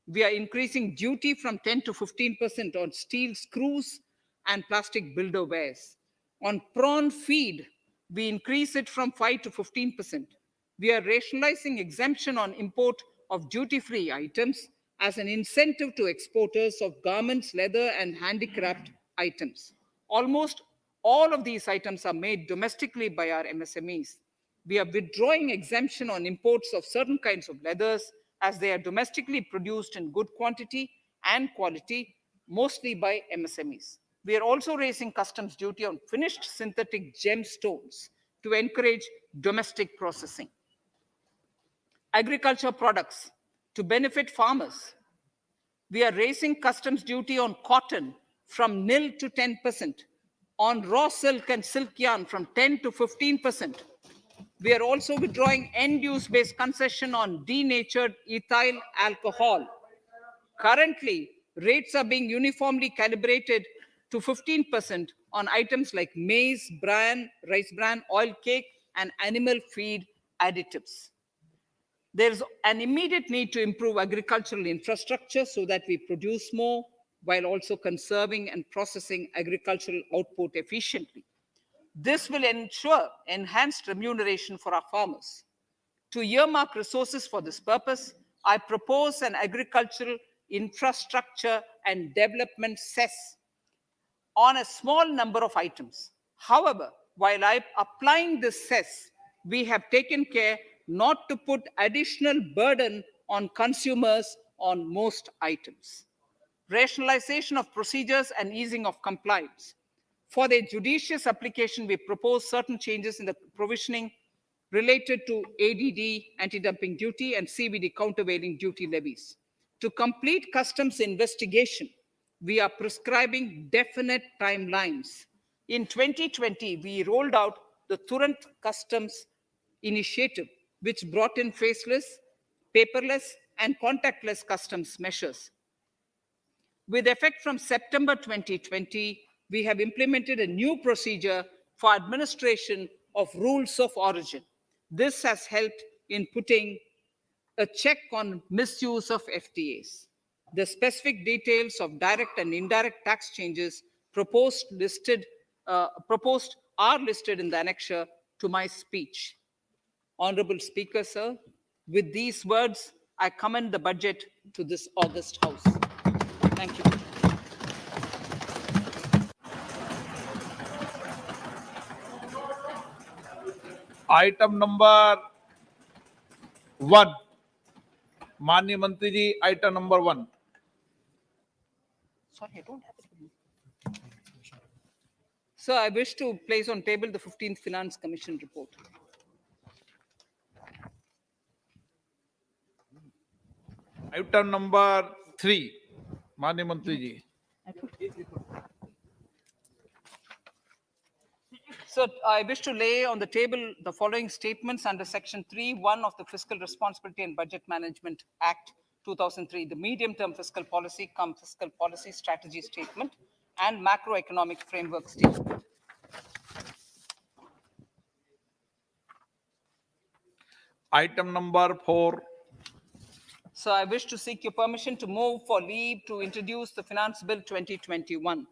We are increasing duty from 10 to 15% on steel screws and plastic builder wares. On prawn feed, we increase it from 5 to 15%. We are rationalizing exemption on import of duty-free items as an incentive to exporters of garments, leather, and handicraft items. Almost all of these items are made domestically by our MSMEs. We are withdrawing exemption on imports of certain kinds of leathers as they are domestically produced in good quantity and quality, mostly by MSMEs. We are also raising customs duty on finished synthetic gemstones to encourage domestic processing. Agriculture products to benefit farmers. We are raising customs duty on cotton from nil to 10%, on raw silk and silk yarn from 10 to 15%. We are also withdrawing end-use based concession on denatured ethyl alcohol. Currently, rates are being uniformly calibrated to 15% on items like maize, bran, rice bran, oil cake, and animal feed additives. There is an immediate need to improve agricultural infrastructure so that we produce more while also conserving and processing agricultural output efficiently. This will ensure enhanced remuneration for our farmers. To earmark resources for this purpose, I propose an agricultural infrastructure and development cess on a small number of items. However, while applying this cess, we have taken care not to put additional burden on consumers on most items. Rationalization of procedures and easing of compliance. For their judicious application, we propose certain changes in the provisioning related to ADD, anti-dumping duty, and CVD, countervailing duty levies. To complete customs investigation, we are prescribing definite timelines. In 2020, we rolled out the Turant Customs Initiative, which brought in faceless, paperless, and contactless customs measures. With effect from September 2020, we have implemented a new procedure for administration of rules of origin. This has helped in putting a check on misuse of FTAs. The specific details of direct and indirect tax changes proposed are listed in the annexure to my speech. Honorable Speaker, sir, with these words, I commend the budget to this august House. Thank you. Item number 1, माननीय मंत्री जी, item number 1. Sorry, I don't have it. Sir, I wish to place on table the 15th Finance Commission report. Item number 3, माननीय मंत्री जी. So I wish to lay on the table the following statements under Section 3(1) of the Fiscal Responsibility and Budget Management Act 2003, the medium-term fiscal policy, fiscal policy strategy statement, and macroeconomic framework statement. Item number 4. So I wish to seek your permission to move for leave to introduce the Finance Bill 2021.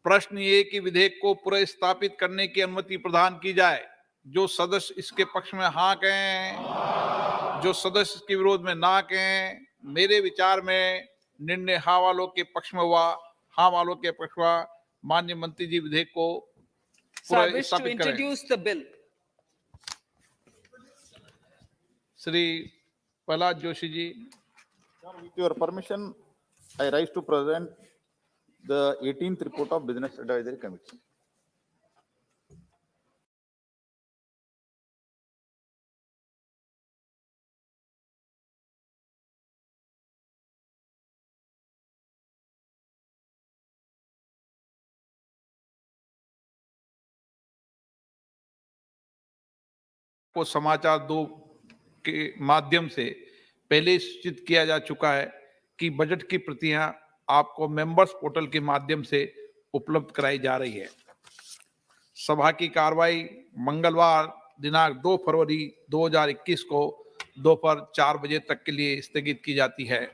प्रश्न ये कि विधेयक को पुनर्स्थापित करने की अनुमति प्रदान की जाए. जो सदस्य इसके पक्ष में हाँ कहें, जो सदस्य इसके विरोध में ना कहें. मेरे विचार में निर्णय हाँ वालों के पक्ष में हुआ, हाँ वालों के पक्ष हुआ. माननीय मंत्री जी विधेयक को पुनर्स्थापित करें. introduce the bill. Shri Prahlad Joshi ji. With your permission, I rise to present the 18th report of Business Advisory Committee. को समाचार 2 के माध्यम से पहले सूचित किया जा चुका है कि बजट की प्रतियां आपको मेंबर्स पोर्टल के माध्यम से उपलब्ध कराई जा रही है. सभा की कार्रवाई मंगलवार दिनांक 2 फरवरी 2021 को दोपहर 4 बजे तक के लिए स्थगित की जाती है.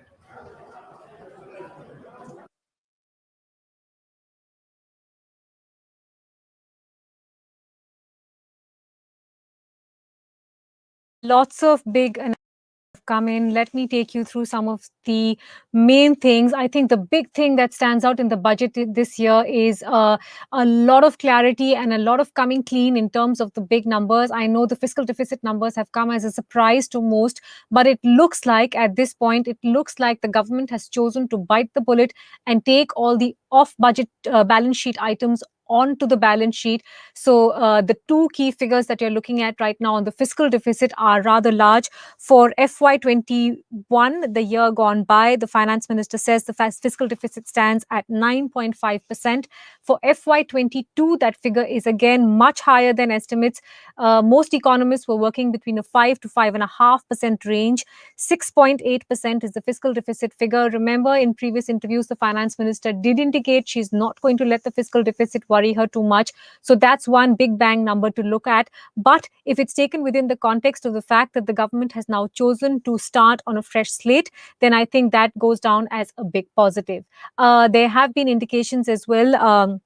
Lots of big announcements have come in. Let me take you through some of the main things. I think the big thing that stands out in the budget this year is a lot of clarity and a lot of coming clean in terms of the big numbers. I know the fiscal deficit numbers have come as a surprise to most, but it looks like at this point, it looks like the government has chosen to bite the bullet and take all the off-budget balance sheet items onto the balance sheet. So the 2 key figures that you're looking at right now on the fiscal deficit are rather large. For FY21, the year gone by, the finance minister says the fiscal deficit stands at 9.5%. For FY22, that figure is again much higher than estimates. Most economists were working between a 5 to 5.5% range. 6.8% is the fiscal deficit figure. Remember, in previous interviews, the finance minister did indicate she's not going to let the fiscal deficit worry her too much. So that's one big bang number to look at. But if it's taken within the context of the fact that the government has now chosen to start on a fresh slate, then I think that goes down as a big positive. There have been indications as well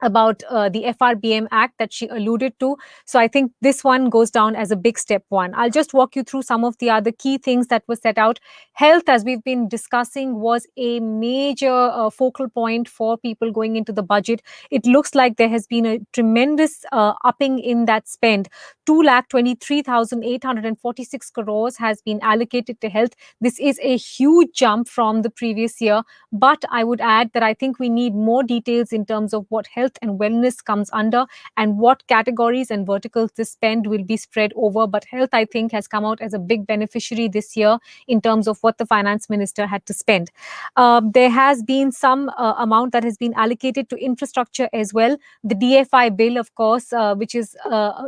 about the FRBM Act that she alluded to. So I think this one goes down as a big step one. I'll just walk you through some of the other key things that were set out. Health, as we've been discussing, was a major focal point for people going into the budget. It looks like there has been a tremendous upping in that spend. 2,23,846 crores has been allocated to health. This is a huge jump from the previous year. But I would add that I think we need more details in terms of what health and wellness comes under and what categories and verticals this spend will be spread over. But health, I think, has come out as a big beneficiary this year in terms of what the finance minister had to spend. There has been some amount that has been allocated to infrastructure as well. The DFI bill, of course, which is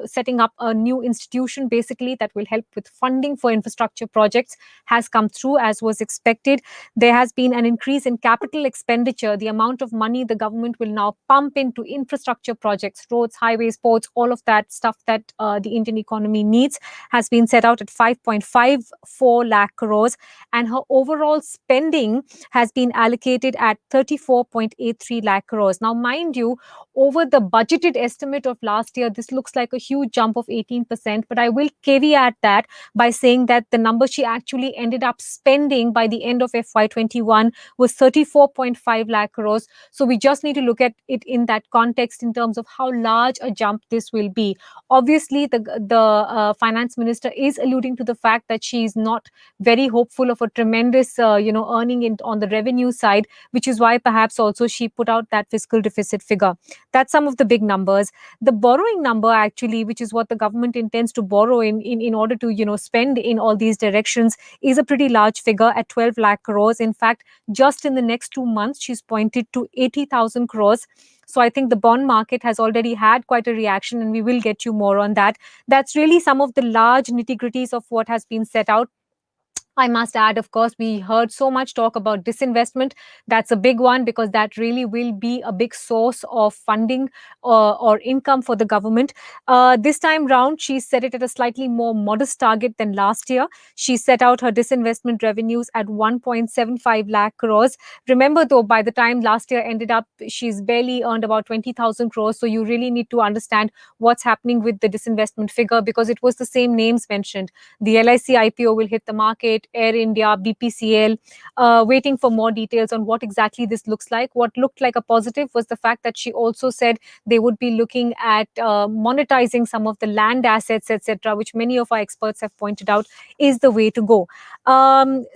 setting up a new institution basically that will help with funding for infrastructure projects, has come through as was expected. There has been an increase in capital expenditure. The amount of money the government will now pump into infrastructure projects, roads, highways, ports, all of that stuff that the Indian economy needs, has been set out at 5.54 lakh crores. And her overall spending has been allocated at 34.83 lakh crores. Now, mind you, over the budgeted estimate of last year, this looks like a huge jump of 18%. But I will caveat that by saying that the number she actually ended up spending by the end of FY21 was 34.5 lakh crores. So we just need to look at it in that context in terms of how large a jump this will be. Obviously, the finance minister is alluding to the fact that she is not very hopeful of a tremendous, earning on the revenue side, which is why perhaps also she put out that fiscal deficit figure. That's some of the big numbers. The borrowing number, actually, which is what the government intends to borrow in order to, spend in all these directions, is a pretty large figure at 12 lakh crores. In fact, just in the next 2 months, she's pointed to 80,000 crores. So I think the bond market has already had quite a reaction, and we will get you more on that. That's really some of the large nitty-gritties of what has been set out. I must add, of course, we heard so much talk about disinvestment. That's a big one because that really will be a big source of funding or income for the government. This time round, she set it at a slightly more modest target than last year. She set out her disinvestment revenues at 1.75 lakh crores. Remember, though, by the time last year ended up, she's barely earned about 20,000 crores. So you really need to understand what's happening with the disinvestment figure because it was the same names mentioned. The LIC IPO will hit the market, Air India, BPCL, waiting for more details on what exactly this looks like. What looked like a positive was the fact that she also said they would be looking at monetizing some of the land assets, etc., which many of our experts have pointed out is the way to go.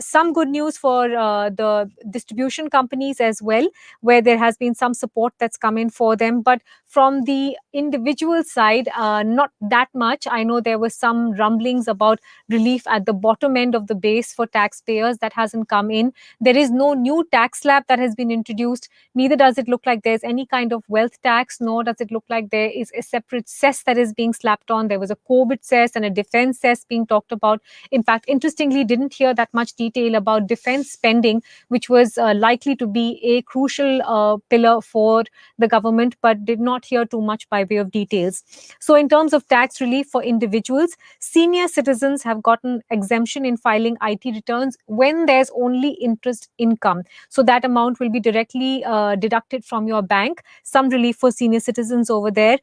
Some good news for the distribution companies as well, where there has been some support that's come in for them. But from the individual side, not that much. I know there were some rumblings about relief at the bottom end of the base for taxpayers. That hasn't come in. There is no new tax slab that has been introduced. Neither does it look like there's any kind of wealth tax, nor does it look like there is a separate cess that is being slapped on. There was a COVID cess and a defense cess being talked about. In fact, interestingly, didn't hear that much detail about defense spending, which was likely to be a crucial pillar for the government, but did not hear too much by way of details. So in terms of tax relief for individuals, senior citizens have gotten exemption in filing IT returns when there's only interest income. So that amount will be directly deducted from your bank. Some relief for senior citizens over there.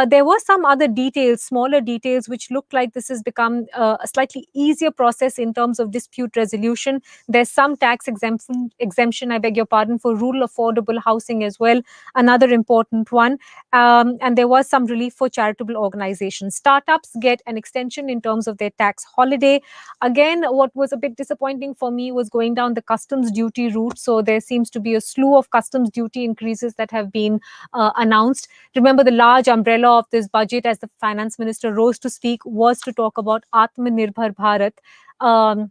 There were some other details, smaller details, which look like this has become a slightly easier process in terms of dispute resolution. There's some tax exemption, I beg your pardon, for rural affordable housing as well, another important one. And there was some relief for charitable organizations. Startups get an extension in terms of their tax holiday. Again, what was a bit disappointing for me was going down the customs duty route. So there seems to be a slew of customs duty increases that have been announced. Remember, the large umbrella of this budget, as the finance minister rose to speak, was to talk about Atmanirbhar Bharat.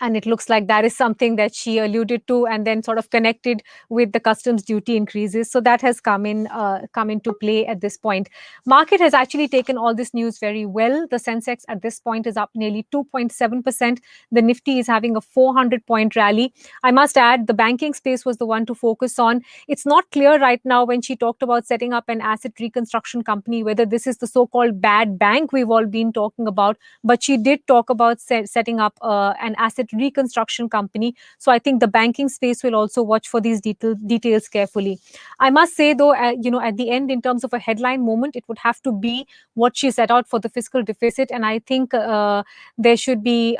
And it looks like that is something that she alluded to and then sort of connected with the customs duty increases. So that has come into play at this point. Market has actually taken all this news very well. The Sensex at this point is up nearly 2.7%. The Nifty is having a 400-point rally. I must add, the banking space was the one to focus on. It's not clear right now when she talked about setting up an asset reconstruction company, whether this is the so-called bad bank we've all been talking about, but she did talk about setting up an asset reconstruction company. So I think the banking space will also watch for these details carefully. I must say, though, at the end, in terms of a headline moment, it would have to be what she set out for the fiscal deficit. And I think there should be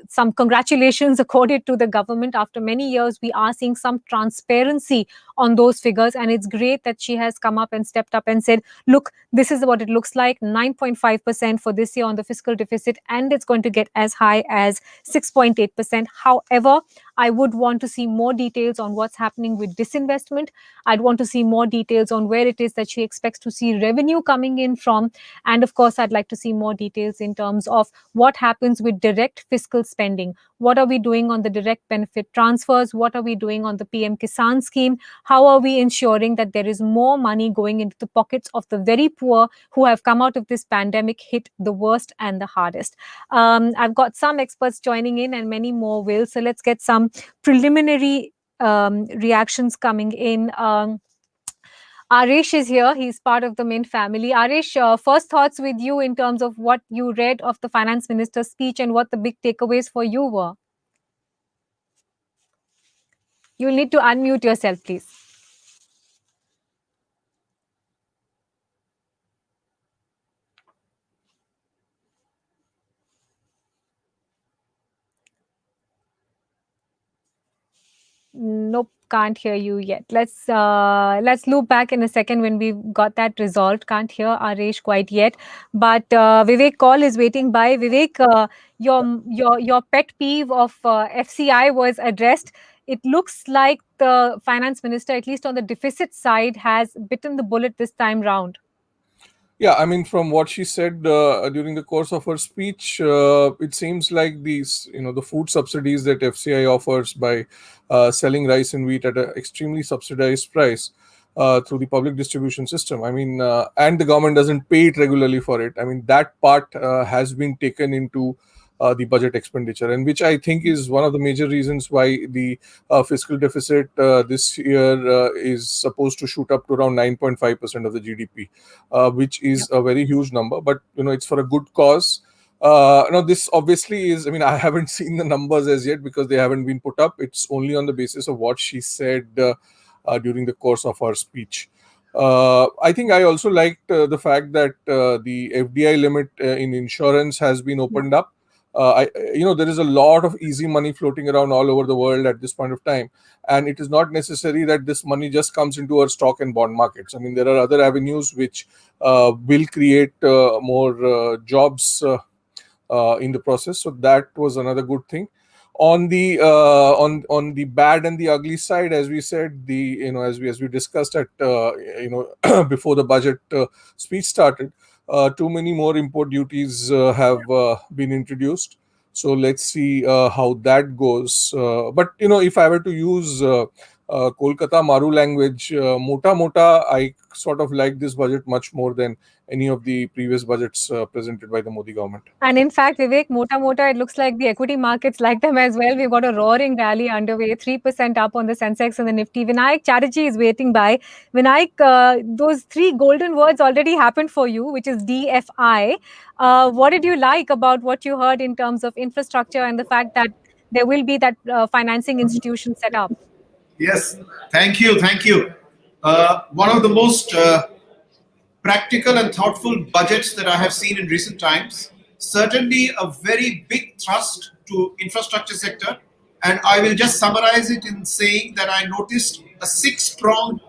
some congratulations accorded to the government. After many years, we are seeing some transparency on those figures. And it's great that she has come up and stepped up and said, look, this is what it looks like, 9.5% for this year on the fiscal deficit, and it's going to get as high as 6.8%. However, I would want to see more details on what's happening with disinvestment. I'd want to see more details on where it is that she expects to see revenue coming in from. And of course, I'd like to see more details in terms of what happens with direct fiscal spending. What are we doing on the direct benefit transfers? What are we doing on the PM Kisan scheme? How are we ensuring that there is more money going into the pockets of the very poor who have come out of this pandemic hit the worst and the hardest? I've got some experts joining in and many more will. So let's get some preliminary reactions coming in. Arish is here. He's part of the Mint family. Arish, first thoughts with you in terms of what you read of the finance minister's speech and what the big takeaways for you were. You'll need to unmute yourself, please. Nope, can't hear you yet. Let's loop back in a second when we've got that resolved. Can't hear Arish quite yet. But Vivek Kaul is waiting by. Vivek, your pet peeve of FCI was addressed. It looks like the finance minister, at least on the deficit side, has bitten the bullet this time round. Yeah, I mean, from what she said during the course of her speech, it seems like these, the food subsidies that FCI offers by selling rice and wheat at an extremely subsidized price through the public distribution system. I mean, and the government doesn't pay it regularly for it. I mean, that part has been taken into the budget expenditure, and which I think is one of the major reasons why the fiscal deficit this year is supposed to shoot up to around 9.5% of the GDP, which is a very huge number. But it's for a good cause. Now, this obviously is, I mean, I haven't seen the numbers as yet because they haven't been put up. It's only on the basis of what she said during the course of her speech. I think I also liked the fact that the FDI limit in insurance has been opened up. There is a lot of easy money floating around all over the world at this point of time, and it is not necessary that this money just comes into our stock and bond markets. I mean, there are other avenues which will create more jobs in the process. So that was another good thing. On the on the bad and the ugly side, as we said, as we discussed at before the budget speech started, too many more import duties have been introduced. So let's see how that goes. But if I were to use Kolkata Maru language, mota mota, I sort of like this budget much more than any of the previous budgets presented by the Modi government. And in fact, Vivek, mota, it looks like the equity markets like them as well. We've got a roaring rally underway, 3% up on the Sensex and the Nifty. Vinayak Chatterjee is waiting by. Vinayak, those three golden words already happened for you, which is DFI. What did you like about what you heard in terms of infrastructure and the fact that there will be that financing institution set up? Yes, thank you. One of the most practical and thoughtful budgets that I have seen in recent times. Certainly a very big thrust to infrastructure sector. And I will just summarize it in saying that I noticed a six-pronged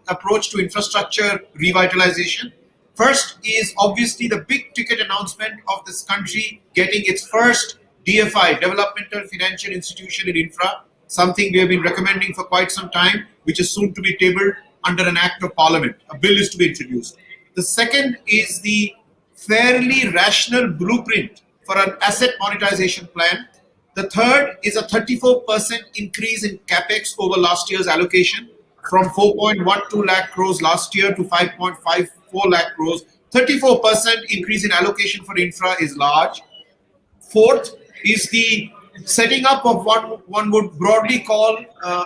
approach to infrastructure revitalization. First is obviously the big ticket announcement of this country getting its first DFI, Developmental Financial Institution in Infra, something we have been recommending for quite some time, which is soon to be tabled under an act of parliament. A bill is to be introduced. The second is the fairly rational blueprint for an asset monetization plan. The third is a 34% increase in capex over last year's allocation from 4.12 lakh crores last year to 5.54 lakh crores. 34% increase in allocation for infra is large. Fourth is the setting up of what one would broadly call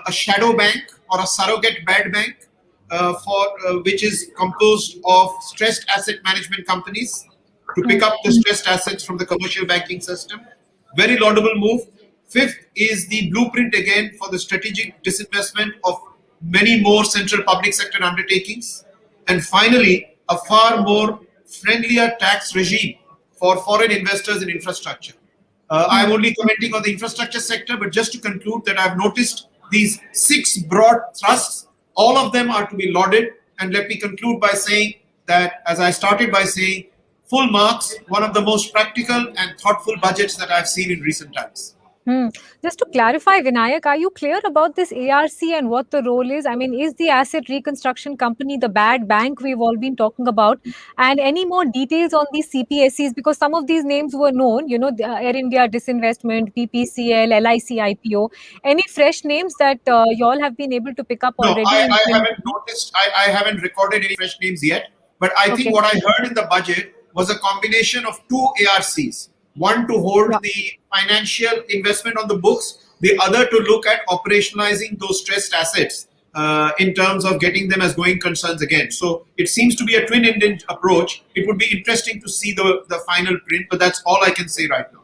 a shadow bank or a surrogate bad bank, which is composed of stressed asset management companies. to pick up the stressed assets from the commercial banking system. Very laudable move. Fifth is the blueprint again for the strategic disinvestment of many more central public sector undertakings. And finally, a far more friendlier tax regime for foreign investors in infrastructure. I'm only commenting on the infrastructure sector, but just to conclude that I've noticed these 6 broad thrusts, all of them are to be lauded. And let me conclude by saying that, as I started by saying, full marks, one of the most practical and thoughtful budgets that I've seen in recent times. Just to clarify, Vinayak, are you clear about this ARC and what the role is? I mean, is the asset reconstruction company the bad bank we've all been talking about? And any more details on these CPSCs? Because some of these names were known, the Air India Disinvestment, PPCL, LIC IPO. Any fresh names that you all have been able to pick up No, already? I haven't noticed, I haven't recorded any fresh names yet. But I think what I heard in the budget was a combination of 2 ARCs. One to hold the financial investment on the books, the other to look at operationalizing those stressed assets in terms of getting them as going concerns again. So it seems to be a twin-ended approach. It would be interesting to see the final print, but that's all I can say right now.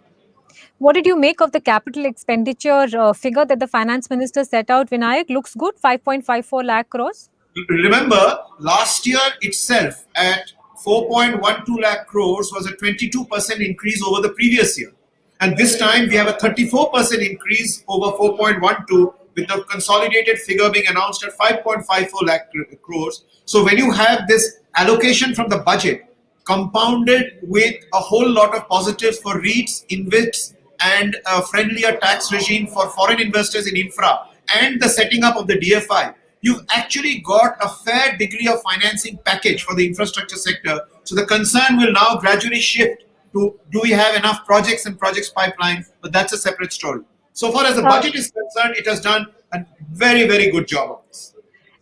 What did you make of the capital expenditure figure that the finance minister set out, Vinayak? Looks good, 5.54 lakh crores. Remember, last year itself at 4.12 lakh crores was a 22% increase over the previous year. And this time we have a 34% increase over 4.12, with the consolidated figure being announced at 5.54 lakh crores. So when you have this allocation from the budget compounded with a whole lot of positives for REITs, InvITs, and a friendlier tax regime for foreign investors in infra, and the setting up of the DFI, you've actually got a fair degree of financing package for the infrastructure sector. So the concern will now gradually shift to, do we have enough projects and projects pipeline? But that's a separate story. So far as the budget is concerned, it has done a very, very good job of this.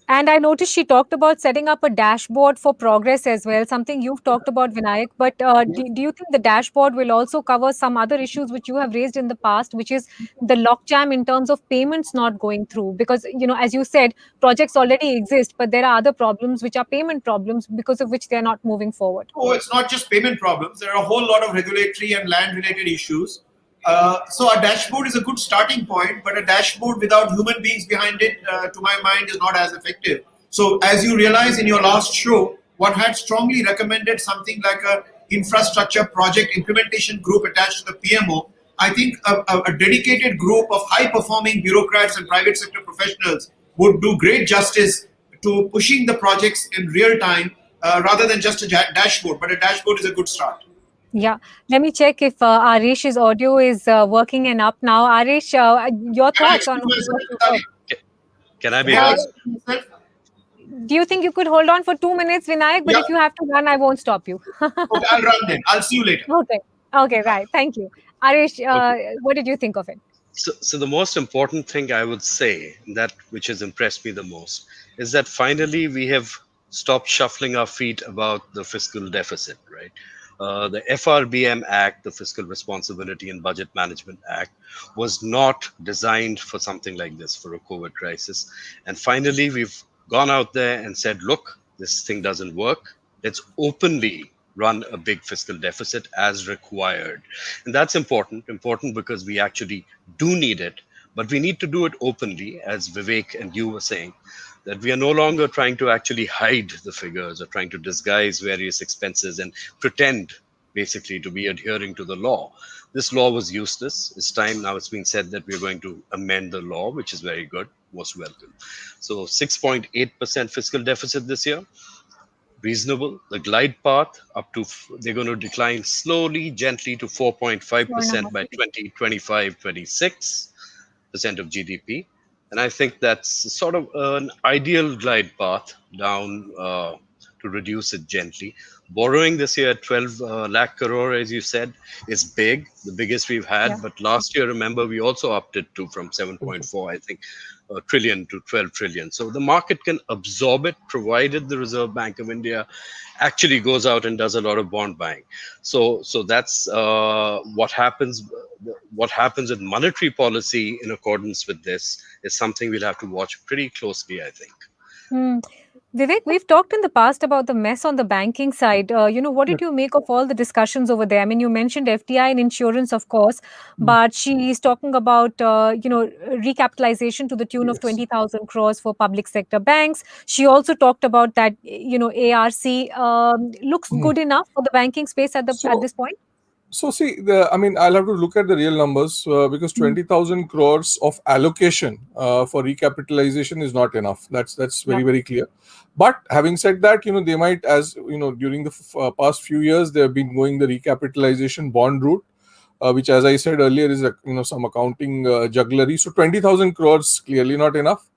And I noticed she talked about setting up a dashboard for progress as well, something you've talked about, Vinayak. But do you think the dashboard will also cover some other issues which you have raised in the past, which is the logjam in terms of payments not going through? Because, as you said, projects already exist, but there are other problems which are payment problems because of which they're not moving forward. Oh, it's not just payment problems. There are a whole lot of regulatory and land-related issues. So a dashboard is a good starting point, but a dashboard without human beings behind it, to my mind, is not as effective. So as you realize in your last show, one had strongly recommended something like a infrastructure project implementation group attached to the PMO. I think a dedicated group of high-performing bureaucrats and private sector professionals would do great justice to pushing the projects in real time rather than just a dashboard. But a dashboard is a good start. Yeah, let me check if Arish's audio is working and up now. Arish, your thoughts on what Can I be heard? heard? Do you think you could hold on for 2 minutes, Vinayak? But if you have to run, I won't stop you. Okay, I'll run then. I'll see you later. Okay, right. Thank you. Arish, what did you think of it? So the most important thing I would say, that which has impressed me the most, is that finally we have stopped shuffling our feet about the fiscal deficit, right? The FRBM Act, the Fiscal Responsibility and Budget Management Act, was not designed for something like this, for a COVID crisis. And finally, we've gone out there and said, look, this thing doesn't work. Let's openly run a big fiscal deficit as required. And that's important because we actually do need it, but we need to do it openly, as Vivek and you were saying, that we are no longer trying to actually hide the figures or trying to disguise various expenses and pretend basically to be adhering to the law. This law was useless. It's time now. It's been said that we're going to amend the law, which is very good, most welcome. So 6.8% fiscal deficit this year. Reasonable. The glide path up to, they're going to decline slowly, gently to 4.5% by 2025-26% of GDP. And I think that's sort of an ideal glide path down to reduce it gently. Borrowing this year at 12 lakh crore, as you said, is big, the biggest we've had. Yeah. But last year, remember, we also upped it to from 7.4, I think, trillion to 12 trillion. So the market can absorb it, provided the Reserve Bank of India actually goes out and does a lot of bond buying. So that's what happens. What happens with monetary policy in accordance with this is something we'll have to watch pretty closely, I think. Vivek, we've talked in the past about the mess on the banking side. What did you make of all the discussions over there? I mean, you mentioned FDI and insurance, of course, but she's talking about, recapitalization to the tune of 20,000 crores for public sector banks. She also talked about that, ARC looks good enough for the banking space at this point. So see, I'll have to look at the real numbers because 20,000 crores of allocation for recapitalization is not enough. That's very, very clear. But having said that, they might, as during the past few years, they have been going the recapitalization bond route, which, as I said earlier, is some accounting jugglery. So 20,000 crores clearly not enough.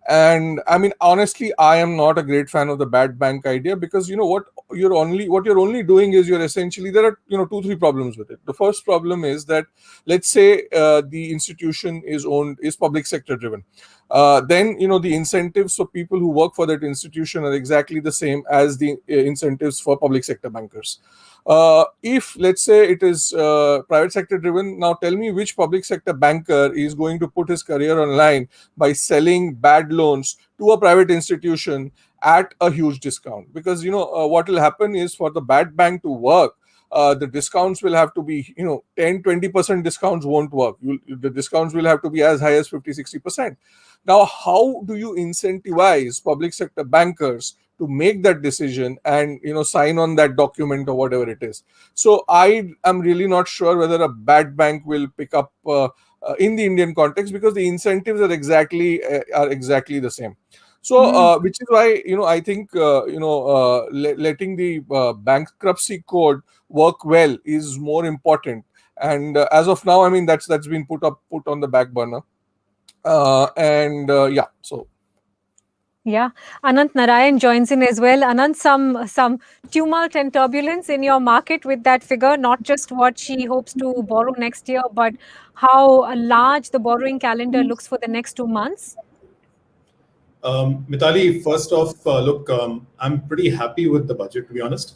And I mean, honestly, I am not a great fan of the bad bank idea because what you're only doing is you're essentially, there are 2-3 problems with it. The first problem is that, let's say the institution is public sector driven, then the incentives for people who work for that institution are exactly the same as the incentives for public sector bankers. If, let's say, it is private sector driven, now tell me which public sector banker is going to put his career on line by selling bad loans to a private institution at a huge discount. Because what will happen is, for the bad bank to work, the discounts will have to be 10-20% discounts won't work. The discounts will have to be as high as 50-60%. Now, how do you incentivize public sector bankers to make that decision and sign on that document or whatever it is? So I am really not sure whether a bad bank will pick up in the Indian context, because the incentives are exactly the same. So which is why I think letting the bankruptcy code work well is more important. And as of now, I mean, that's been put on the back burner. So. Yeah, Anant Narayan joins in as well. Anant, some tumult and turbulence in your market with that figure, not just what she hopes to borrow next year, but how large the borrowing calendar looks for the next 2 months. Mitali, first off, look, I'm pretty happy with the budget, to be honest,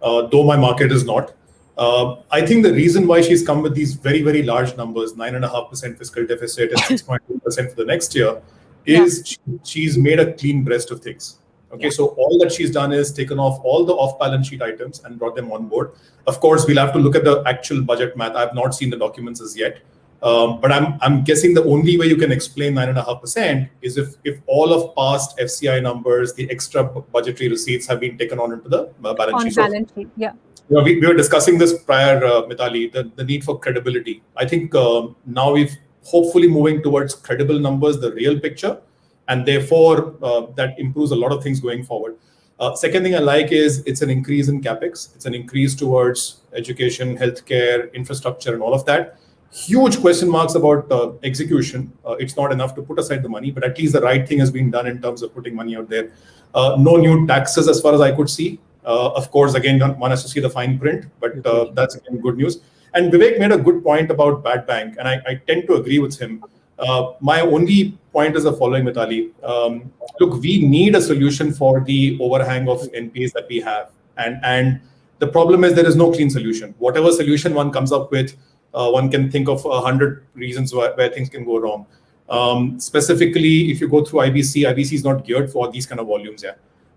though my market is not. I think the reason why she's come with these very, very large numbers, 9.5% fiscal deficit and 6.2% for the next year, is she's made a clean breast of things. Okay, so all that she's done is taken off all the off-balance sheet items and brought them on board. Of course, we'll have to look at the actual budget math. I've not seen the documents as yet. But I'm guessing the only way you can explain 9.5% is if all of past FCI numbers, the extra budgetary receipts, have been taken on into the balance sheet. Balance sheet, yeah. We were discussing this prior, Mitali, the need for credibility. I think now we've hopefully moving towards credible numbers, the real picture, and therefore that improves a lot of things going forward. Second thing I like is it's an increase in capex. It's an increase towards education, healthcare, infrastructure, and all of that. Huge question marks about execution. It's not enough to put aside the money, but at least the right thing has been done in terms of putting money out there. No new taxes as far as I could see. Of course, again, one has to see the fine print, but that's again good news. And Vivek made a good point about bad bank, and I tend to agree with him. My only point is the following, Mitali. Look, we need a solution for the overhang of NPAs that we have. And the problem is there is no clean solution. Whatever solution one comes up with, one can think of 100 reasons where things can go wrong. Specifically, if you go through IBC is not geared for these kind of volumes.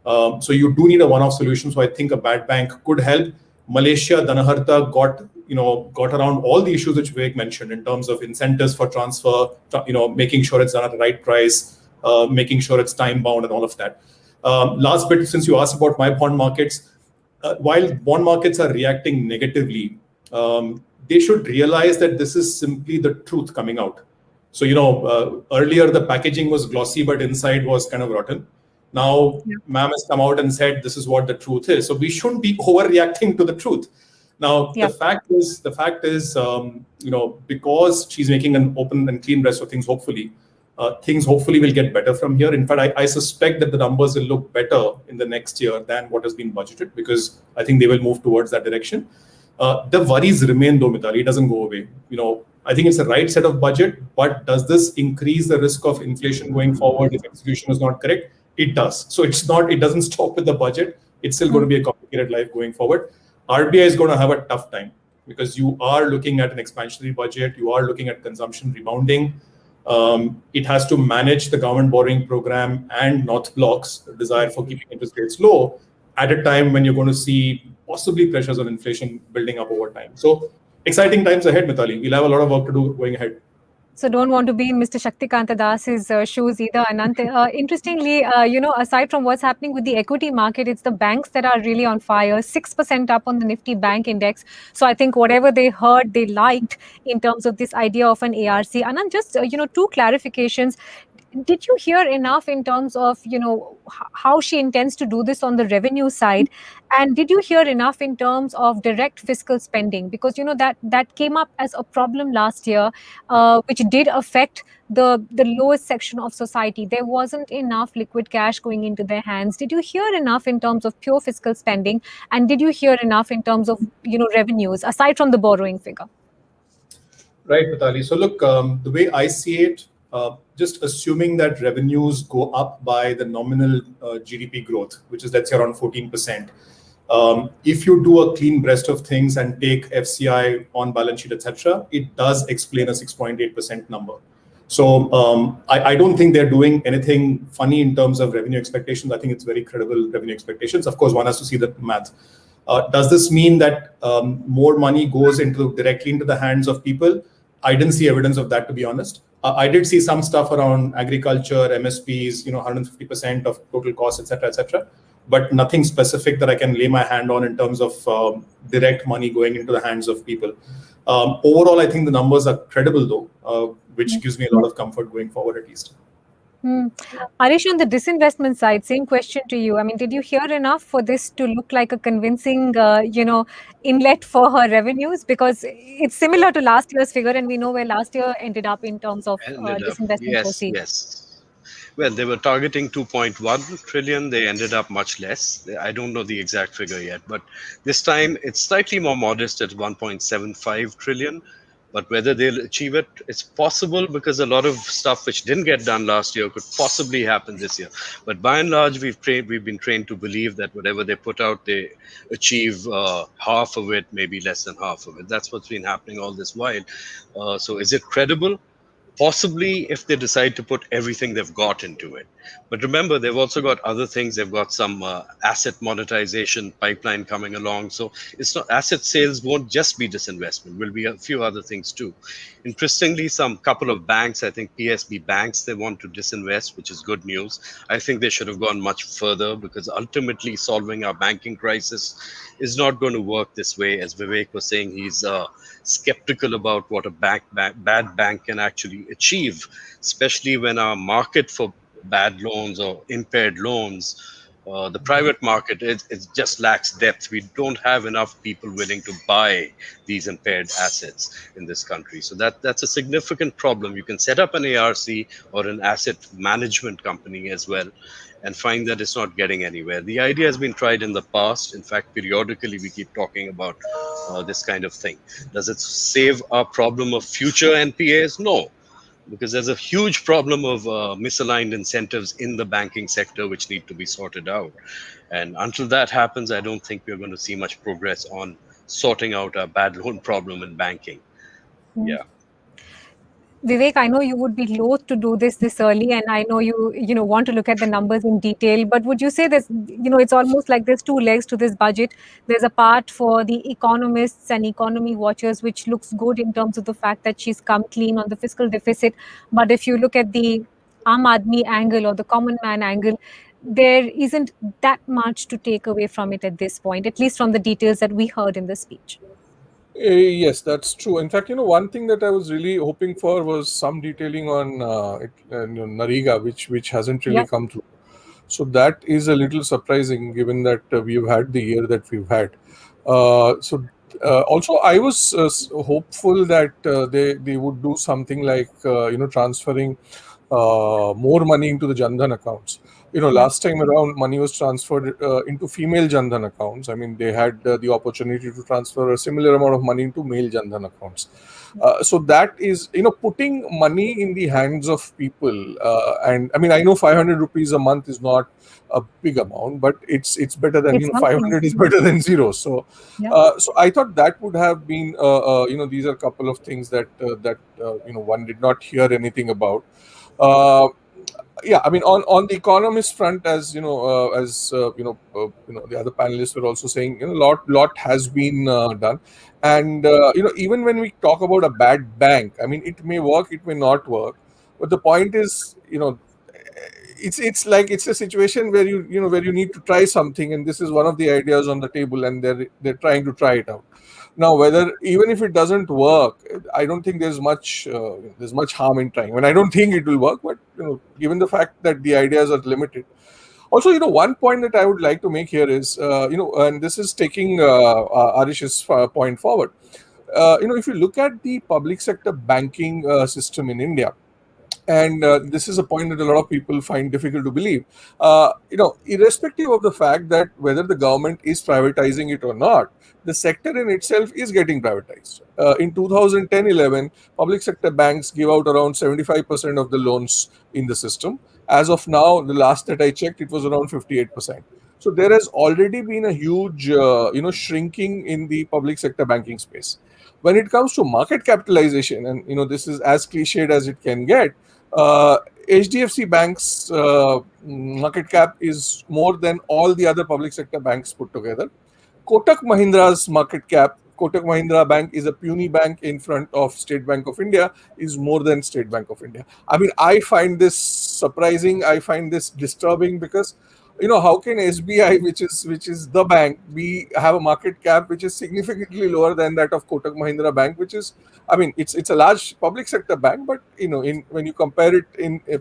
So you do need a one-off solution. So I think a bad bank could help. Malaysia, Danaharta got around all the issues which Vivek mentioned in terms of incentives for transfer, making sure it's done at the right price, making sure it's time-bound and all of that. Last bit, since you asked about my bond markets, while bond markets are reacting negatively, they should realize that this is simply the truth coming out. So, earlier the packaging was glossy, but inside was kind of rotten. Now, ma'am has come out and said, this is what the truth is. So we shouldn't be overreacting to the truth. Now, the fact is, because she's making an open and clean breast of things, hopefully will get better from here. In fact, I suspect that the numbers will look better in the next year than what has been budgeted, because I think they will move towards that direction. The worries remain though, Mitali. It doesn't go away. I think it's the right set of budget, but does this increase the risk of inflation going forward if execution is not correct? It does. So it doesn't stop with the budget. It's still going to be a complicated life going forward. RBI is going to have a tough time because you are looking at an expansionary budget. You are looking at consumption rebounding. It has to manage the government borrowing program and North Bloc's desire for keeping interest rates low at a time when you're going to see possibly pressures on inflation building up over time. So exciting times ahead, Mitali. We'll have a lot of work to do going ahead. So don't want to be in Mr. Shaktikanta Das's shoes either, Anant. Interestingly, aside from what's happening with the equity market, it's the banks that are really on fire. 6% up on the Nifty Bank Index. So I think whatever they heard, they liked in terms of this idea of an ARC. Anant, just two clarifications. Did you hear enough in terms of how she intends to do this on the revenue side, and did you hear enough in terms of direct fiscal spending? Because that came up as a problem last year, which did affect the lowest section of society. There wasn't enough liquid cash going into their hands. Did you hear enough in terms of pure fiscal spending, and did you hear enough in terms of revenues aside from the borrowing figure? Right, Mitali. So look, the way I see it, just assuming that revenues go up by the nominal GDP growth, which is let's say around 14%. If you do a clean breast of things and take FCI on balance sheet, etc., it does explain a 6.8% number. So I don't think they're doing anything funny in terms of revenue expectations. I think it's very credible revenue expectations. Of course, one has to see the math. Does this mean that more money goes directly into the hands of people? I didn't see evidence of that, to be honest. I did see some stuff around agriculture, MSPs, 150% of total costs, etc., but nothing specific that I can lay my hand on in terms of direct money going into the hands of people. Overall, I think the numbers are credible, though, which gives me a lot of comfort going forward, at least. Arish, on the disinvestment side, same question to you. I mean, did you hear enough for this to look like a convincing, inlet for her revenues? Because it's similar to last year's figure, and we know where last year ended up in terms of disinvestment proceeds. Yes. Well, they were targeting 2.1 trillion. They ended up much less. I don't know the exact figure yet, but this time it's slightly more modest at 1.75 trillion. But whether they'll achieve it, it's possible, because a lot of stuff which didn't get done last year could possibly happen this year. But by and large, we've been trained to believe that whatever they put out, they achieve half of it, maybe less than half of it. That's what's been happening all this while. So is it credible? Possibly, if they decide to put everything they've got into it. But remember, they've also got other things. They've got some asset monetization pipeline coming along. So it's not, asset sales won't just be disinvestment. Will be a few other things too. Interestingly, some couple of banks, I think PSB banks, they want to disinvest, which is good news. I think they should have gone much further, because ultimately solving our banking crisis is not going to work this way. As Vivek was saying, he's skeptical about what a bad bank can actually achieve, especially when our market for bad loans or impaired loans, the private market, it just lacks depth. We don't have enough people willing to buy these impaired assets in this country. So that's a significant problem. You can set up an ARC or an asset management company as well, and find that it's not getting anywhere. The idea has been tried in the past. In fact, periodically we keep talking about this kind of thing. Does it save our problem of future NPAs? No, because there's a huge problem of misaligned incentives in the banking sector which need to be sorted out. And until that happens, I don't think we're going to see much progress on sorting out our bad loan problem in banking. Yeah. Vivek, I know you would be loath to do this early, and I know you want to look at the numbers in detail. But would you say there's it's almost like there's two legs to this budget? There's a part for the economists and economy watchers, which looks good in terms of the fact that she's come clean on the fiscal deficit. But if you look at the Aam Aadmi angle or the common man angle, there isn't that much to take away from it at this point, at least from the details that we heard in the speech. Yes, that's true. In fact, one thing that I was really hoping for was some detailing on Nariga, which hasn't really come through. So that is a little surprising, given that we've had the year that we've had. Also, I was hopeful that they would do something like transferring more money into the Jan Dhan accounts. Last time around, money was transferred into female Jan Dhan accounts. I mean, they had the opportunity to transfer a similar amount of money into male Jan Dhan accounts. So that is, putting money in the hands of people. And I mean, I know 500 rupees a month is not a big amount, but it's better than, It's something. 500 is better than zero. So, Yeah. so I thought that would have been, these are a couple of things that one did not hear anything about. Yeah, I mean, on the economist front, as the other panelists were also saying, lot has been done, and even when we talk about a bad bank, I mean, it may work, it may not work, but the point is, it's like it's a situation where where you need to try something, and this is one of the ideas on the table, and they're trying to try it out. Now, whether even if it doesn't work, I don't think there's much harm in trying. I mean, I don't think it will work, but given the fact that the ideas are limited. Also, one point that I would like to make here is, and this is taking Arish's point forward. If you look at the public sector banking system in India, and this is a point that a lot of people find difficult to believe. Irrespective of the fact that whether the government is privatizing it or not, the sector in itself is getting privatized. In 2010-11, public sector banks give out around 75% of the loans in the system. As of now, the last that I checked, it was around 58%. So there has already been a huge, shrinking in the public sector banking space. When it comes to market capitalization, and this is as cliched as it can get, HDFC Bank's market cap is more than all the other public sector banks put together. Kotak Mahindra's market cap, Kotak Mahindra Bank is a puny bank in front of State Bank of India, is more than State Bank of India. I mean, I find this surprising. I find this disturbing because, how can SBI, which is the bank, have a market cap which is significantly lower than that of Kotak Mahindra Bank, which is, I mean, it's a large public sector bank, but when you compare it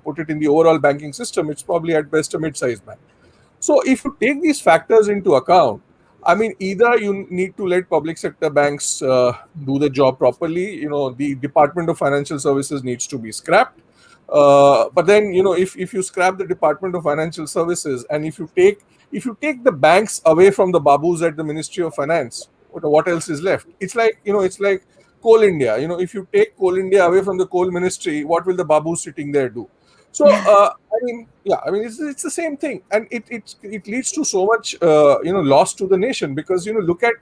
put it in the overall banking system, it's probably at best a mid-sized bank. So if you take these factors into account, I mean, either you need to let public sector banks do the job properly. The Department of Financial Services needs to be scrapped. But then, if you scrap the Department of Financial Services, and if you take the banks away from the babus at the Ministry of Finance, what else is left? It's like Coal India. If you take Coal India away from the Coal Ministry, what will the babus sitting there do? So it's the same thing, and it leads to so much loss to the nation, because look at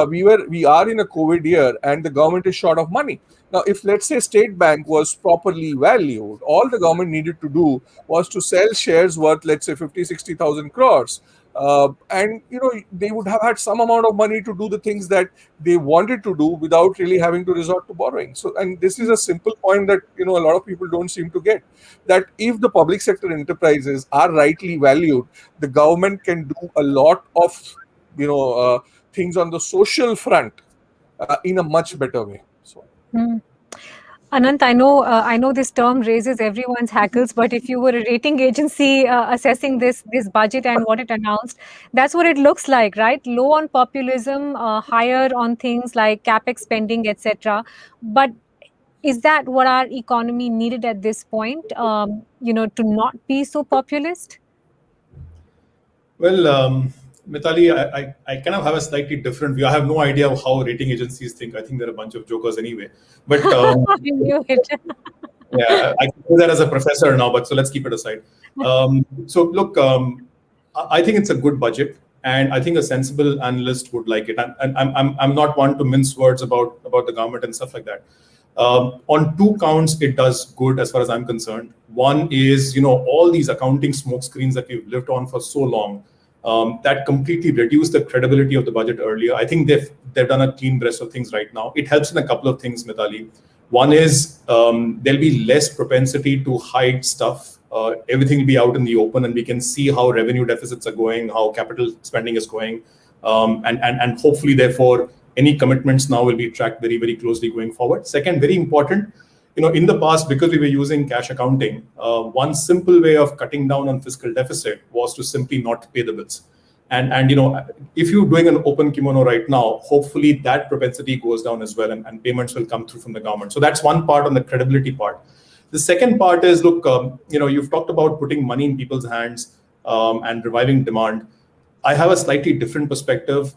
we are in a COVID year and the government is short of money. Now, if let's say State Bank was properly valued, all the government needed to do was to sell shares worth, let's say, 50,000-60,000 crores. And they would have had some amount of money to do the things that they wanted to do without really having to resort to borrowing. So, and this is a simple point that a lot of people don't seem to get, that if the public sector enterprises are rightly valued, the government can do a lot of things on the social front in a much better way. So. Anant, I know this term raises everyone's hackles, but if you were a rating agency assessing this budget and what it announced, that's what it looks like, right? Low on populism, higher on things like capex spending, etc. But is that what our economy needed at this point? To not be so populist? Well, Mitali, I kind of have a slightly different view. I have no idea how rating agencies think. I think they're a bunch of jokers anyway. But I knew it. yeah, I can do that as a professor now, but so let's keep it aside. So look, I think it's a good budget, and I think a sensible analyst would like it. And I'm not one to mince words about the government and stuff like that. On two counts, it does good as far as I'm concerned. One is, all these accounting smoke screens that we've lived on for so long, that completely reduced the credibility of the budget earlier. I think they've done a clean breast of things right now. It helps in a couple of things, Mitali. One is there'll be less propensity to hide stuff. Everything will be out in the open, and we can see how revenue deficits are going, how capital spending is going, and hopefully, therefore, any commitments now will be tracked very, very closely going forward. Second, very important, in the past, because we were using cash accounting, one simple way of cutting down on fiscal deficit was to simply not pay the bills. And if you're doing an open kimono right now, hopefully that propensity goes down as well, and payments will come through from the government. So that's one part on the credibility part. The second part is, look, you've talked about putting money in people's hands and reviving demand. I have a slightly different perspective.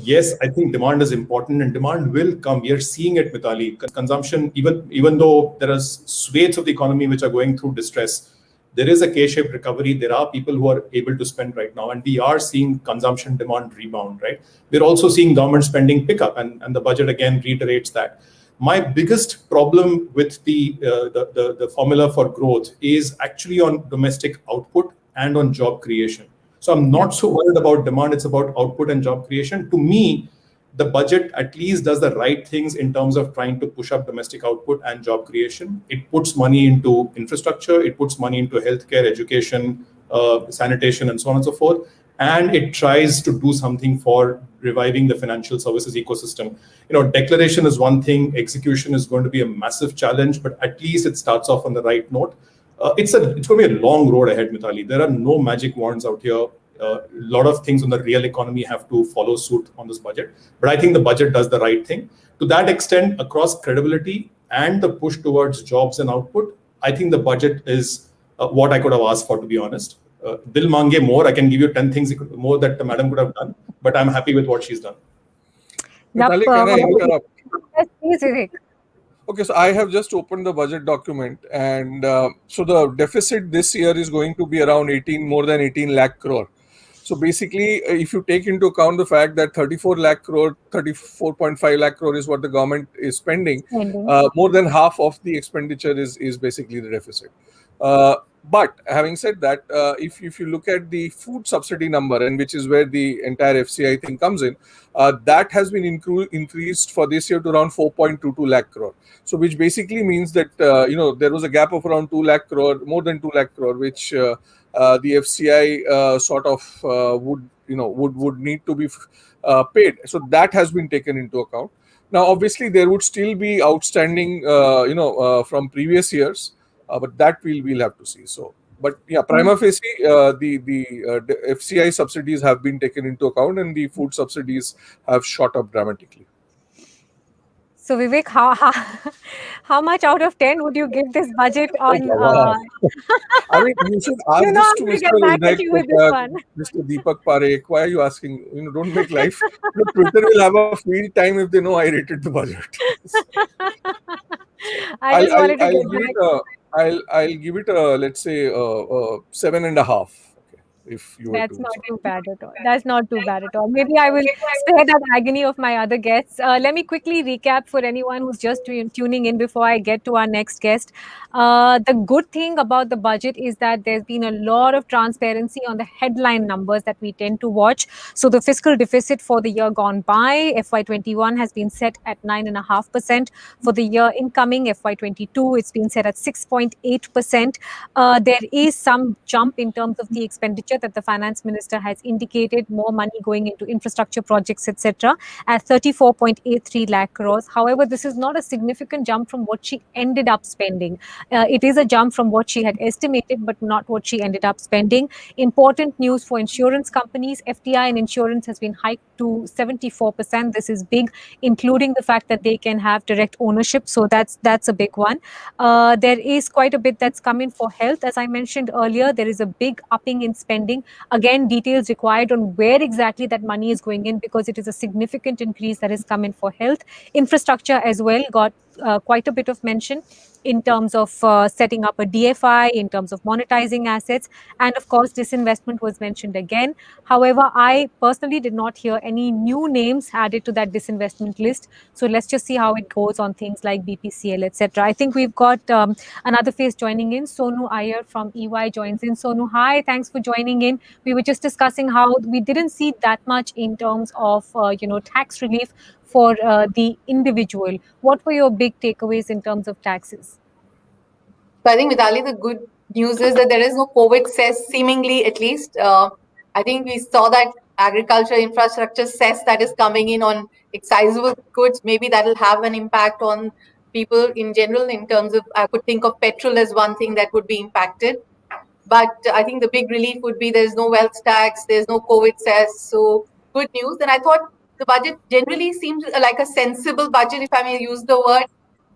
yes, I think demand is important and demand will come. We are seeing it, Mitali. Consumption, even though there are swathes of the economy which are going through distress, there is a K-shaped recovery. There are people who are able to spend right now, and we are seeing consumption demand rebound, right? We're also seeing government spending pick up, and the budget again reiterates that. My biggest problem with the formula for growth is actually on domestic output and on job creation. So I'm not so worried about demand, it's about output and job creation. To me, the budget at least does the right things in terms of trying to push up domestic output and job creation. It puts money into infrastructure, it puts money into healthcare, education, sanitation, and so on and so forth. And it tries to do something for reviving the financial services ecosystem. Declaration is one thing, execution is going to be a massive challenge, but at least it starts off on the right note. It's going to be a long road ahead, Mitali. There are no magic wands out here. A lot of things on the real economy have to follow suit on this budget. But I think the budget does the right thing. To that extent, across credibility and the push towards jobs and output, I think the budget is what I could have asked for, to be honest. Dil mange more, I can give you 10 things more that the madam could have done, but I'm happy with what she's done. Mitali, can I interrupt? Yes, please, Vivek. Okay, so I have just opened the budget document, and so the deficit this year is going to be around more than 18 lakh crore. So basically, if you take into account the fact that 34 lakh crore, 34.5 lakh crore is what the government is spending, more than half of the expenditure is basically the deficit. But having said that, if you look at the food subsidy number, and which is where the entire FCI thing comes in, that has been increased for this year to around 4.22 lakh crore. So which basically means that there was a gap of around 2 lakh crore, more than 2 lakh crore, which the FCI sort of would need to be paid. So that has been taken into account. Now, obviously, there would still be outstanding, from previous years. But that we'll have to see. So, but yeah, prima facie, the FCI subsidies have been taken into account, and the food subsidies have shot up dramatically. So Vivek, how much out of 10 would you give this budget on? I mean, you should ask this to Mr. Vinay, Mr. Deepak Parekh. Why are you asking? Don't make life. Twitter will have a field time if they know I rated the budget. I'll give it a, let's say, 7.5. If you That's not too bad at all. That's not too bad at all. Maybe I will spare that agony of my other guests. Let me quickly recap for anyone who's just tuning in before I get to our next guest. The good thing about the budget is that there's been a lot of transparency on the headline numbers that we tend to watch. So the fiscal deficit for the year gone by, FY21, has been set at 9.5%. For the year incoming, FY22, it's been set at 6.8%. There is some jump in terms of the expenditure that the finance minister has indicated, more money going into infrastructure projects, etc., at 34.83 lakh crores. However, this is not a significant jump from what she ended up spending. It is a jump from what she had estimated, but not what she ended up spending. Important news for insurance companies. FDI and insurance has been hiked to 74%. This is big, including the fact that they can have direct ownership. So that's a big one. There is quite a bit that's come in for health. As I mentioned earlier, there is a big upping in spending. Again, details required on where exactly that money is going in, because it is a significant increase that has come in for health. Infrastructure as well got quite a bit of mention in terms of setting up a DFI, in terms of monetizing assets, and of course disinvestment was mentioned again. However, I personally did not hear any new names added to that disinvestment list. So let's just see how it goes on things like BPCL, etc. I think we've got another face joining in. Sonu Iyer from EY joins in. Sonu, hi, thanks for joining in. We were just discussing how we didn't see that much in terms of tax relief for the individual. What were your big takeaways in terms of taxes? So I think, Mitali, the good news is that there is no COVID cess, seemingly at least. I think we saw that agriculture infrastructure cess that is coming in on excisable goods. Maybe that will have an impact on people in general in terms of, I could think of petrol as one thing that would be impacted. But I think the big relief would be there's no wealth tax, there's no COVID cess. So good news. And I thought the budget generally seems like a sensible budget, if I may use the word.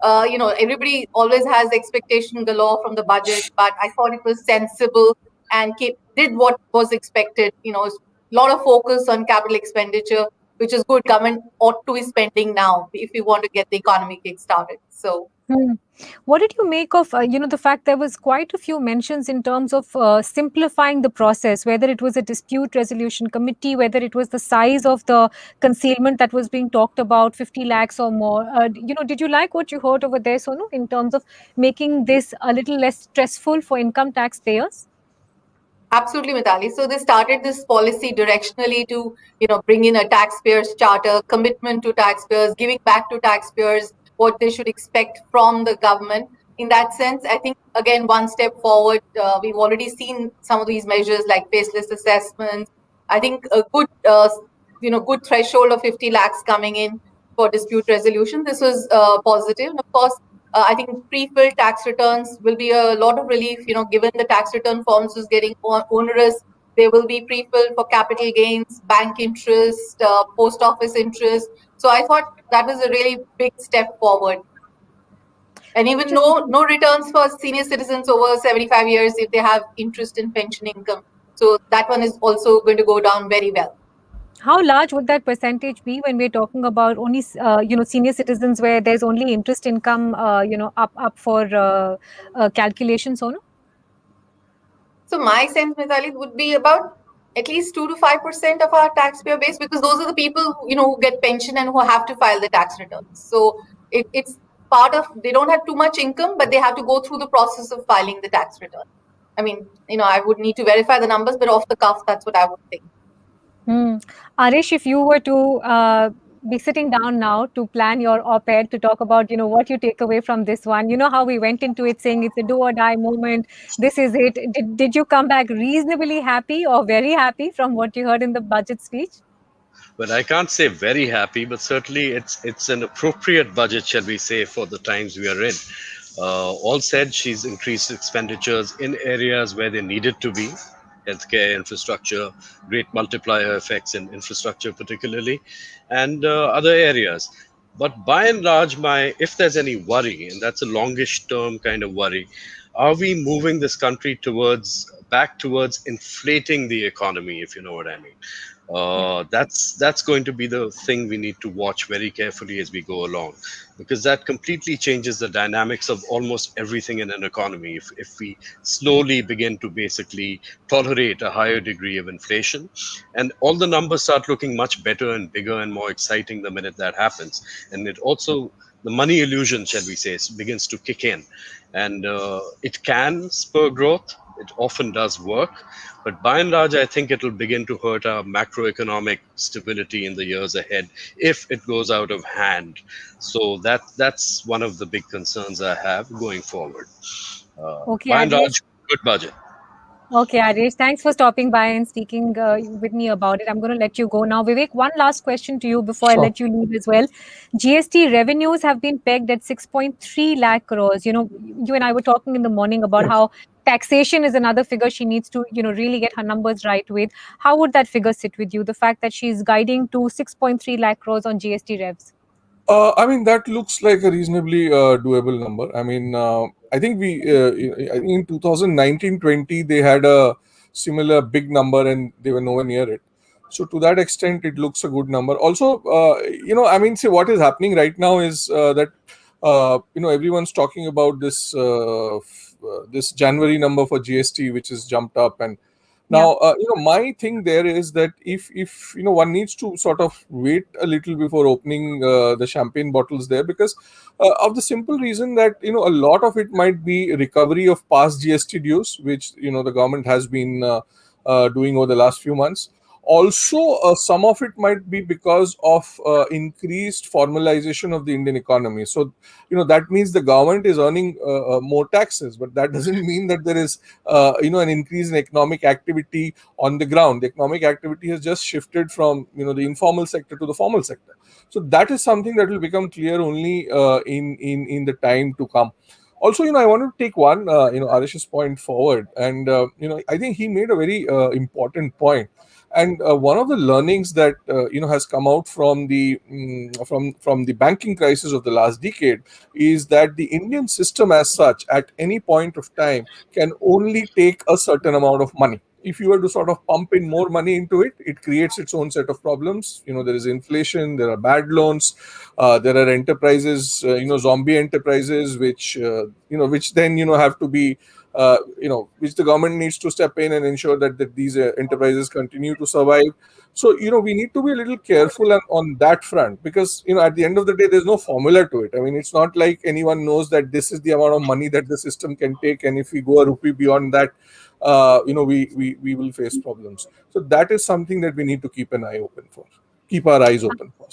Everybody always has expectation galore from the budget, but I thought it was sensible and did what was expected. A lot of focus on capital expenditure, which is good. Government ought to be spending now if we want to get the economy kick-started. So What did you make of, the fact there was quite a few mentions in terms of simplifying the process, whether it was a dispute resolution committee, whether it was the size of the concealment that was being talked about, 50 lakhs or more. Did you like what you heard over there, Sonu, in terms of making this a little less stressful for income taxpayers? absolutely, Mitali. So they started this policy directionally to, bring in a taxpayers charter, commitment to taxpayers, giving back to taxpayers what they should expect from the government. In that sense, I think again one step forward. We've already seen some of these measures like faceless assessments. I think a good threshold of 50 lakhs coming in for dispute resolution. This was positive. And of course, I think pre-filled tax returns will be a lot of relief. Given the tax return forms is getting onerous, they will be pre-filled for capital gains, bank interest, post office interest. So I thought that was a really big step forward. And even no returns for senior citizens over 75 years if they have interest in pension income. So that one is also going to go down very well. How large would that percentage be when we're talking about only, senior citizens where there's only interest income, up for calculations, Sonu? So my sense, Mitali, would be about at least 2 to 5% of our taxpayer base, because those are the people who get pension and who have to file the tax returns. So it's part of, they don't have too much income, but they have to go through the process of filing the tax return. I mean, I would need to verify the numbers, but off the cuff, that's what I would think. Arish, if you were to be sitting down now to plan your op-ed to talk about, what you take away from this one, how we went into it saying it's a do or die moment, this is it. Did you come back reasonably happy or very happy from what you heard in the budget speech? Well, I can't say very happy, but certainly it's an appropriate budget, shall we say, for the times we are in. All said, she's increased expenditures in areas where they needed to be: healthcare, infrastructure, great multiplier effects in infrastructure, particularly, and other areas. But by and large, if there's any worry, and that's a longish term kind of worry, are we moving this country back towards inflating the economy, if you know what I mean? That's going to be the thing we need to watch very carefully as we go along, because that completely changes the dynamics of almost everything in an economy. If we slowly begin to basically tolerate a higher degree of inflation, and all the numbers start looking much better and bigger and more exciting the minute that happens, and it also, the money illusion, shall we say, begins to kick in, and it can spur growth. It often does work, but by and large, I think it will begin to hurt our macroeconomic stability in the years ahead if it goes out of hand. So that's one of the big concerns I have going forward. Okay, By and Arish. large, good budget. Okay, Arish, thanks for stopping by and speaking with me about it. I'm going to let you go now. Vivek, one last question to you before I let you leave as well. GST revenues have been pegged at 6.3 lakh crores. You and I were talking in the morning about how taxation is another figure she needs to, really get her numbers right with. How would that figure sit with you? The fact that she's guiding to 6.3 lakh crores on GST revs? I mean, that looks like a reasonably doable number. I mean, I think in 2019-20, they had a similar big number and they were nowhere near it. So to that extent, it looks a good number. Also, I mean, see, what is happening right now is that, everyone's talking about this January number for GST, which is jumped up. And now, my thing there is that if one needs to sort of wait a little before opening the champagne bottles there, because of the simple reason that a lot of it might be recovery of past GST dues, which the government has been doing over the last few months. Also, some of it might be because of increased formalization of the Indian economy. So, that means the government is earning more taxes, but that doesn't mean that there is, an increase in economic activity on the ground. The economic activity has just shifted from, the informal sector to the formal sector. So that is something that will become clear only in the time to come. Also, I want to take one, Arish's point forward, and I think he made a very important point. And one of the learnings that has come out from the from the banking crisis of the last decade is that the Indian system, as such, at any point of time, can only take a certain amount of money. if you were to sort of pump in more money into it, it creates its own set of problems. There is inflation, there are bad loans, there are enterprises, zombie enterprises, which then have to be, which the government needs to step in and ensure that these enterprises continue to survive. So we need to be a little careful on that front, because at the end of the day, there's no formula to it. I mean, it's not like anyone knows that this is the amount of money that the system can take, and if we go a rupee beyond that, we will face problems. So that is something that we need to keep our eyes open for.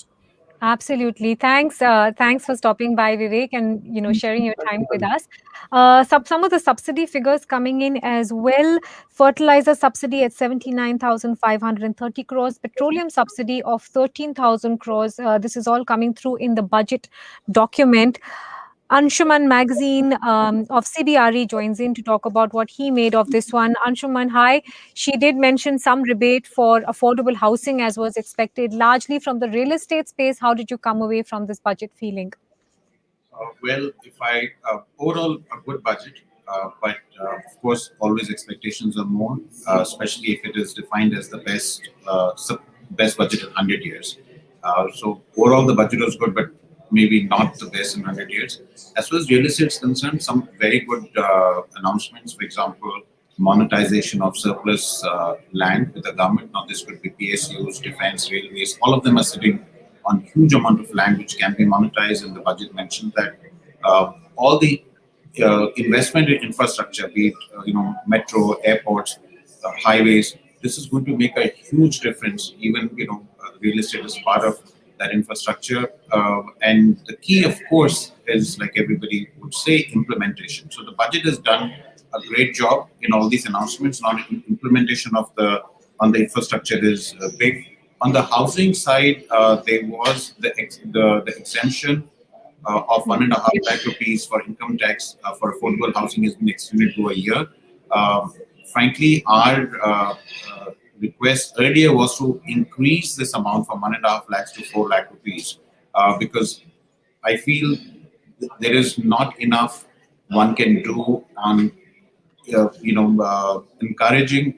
Absolutely. Thanks. Thanks for stopping by, Vivek, and sharing your time with us. Some of the subsidy figures coming in as well. Fertilizer subsidy at 79,530 crores. Petroleum subsidy of 13,000 crores. This is all coming through in the budget document. Anshuman Magazine of CBRE joins in to talk about what he made of this one. Anshuman, hi. She did mention some rebate for affordable housing as was expected, largely from the real estate space. How did you come away from this budget feeling? Well, overall a good budget, but of course always expectations are more, especially if it is defined as the best budget in 100 years. So overall the budget was good, but maybe not the best in 100 years. As far as real estate is concerned, some very good announcements. For example, monetization of surplus land with the government. Now this could be PSUs, defense, railways. All of them are sitting on huge amount of land which can be monetized. And the budget mentioned that all the investment in infrastructure, be it metro, airports, highways, this is going to make a huge difference. Even real estate is part of that infrastructure. And the key, of course, is, like everybody would say, implementation. So the budget has done a great job in all these announcements. Now, implementation on the infrastructure is big. On the housing side, there was the exemption of 1.5 lakh rupees for income tax for affordable housing has been extended to a year. Frankly, our request earlier was to increase this amount from 1.5 lakhs to 4 lakh rupees because I feel there is not enough one can do on encouraging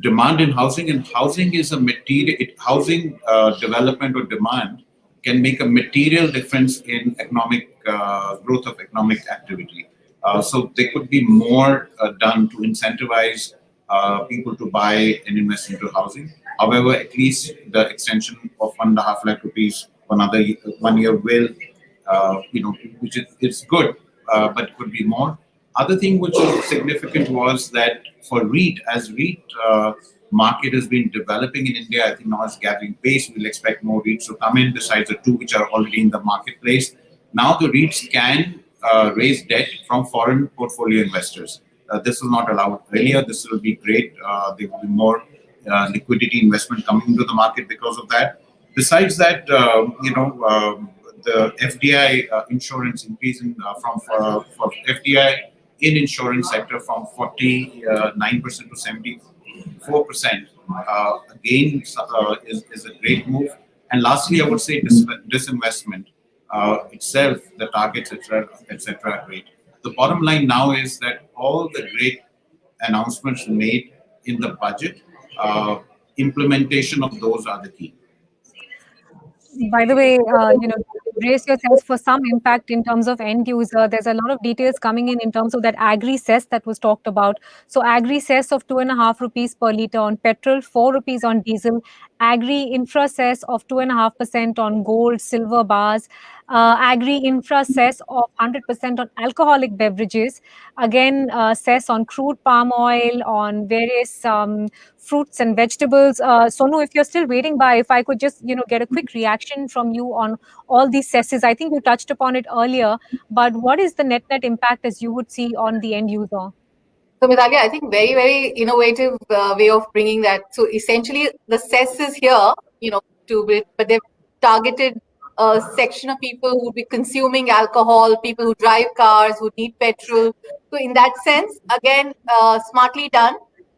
demand in housing, and housing is a material. Housing development or demand can make a material difference in economic growth of economic activity. So there could be more done to incentivize people to buy and invest into housing. However, at least the extension of 1.5 lakh rupees for another 1 year will, which is good, but could be more. Other thing which was significant was that for REIT, as REIT market has been developing in India, I think now it's gathering pace. We'll expect more REITs to come in besides the two which are already in the marketplace. Now the REITs can raise debt from foreign portfolio investors. This was not allowed earlier. This will be great. There will be more liquidity investment coming into the market because of that. Besides that, the FDI insurance increase for FDI in insurance sector from 49% to 74%. Again, is a great move. And lastly, I would say disinvestment itself, the targets, etc. are great. The bottom line now is that all the great announcements made in the budget, implementation of those are the key. By the way, brace yourselves for some impact in terms of end user. There's a lot of details coming in terms of that agri cess that was talked about. So agri cess of 2.5 rupees per litre on petrol, 4 rupees on diesel, agri infra cess of 2.5% on gold, silver bars, agri infra cess of 100% on alcoholic beverages, again cess on crude palm oil, on various fruits and vegetables. Sonu, if you're still waiting by, if I could just get a quick reaction from you on all these cesses. I think you touched upon it earlier, but what is the net impact as you would see on the end user? So, Mitali, I think very, very innovative way of bringing that. So, essentially, the cess is here, but they've targeted a section of people who would be consuming alcohol, people who drive cars, who need petrol. So, in that sense, again, smartly done.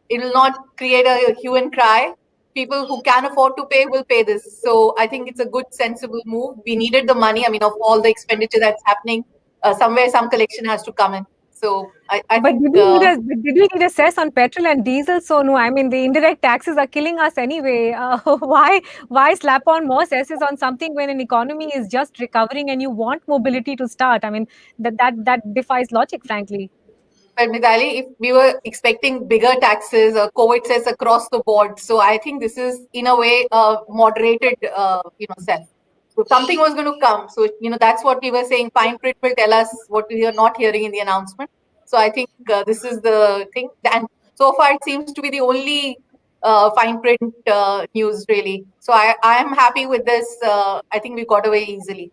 It will not create a hue and cry. People who can afford to pay will pay this. So, I think it's a good, sensible move. We needed the money. I mean, of all the expenditure that's happening, somewhere some collection has to come in. So I But think did we need a cess on petrol and diesel? So no, I mean the indirect taxes are killing us anyway. Why slap on more cesses on something when an economy is just recovering and you want mobility to start? I mean that defies logic, frankly. But Mitali, if we were expecting bigger taxes or COVID cess across the board, so I think this is in a way a moderated, cess. So something was going to come. So that's what we were saying. Fine print will tell us what we are not hearing in the announcement. So I think this is the thing. And so far, it seems to be the only fine print news really. So I am happy with this. I think we got away easily.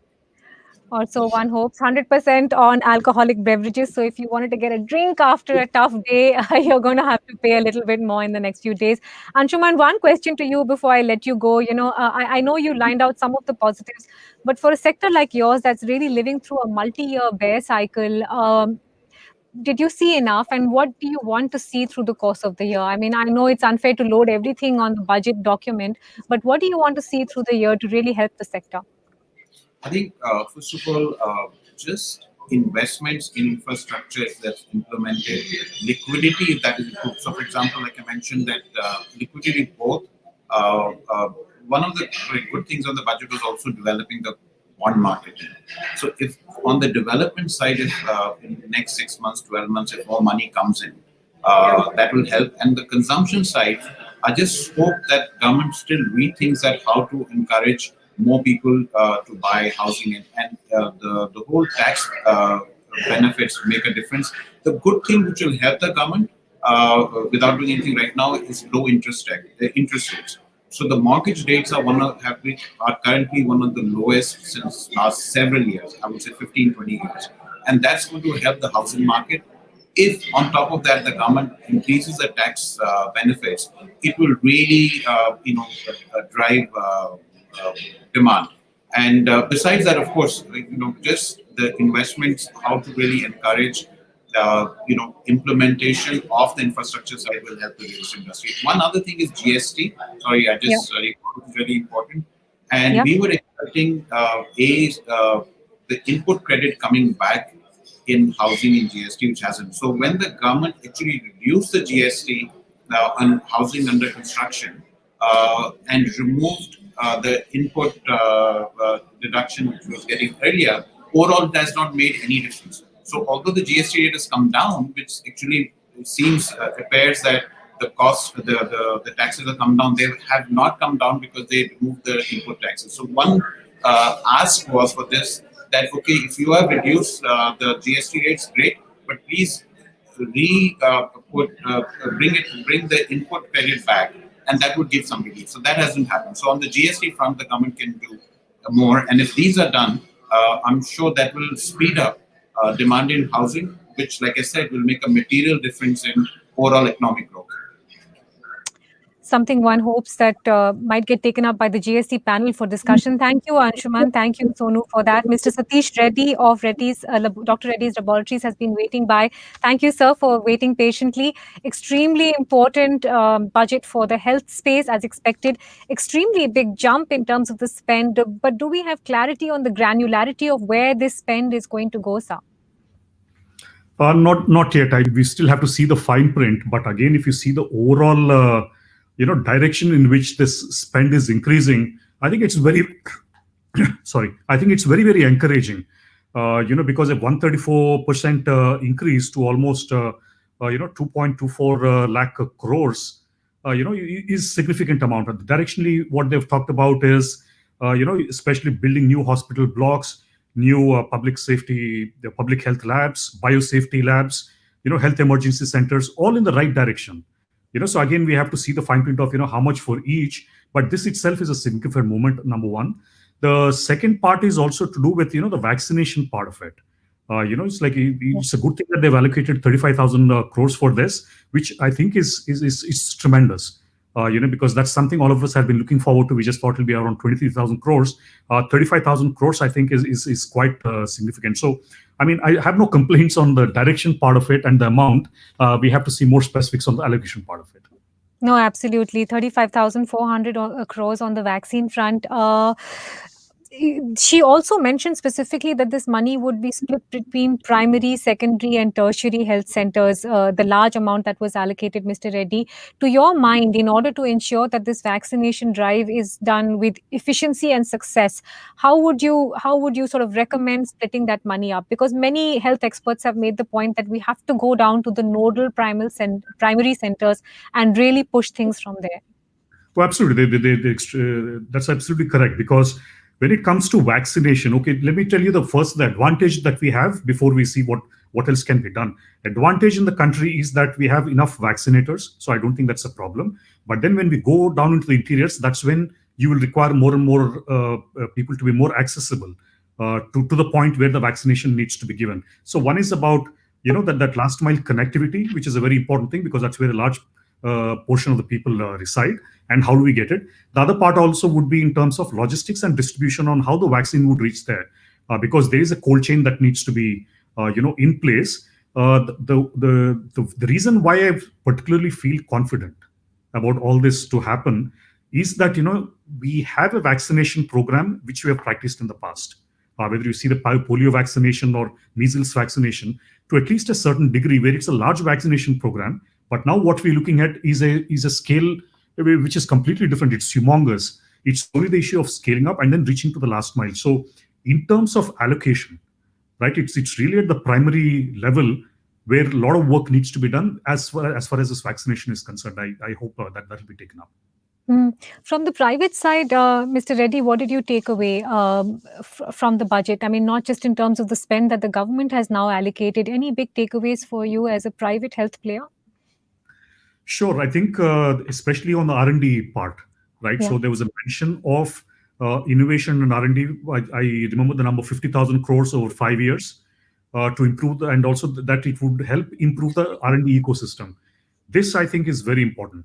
Also, one hopes 100% on alcoholic beverages. So, if you wanted to get a drink after a tough day, you're going to have to pay a little bit more in the next few days. Anshuman, one question to you before I let you go. I know you lined out some of the positives, but for a sector like yours that's really living through a multi-year bear cycle, did you see enough? And what do you want to see through the course of the year? I mean, I know it's unfair to load everything on the budget document, but what do you want to see through the year to really help the sector? I think, first of all, just investments in infrastructure, if that's implemented, liquidity, if that is improved. So, for example, like I mentioned, that liquidity both, one of the good things on the budget was also developing the bond market. So, if on the development side, if in the next 6 months, 12 months, if more money comes in, that will help. And the consumption side, I just hope that government still rethinks that how to encourage more people to buy housing, and the whole tax benefits make a difference. The good thing which will help the government without doing anything right now is low interest rates. So the mortgage rates are currently one of the lowest since last several years. I would say 15, 20 years, and that's going to help the housing market. If on top of that the government increases the tax benefits, it will really drive demand. And besides that, of course, just the investments, how to really encourage implementation of the infrastructure side will help the real estate industry. One other thing is GST. Sorry, it's really important. And we were expecting the input credit coming back in housing in GST, which hasn't. So when the government actually reduced the GST on housing under construction and removed the input deduction which was getting earlier, overall it has not made any difference. So although the GST rate has come down, which actually appears that the cost, the taxes have come down, they have not come down because they removed the input taxes. So one ask was for this, that okay, if you have reduced the GST rates, great, but please bring the input credit back, and that would give some relief. So that hasn't happened. So on the GST front, the government can do more, and if these are done, I'm sure that will speed up demand in housing, which, like I said, will make a material difference in overall economic growth. Something one hopes that might get taken up by the GST panel for discussion. Thank you, Anshuman. Thank you, Sonu, for that. Mr. Satish Reddy of Dr. Reddy's Laboratories has been waiting by. Thank you, sir, for waiting patiently. Extremely important budget for the health space, as expected. Extremely big jump in terms of the spend. But do we have clarity on the granularity of where this spend is going to go, sir? Not yet. We still have to see the fine print. But again, if you see the overall direction in which this spend is increasing, I think it's very I think it's very, very encouraging, because a 134% increase to almost 2.24 lakh crores is significant amount. Directionally, what they've talked about is especially building new hospital blocks, new public safety, the public health labs, biosafety labs, health emergency centers, all in the right direction. So again, we have to see the fine print of how much for each, but this itself is a significant moment, number one. The second part is also to do with the vaccination part of it. It's like it's a good thing that they've allocated 35,000 crores for this, which I think is tremendous. Because that's something all of us have been looking forward to. We just thought it'll be around 23,000 crores. 35,000 crores, I think, is quite significant. So, I mean, I have no complaints on the direction part of it and the amount. We have to see more specifics on the allocation part of it. No, absolutely. 35,400 crores on the vaccine front. she also mentioned specifically that this money would be split between primary, secondary, and tertiary health centers, the large amount that was allocated, Mr. Reddy. To your mind, in order to ensure that this vaccination drive is done with efficiency and success, how would you sort of recommend splitting that money up? Because many health experts have made the point that we have to go down to the nodal primary centers and really push things from there. Well, absolutely. That's absolutely correct. Because when it comes to vaccination, okay, let me tell you the advantage that we have before we see what else can be done. Advantage in the country is that we have enough vaccinators, so I don't think that's a problem. But then when we go down into the interiors, that's when you will require more and more people to be more accessible to the point where the vaccination needs to be given. So one is about that last mile connectivity, which is a very important thing because that's where a large portion of the people reside, and how do we get it. The other part also would be in terms of logistics and distribution on how the vaccine would reach there, because there is a cold chain that needs to be in place. The reason why I particularly feel confident about all this to happen is that we have a vaccination program which we have practiced in the past, whether you see the polio vaccination or measles vaccination, to at least a certain degree where it's a large vaccination program. But now what we're looking at is a scale which is completely different. It's humongous. It's only the issue of scaling up and then reaching to the last mile. So in terms of allocation, right, it's really at the primary level where a lot of work needs to be done as far as this vaccination is concerned. I hope that will be taken up. From the private side, Mr. Reddy, what did you take away from the budget? I mean, not just in terms of the spend that the government has now allocated. Any big takeaways for you as a private health player? Sure. I think especially on the R&D part, right? Yeah. So there was a mention of innovation and R&D. I remember the number 50,000 crores over 5 years to improve, and also that it would help improve the R&D ecosystem. This, I think, is very important.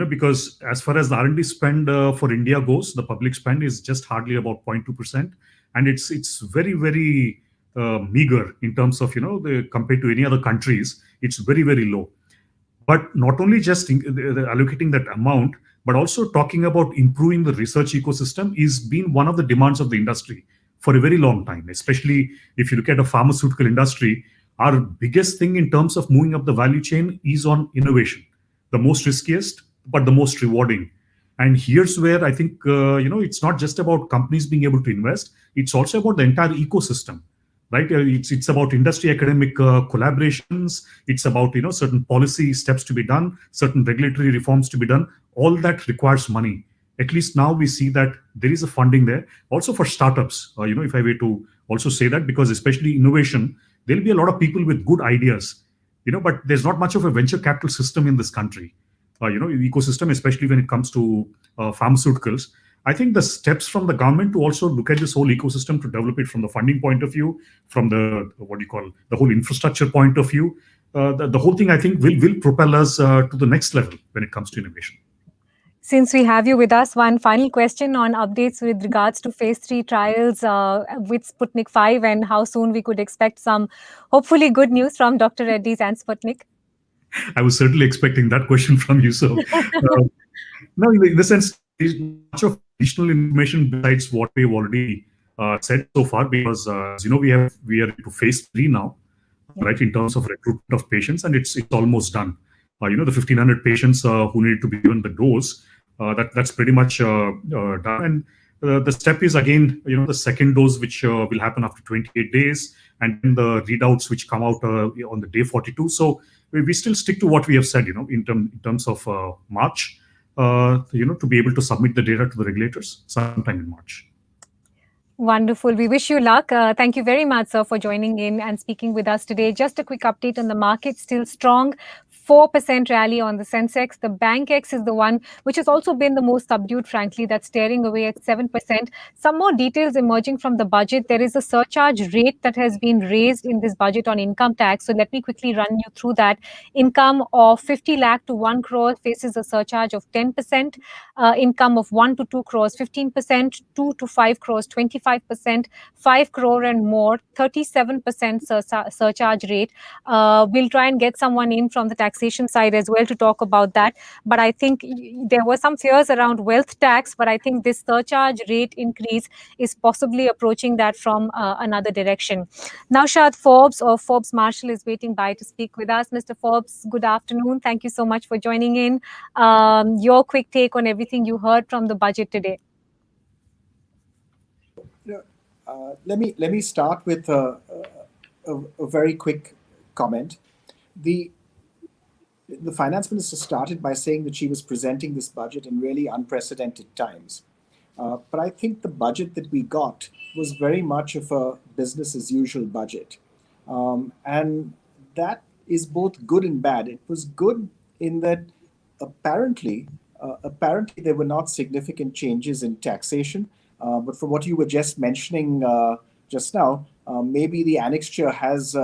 Because as far as the R&D spend for India goes, the public spend is just hardly about 0.2%, and it's very, very meager in terms of compared to any other countries. It's very, very low. But not only just allocating that amount, but also talking about improving the research ecosystem is been one of the demands of the industry for a very long time. Especially if you look at the pharmaceutical industry, our biggest thing in terms of moving up the value chain is on innovation. The most riskiest, but the most rewarding. And here's where I think, it's not just about companies being able to invest, it's also about the entire ecosystem, right? It's about industry academic collaborations. It's about, certain policy steps to be done, certain regulatory reforms to be done. All that requires money. At least now we see that there is a funding there. Also for startups, if I were to also say that, because especially innovation, there'll be a lot of people with good ideas, but there's not much of a venture capital system in this country, ecosystem, especially when it comes to pharmaceuticals. I think the steps from the government to also look at this whole ecosystem, to develop it from the funding point of view, from the the whole infrastructure point of view, the whole thing I think will propel us to the next level when it comes to innovation. Since we have you with us, one final question on updates with regards to phase 3 trials with Sputnik 5 and how soon we could expect some hopefully good news from Dr. Reddy's and Sputnik. I was certainly expecting that question from you. So, no, in the sense, there's much of additional information besides what we've already said so far, because as we are into phase 3 now, right, in terms of recruitment of patients, and it's almost done. The 1,500 patients who need to be given the dose, that's pretty much done. And the step is again, the second dose, which will happen after 28 days, and then the readouts which come out on the day 42. So we still stick to what we have said, in terms of March, to be able to submit the data to the regulators sometime in March. Wonderful. We wish you luck. Thank you very much, sir, for joining in and speaking with us today. Just a quick update on the market, still strong. 4% rally on the Sensex. The Bank X is the one which has also been the most subdued, frankly, that's tearing away at 7%. Some more details emerging from the budget. There is a surcharge rate that has been raised in this budget on income tax. So let me quickly run you through that. Income of 50 lakh to 1 crore faces a surcharge of 10%. Income of 1 to 2 crores, 15%, 2 to 5 crores, 25%, 5 crore and more, 37% surcharge rate. We'll try and get someone in from the tax taxation side as well to talk about that. But I think there were some fears around wealth tax, but I think this surcharge rate increase is possibly approaching that from another direction. Naushad Forbes or Forbes Marshall is waiting by to speak with us. Mr. Forbes, good afternoon. Thank you so much for joining in. Your quick take on everything you heard from the budget today. Let me start with a very quick comment. The finance minister started by saying that she was presenting this budget in really unprecedented times. But I think the budget that we got was very much of a business as usual budget. And that is both good and bad. It was good in that apparently there were not significant changes in taxation. But for what you were just mentioning just now, maybe the annexure has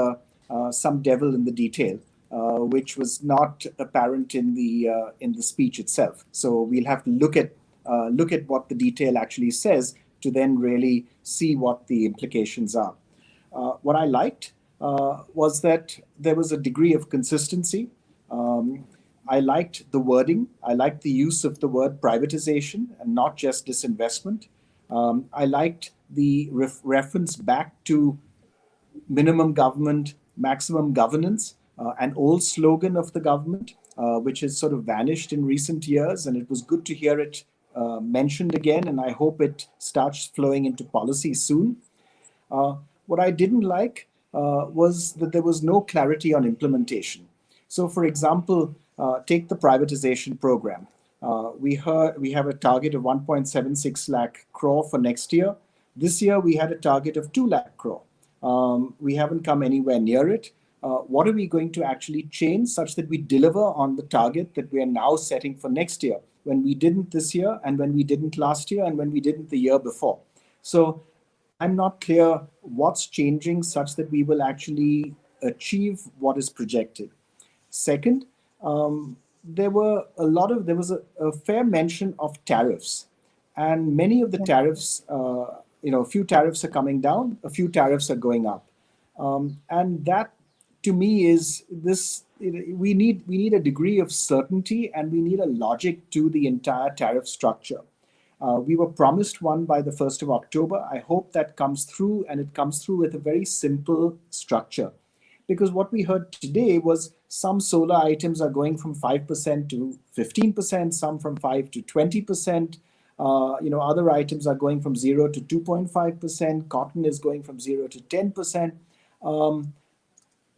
some devil in the detail. Which was not apparent in the speech itself. So we'll have to look at what the detail actually says to then really see what the implications are. What I liked was that there was a degree of consistency. I liked the wording. I liked the use of the word privatization and not just disinvestment. I liked the reference back to minimum government, maximum governance, an old slogan of the government, which has sort of vanished in recent years. And it was good to hear it mentioned again. And I hope it starts flowing into policy soon. What I didn't like was that there was no clarity on implementation. So, for example, take the privatization program. We have a target of 1.76 lakh crore for next year. This year, we had a target of 2 lakh crore. We haven't come anywhere near it. What are we going to actually change such that we deliver on the target that we are now setting for next year, when we didn't this year, and when we didn't last year, and when we didn't the year before? So I'm not clear what's changing such that we will actually achieve what is projected. Second, there was a fair mention of tariffs, and many of the tariffs, a few tariffs are coming down, a few tariffs are going up, and that to me is this. We need a degree of certainty, and we need a logic to the entire tariff structure. We were promised one by the 1st of October. I hope that comes through, and it comes through with a very simple structure. Because what we heard today was some solar items are going from 5% to 15%, some from 5 to 20%. Other items are going from 0 to 2.5%. Cotton is going from 0 to 10%.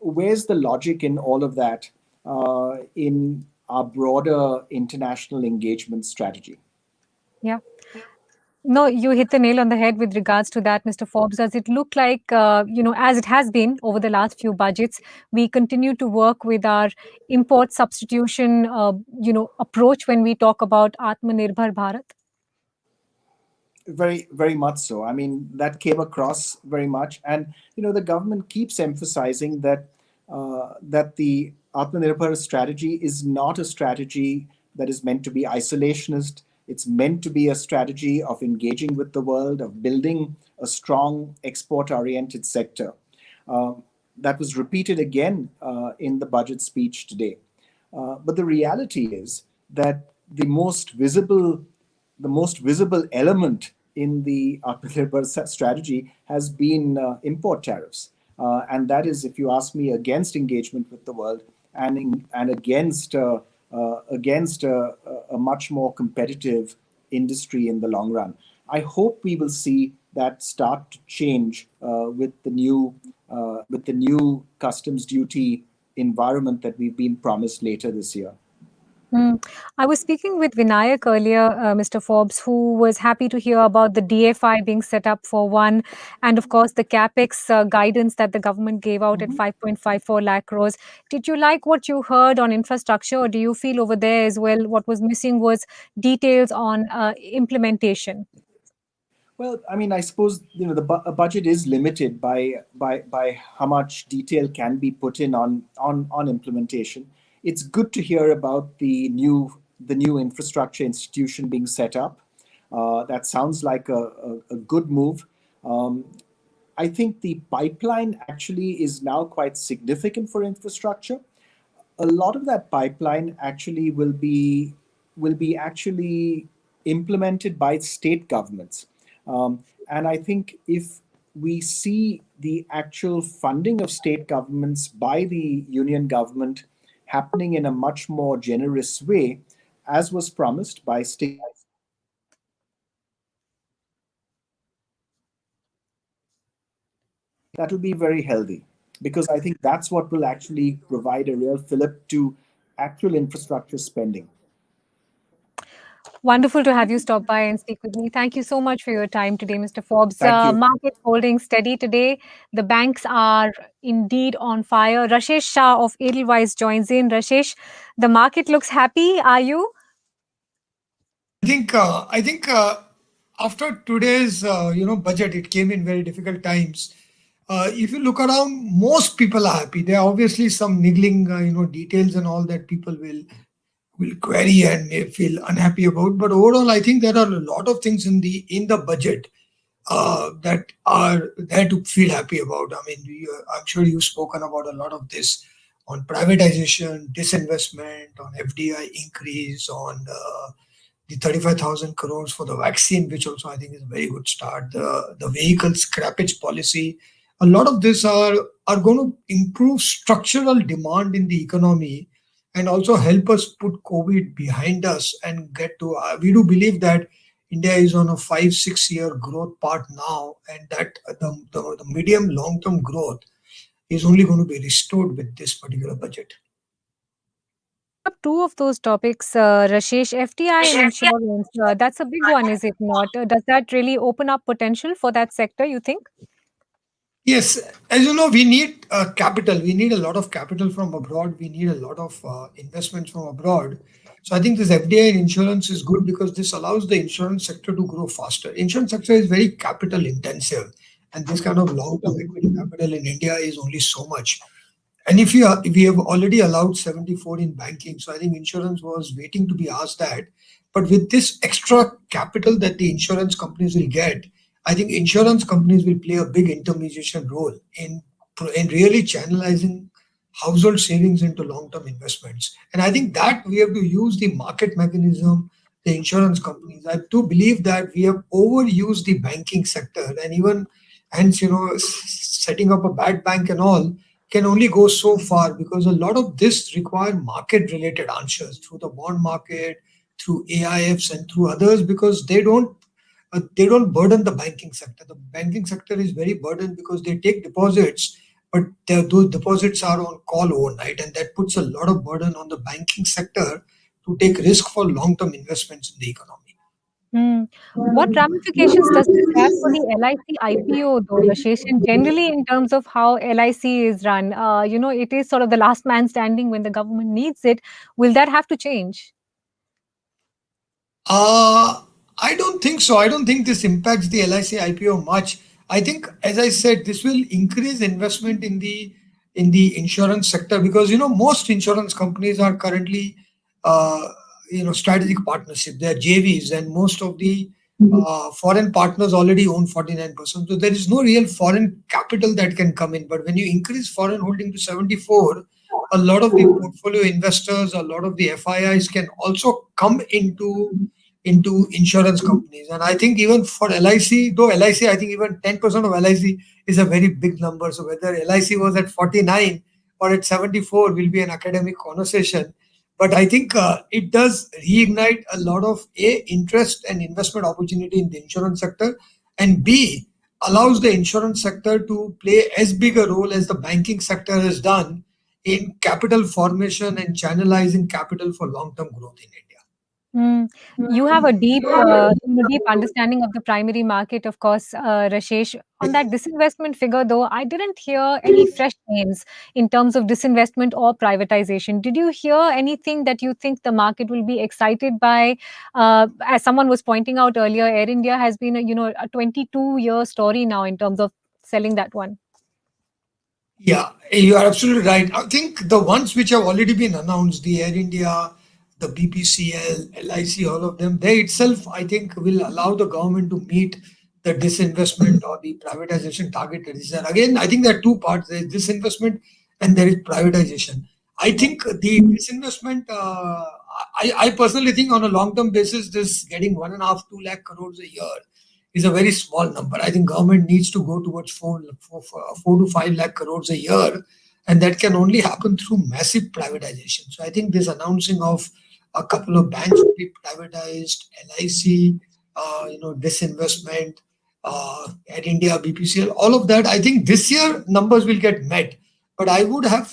Where's the logic in all of that in our broader international engagement strategy? Yeah. No, you hit the nail on the head with regards to that, Mr. Forbes. Does it look like, as it has been over the last few budgets, we continue to work with our import substitution, approach when we talk about Atmanirbhar Bharat? Very, very much so. I mean, that came across very much. And, the government keeps emphasizing that the Atmanirbhar strategy is not a strategy that is meant to be isolationist. It's meant to be a strategy of engaging with the world, of building a strong export-oriented sector. That was repeated again in the budget speech today. But the reality is that the most visible element in the Atmanirbhar strategy has been import tariffs. And that is, if you ask me, against engagement with the world and against a much more competitive industry in the long run. I hope we will see that start to change with the new customs duty environment that we've been promised later this year. I was speaking with Vinayak earlier, Mr. Forbes, who was happy to hear about the DFI being set up for one, and of course the capex guidance that the government gave out at 5.54 lakh crores. Did you like what you heard on infrastructure, or do you feel over there as well what was missing was details on implementation? Well, I mean, I suppose a budget is limited by how much detail can be put in on implementation. It's good to hear about the new infrastructure institution being set up. That sounds like a good move. I think the pipeline actually is now quite significant for infrastructure. a lot of that pipeline actually will be actually implemented by state governments. And I think if we see the actual funding of state governments by the union government happening in a much more generous way, as was promised by state, that will be very healthy, because I think that's what will actually provide a real fillip to actual infrastructure spending. Wonderful to have you stop by and speak with me. Thank you so much for your time today, Mr. Forbes. Thank you. Markets holding steady today. The banks are indeed on fire. Rashesh Shah of Edelweiss joins in. Rashesh, the market looks happy. Are you? I think after today's budget, it came in very difficult times. If you look around, most people are happy. There are obviously some niggling details and all that people will query and may feel unhappy about. But overall, I think there are a lot of things in the budget that are there to feel happy about. I mean, I'm sure you've spoken about a lot of this on privatization, disinvestment, on FDI increase, on the 35,000 crores for the vaccine, which also I think is a very good start. The vehicle scrappage policy, a lot of this are going to improve structural demand in the economy and also help us put COVID behind us and get to. We do believe that India is on a 5-6 year growth path now, and that the medium long term growth is only going to be restored with this particular budget. Up two of those topics, Rashesh, FDI and insurance. That's a big one, is it not? Does that really open up potential for that sector, you think? Yes, as you know, we need capital. We need a lot of capital from abroad. We need a lot of investments from abroad. So I think this FDI and insurance is good because this allows the insurance sector to grow faster. Insurance sector is very capital intensive, and this kind of long-term equity capital in India is only so much. And if we have already allowed 74 in banking, so I think insurance was waiting to be asked that. But with this extra capital that the insurance companies will get, I think insurance companies will play a big intermediation role in really channelizing household savings into long-term investments. And I think that we have to use the market mechanism, the insurance companies. I do believe that we have overused the banking sector, and even hence, setting up a bad bank and all can only go so far, because a lot of this require market related answers through the bond market, through AIFs and through others, because they don't burden the banking sector. The banking sector is very burdened because they take deposits, but those deposits are on call overnight, and that puts a lot of burden on the banking sector to take risk for long-term investments in the economy. What ramifications does this have for the LIC IPO, though, Rashesh? And generally, in terms of how LIC is run, it is sort of the last man standing when the government needs it. Will that have to change? I don't think so. I don't think this impacts the LIC IPO much. I think, as I said, this will increase investment in the insurance sector, because most insurance companies are currently strategic partnership. They are JVs, and most of the foreign partners already own 49%. So there is no real foreign capital that can come in. But when you increase foreign holding to 74, a lot of the portfolio investors, a lot of the FIIs can also come into insurance companies. And I think even for LIC, though LIC, I think even 10% of LIC is a very big number. So whether LIC was at 49 or at 74 will be an academic conversation. But I think it does reignite a lot of interest and investment opportunity in the insurance sector, and B, allows the insurance sector to play as big a role as the banking sector has done in capital formation and channelizing capital for long-term growth in India. You have a deep understanding of the primary market, of course, Rashesh. On that disinvestment figure, though, I didn't hear any fresh names in terms of disinvestment or privatization. Did you hear anything that you think the market will be excited by? As someone was pointing out earlier, Air India has been a 22-year story now in terms of selling that one. Yeah, you are absolutely right. I think the ones which have already been announced, the Air India, the BPCL, LIC, all of them, they itself, I think, will allow the government to meet the disinvestment or the privatization target that is there. Again, I think there are two parts. There is disinvestment and there is privatization. I think the disinvestment, I personally think on a long-term basis, this getting 1.5-2 lakh crores a year is a very small number. I think government needs to go towards 4 to 5 lakh crores a year, and that can only happen through massive privatization. So I think this announcing of a couple of banks will be privatized, LIC, disinvestment, at India, BPCL, all of that. I think this year numbers will get met, but I would have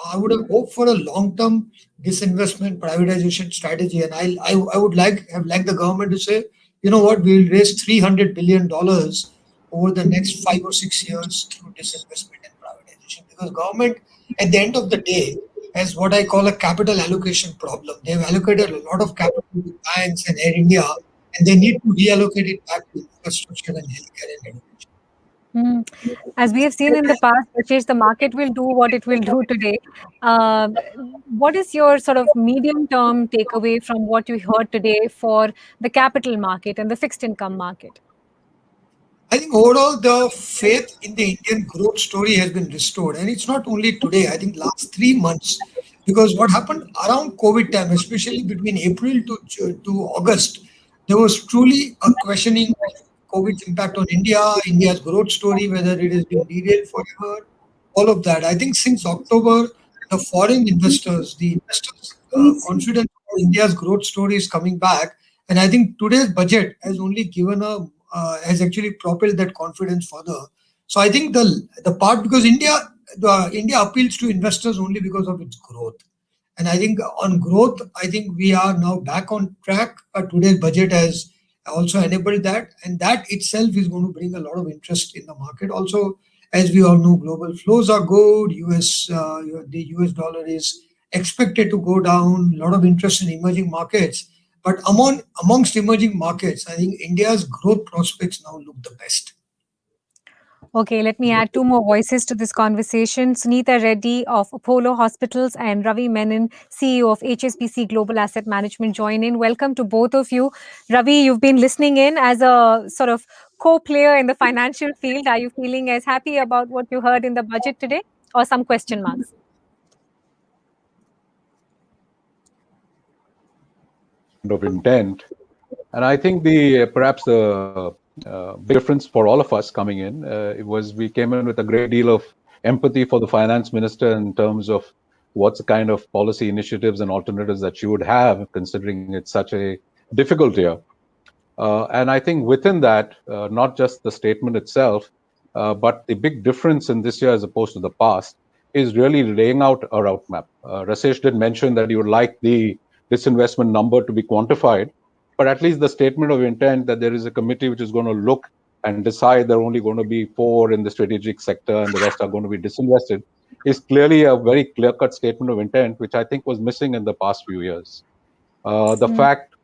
hoped for a long-term disinvestment privatization strategy, and I would have liked the government to say, you know what, we'll raise $300 billion over the next 5 or 6 years through disinvestment and privatization, because government, at the end of the day, has what I call a capital allocation problem. They've allocated a lot of capital to banks and Air India, and they need to reallocate it back to infrastructure and healthcare and education. As we have seen in the past, Rajesh, the market will do what it will do today. Uh, what is your sort of medium-term takeaway from what you heard today for the capital market and the fixed income market? I think overall the faith in the Indian growth story has been restored, and it's not only today. I think last 3 months, because what happened around COVID time, especially between April to August, there was truly a questioning of COVID's impact on India, India's growth story, whether it has been derailed forever, all of that. I think since October, the foreign investors, the investors' confidence in India's growth story is coming back, and I think today's budget has only given has actually propelled that confidence further. So I think the part, because India appeals to investors only because of its growth. And I think on growth, I think we are now back on track. Today's budget has also enabled that, and that itself is going to bring a lot of interest in the market. Also, as we all know, global flows are good. The US dollar is expected to go down. A lot of interest in emerging markets. But amongst emerging markets, I think India's growth prospects now look the best. Okay, let me add two more voices to this conversation. Sunita Reddy of Apollo Hospitals and Ravi Menon, CEO of HSBC Global Asset Management, join in. Welcome to both of you. Ravi, you've been listening in as a sort of co-player in the financial field. Are you feeling as happy about what you heard in the budget today, or some question marks? Of intent, and I think perhaps the big difference for all of us coming in it was we came in with a great deal of empathy for the finance minister in terms of what's the kind of policy initiatives and alternatives that she would have, considering it's such a difficult year. And I think within that, not just the statement itself, but the big difference in this year as opposed to the past is really laying out a roadmap. Rasesh did mention that he would like the disinvestment number to be quantified, but at least the statement of intent that there is a committee which is going to look and decide there are only going to be 4 in the strategic sector and the rest are going to be disinvested is clearly a very clear-cut statement of intent, which I think was missing in the past few years. The fact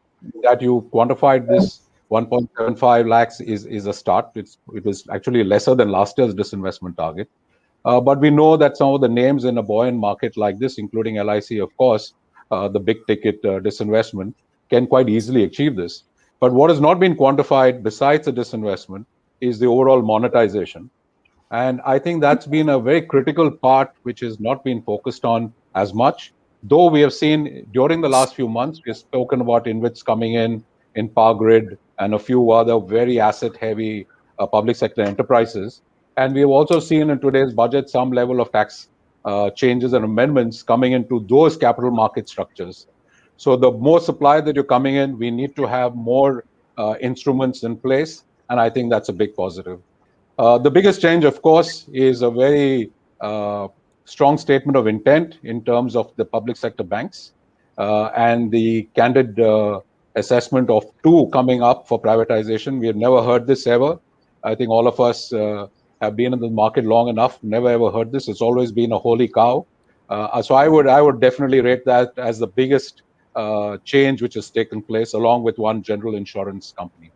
that you quantified this 1.75 lakhs is a start. It was actually lesser than last year's disinvestment target. But we know that some of the names in a buoyant market like this, including LIC, of course, the big ticket disinvestment, can quite easily achieve this. But what has not been quantified besides the disinvestment is the overall monetization. And I think that's been a very critical part which has not been focused on as much. Though we have seen during the last few months, we've spoken about InvITs coming in Power Grid and a few other very asset-heavy public sector enterprises. And we have also seen in today's budget some level of tax changes and amendments coming into those capital market structures. So the more supply that you're coming in, we need to have more instruments in place. And I think that's a big positive. The biggest change, of course, is a very strong statement of intent in terms of the public sector banks and the candid assessment of 2 coming up for privatization. We have never heard this ever. I think all of us have been in the market long enough, never ever heard this. It's always been a holy cow. So I would definitely rate that as the biggest change which has taken place, along with one general insurance company.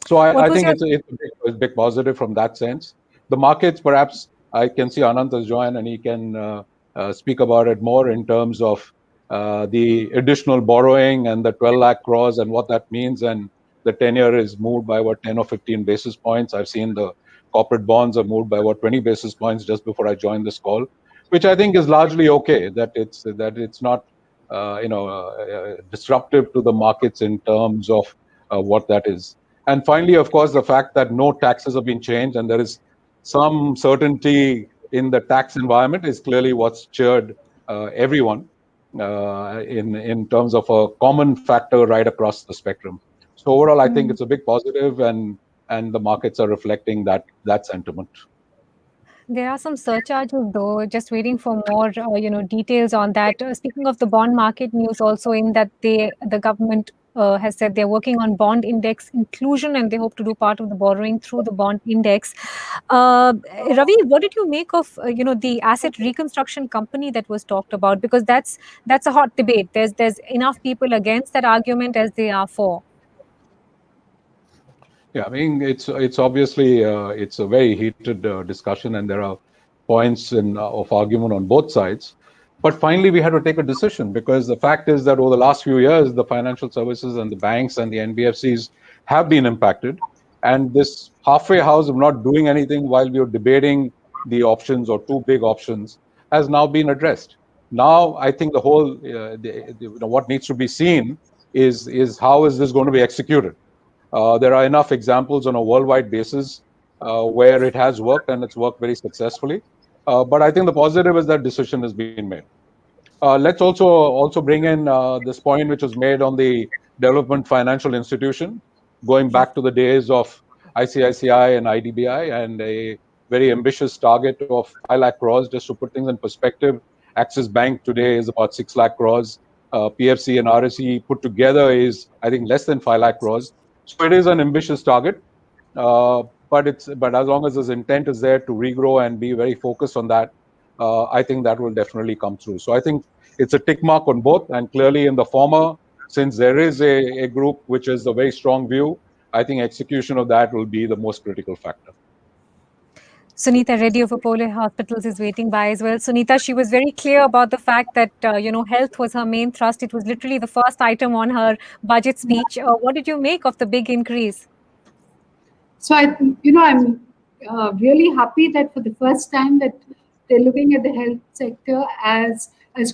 So I think it's a big positive from that sense. The markets, perhaps, I can see Anant has joined and he can speak about it more in terms of the additional borrowing and the 12 lakh crores and what that means. And the 10-year is moved by 10 or 15 basis points. I've seen the corporate bonds are moved by 20 basis points just before I joined this call. which I think is largely okay. That it's not disruptive to the markets in terms of what that is. And finally, of course, the fact that no taxes have been changed and there is some certainty in the tax environment is clearly what's cheered everyone in terms of a common factor right across the spectrum. So overall, I think it's a big positive, and the markets are reflecting that sentiment. There are some surcharges, though. Just waiting for more, details on that. Speaking of the bond market news, also in that the government has said they're working on bond index inclusion, and they hope to do part of the borrowing through the bond index. Ravi, what did you make of the asset reconstruction company that was talked about? Because that's a hot debate. There's enough people against that argument as they are for. Yeah, I mean, it's obviously it's a very heated discussion, and there are points of argument on both sides. But finally, we had to take a decision, because the fact is that over the last few years, the financial services and the banks and the NBFCs have been impacted. And this halfway house of not doing anything while we were debating the options, or two big options, has now been addressed. Now, I think the whole what needs to be seen is how is this going to be executed. There are enough examples on a worldwide basis where it has worked, and it's worked very successfully. But I think the positive is that decision has been made. Let's also bring in this point which was made on the development financial institution, going back to the days of ICICI and IDBI, and a very ambitious target of 5 lakh crores. Just to put things in perspective, Axis Bank today is about 6 lakh crores. PFC and RSE put together is, I think, less than 5 lakh crores. So it is an ambitious target. But as long as his intent is there to regrow and be very focused on that, I think that will definitely come through. So I think it's a tick mark on both, and clearly in the former, since there is a group which is a very strong view, I think execution of that will be the most critical factor. Sunita Reddy of Apollo Hospitals is waiting by as well. Sunita, she was very clear about the fact that, health was her main thrust. It was literally the first item on her budget speech. What did you make of the big increase? So I'm really happy that for the first time that they're looking at the health sector as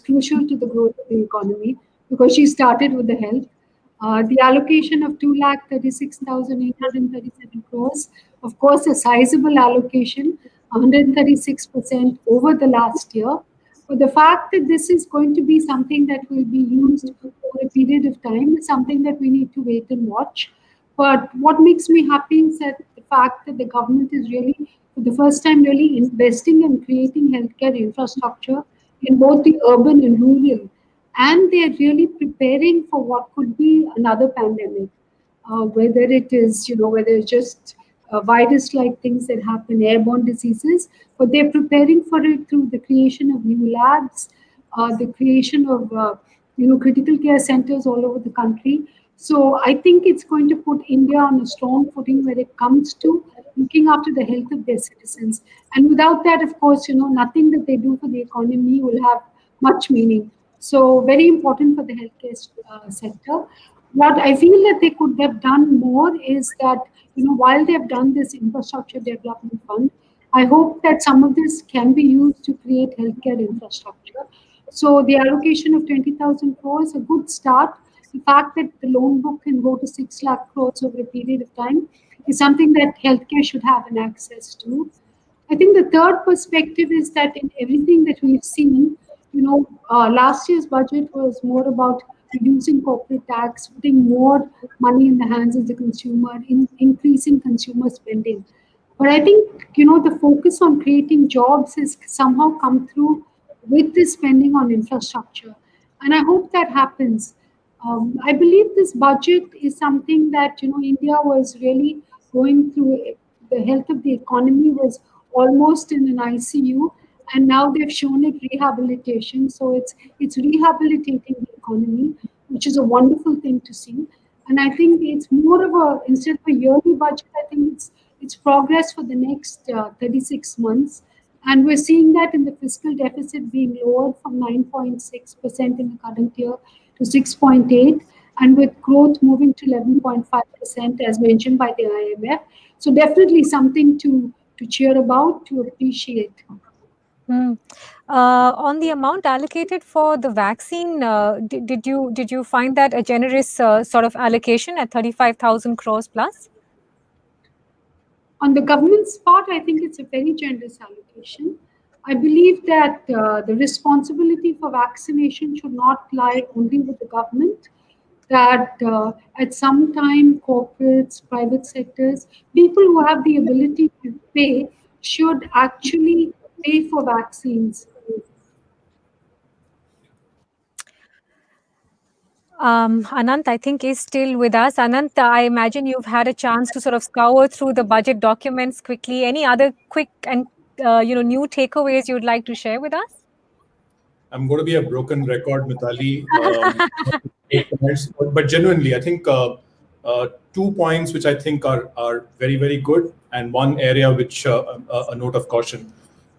crucial to the growth of the economy, because she started with the health. The allocation of 2,36,837 crores, of course, a sizable allocation, 136% over the last year. But the fact that this is going to be something that will be used over a period of time is something that we need to wait and watch. But what makes me happy is that the fact that the government is really, for the first time, really investing in creating healthcare infrastructure in both the urban and rural. And they're really preparing for what could be another pandemic, whether it is, whether it's just virus-like things that happen, airborne diseases, but they're preparing for it through the creation of new labs, the creation of, critical care centers all over the country. So I think it's going to put India on a strong footing when it comes to looking after the health of their citizens. And without that, of course, nothing that they do for the economy will have much meaning. So very important for the healthcare sector. What I feel that they could have done more is that, while they've done this infrastructure development fund, I hope that some of this can be used to create healthcare infrastructure. So the allocation of 20,000 crores, a good start. The fact that the loan book can go to 6 lakh crores over a period of time is something that healthcare should have an access to. I think the third perspective is that in everything that we've seen, last year's budget was more about reducing corporate tax, putting more money in the hands of the consumer, increasing consumer spending. But I think, the focus on creating jobs has somehow come through with the spending on infrastructure. And I hope that happens. I believe this budget is something that, India was really going through. The health of the economy was almost in an ICU, and now they've shown it rehabilitation. So it's rehabilitating the economy, which is a wonderful thing to see. And I think it's more of instead of a yearly budget, I think it's progress for the next 36 months. And we're seeing that in the fiscal deficit being lowered from 9.6% in the current year to 6.8%, and with growth moving to 11.5% as mentioned by the IMF. So definitely something to cheer about, to appreciate. On the amount allocated for the vaccine, did you find that a generous sort of allocation at 35,000 crores plus? On the government's part, I think it's a very generous allocation. I believe that the responsibility for vaccination should not lie only with the government, that at some time corporates, private sectors, people who have the ability to pay should actually pay for vaccines. Anant, I think, is still with us. Anant, I imagine you've had a chance to sort of scour through the budget documents quickly. Any other quick and new takeaways you'd like to share with us? I'm going to be a broken record, Mitali. But genuinely, I think 2 points which I think are very, very good, and one area which a note of caution.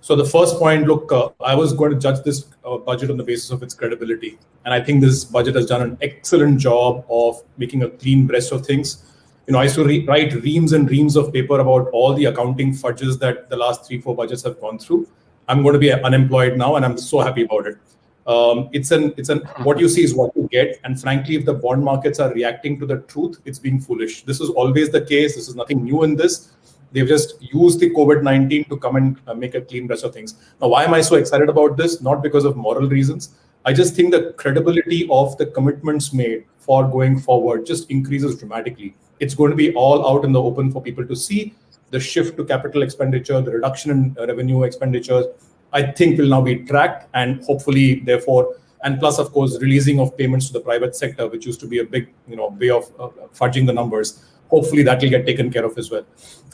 So the first point, look, I was going to judge this budget on the basis of its credibility. And I think this budget has done an excellent job of making a clean breast of things. I used to write reams and reams of paper about all the accounting fudges that the last 3-4 budgets have gone through. I'm going to be unemployed now, and I'm so happy about it. What you see is what you get. And frankly, if the bond markets are reacting to the truth, it's being foolish. This is always the case. This is nothing new in this. They've just used the COVID-19 to come and make a clean breast of things. Now, why am I so excited about this? Not because of moral reasons. I just think the credibility of the commitments made for going forward just increases dramatically. It's going to be all out in the open for people to see. The shift to capital expenditure, the reduction in revenue expenditures, I think will now be tracked, and hopefully, therefore, and plus, of course, releasing of payments to the private sector, which used to be a big, way of fudging the numbers. Hopefully, that will get taken care of as well.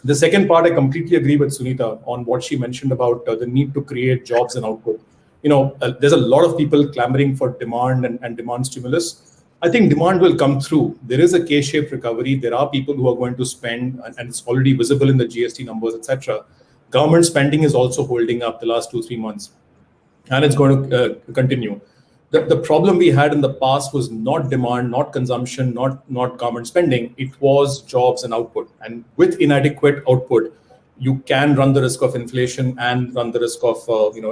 The second part, I completely agree with Sunita on what she mentioned about the need to create jobs and output. There's a lot of people clamoring for demand and demand stimulus. I think demand will come through. There is a K-shaped recovery. There are people who are going to spend, and it's already visible in the GST numbers, etc. Government spending is also holding up the last 2-3 months, and it's going to continue. The problem we had in the past was not demand, not consumption, not government spending. It was jobs and output. And with inadequate output, you can run the risk of inflation and run the risk of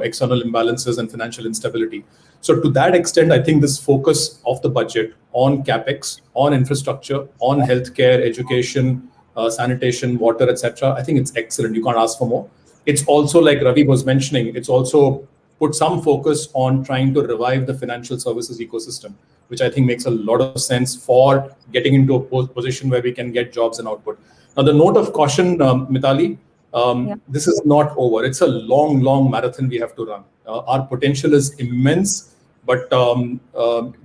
external imbalances and financial instability. So to that extent, I think this focus of the budget on capex, on infrastructure, on healthcare, education, sanitation, water, etc., I think it's excellent. You can't ask for more. It's also, like Ravi was mentioning, it's also put some focus on trying to revive the financial services ecosystem, which I think makes a lot of sense for getting into a position where we can get jobs and output. Now, the note of caution, Mitali, this is not over. It's a long, long marathon we have to run. Our potential is immense, but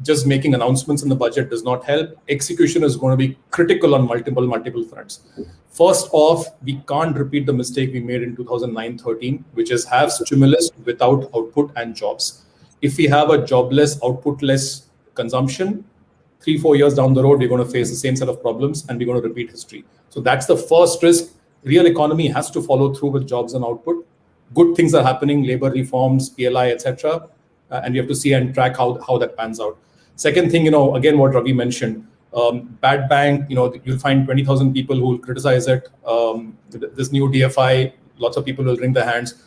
just making announcements in the budget does not help. Execution is going to be critical on multiple fronts. First off, we can't repeat the mistake we made in 2009-13, which is have stimulus without output and jobs. If we have a jobless, outputless consumption, 3-4 years down the road, we're going to face the same set of problems, and we're going to repeat history. So that's the first risk. Real economy has to follow through with jobs and output. Good things are happening, labor reforms, PLI, etc. And we have to see and track how that pans out. Second thing, again, what Ravi mentioned, bad bank, you'll find 20,000 people who will criticize it. This new DFI, lots of people will wring their hands.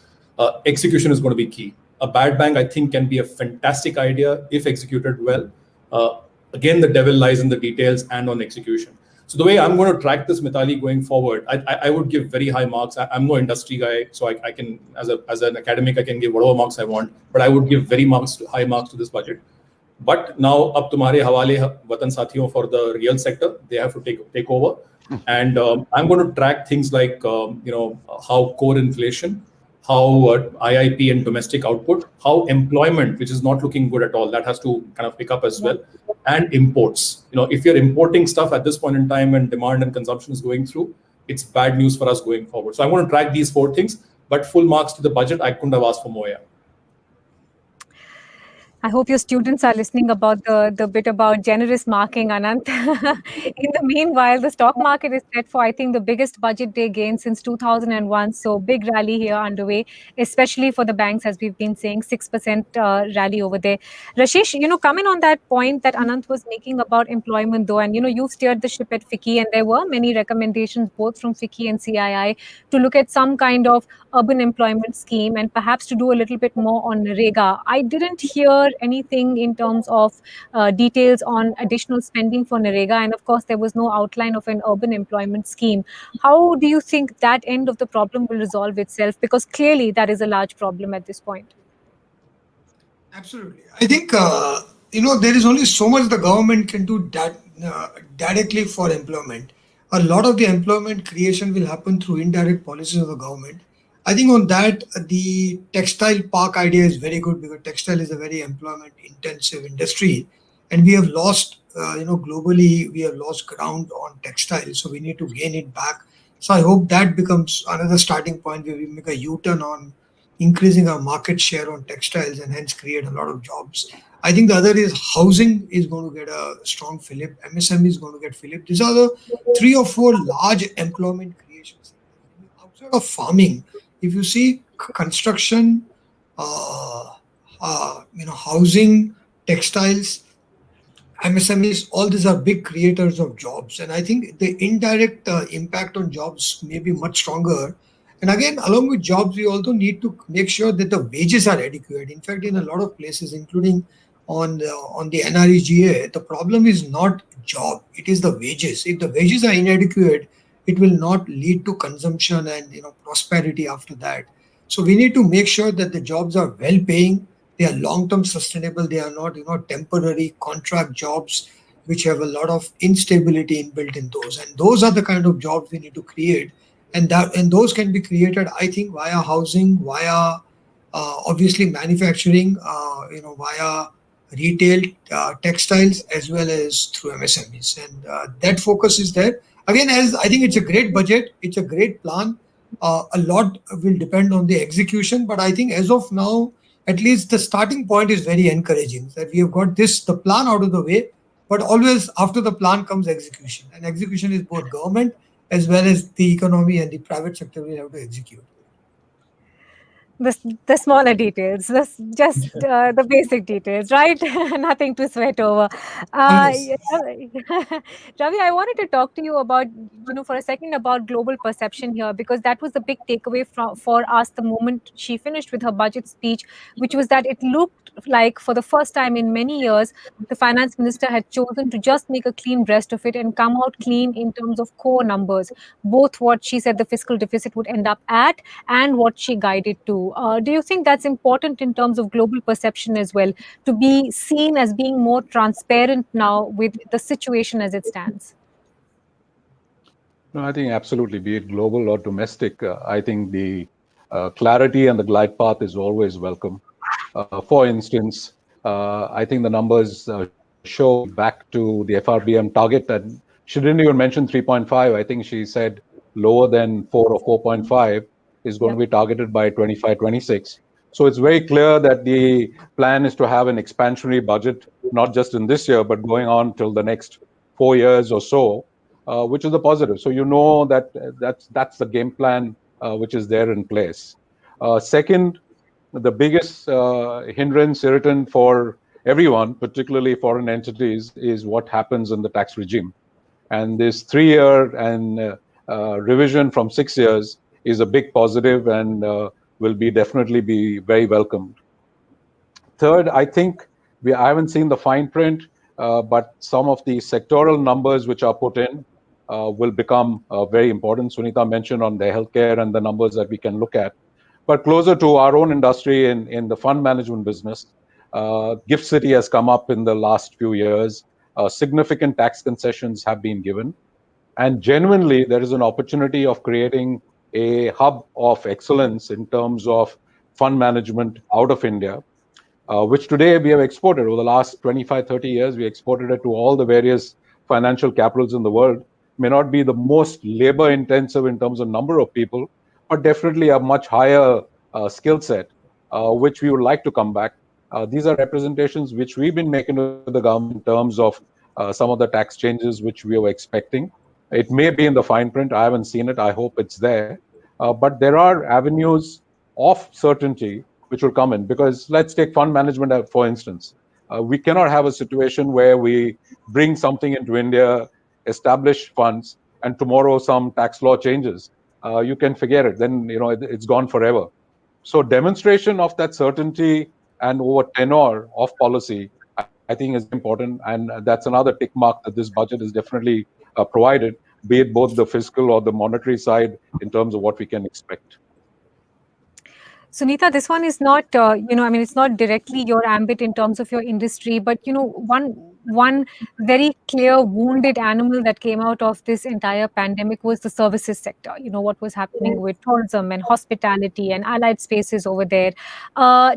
Execution is going to be key. A bad bank, I think, can be a fantastic idea if executed well. Again, the devil lies in the details and on execution. So the way I'm going to track this, Mitali, going forward, I would give very high marks. I'm no industry guy, so I can, as an academic, I can give whatever marks I want, but I would give high marks to this budget. But now, ab tumhare hawale, watan sathiyon, for the real sector, they have to take over. And I'm going to track things like, how core inflation, how IIP and domestic output, how employment, which is not looking good at all, that has to kind of pick up as well, and imports. If you're importing stuff at this point in time and demand and consumption is going through, it's bad news for us going forward. So I want to track these 4 things, but full marks to the budget. I couldn't have asked for more. Yeah. I hope your students are listening about the bit about generous marking, Anant. In the meanwhile, the stock market is set for, I think, the biggest budget day gain since 2001. So big rally here underway, especially for the banks, as we've been saying, 6% rally over there. Rashesh, coming on that point that Anant was making about employment, though, and you've steered the ship at FICCI, and there were many recommendations both from FICCI and CII to look at some kind of urban employment scheme and perhaps to do a little bit more on Narega. I didn't hear anything in terms of details on additional spending for Narega, and of course, there was no outline of an urban employment scheme. How do you think that end of the problem will resolve itself? Because clearly, that is a large problem at this point. Absolutely. I think, there is only so much the government can do directly for employment. A lot of the employment creation will happen through indirect policies of the government. I think on that, the textile park idea is very good because textile is a very employment intensive industry. And we have lost, globally, we have lost ground on textile. So we need to gain it back. So I hope that becomes another starting point where we make a U-turn on increasing our market share on textiles and hence create a lot of jobs. I think the other is housing is going to get a strong fillip. MSME is going to get fillip. These are the 3 or 4 large employment creations. Outside of farming, if you see construction, housing, textiles, MSMEs, all these are big creators of jobs. And I think the indirect impact on jobs may be much stronger. And again, along with jobs, we also need to make sure that the wages are adequate. In fact, in a lot of places, including on the NREGA, the problem is not job, it is the wages. If the wages are inadequate, it will not lead to consumption and prosperity after that. So we need to make sure that the jobs are well paying, they are long-term sustainable, they are not temporary contract jobs which have a lot of instability inbuilt in those. And those are the kind of jobs we need to create. And those can be created, I think, via housing, via obviously manufacturing, via retail, textiles, as well as through MSMEs. And that focus is there. Again, as I think it's a great budget, it's a great plan. A lot will depend on the execution, but I think as of now, at least the starting point is very encouraging that we have got the plan out of the way, but always after the plan comes execution. And execution is both government as well as the economy and the private sector will have to execute. The smaller details, just the basic details, right? Nothing to sweat over. Yes. Ravi, I wanted to talk to you about, for a second about global perception here, because that was the big takeaway for us the moment she finished with her budget speech, which was that it looked like for the first time in many years, the finance minister had chosen to just make a clean breast of it and come out clean in terms of core numbers, both what she said the fiscal deficit would end up at and what she guided to. Do you think that's important in terms of global perception as well, to be seen as being more transparent now with the situation as it stands? No, I think absolutely, be it global or domestic, I think the clarity and the glide path is always welcome. For instance, I think the numbers show back to the FRBM target that she didn't even mention 3.5. I think she said lower than 4 or 4.5 is going to be targeted by 25-26. So it's very clear that the plan is to have an expansionary budget, not just in this year, but going on till the next 4 years or so, which is a positive. So that's the game plan which is there in place. Second, the biggest hindrance, irritant for everyone, particularly foreign entities, is what happens in the tax regime. And this 3-year and revision from 6 years is a big positive and will definitely be very welcomed. Third, I think I haven't seen the fine print, but some of the sectoral numbers which are put in will become very important. Sunita mentioned on the healthcare and the numbers that we can look at. But closer to our own industry in the fund management business, Gift City has come up in the last few years. Significant tax concessions have been given. And genuinely, there is an opportunity of creating a hub of excellence in terms of fund management out of India, which today we have exported. Over the last 25, 30 years, we exported it to all the various financial capitals in the world. May not be the most labor intensive in terms of number of people, but definitely a much higher skill set, which we would like to come back. These are representations which we've been making to the government in terms of some of the tax changes which we were expecting. It may be in the fine print. I haven't seen it. I hope it's there. But there are avenues of certainty which will come in, because let's take fund management for instance. We cannot have a situation where we bring something into India, establish funds, and tomorrow some tax law changes. You can forget it. Then it's gone forever. So demonstration of that certainty and over tenor of policy, I think, is very important, and that's another tick mark that this budget is definitely provided, be it both the fiscal or the monetary side in terms of what we can expect. Sunita, this one is not, it's not directly your ambit in terms of your industry, but one very clear wounded animal that came out of this entire pandemic was the services sector. What was happening with tourism and hospitality and allied spaces over there.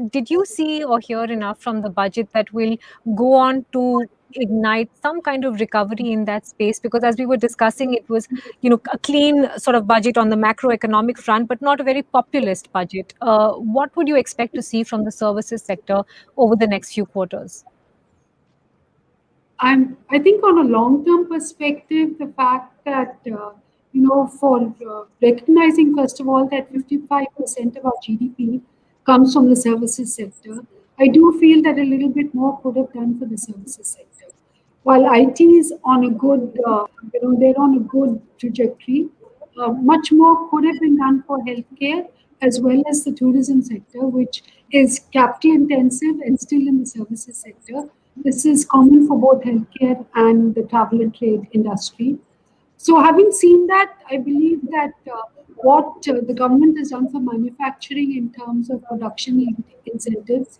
Did you see or hear enough from the budget that will go on to ignite some kind of recovery in that space? Because as we were discussing, it was a clean sort of budget on the macroeconomic front, but not a very populist budget. What would you expect to see from the services sector over the next few quarters? I think on a long-term perspective, the fact that, for recognizing, first of all, that 55% of our GDP comes from the services sector, I do feel that a little bit more could have done for the services sector. While IT is on a good, they're on a good trajectory, much more could have been done for healthcare as well as the tourism sector, which is capital intensive and still in the services sector. This is common for both healthcare and the travel and trade industry. So having seen that, I believe that what the government has done for manufacturing in terms of production incentives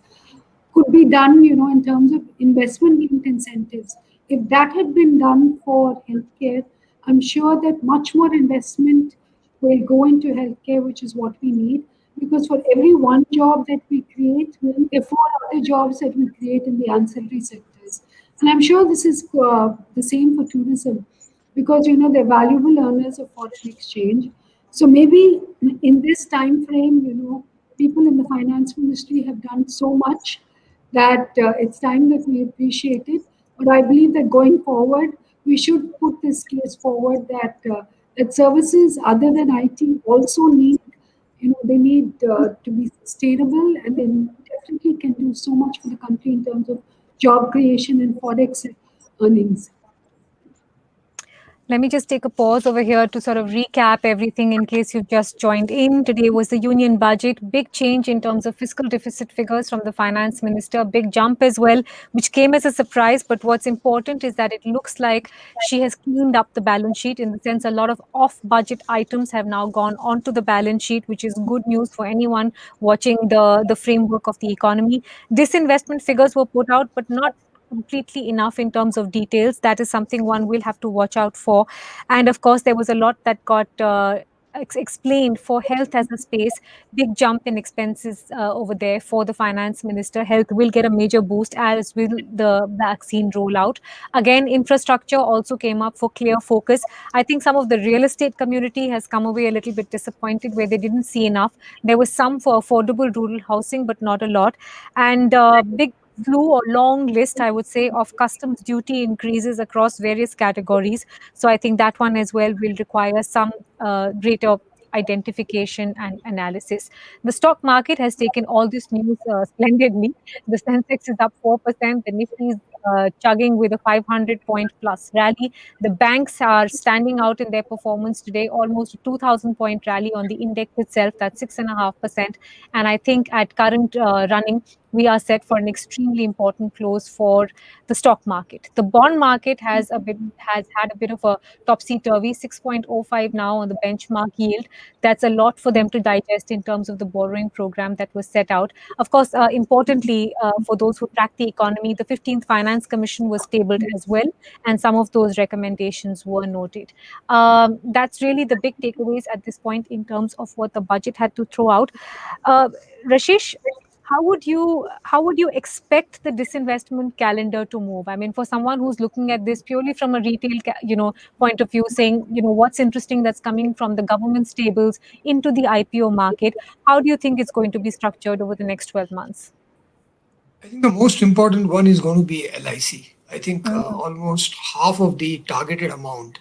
could be done, in terms of investment-linked incentives. If that had been done for healthcare, I'm sure that much more investment will go into healthcare, which is what we need. Because for every one job that we create, there are 4 other jobs that we create in the ancillary sectors. And I'm sure this is the same for tourism, because they're valuable earners of foreign exchange. So maybe in this time frame, people in the finance ministry have done so much that it's time that we appreciate it. But I believe that going forward, we should put this case forward that services other than IT also need, they need to be sustainable, and they definitely can do so much for the country in terms of job creation and forex earnings. Let me just take a pause over here to sort of recap everything in case you've just joined in. Today was the union budget, big change in terms of fiscal deficit figures from the finance minister, big jump as well, which came as a surprise. But what's important is that it looks like she has cleaned up the balance sheet, in the sense a lot of off-budget items have now gone onto the balance sheet, which is good news for anyone watching the framework of the economy. Disinvestment figures were put out, but not completely enough in terms of details. That is something one will have to watch out for. And of course, there was a lot that got explained for health as a space. Big jump in expenses over there for the finance minister. Health will get a major boost, as will the vaccine rollout. Again, infrastructure also came up for clear focus. I think some of the real estate community has come away a little bit disappointed, where they didn't see enough. There was some for affordable rural housing, but not a lot. And big blue or long list, I would say, of customs duty increases across various categories. So I think that one as well will require some greater identification and analysis. The stock market has taken all this news splendidly. The Sensex is up 4%. The Nifty is chugging with a 500-point plus rally. The banks are standing out in their performance today, almost a 2,000-point rally on the index itself. That's 6.5%. And I think at current running, we are set for an extremely important close for the stock market. The bond market has had a bit of a topsy-turvy, 6.05 now on the benchmark yield. That's a lot for them to digest in terms of the borrowing program that was set out. Of course, importantly, for those who track the economy, the 15th Finance Commission was tabled as well, and some of those recommendations were noted. That's really the big takeaways at this point in terms of what the budget had to throw out. Rashish, how would you expect the disinvestment calendar to move? I mean, for someone who's looking at this purely from a retail, point of view, saying, what's interesting that's coming from the government stables into the IPO market, how do you think it's going to be structured over the next 12 months? I think the most important one is going to be LIC. I think Mm. almost half of the targeted amount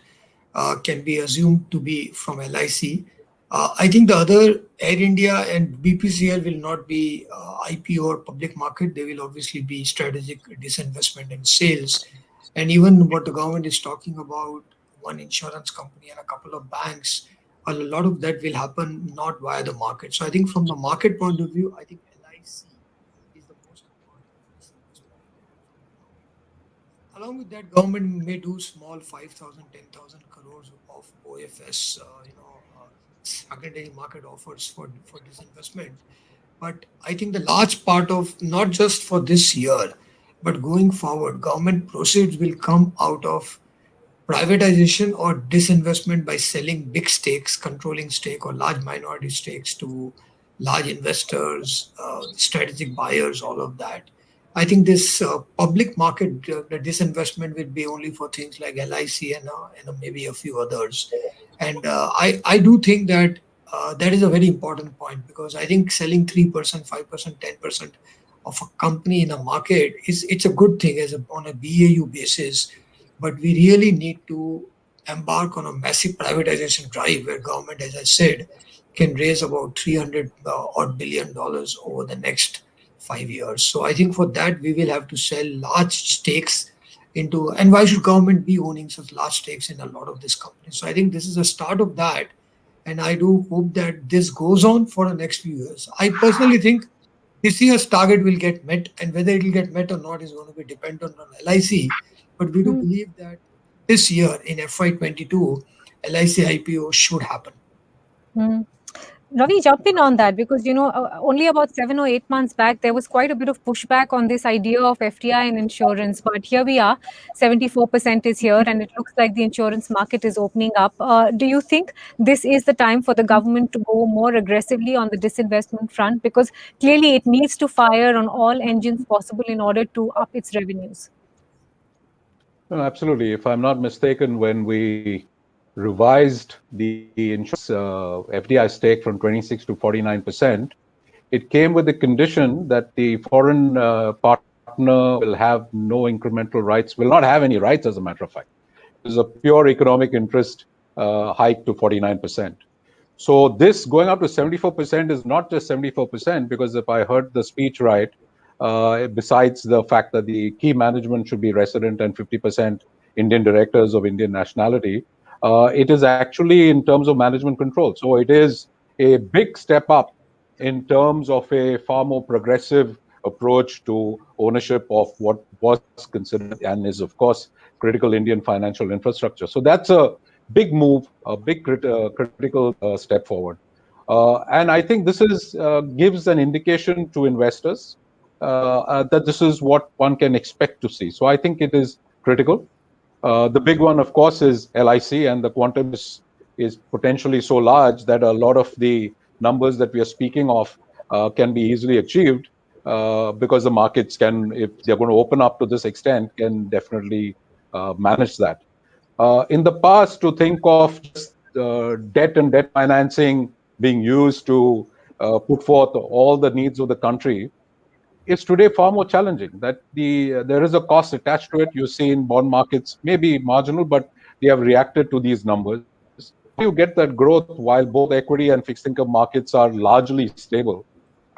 can be assumed to be from LIC. I think the other Air India and BPCL will not be IPO or public market. They will obviously be strategic disinvestment and sales. And even what the government is talking about, one insurance company and a couple of banks, a lot of that will happen not via the market. So I think from the market point of view, I think LIC is the most important disinvestment from the government. Along with that, government may do small 5,000, 10,000 crores of OFS, secondary market offers for disinvestment. But I think the large part of not just for this year, but going forward, government proceeds will come out of privatization or disinvestment by selling big stakes, controlling stake or large minority stakes to large investors, strategic buyers, all of that. I think this public market, the disinvestment will be only for things like LIC and maybe a few others. And I do think that that is a very important point because I think selling 3%, 5%, 10% of a company in a market is it's a good thing on a BAU basis, but we really need to embark on a massive privatization drive where government, as I said, can raise about 300 odd billion dollars over the next 5 years. So I think for that we will have to sell large stakes into, and why should government be owning such large stakes in a lot of these companies? So I think this is a start of that, and I do hope that this goes on for the next few years. I personally think this year's target will get met, and whether it will get met or not is going to be dependent on LIC. But we do Mm. believe that this year in FY22, LIC IPO should happen. Mm. Ravi, jump in on that because only about 7 or 8 months back there was quite a bit of pushback on this idea of FDI and insurance. But here we are, 74% is here, and it looks like the insurance market is opening up. Do you think this is the time for the government to go more aggressively on the disinvestment front? Because clearly it needs to fire on all engines possible in order to up its revenues. No, absolutely. If I'm not mistaken, when we revised the insurance FDI stake from 26 to 49%, it came with the condition that the foreign partner will have no incremental rights, will not have any rights, as a matter of fact. It is a pure economic interest hike to 49%. So this going up to 74% is not just 74%, because if I heard the speech right, besides the fact that the key management should be resident and 50% Indian directors of Indian nationality, it is actually in terms of management control. So it is a big step up in terms of a far more progressive approach to ownership of what was considered and is, of course, critical Indian financial infrastructure. So that's a big move, a big critical step forward. And I think this gives an indication to investors that this is what one can expect to see. So I think it is critical. The big one, of course, is LIC, and the quantum is potentially so large that a lot of the numbers that we are speaking of can be easily achieved because the markets can, if they're going to open up to this extent, can definitely manage that. In the past, to think of just debt and debt financing being used to put forth all the needs of the country is today far more challenging. That there is a cost attached to it. You see in bond markets, maybe marginal, but they have reacted to these numbers. How you get that growth while both equity and fixed income markets are largely stable?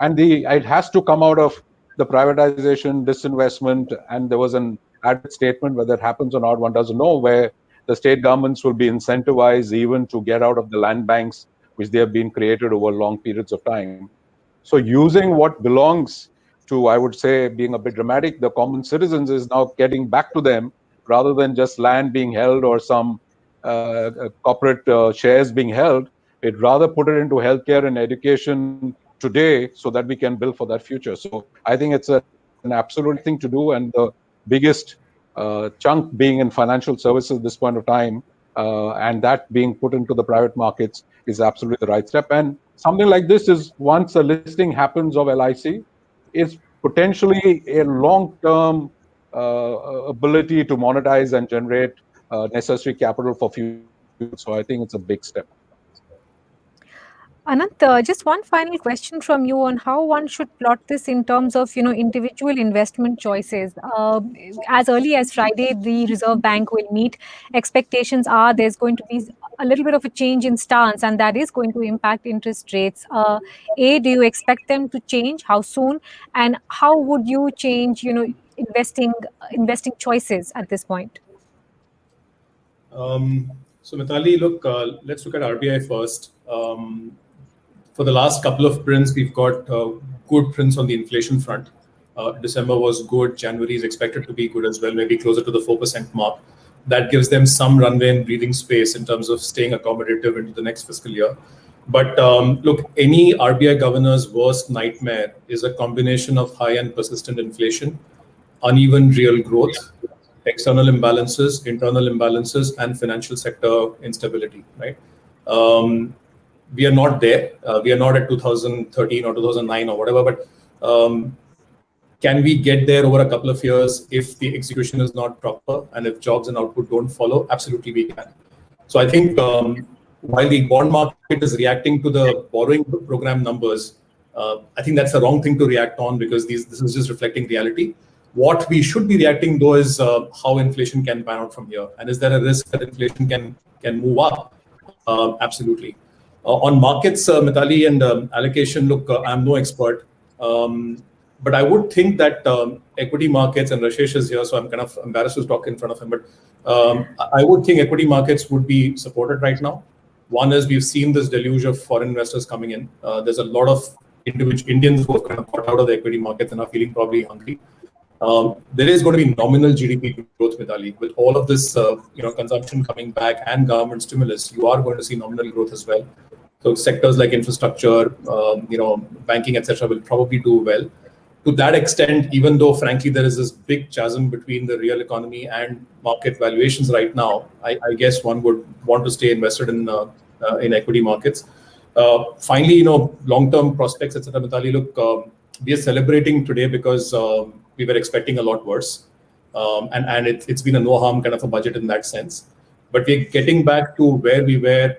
And it has to come out of the privatization, disinvestment, and there was an added statement, whether it happens or not, one doesn't know, where the state governments will be incentivized even to get out of the land banks which they have been created over long periods of time. So using what belongs to, I would say, being a bit dramatic, the common citizens, is now getting back to them rather than just land being held or some corporate shares being held. It rather put it into healthcare and education today so that we can build for that future. So I think it's an absolute thing to do, and the biggest chunk being in financial services at this point of time, and that being put into the private markets is absolutely the right step. And something like this is, once a listing happens of LIC, is potentially a long-term ability to monetize and generate necessary capital for future. So I think it's a big step. Anant, just one final question from you on how one should plot this in terms of, individual investment choices. As early as Friday, the Reserve Bank will meet. Expectations are there's going to be a little bit of a change in stance, and that is going to impact interest rates. Do you expect them to change? How soon? And how would you change, investing choices at this point? So Mitali, look, let's look at RBI first. For the last couple of prints, we've got good prints on the inflation front. December was good. January is expected to be good as well, maybe closer to the 4% mark. That gives them some runway and breathing space in terms of staying accommodative into the next fiscal year. But look, any RBI governor's worst nightmare is a combination of high and persistent inflation, uneven real growth, external imbalances, internal imbalances, and financial sector instability, right? We are not there. We are not at 2013 or 2009 or whatever, but can we get there over a couple of years if the execution is not proper and if jobs and output don't follow? Absolutely, we can. So I think while the bond market is reacting to the borrowing program numbers, I think that's the wrong thing to react on because this is just reflecting reality. What we should be reacting though is how inflation can pan out from here. And is there a risk that inflation can move up? Absolutely. On markets, Mitali, and allocation, look, I'm no expert. But I would think that equity markets, and Rashesh is here, so I'm kind of embarrassed to talk in front of him, but I would think equity markets would be supported right now. One is we've seen this deluge of foreign investors coming in. There's a lot of Indians who have kind of got out of the equity markets and are feeling probably hungry. There is going to be nominal GDP growth, Mitali. With all of this consumption coming back and government stimulus, you are going to see nominal growth as well. So sectors like infrastructure, banking, etc., will probably do well. To that extent, even though, frankly, there is this big chasm between the real economy and market valuations right now, I guess one would want to stay invested in equity markets. Finally, long-term prospects, etc. Mitali, look, we are celebrating today because we were expecting a lot worse, and it's been a no-harm kind of a budget in that sense. But we're getting back to where we were,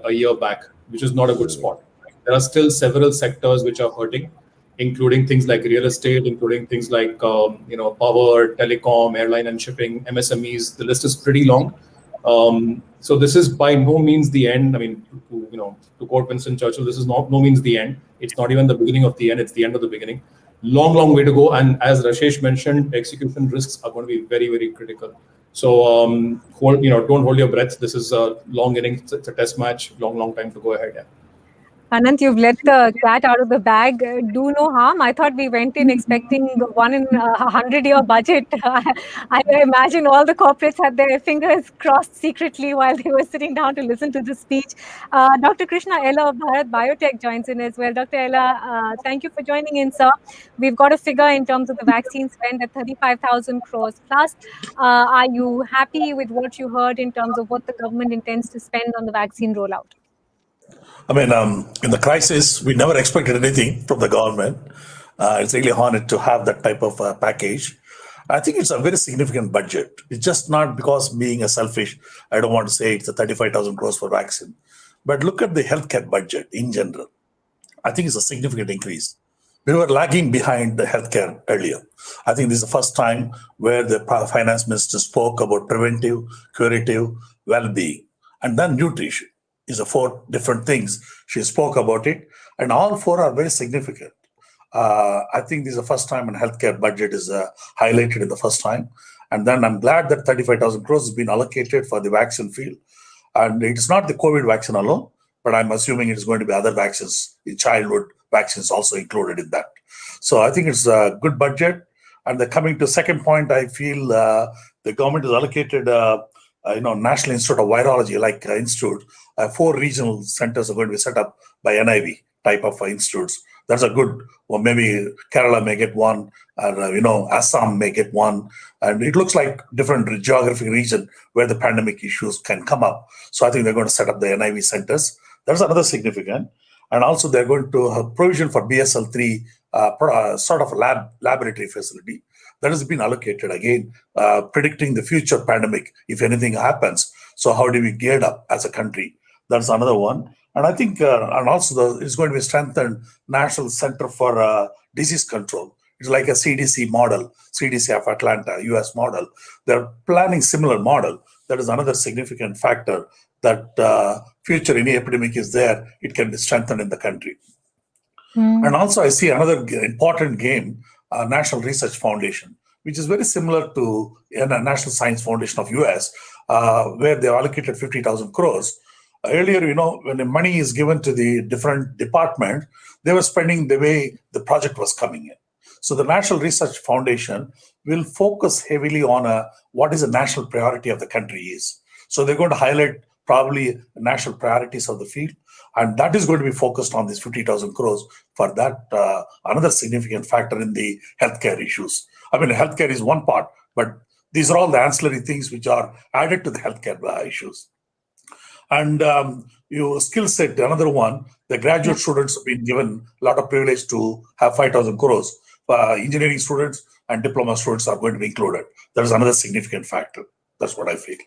a year back, which is not a good spot. There are still several sectors which are hurting, including things like real estate, including things like power, telecom, airline and shipping, MSMEs. The list is pretty long. So this is by no means the end. I mean, to quote Winston Churchill, this is no means the end. It's not even the beginning of the end. It's the end of the beginning. Long way to go. And as Rashesh mentioned, execution risks are going to be very, very critical. So don't hold your breath. This is a long inning. It's a test match. Long time to go ahead. Yeah. Anant, you've let the cat out of the bag. Do no harm. I thought we went in expecting 1 in 100-year budget. I imagine all the corporates had their fingers crossed secretly while they were sitting down to listen to the speech. Dr. Krishna Ella of Bharat Biotech joins in as well. Dr. Ella, thank you for joining in, sir. We've got a figure in terms of the vaccine spend at 35,000 crores plus. Are you happy with what you heard in terms of what the government intends to spend on the vaccine rollout? I mean, in the crisis, we never expected anything from the government. It's really honored to have that type of package. I think it's a very significant budget. It's just not because being a selfish, I don't want to say it's a 35,000 crores for vaccine. But look at the healthcare budget in general. I think it's a significant increase. We were lagging behind the healthcare earlier. I think this is the first time where the finance minister spoke about preventive, curative, well-being, and then nutrition. Is the 4 different things she spoke about it, and all 4 are very significant. I think this is the first time in healthcare budget is highlighted in the first time, and then I'm glad that 35,000 crores has been allocated for the vaccine field, and it's not the COVID vaccine alone, but I'm assuming it's going to be other vaccines, the childhood vaccines also included in that. So I think it's a good budget. And then coming to second point, I feel the government has allocated National Institute of Virology, like institute, 4 regional centers are going to be set up by NIV type of institutes. That's a good, or maybe Kerala may get one, or Assam may get one. And it looks like different geographic region where the pandemic issues can come up. So I think they're going to set up the NIV centers. That's another significant. And also they're going to have provision for BSL-3, sort of a laboratory facility that has been allocated again, predicting the future pandemic if anything happens. So how do we gear up as a country? That's another one. And I think, and also it's going to be strengthened National Center for Disease Control. It's like a CDC model, CDC of Atlanta, US model. They're planning similar model. That is another significant factor that future any epidemic is there, it can be strengthened in the country. And also I see another important game, National Research Foundation, which is very similar to National Science Foundation of US, where they allocated 50,000 crores. Earlier, when the money is given to the different department, they were spending the way the project was coming in. So the National Research Foundation will focus heavily on what is the national priority of the country is. So they're going to highlight probably national priorities of the field, and that is going to be focused on these 50,000 crores for that, another significant factor in the healthcare issues. I mean, healthcare is one part, but these are all the ancillary things which are added to the healthcare issues. And your skill set, another one, the graduate students have been given a lot of privilege to have 5,000 crores. Engineering students and diploma students are going to be included. That is another significant factor. That's what I feel.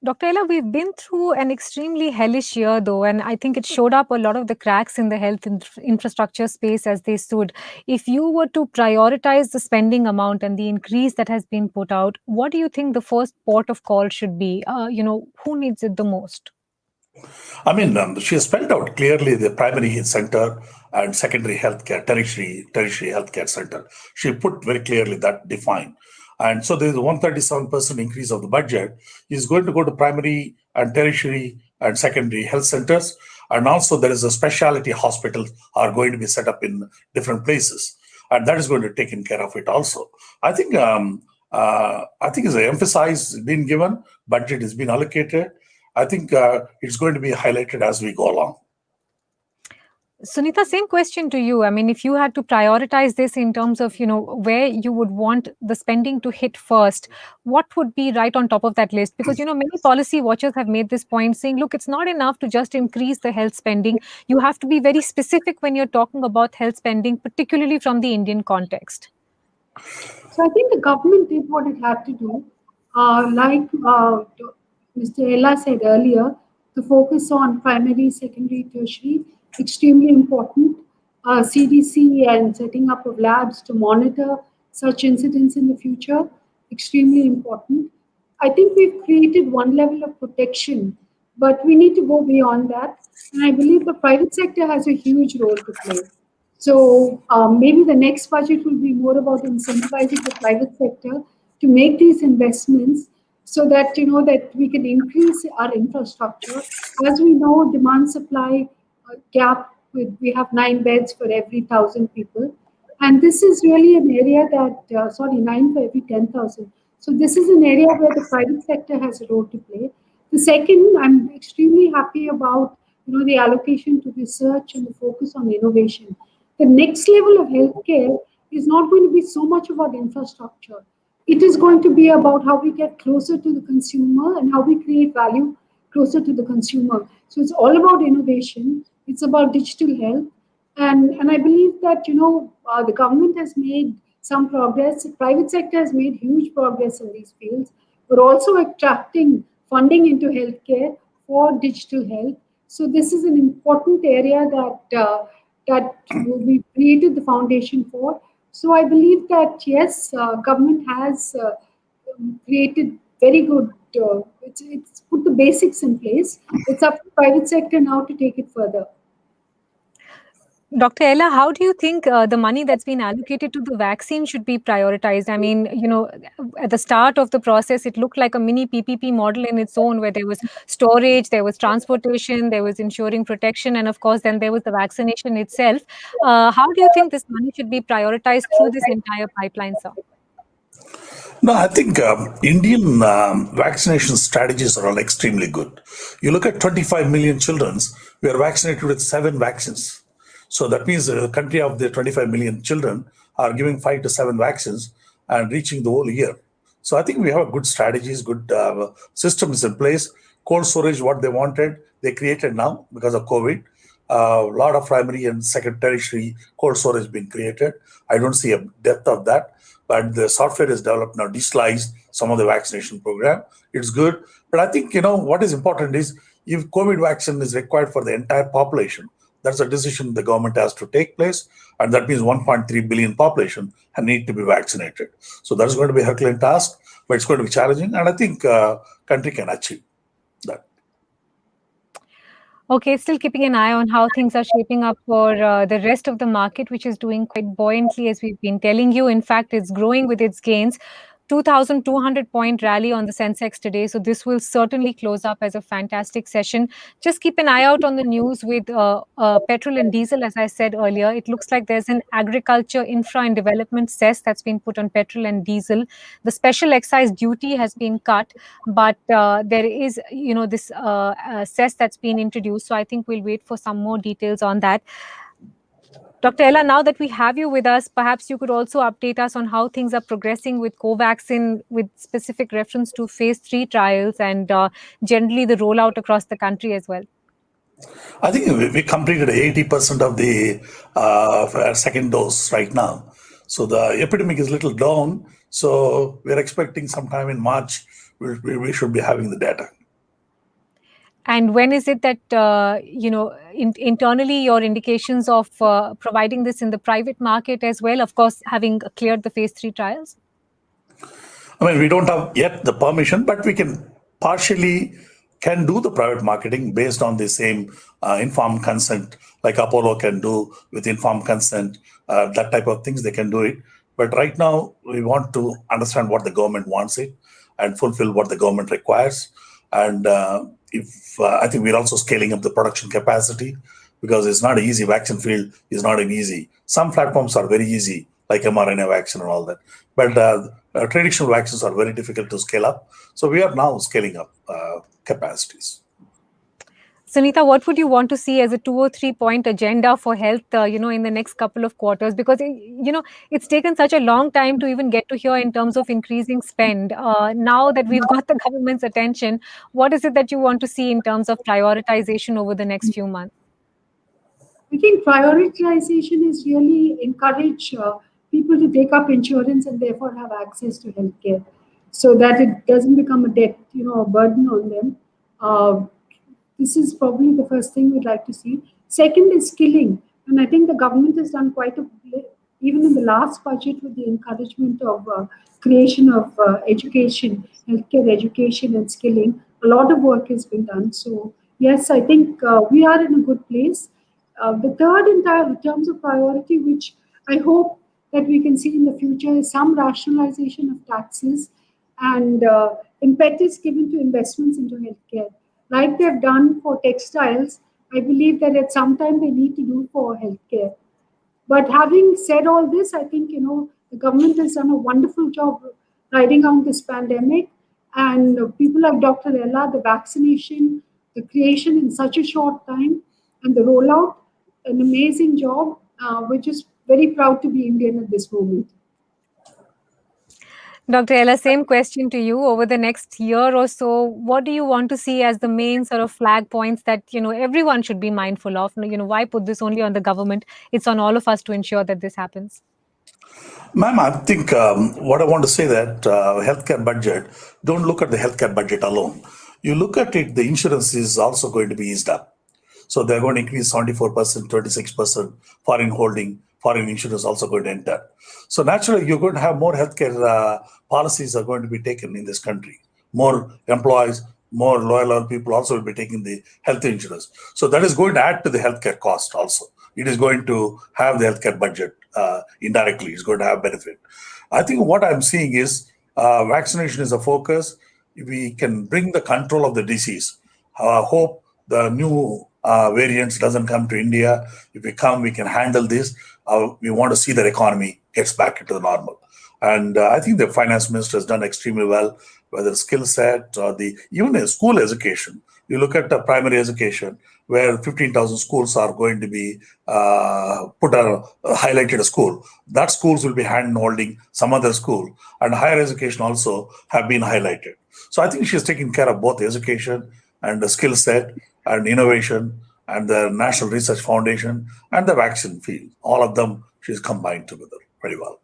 Dr. Ella, we've been through an extremely hellish year, though, and I think it showed up a lot of the cracks in the health infrastructure space as they stood. If you were to prioritize the spending amount and the increase that has been put out, what do you think the first port of call should be? Who needs it the most? I mean, she has spelled out clearly the primary health center and secondary healthcare, tertiary healthcare center. She put very clearly that defined. And so there's a 137% increase of the budget is going to go to primary and tertiary and secondary health centers. And also there is a specialty hospitals are going to be set up in different places. And that is going to take care of it also. I think as I emphasized, been given, budget has been allocated. I think it's going to be highlighted as we go along. Sunita, same question to you. I mean, if you had to prioritize this in terms of, where you would want the spending to hit first, what would be right on top of that list? Because, many policy watchers have made this point saying, look, it's not enough to just increase the health spending. You have to be very specific when you're talking about health spending, particularly from the Indian context. So I think the government did what it had to do. Like Mr. Ella said earlier, the focus on primary, secondary, tertiary, extremely important. CDC and setting up of labs to monitor such incidents in the future, extremely important. I think we've created one level of protection, but we need to go beyond that. And I believe the private sector has a huge role to play. So maybe the next budget will be more about incentivizing the private sector to make these investments so that, that we can increase our infrastructure. As we know, demand supply gap, we have 9 beds for every 1,000 people. And this is really an area that, 9 for every 10,000. So this is an area where the private sector has a role to play. The second, I'm extremely happy about, the allocation to research and the focus on innovation. The next level of healthcare is not going to be so much about infrastructure. It is going to be about how we get closer to the consumer and how we create value closer to the consumer. So it's all about innovation. It's about digital health. And I believe that, the government has made some progress. The private sector has made huge progress in these fields. We're also attracting funding into healthcare for digital health. So this is an important area that we created the foundation for. So I believe that, yes, government has created very good, it's put the basics in place. It's up to the private sector now to take it further. Dr. Ella, how do you think the money that's been allocated to the vaccine should be prioritized? I mean, at the start of the process, it looked like a mini PPP model in its own, where there was storage, there was transportation, there was ensuring protection, and of course, then there was the vaccination itself. How do you think this money should be prioritized through this entire pipeline, sir? No, I think Indian vaccination strategies are all extremely good. You look at 25 million children, we are vaccinated with 7 vaccines. So that means the country of the 25 million children are giving 5 to 7 vaccines and reaching the whole year. So I think we have good strategies, good systems in place. Cold storage, what they wanted, they created now because of COVID. A lot of primary and secondary cold storage being created. I don't see a depth of that, but the software is developed now, digitalized some of the vaccination program. It's good. But I think, what is important is If COVID vaccine is required for the entire population, that's a decision the government has to take place, and that means 1.3 billion population need to be vaccinated. So that's going to be a Herculean task, but it's going to be challenging, and I think country can achieve that. Okay, still keeping an eye on how things are shaping up for the rest of the market, which is doing quite buoyantly, as we've been telling you. In fact, it's growing with its gains. 2,200 point rally on the Sensex today. So this will certainly close up as a fantastic session. Just keep an eye out on the news with petrol and diesel. As I said earlier, it looks like there's an agriculture, infra and development cess that's been put on petrol and diesel. The special excise duty has been cut, but there is, this cess that's been introduced. So I think we'll wait for some more details on that. Dr. Ella, now that we have you with us, perhaps you could also update us on how things are progressing with Covaxin, with specific reference to phase 3 trials and generally the rollout across the country as well. I think we completed 80% of the second dose right now. So the epidemic is a little down. So we're expecting sometime in March, we should be having the data. And when is it that, internally your indications of providing this in the private market as well, of course, having cleared the phase 3 trials? I mean, we don't have yet the permission, but we can do the private marketing based on the same informed consent, like Apollo can do with informed consent, that type of things, they can do it. But right now, we want to understand what the government wants it and fulfill what the government requires. And I think we're also scaling up the production capacity, because it's not an easy. Vaccine field is not an easy. Some platforms are very easy, like mRNA vaccine and all that. But traditional vaccines are very difficult to scale up. So we are now scaling up capacities. Sunita, what would you want to see as a 2 or 3 point agenda for health, in the next couple of quarters? Because, it's taken such a long time to even get to here in terms of increasing spend. Now that we've got the government's attention, what is it that you want to see in terms of prioritization over the next few months? I think prioritization is really encourage people to take up insurance and therefore have access to healthcare, so that it doesn't become a debt, a burden on them. This is probably the first thing we'd like to see. Second is skilling. And I think the government has done quite a bit, even in the last budget, with the encouragement of creation of education, healthcare education and skilling. A lot of work has been done. So yes, I think we are in a good place. The third in terms of priority, which I hope that we can see in the future, is some rationalization of taxes and impetus given to investments into healthcare. Like they've done for textiles, I believe that at some time they need to do for healthcare. But having said all this, I think, the government has done a wonderful job riding out this pandemic. And people like Dr. Ella, the vaccination, the creation in such a short time, and the rollout, an amazing job. We're just very proud to be Indian at this moment. Dr. Ella, same question to you. Over the next year or so, what do you want to see as the main sort of flag points that, everyone should be mindful of? Why put this only on the government? It's on all of us to ensure that this happens. Ma'am, I think what I want to say that healthcare budget, don't look at the healthcare budget alone. You look at it, the insurance is also going to be eased up. So they're going to increase 74%, 26%, foreign holding, foreign insurance also going to enter. So naturally, you're going to have more healthcare policies are going to be taken in this country. More employees, more loyal people also will be taking the health insurance. So that is going to add to the healthcare cost also. It is going to have the healthcare budget indirectly. It's going to have benefit. I think what I'm seeing is vaccination is a focus. We can bring the control of the disease. Hope the new variants doesn't come to India. If we come, we can handle this. We want to see that economy gets back into the normal. And I think the finance minister has done extremely well, whether skill set or even the school education. You look at the primary education, where 15,000 schools are going to be highlighted a school. That schools will be hand-holding some other school. And higher education also have been highlighted. So I think she's taking care of both education and the skill set and innovation and the National Research Foundation and the vaccine field. All of them she's combined together very well.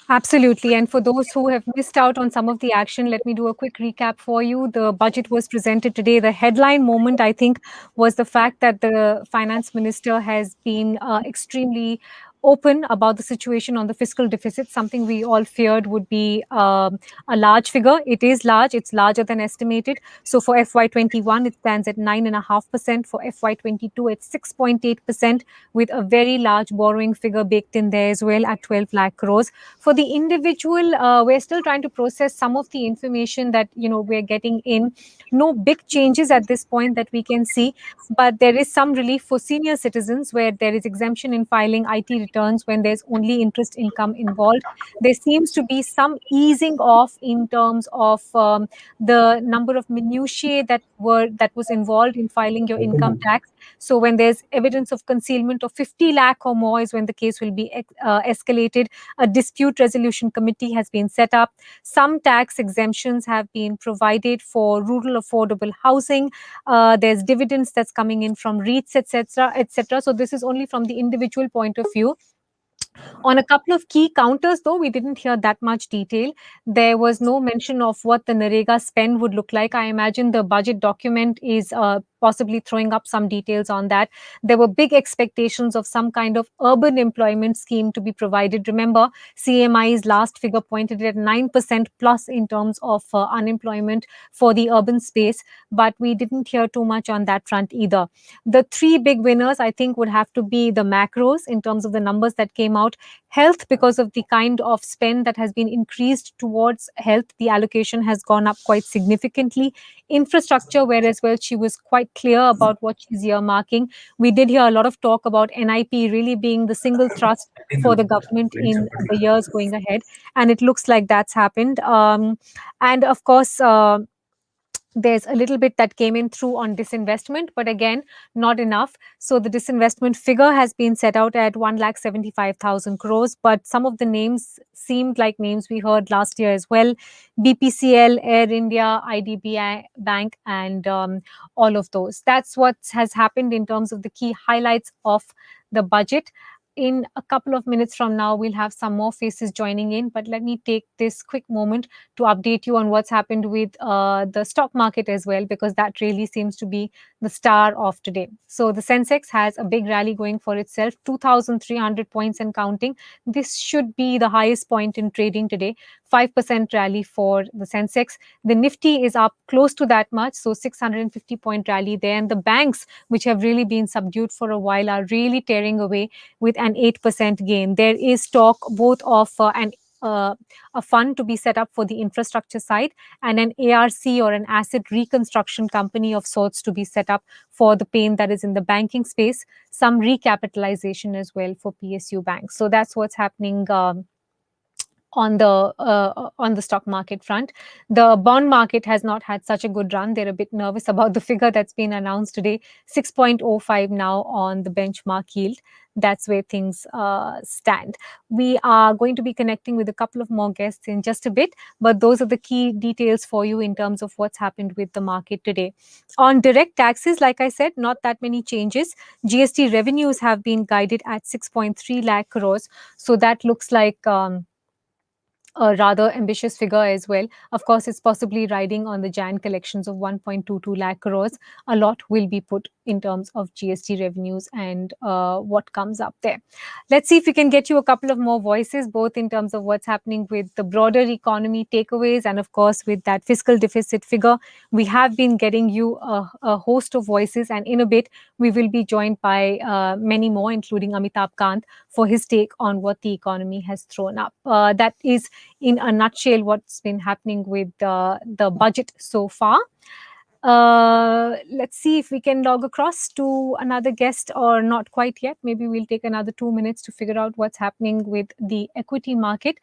Absolutely. And for those who have missed out on some of the action, let me do a quick recap for you. The budget was presented today. The headline moment, I think, was the fact that the finance minister has been extremely open about the situation on the fiscal deficit, something we all feared would be a large figure. It is large. It's larger than estimated. So for FY21, it stands at 9.5%. For FY22, it's 6.8%, with a very large borrowing figure baked in there as well at 12 lakh crores. For the individual, we're still trying to process some of the information that we're getting in. No big changes at this point that we can see, but there is some relief for senior citizens where there is exemption in filing IT returns when there's only interest income involved. There seems to be some easing off in terms of the number of minutiae that was involved in filing your income tax. So when there's evidence of concealment of 50 lakh or more is when the case will be escalated. A dispute resolution committee has been set up. Some tax exemptions have been provided for rural affordable housing. There's dividends that's coming in from REITs, etc., etc. So this is only from the individual point of view. On a couple of key counters, though, we didn't hear that much detail. There was no mention of what the Narega spend would look like. I imagine the budget document is possibly throwing up some details on that. There were big expectations of some kind of urban employment scheme to be provided. Remember, CMI's last figure pointed at 9% plus in terms of unemployment for the urban space, but we didn't hear too much on that front either. The three big winners, I think, would have to be the macros in terms of the numbers that came out. Health, because of the kind of spend that has been increased towards health, the allocation has gone up quite significantly. Infrastructure, where as well she was quite clear about what she's earmarking. We did hear a lot of talk about NIP really being the single thrust for the government in the years going ahead, and it looks like that's happened. And of course, there's a little bit that came in through on disinvestment, but again, not enough. So the disinvestment figure has been set out at 1,75,000 crores, but some of the names seemed like names we heard last year as well. BPCL, Air India, IDBI Bank, and all of those. That's what has happened in terms of the key highlights of the budget. In a couple of minutes from now, we'll have some more faces joining in, but let me take this quick moment to update you on what's happened with the stock market as well, because that really seems to be the star of today. So the Sensex has a big rally going for itself, 2,300 points and counting. This should be the highest point in trading today, 5% rally for the Sensex. The Nifty is up close to that much, so 650 point rally there. And the banks, which have really been subdued for a while, are really tearing away with an 8% gain. There is talk both of a fund to be set up for the infrastructure side and an ARC or an asset reconstruction company of sorts to be set up for the pain that is in the banking space, some recapitalization as well for PSU banks. So that's what's happening on the stock market front. The bond market has not had such a good run. They're a bit nervous about the figure that's been announced today, 6.05 now on the benchmark yield. That's where things stand. We are going to be connecting with a couple of more guests in just a bit, but those are the key details for you in terms of what's happened with the market today. On direct taxes, like I said, not that many changes. GST revenues have been guided at 6.3 lakh crores. So that looks like a rather ambitious figure as well. Of course, it's possibly riding on the Jan collections of 1.22 lakh crores. A lot will be put in terms of GST revenues and what comes up there. Let's see if we can get you a couple of more voices, both in terms of what's happening with the broader economy takeaways and, of course, with that fiscal deficit figure. We have been getting you a host of voices, and in a bit, we will be joined by many more, including Amitabh Kant, for his take on what the economy has thrown up. That is, in a nutshell, what's been happening with the budget so far. Let's see if we can log across to another guest, or not quite yet. Maybe we'll take another 2 minutes to figure out what's happening with the equity market.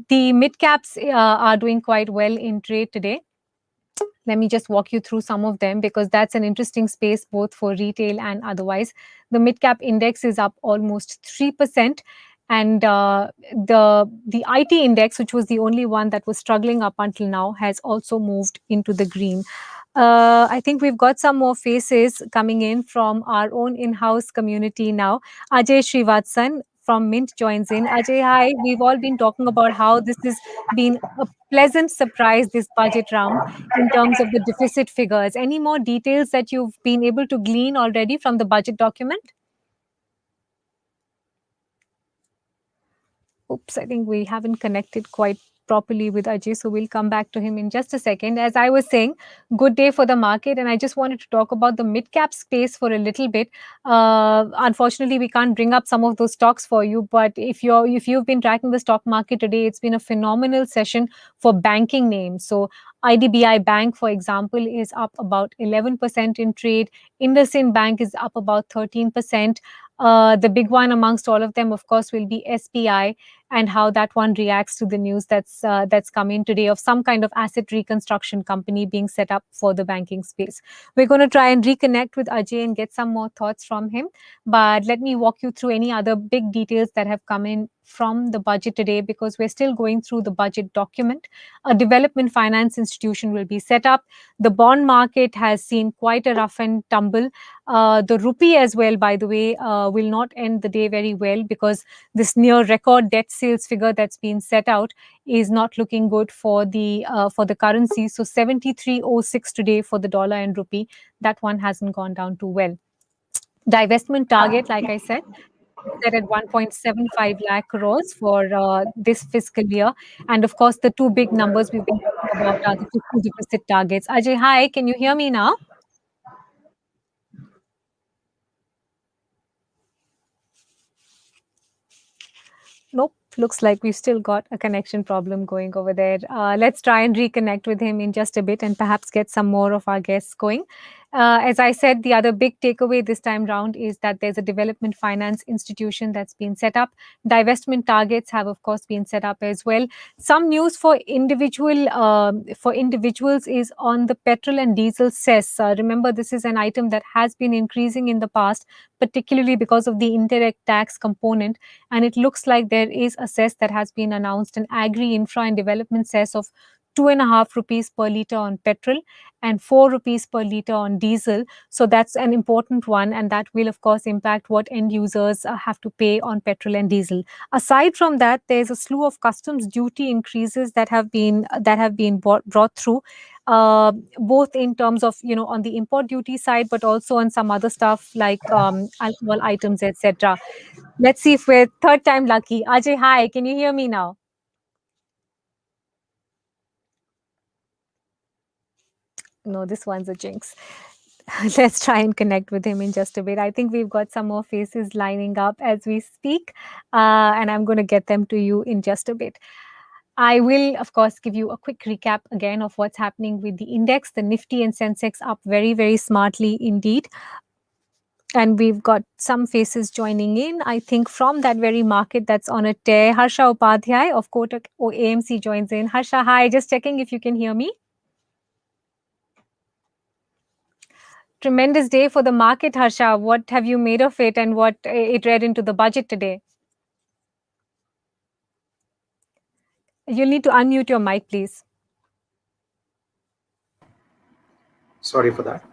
The mid caps are doing quite well in trade today. Let me just walk you through some of them, because that's an interesting space both for retail and otherwise. The mid cap index is up almost 3%. And the IT index, which was the only one that was struggling up until now, has also moved into the green. I think we've got some more faces coming in from our own in-house community now. Ajay Srivatsan from Mint joins in. Ajay, hi. We've all been talking about how this has been a pleasant surprise, this budget round, in terms of the deficit figures. Any more details that you've been able to glean already from the budget document? Oops, I think we haven't connected quite properly with Ajay, so we'll come back to him in just a second. As I was saying, good day for the market, and I just wanted to talk about the mid-cap space for a little bit. Unfortunately, we can't bring up some of those stocks for you, but if you've been tracking the stock market today, it's been a phenomenal session for banking names. So IDBI Bank, for example, is up about 11% in trade. IndusInd Bank is up about 13%. The big one amongst all of them, of course, will be SBI, and how that one reacts to the news that's come in today of some kind of asset reconstruction company being set up for the banking space. We're going to try and reconnect with Ajay and get some more thoughts from him. But let me walk you through any other big details that have come in from the budget today, because we're still going through the budget document. A development finance institution will be set up. The bond market has seen quite a rough and tumble. The rupee as well, by the way, will not end the day very well, because this near record debt sales figure that's been set out is not looking good for the currency. So 73.06 today for the dollar and rupee. That one hasn't gone down too well. Divestment target, like I said, set at 1.75 lakh crores for this fiscal year. And of course, the two big numbers we've been talking about are the fiscal deficit targets. Ajay, hi, can you hear me now? Nope, looks like we've still got a connection problem going over there. Let's try and reconnect with him in just a bit and perhaps get some more of our guests going. As I said, the other big takeaway this time round is that there's a development finance institution that's been set up. Divestment targets have, of course, been set up as well. Some news for individuals is on the petrol and diesel cess. Remember, this is an item that has been increasing in the past, particularly because of the indirect tax component. And it looks like there is a cess that has been announced, an agri infra and development cess of 2.5 rupees per litre on petrol and 4 rupees per litre on diesel. So that's an important one, and that will, of course, impact what end users have to pay on petrol and diesel. Aside from that, there's a slew of customs duty increases that have been brought through, both in terms of, on the import duty side, but also on some other stuff like alcohol items, etc. Let's see if we're third time lucky. Ajay, hi, can you hear me now? No, this one's a jinx. Let's try and connect with him in just a bit. I think we've got some more faces lining up as we speak, and I'm going to get them to you in just a bit. I will, of course, give you a quick recap again of what's happening with the index. The Nifty and Sensex up very, very smartly indeed. And we've got some faces joining in, I think, from that very market that's on a tear. Harsha Upadhyay of Kotak AMC joins in. Harsha, hi, just checking if you can hear me. Tremendous day for the market, Harsha. What have you made of it, and what it read into the budget today? You'll need to unmute your mic, please. Sorry for that.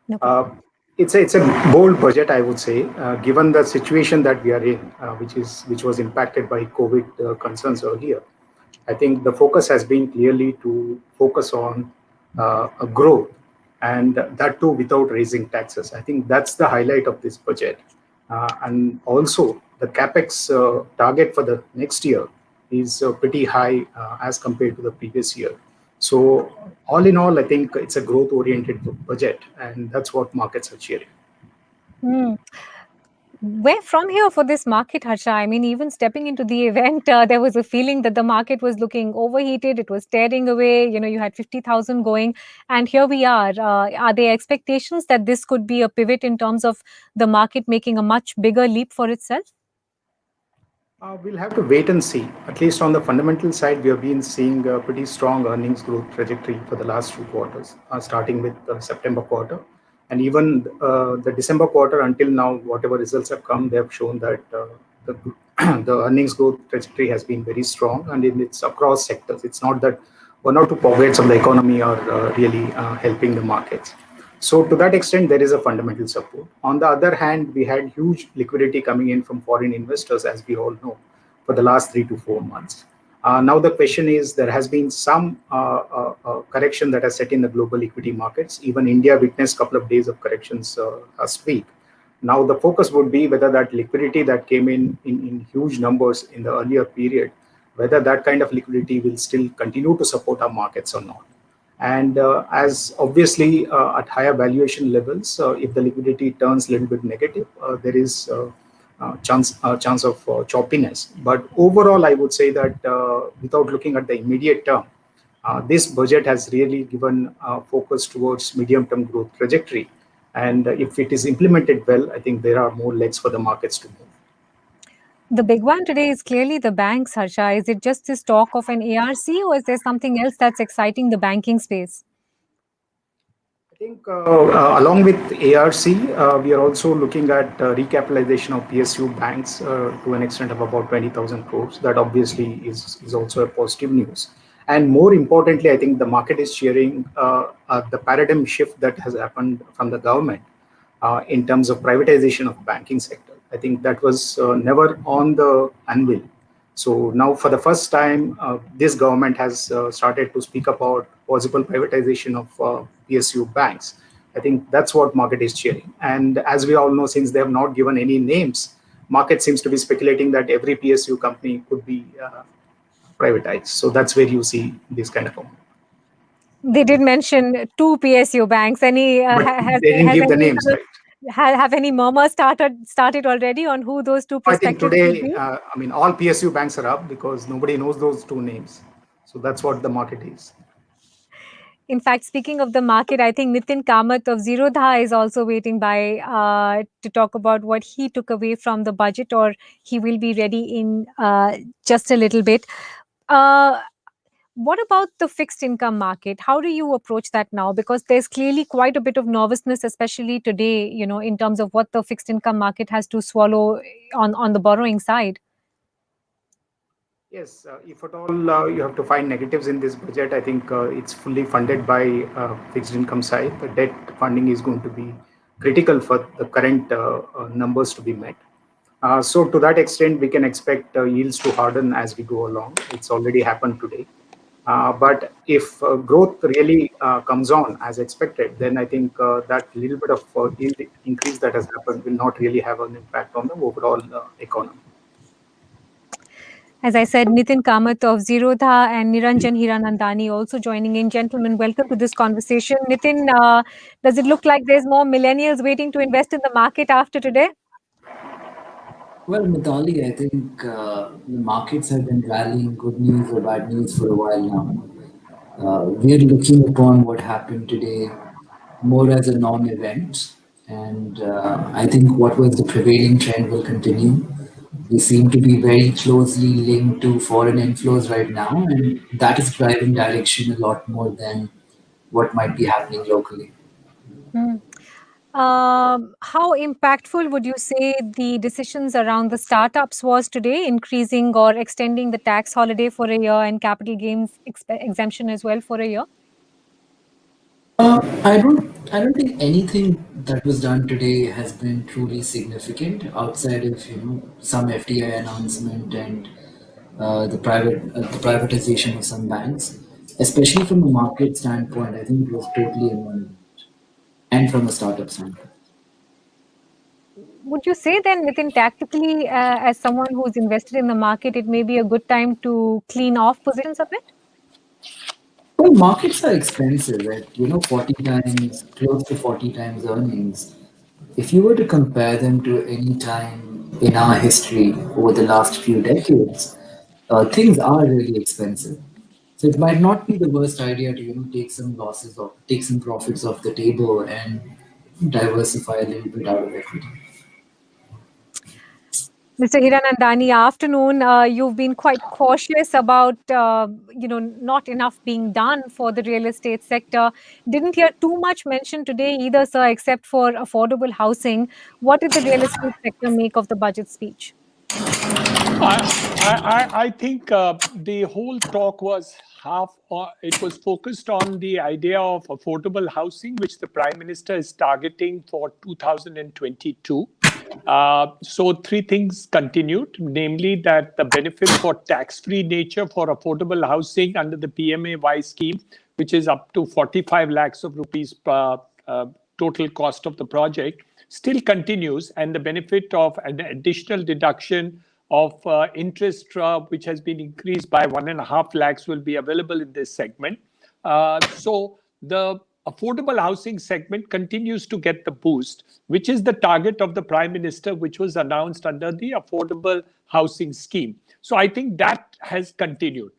No problem. It's a bold budget, I would say, given the situation that we are in, which was impacted by COVID concerns earlier. I think the focus has been clearly to focus on a growth, and that too without raising taxes. I think that's the highlight of this budget. And also the capex target for the next year is pretty high as compared to the previous year. So all in all, I think it's a growth-oriented budget, and that's what markets are cheering. Where from here for this market, Harsha? I mean, even stepping into the event, there was a feeling that the market was looking overheated. It was tearing away. You had 50,000 going, and here we are. Are there expectations that this could be a pivot in terms of the market making a much bigger leap for itself? We'll have to wait and see. At least on the fundamental side, we have been seeing a pretty strong earnings growth trajectory for the last 2 quarters, starting with the September quarter. And even the December quarter until now, whatever results have come, they have shown that the earnings growth trajectory has been very strong, and it's across sectors. It's not that one or two pockets of the economy are really helping the markets. So to that extent, there is a fundamental support. On the other hand, we had huge liquidity coming in from foreign investors, as we all know, for the last 3 to 4 months. Now the question is, there has been some correction that has set in the global equity markets. Even India witnessed a couple of days of corrections last week. Now the focus would be whether that liquidity that came in huge numbers in the earlier period, whether that kind of liquidity will still continue to support our markets or not. And as obviously at higher valuation levels, if the liquidity turns a little bit negative, there is chance of choppiness. But overall, I would say that without looking at the immediate term, this budget has really given focus towards medium-term growth trajectory. And if it is implemented well, I think there are more legs for the markets to move. The big one today is clearly the banks, Harsha. Is it just this talk of an ARC, or is there something else that's exciting the banking space? I think along with ARC, we are also looking at recapitalization of PSU banks to an extent of about 20,000 crores. That obviously is also a positive news. And more importantly, I think the market is cheering the paradigm shift that has happened from the government in terms of privatization of banking sector. I think that was never on the anvil. So now for the first time, this government has started to speak about possible privatization of PSU banks. I think that's what market is cheering. And as we all know, since they have not given any names, market seems to be speculating that every PSU company could be privatized. So that's where you see this kind of a. They did mention 2 PSU banks. Any But they didn't give the names, right? Have any murmurs started already on who those 2 I think prospective could today, be? all PSU banks are up because nobody knows those 2 names. So that's what the market is. In fact, speaking of the market, I think Nitin Kamath of Zerodha is also waiting by to talk about what he took away from the budget, or he will be ready in just a little bit. What about the fixed income market? How do you approach that now? Because there's clearly quite a bit of nervousness, especially today, in terms of what the fixed income market has to swallow on the borrowing side. Yes, if at all you have to find negatives in this budget, I think it's fully funded by fixed income side. The debt funding is going to be critical for the current numbers to be met. So to that extent, we can expect yields to harden as we go along. It's already happened today. But if growth really comes on as expected, then I think that little bit of yield increase that has happened will not really have an impact on the overall economy. As I said, Nitin Kamath of Zerodha and Niranjan Hiranandani also joining in. Gentlemen, welcome to this conversation. Nitin, does it look like there's more millennials waiting to invest in the market after today? Well, Mitali, I think the markets have been rallying, good news or bad news, for a while now. We're looking upon what happened today more as a non-event, and I think what was the prevailing trend will continue. We seem to be very closely linked to foreign inflows right now, and that is driving direction a lot more than what might be happening locally. How impactful would you say the decisions around the startups was today, increasing or extending the tax holiday for a year and capital gains exemption as well for a year? I don't think anything that was done today has been truly significant outside of some FDI announcement and the privatization of some banks. Especially from a market standpoint, I think it was totally irrelevant, and from a startup standpoint. Would you say then, Nitin, tactically, as someone who's invested in the market, it may be a good time to clean off positions a bit? Well, markets are expensive at 40 times, close to 40 times earnings. If you were to compare them to any time in our history over the last few decades, things are really expensive. So it might not be the worst idea to take some losses or take some profits off the table and diversify a little bit out of equity. Mr. Hiranandani, afternoon. You've been quite cautious about, not enough being done for the real estate sector. Didn't hear too much mentioned today either, sir, except for affordable housing. What did the real estate sector make of the budget speech? I think the whole talk was it was focused on the idea of affordable housing, which the Prime Minister is targeting for 2022. So three things continued, namely that the benefit for tax-free nature for affordable housing under the PMAY scheme, which is up to 45 lakhs of rupees per total cost of the project, still continues, and the benefit of an additional deduction of interest, which has been increased by 1.5 lakhs, will be available in this segment. So the affordable housing segment continues to get the boost, which is the target of the Prime Minister, which was announced under the affordable housing scheme. So I think that has continued.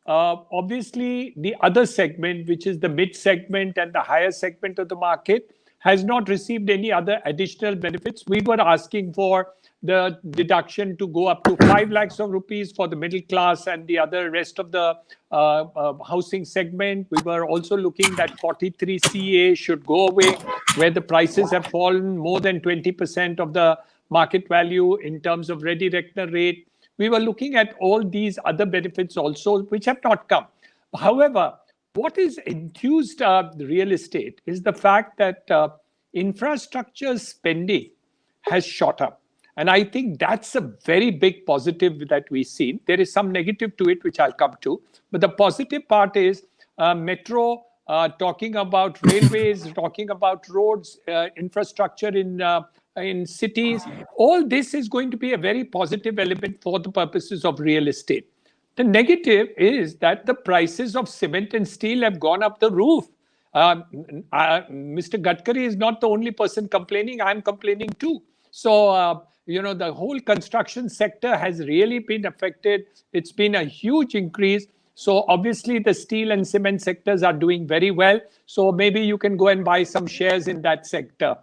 Obviously, the other segment, which is the mid segment and the higher segment of the market, has not received any other additional benefits. We were asking for the deduction to go up to 5 lakhs of rupees for the middle class and the other rest of the housing segment. We were also looking that 43CA should go away, where the prices have fallen more than 20% of the market value in terms of ready reckoner rate. We were looking at all these other benefits also, which have not come. However, what is enthused the real estate is the fact that infrastructure spending has shot up. And I think that's a very big positive that we see. There is some negative to it, which I'll come to. But the positive part is metro, talking about railways, talking about roads, infrastructure in cities. All this is going to be a very positive element for the purposes of real estate. The negative is that the prices of cement and steel have gone up the roof. Mr. Gadkari is not the only person complaining. I'm complaining too. So, the whole construction sector has really been affected. It's been a huge increase. So obviously the steel and cement sectors are doing very well. So maybe you can go and buy some shares in that sector,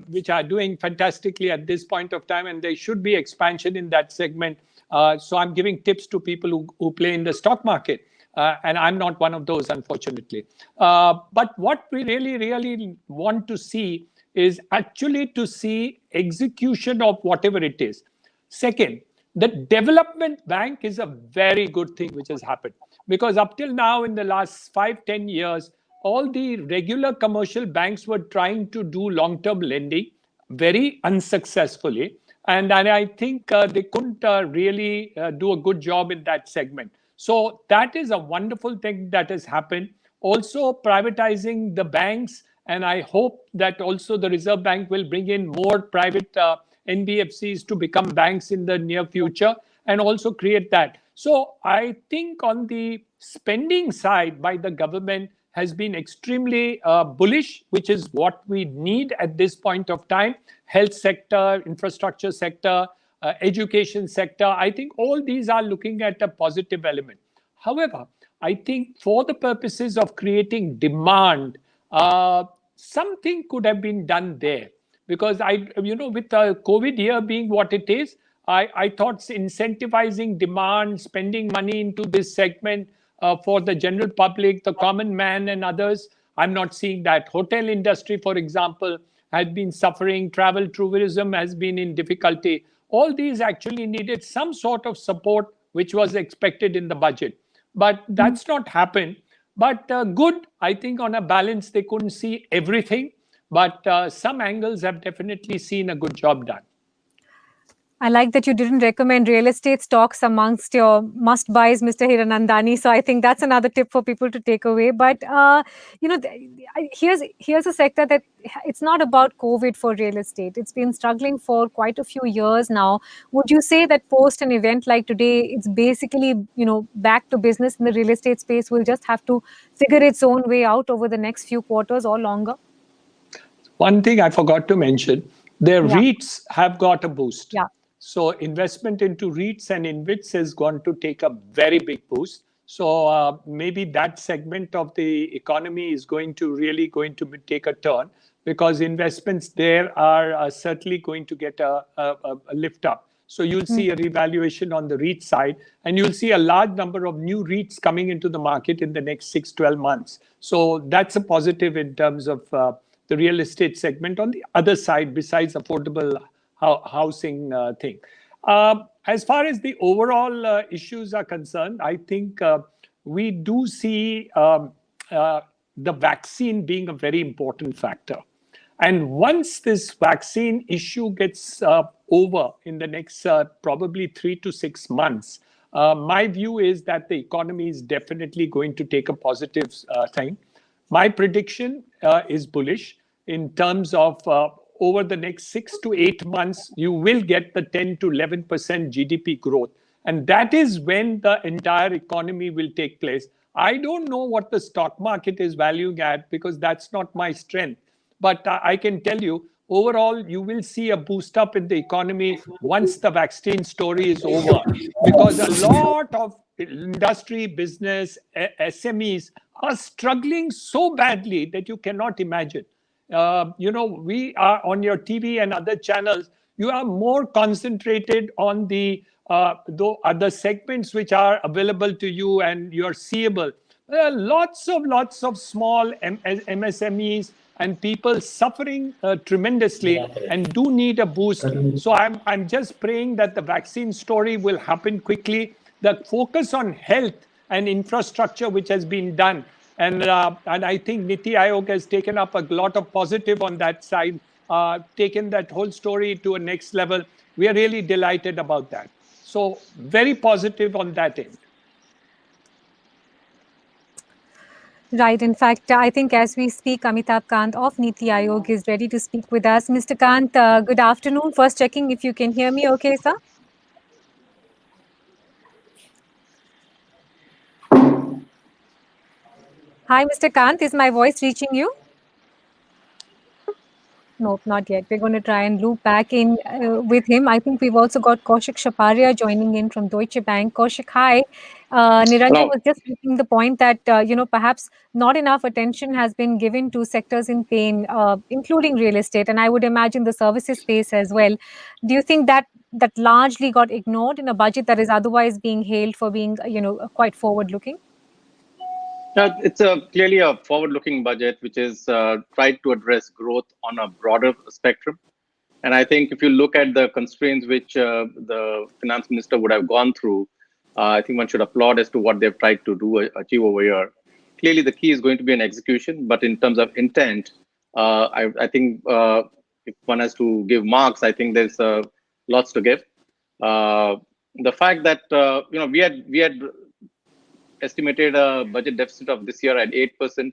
which are doing fantastically at this point of time. And there should be expansion in that segment. So I'm giving tips to people who play in the stock market. And I'm not one of those, unfortunately. But what we really want to see is actually to see execution of whatever it is. Second, the development bank is a very good thing which has happened, because up till now in the last 5-10 years, all the regular commercial banks were trying to do long-term lending very unsuccessfully. And I think they couldn't really do a good job in that segment. So that is a wonderful thing that has happened. Also privatizing the banks. And I hope that also the Reserve Bank will bring in more private NBFCs to become banks in the near future and also create that. So I think on the spending side by the government has been extremely bullish, which is what we need at this point of time. Health sector, infrastructure sector, education sector. I think all these are looking at a positive element. However, I think for the purposes of creating demand, something could have been done there, because with the COVID year being what it is, I thought incentivizing demand, spending money into this segment for the general public, the common man and others, I'm not seeing that. Hotel industry, for example, has been suffering. Travel tourism has been in difficulty. All these actually needed some sort of support, which was expected in the budget. But that's not happened. But good, I think on a balance, they couldn't see everything. But some angles have definitely seen a good job done. I like that you didn't recommend real estate stocks amongst your must-buys, Mr. Hiranandani. So I think that's another tip for people to take away. But, here's a sector that it's not about COVID for real estate. It's been struggling for quite a few years now. Would you say that post an event like today, it's basically, back to business in the real estate space will just have to figure its own way out over the next few quarters or longer? One thing I forgot to mention, their REITs have got a boost. Yeah. So investment into REITs and InvITs is going to take a very big boost. So maybe that segment of the economy is going to take a turn, because investments there are certainly going to get a lift up. So you'll see a revaluation on the REIT side, and you'll see a large number of new REITs coming into the market in the next 6-12 months. So that's a positive in terms of the real estate segment on the other side, besides affordable housing thing. As far as the overall issues are concerned, I think we do see the vaccine being a very important factor. And once this vaccine issue gets over in the next probably 3 to 6 months, my view is that the economy is definitely going to take a positive thing. My prediction is bullish in terms of over the next 6 to 8 months, you will get the 10 to 11% GDP growth. And that is when the entire economy will take place. I don't know what the stock market is valuing at because that's not my strength. But I can tell you, overall, you will see a boost up in the economy once the vaccine story is over, because a lot of industry, business, SMEs are struggling so badly that you cannot imagine. We are on your TV and other channels, you are more concentrated on the other segments which are available to you and you're seeable. There are lots of small MSMEs and people suffering tremendously and do need a boost. So I'm just praying that the vaccine story will happen quickly. The focus on health and infrastructure which has been done, and I think Niti Aayog has taken up a lot of positive on that side, taken that whole story to a next level. We are really delighted about that. So very positive on that end. Right. In fact, I think as we speak, Amitabh Kant of Niti Aayog is ready to speak with us. Mr. Kant, good afternoon. First checking if you can hear me okay, sir? Hi, Mr. Kant. Is my voice reaching you? Nope, not yet. We're going to try and loop back in with him. I think we've also got Kaushik Shaparia joining in from Deutsche Bank. Kaushik, hi. Niranjan was just making the point that, perhaps not enough attention has been given to sectors in pain, including real estate, and I would imagine the services space as well. Do you think that largely got ignored in a budget that is otherwise being hailed for being, quite forward-looking? It's clearly a forward-looking budget, which is tried to address growth on a broader spectrum. And I think if you look at the constraints which the finance minister would have gone through, I think one should applaud as to what they've tried to achieve over here. Clearly, the key is going to be an execution, but in terms of intent, I think if one has to give marks, I think there's lots to give. The fact that we had estimated a budget deficit of this year at 8%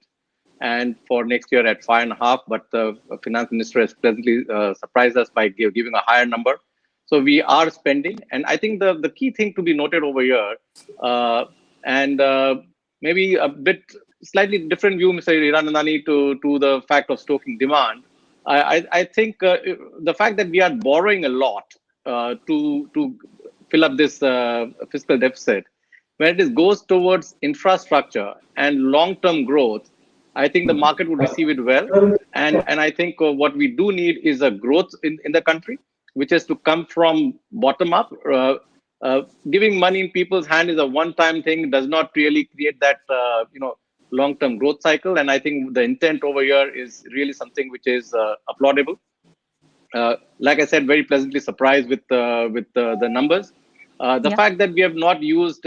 and for next year at 5.5%, but the finance minister has pleasantly surprised us by giving a higher number. So we are spending, and I think the key thing to be noted over here, and maybe a bit slightly different view, Mr. Hiranandani, to the fact of stoking demand. I think the fact that we are borrowing a lot to fill up this fiscal deficit, when it goes towards infrastructure and long-term growth, I think the market would receive it well. And I think what we do need is a growth in the country, which is to come from bottom up. Giving money in people's hand is a one-time thing, does not really create that long-term growth cycle. And I think the intent over here is really something which is applaudable. Like I said, very pleasantly surprised with the numbers. The fact that we have not used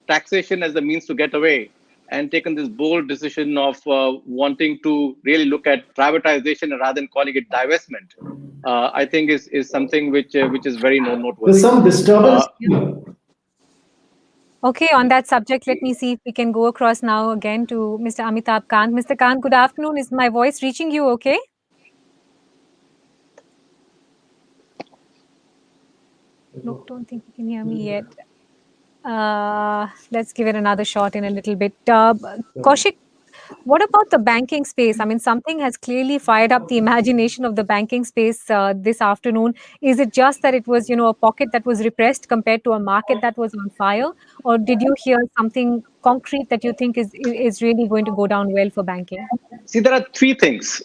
taxation as the means to get away and taken this bold decision of wanting to really look at privatization rather than calling it divestment, I think is something which is very noteworthy. There's some disturbance. Okay, on that subject, let me see if we can go across now again to Mr. Amitabh Kant. Mr. Kant, good afternoon. Is my voice reaching you okay? Nope, don't think you can hear me yet. Let's give it another shot in a little bit. Kaushik, what about the banking space? I mean, something has clearly fired up the imagination of the banking space this afternoon. Is it just that it was, a pocket that was repressed compared to a market that was on fire? Or did you hear something concrete that you think is really going to go down well for banking? See, there are three things.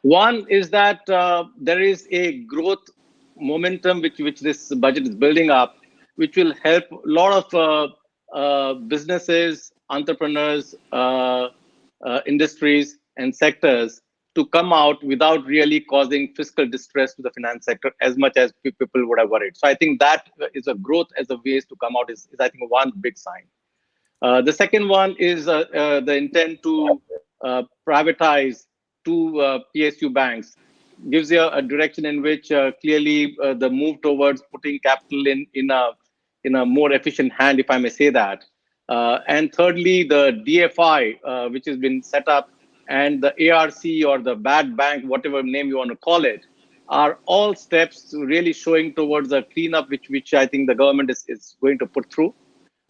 One is that there is a growth momentum which this budget is building up, which will help a lot of businesses, entrepreneurs, industries, and sectors to come out without really causing fiscal distress to the finance sector as much as people would have worried. So I think that is a growth as a ways to come out is I think one big sign. The second one is the intent to privatize two PSU banks. Gives you a direction in which clearly the move towards putting capital in a more efficient hand, if I may say that. And thirdly, the DFI, which has been set up, and the ARC or the bad bank, whatever name you want to call it, are all steps really showing towards a cleanup, which I think the government is going to put through.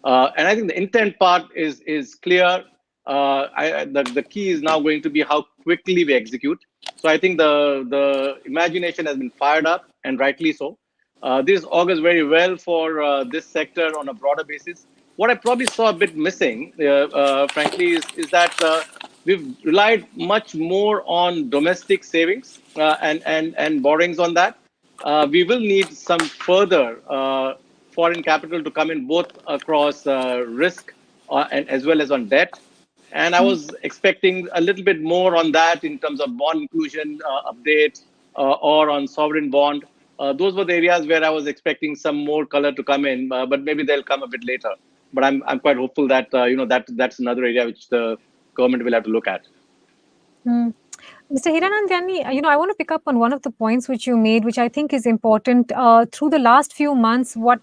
And I think the intent part is clear. The key is now going to be how quickly we execute. So I think the imagination has been fired up, and rightly so. This augurs very well for this sector on a broader basis. What I probably saw a bit missing, frankly, is that we've relied much more on domestic savings and borrowings on that. We will need some further foreign capital to come in both across risk and as well as on debt. And I was expecting a little bit more on that in terms of bond inclusion updates or on sovereign bond. Those were the areas where I was expecting some more color to come in, but maybe they'll come a bit later. But I'm quite hopeful that that's another area which the government will have to look at. Mr. Hiranandani, I want to pick up on one of the points which you made, which I think is important. Through the last few months, what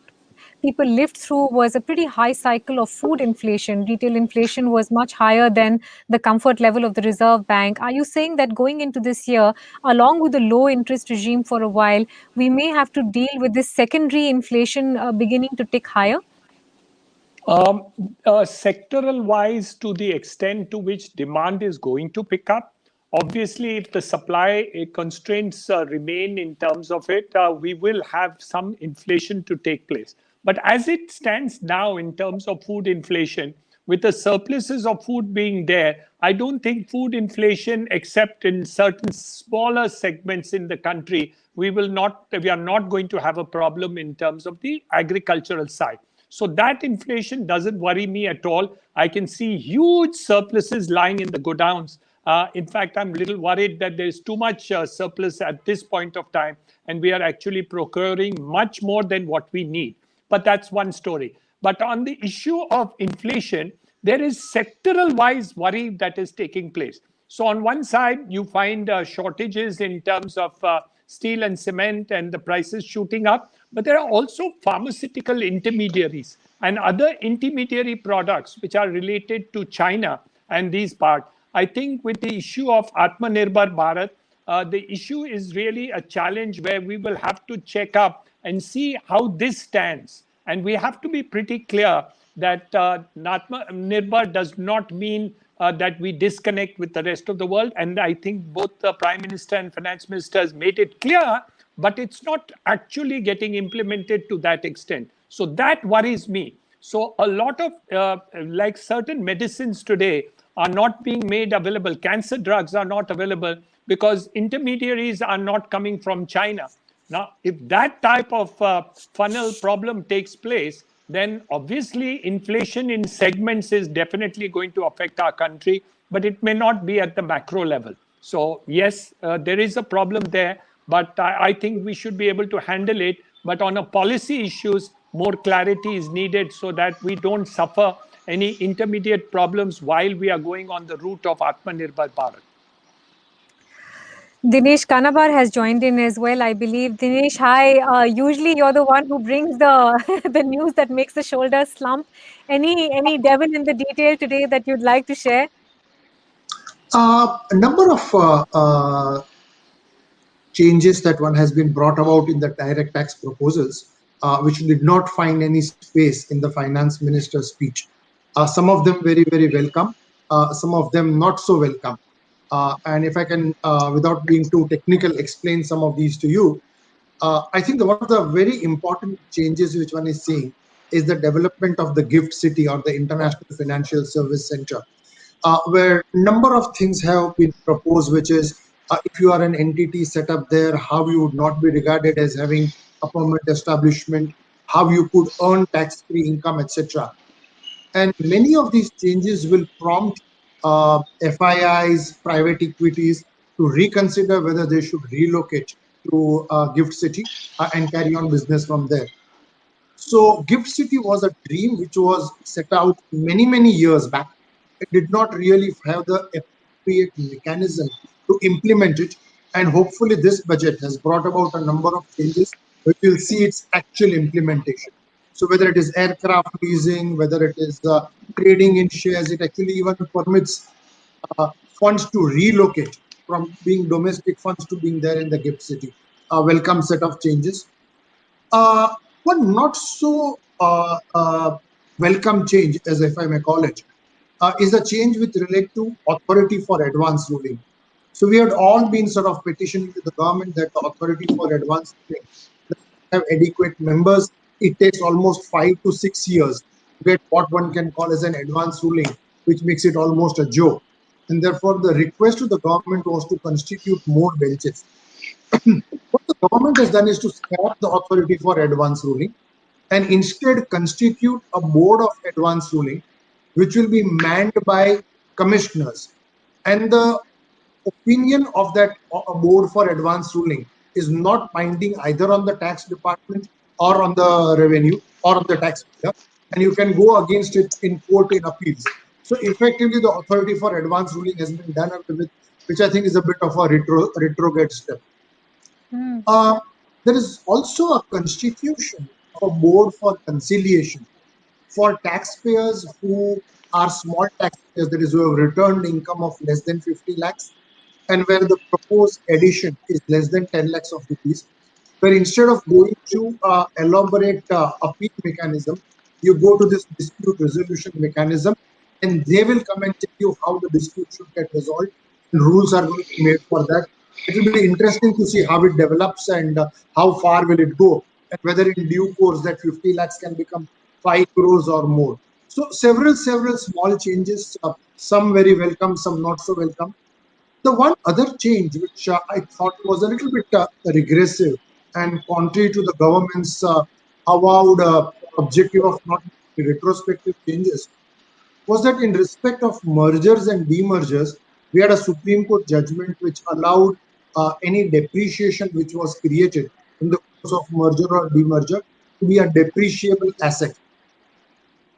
people lived through was a pretty high cycle of food inflation. Retail inflation was much higher than the comfort level of the Reserve Bank. Are you saying that going into this year, along with the low interest regime for a while, we may have to deal with this secondary inflation beginning to tick higher? Sectoral wise, to the extent to which demand is going to pick up, obviously, if the supply constraints remain in terms of it, we will have some inflation to take place. But as it stands now in terms of food inflation, with the surpluses of food being there, I don't think food inflation, except in certain smaller segments in the country, we are not going to have a problem in terms of the agricultural side. So that inflation doesn't worry me at all. I can see huge surpluses lying in the godowns. In fact, I'm a little worried that there's too much surplus at this point of time, and we are actually procuring much more than what we need. But that's one story. But on the issue of inflation, there is sectoral-wise worry that is taking place. So on one side, you find shortages in terms of steel and cement and the prices shooting up. But there are also pharmaceutical intermediaries and other intermediary products which are related to China and these parts. I think with the issue of Atmanirbhar Bharat, the issue is really a challenge where we will have to check up and see how this stands. And we have to be pretty clear that Atmanirbhar does not mean that we disconnect with the rest of the world. And I think both the Prime Minister and Finance Minister has made it clear, but it's not actually getting implemented to that extent. So that worries me. So a lot of like certain medicines today are not being made available. Cancer drugs are not available because intermediaries are not coming from China. Now, if that type of funnel problem takes place, then obviously inflation in segments is definitely going to affect our country, but it may not be at the macro level. So yes, there is a problem there, but I think we should be able to handle it. But on a policy issues, more clarity is needed so that we don't suffer any intermediate problems while we are going on the route of Atmanirbhar Bharat. Dinesh Kanabar has joined in as well, I believe. Dinesh, hi. Usually you're the one who brings the the news that makes the shoulders slump. Any devil in the detail today that you'd like to share? A number of changes that one has been brought about in the direct tax proposals, which did not find any space in the finance minister's speech. Some of them very, very welcome, some of them not so welcome. And if I can, without being too technical, explain some of these to you, I think one of the very important changes which one is seeing is the development of the GIFT City or the International Financial Service Center, where a number of things have been proposed, which is if you are an entity set up there, how you would not be regarded as having a permanent establishment, how you could earn tax-free income, etc. And many of these changes will prompt FIIs, private equities to reconsider whether they should relocate to GIFT City and carry on business from there. So Gift City was a dream which was set out many years back. It did not really have the appropriate mechanism to implement it. And hopefully this budget has brought about a number of changes which will see its actual implementation. So whether it is aircraft leasing, whether it is trading in shares, it actually even permits funds to relocate from being domestic funds to being there in the Gift City. A welcome set of changes. One not so welcome change, as if I may call it, is a change with relate to authority for advance ruling. So we had all been sort of petitioning to the government that the authority for advance ruling have adequate members. It takes almost 5 to 6 years to get what one can call as an advance ruling, which makes it almost a joke. And therefore, the request to the government was to constitute more benches. What the government has done is to scrap the authority for advance ruling and instead constitute a board of advance ruling, which will be manned by commissioners. And the opinion of that board for advance ruling is not binding either on the tax department or on the revenue or on the taxpayer, and you can go against it in court in appeals. So effectively, the authority for advance ruling has been done away with, which I think is a bit of a retrograde step. There is also a constitution of a board for conciliation for taxpayers who are small taxpayers, that is, who have returned income of less than 50 lakhs, and where the proposed addition is less than 10 lakhs of rupees, where instead of going to elaborate appeal mechanism, you go to this dispute resolution mechanism, and they will come and tell you how the dispute should get resolved, and rules are going to be made for that. It will be interesting to see how it develops and how far will it go, and whether in due course that 50 lakhs can become 5 crores or more. So several small changes, some very welcome, some not so welcome. The one other change which I thought was a little bit regressive and contrary to the government's avowed objective of not making retrospective changes was that in respect of mergers and demergers, we had a Supreme Court judgment which allowed any depreciation which was created in the course of merger or demerger to be a depreciable asset.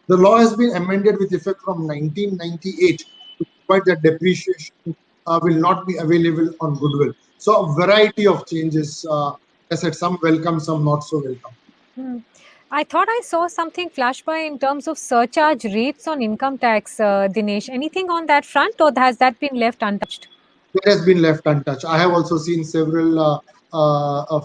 The law has been amended with effect from 1998 to provide that depreciation will not be available on goodwill. So a variety of changes. I said some welcome, some not so welcome. I thought I saw something flash by in terms of surcharge rates on income tax, Dinesh. Anything on that front, or has that been left untouched? It has been left untouched. I have also seen several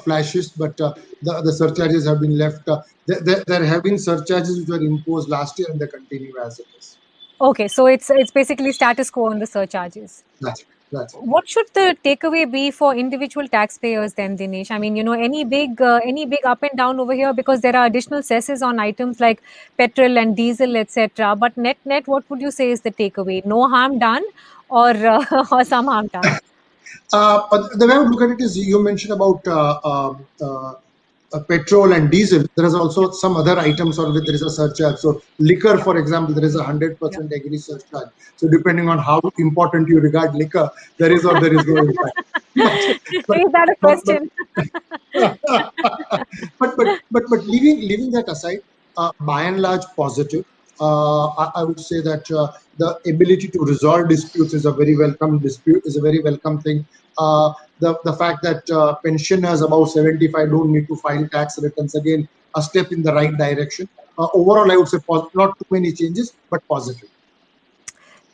flashes, but the surcharges have been left. There have been surcharges which were imposed last year, and they continue as it is. Okay, so it's basically status quo on the surcharges. That's it. What should the takeaway be for individual taxpayers then, Dinesh? I mean, any big up and down over here, because there are additional cesses on items like petrol and diesel, etc. But net, what would you say is the takeaway? No harm done, or or some harm done? The way I would look at it is, you mentioned about petrol and diesel. There is also some other items on which there is a surcharge. So liquor, for example, there is a 100% agri surcharge. So depending on how important you regard liquor, there is or there is no impact. Is that a question? But leaving that aside, by and large positive. I would say that the ability to resolve disputes is a very welcome thing. The fact that pensioners above 75 don't need to file tax returns, again a step in the right direction. Overall, I would say not too many changes, but positive.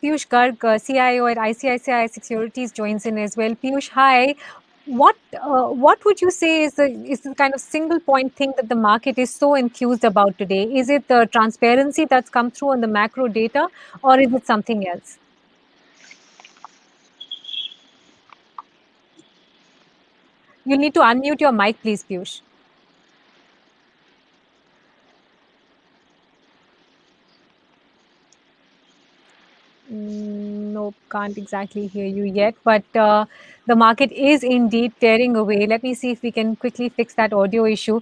Piyush Garg, CIO at ICICI Securities, joins in as well. Piyush, hi. What would you say is the kind of single point thing that the market is so enthused about today? Is it the transparency that's come through on the macro data, or is it something else? You need to unmute your mic, please, Piyush. Nope, can't exactly hear you yet, but the market is indeed tearing away. Let me see if we can quickly fix that audio issue.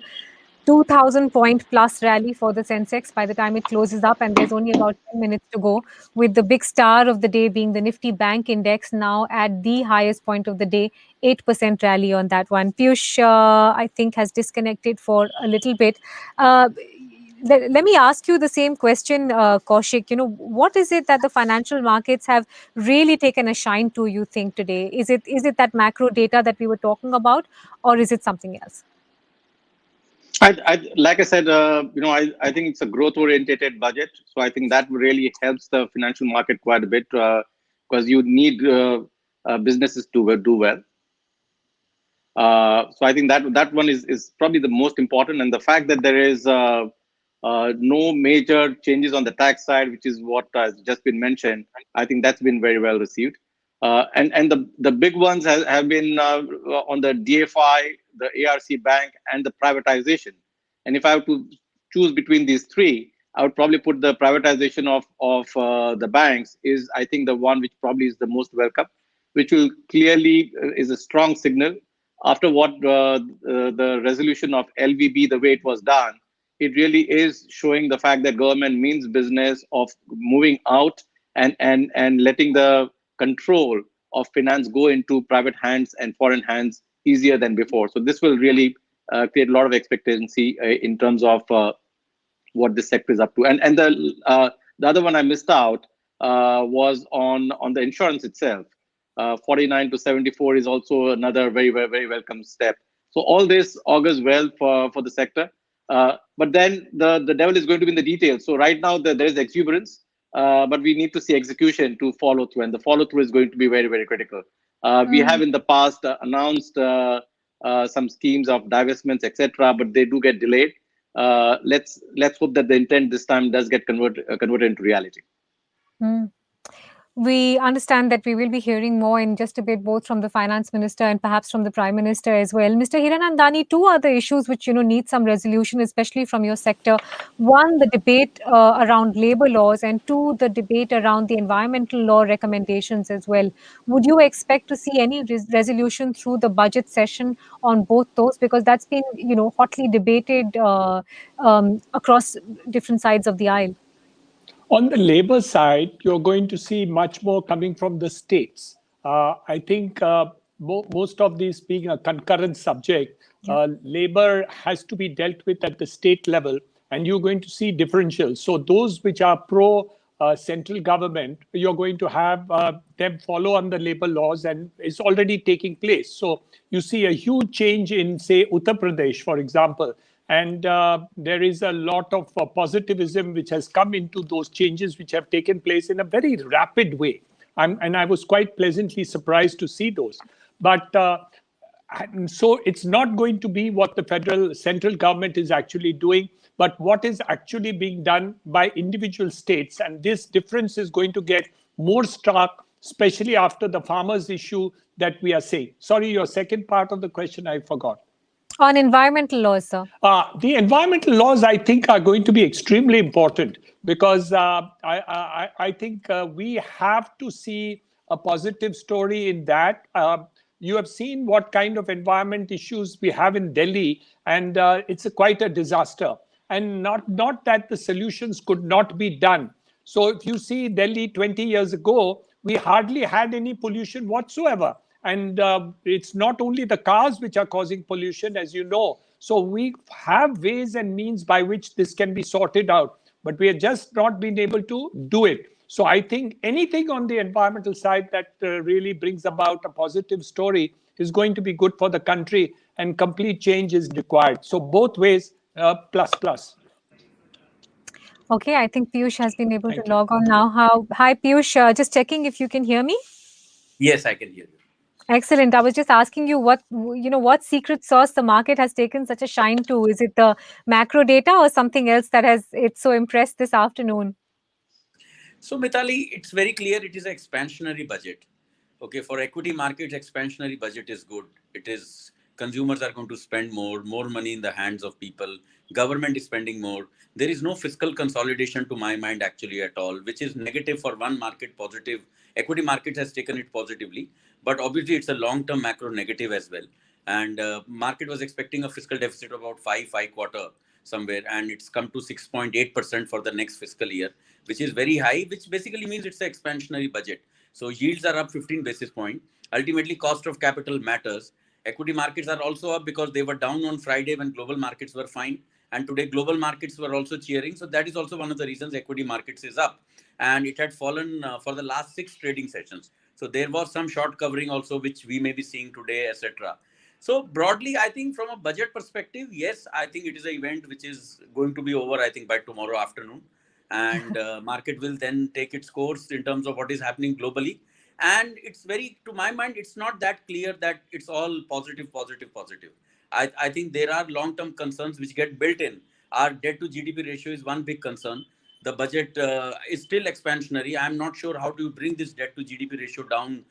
2,000 point plus rally for the Sensex by the time it closes up, and there's only about 10 minutes to go, with the big star of the day being the Nifty Bank Index, now at the highest point of the day, 8% rally on that one. Piyush, I think, has disconnected for a little bit. Let me ask you the same question, Kaushik. What is it that the financial markets have really taken a shine to, you think, today? Is it that macro data that we were talking about, or is it something else? Like I said, I think it's a growth-oriented budget. So I think that really helps the financial market quite a bit because you need businesses to do well. So I think that one is probably the most important, and the fact that there is no major changes on the tax side, which is what has just been mentioned, I think that's been very well received. And the big ones have been on the DFI, the ARC bank, and the privatization. And if I have to choose between these three, I would probably put the privatization of the banks is, I think, the one which probably is the most welcome, which will clearly is a strong signal after what the resolution of LVB, the way it was done. It really is showing the fact that government means business of moving out and letting the control of finance go into private hands and foreign hands easier than before. So this will really create a lot of expectancy in terms of what this sector is up to. And the other one I missed out was on the insurance itself. 49 to 74 is also another very, very, very welcome step. So all this augurs well for the sector. But then the devil is going to be in the details. So right now there is exuberance, but we need to see execution to follow through, and the follow through is going to be very, very critical. We have in the past announced some schemes of divestments, etc., but they do get delayed. Let's hope that the intent this time does get converted into reality. We understand that we will be hearing more in just a bit, both from the finance minister and perhaps from the prime minister as well. Mr. Hiranandani, two other issues which need some resolution, especially from your sector. One, the debate around labor laws, and two, the debate around the environmental law recommendations as well. Would you expect to see any resolution through the budget session on both those? Because that's been hotly debated across different sides of the aisle. On the labor side, you're going to see much more coming from the states. I think most of these being a concurrent subject, labor has to be dealt with at the state level, and you're going to see differentials. So those which are pro central government, you're going to have them follow on the labor laws, and it's already taking place. So you see a huge change in, say, Uttar Pradesh, for example. And there is a lot of positivism which has come into those changes which have taken place in a very rapid way. And I was quite pleasantly surprised to see those. But so it's not going to be what the central government is actually doing, but what is actually being done by individual states. And this difference is going to get more stark, especially after the farmers' issue that we are seeing. Sorry, your second part of the question, I forgot. On environmental laws, sir. The environmental laws, I think, are going to be extremely important because I think we have to see a positive story in that. You have seen what kind of environment issues we have in Delhi, and it's quite a disaster. And not that the solutions could not be done. So if you see Delhi 20 years ago, we hardly had any pollution whatsoever. And it's not only the cars which are causing pollution, as you know. So we have ways and means by which this can be sorted out, but we have just not been able to do it. So I think anything on the environmental side that really brings about a positive story is going to be good for the country, and complete change is required. So both ways, plus. Okay, I think Piyush has been able to log on now. Hi, Piyush. Just checking if you can hear me. Yes, I can hear you. Excellent. I was just asking you what secret sauce the market has taken such a shine to. Is it the macro data or something else that has so impressed this afternoon? So Mitali, it's very clear it is an expansionary budget. Okay, for equity markets, expansionary budget is good. It is consumers are going to spend more money in the hands of people. Government is spending more. There is no fiscal consolidation to my mind actually at all, which is negative for one market, positive. Equity market has taken it positively, but obviously it's a long-term macro negative as well. And market was expecting a fiscal deficit of about 5 quarter somewhere, and it's come to 6.8% for the next fiscal year, which is very high, which basically means it's an expansionary budget. So yields are up 15 basis points. Ultimately, cost of capital matters. Equity markets are also up because they were down on Friday when global markets were fine. And today global markets were also cheering. So that is also one of the reasons equity markets is up. And it had fallen for the last 6 trading sessions. So there was some short covering also, which we may be seeing today, etc. So broadly, I think from a budget perspective, yes, I think it is an event which is going to be over, I think, by tomorrow afternoon. And market will then take its course in terms of what is happening globally. And it's very, to my mind, it's not that clear that it's all positive, positive, positive. I think there are long-term concerns which get built in. Our debt to GDP ratio is one big concern. The budget is still expansionary. I'm not sure how to bring this debt to GDP ratio down.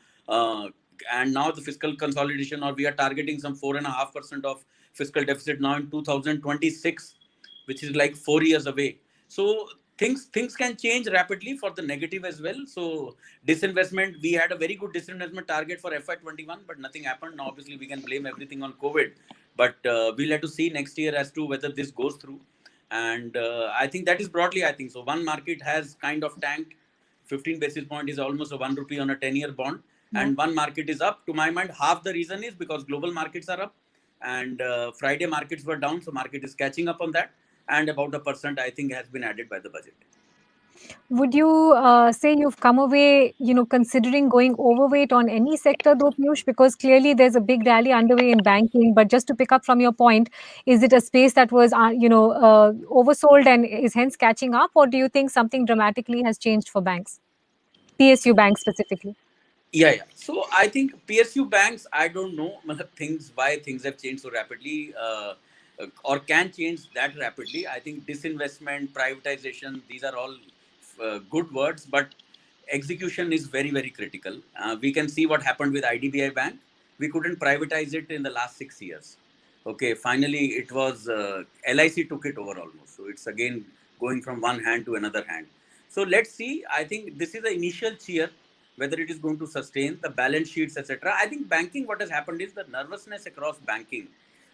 And now the fiscal consolidation, or we are targeting some 4.5% of fiscal deficit now in 2026, which is like 4 years away. So things can change rapidly for the negative as well. So disinvestment, we had a very good disinvestment target for FY21, but nothing happened. Now obviously we can blame everything on COVID, but we'll have to see next year as to whether this goes through. And I think that is broadly, I think so. One market has kind of tanked. 15 basis point is almost a 1 rupee on a 10-year bond. And one market is up. To my mind, half the reason is because global markets are up, and Friday markets were down. So market is catching up on that. And about 1%, I think, has been added by the budget. Would you say you've come away, considering going overweight on any sector though, Piyush? Because clearly there's a big rally underway in banking. But just to pick up from your point, is it a space that was, oversold and is hence catching up? Or do you think something dramatically has changed for banks? PSU banks specifically. Yeah. So I think PSU banks, I don't know why things have changed so rapidly or can change that rapidly. I think disinvestment, privatization, these are all good words, but execution is very, very critical. We can see what happened with IDBI Bank. We couldn't privatize it in the last 6 years. Okay, finally it was LIC took it over almost. So it's again going from one hand to another hand. So let's see. I think this is the initial cheer. Whether it is going to sustain the balance sheets, etc. I think banking, what has happened is the nervousness across banking,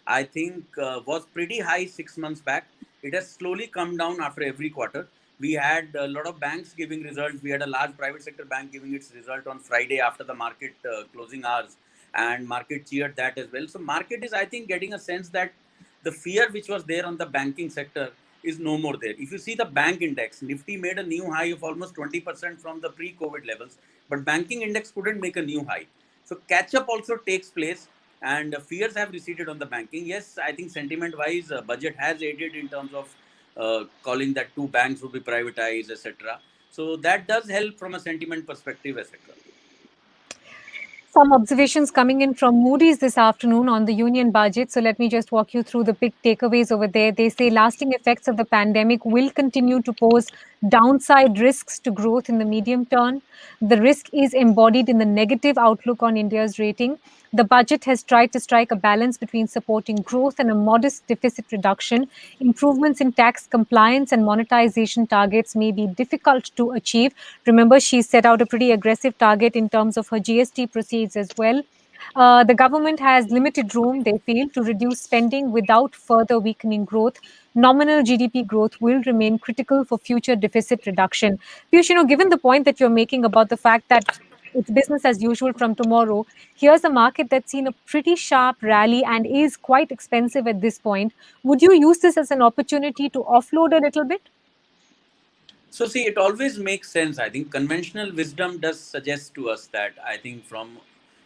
I think was pretty high 6 months back. It has slowly come down after every quarter. We had a lot of banks giving results. We had a large private sector bank giving its result on Friday after the market closing hours, and market cheered that as well. So market is, I think, getting a sense that the fear which was there on the banking sector is no more there. If you see the bank index, Nifty made a new high of almost 20% from the pre-COVID levels, but banking index couldn't make a new high. So catch-up also takes place, and fears have receded on the banking. Yes, I think sentiment-wise, budget has aided in terms of calling that 2 banks would be privatized, etc. So that does help from a sentiment perspective, etc. Some observations coming in from Moody's this afternoon on the union budget. So let me just walk you through the big takeaways over there. They say lasting effects of the pandemic will continue to pose downside risks to growth in the medium term. The risk is embodied in the negative outlook on India's rating. The budget has tried to strike a balance between supporting growth and a modest deficit reduction. Improvements in tax compliance and monetization targets may be difficult to achieve. Remember, she set out a pretty aggressive target in terms of her GST proceeds as well. The government has limited room, they feel, to reduce spending without further weakening growth. Nominal GDP growth will remain critical for future deficit reduction. Piyush, given the point that you're making about the fact that it's business as usual from tomorrow, here's a market that's seen a pretty sharp rally and is quite expensive at this point. Would you use this as an opportunity to offload a little bit? So see, it always makes sense. I think conventional wisdom does suggest to us that, I think, from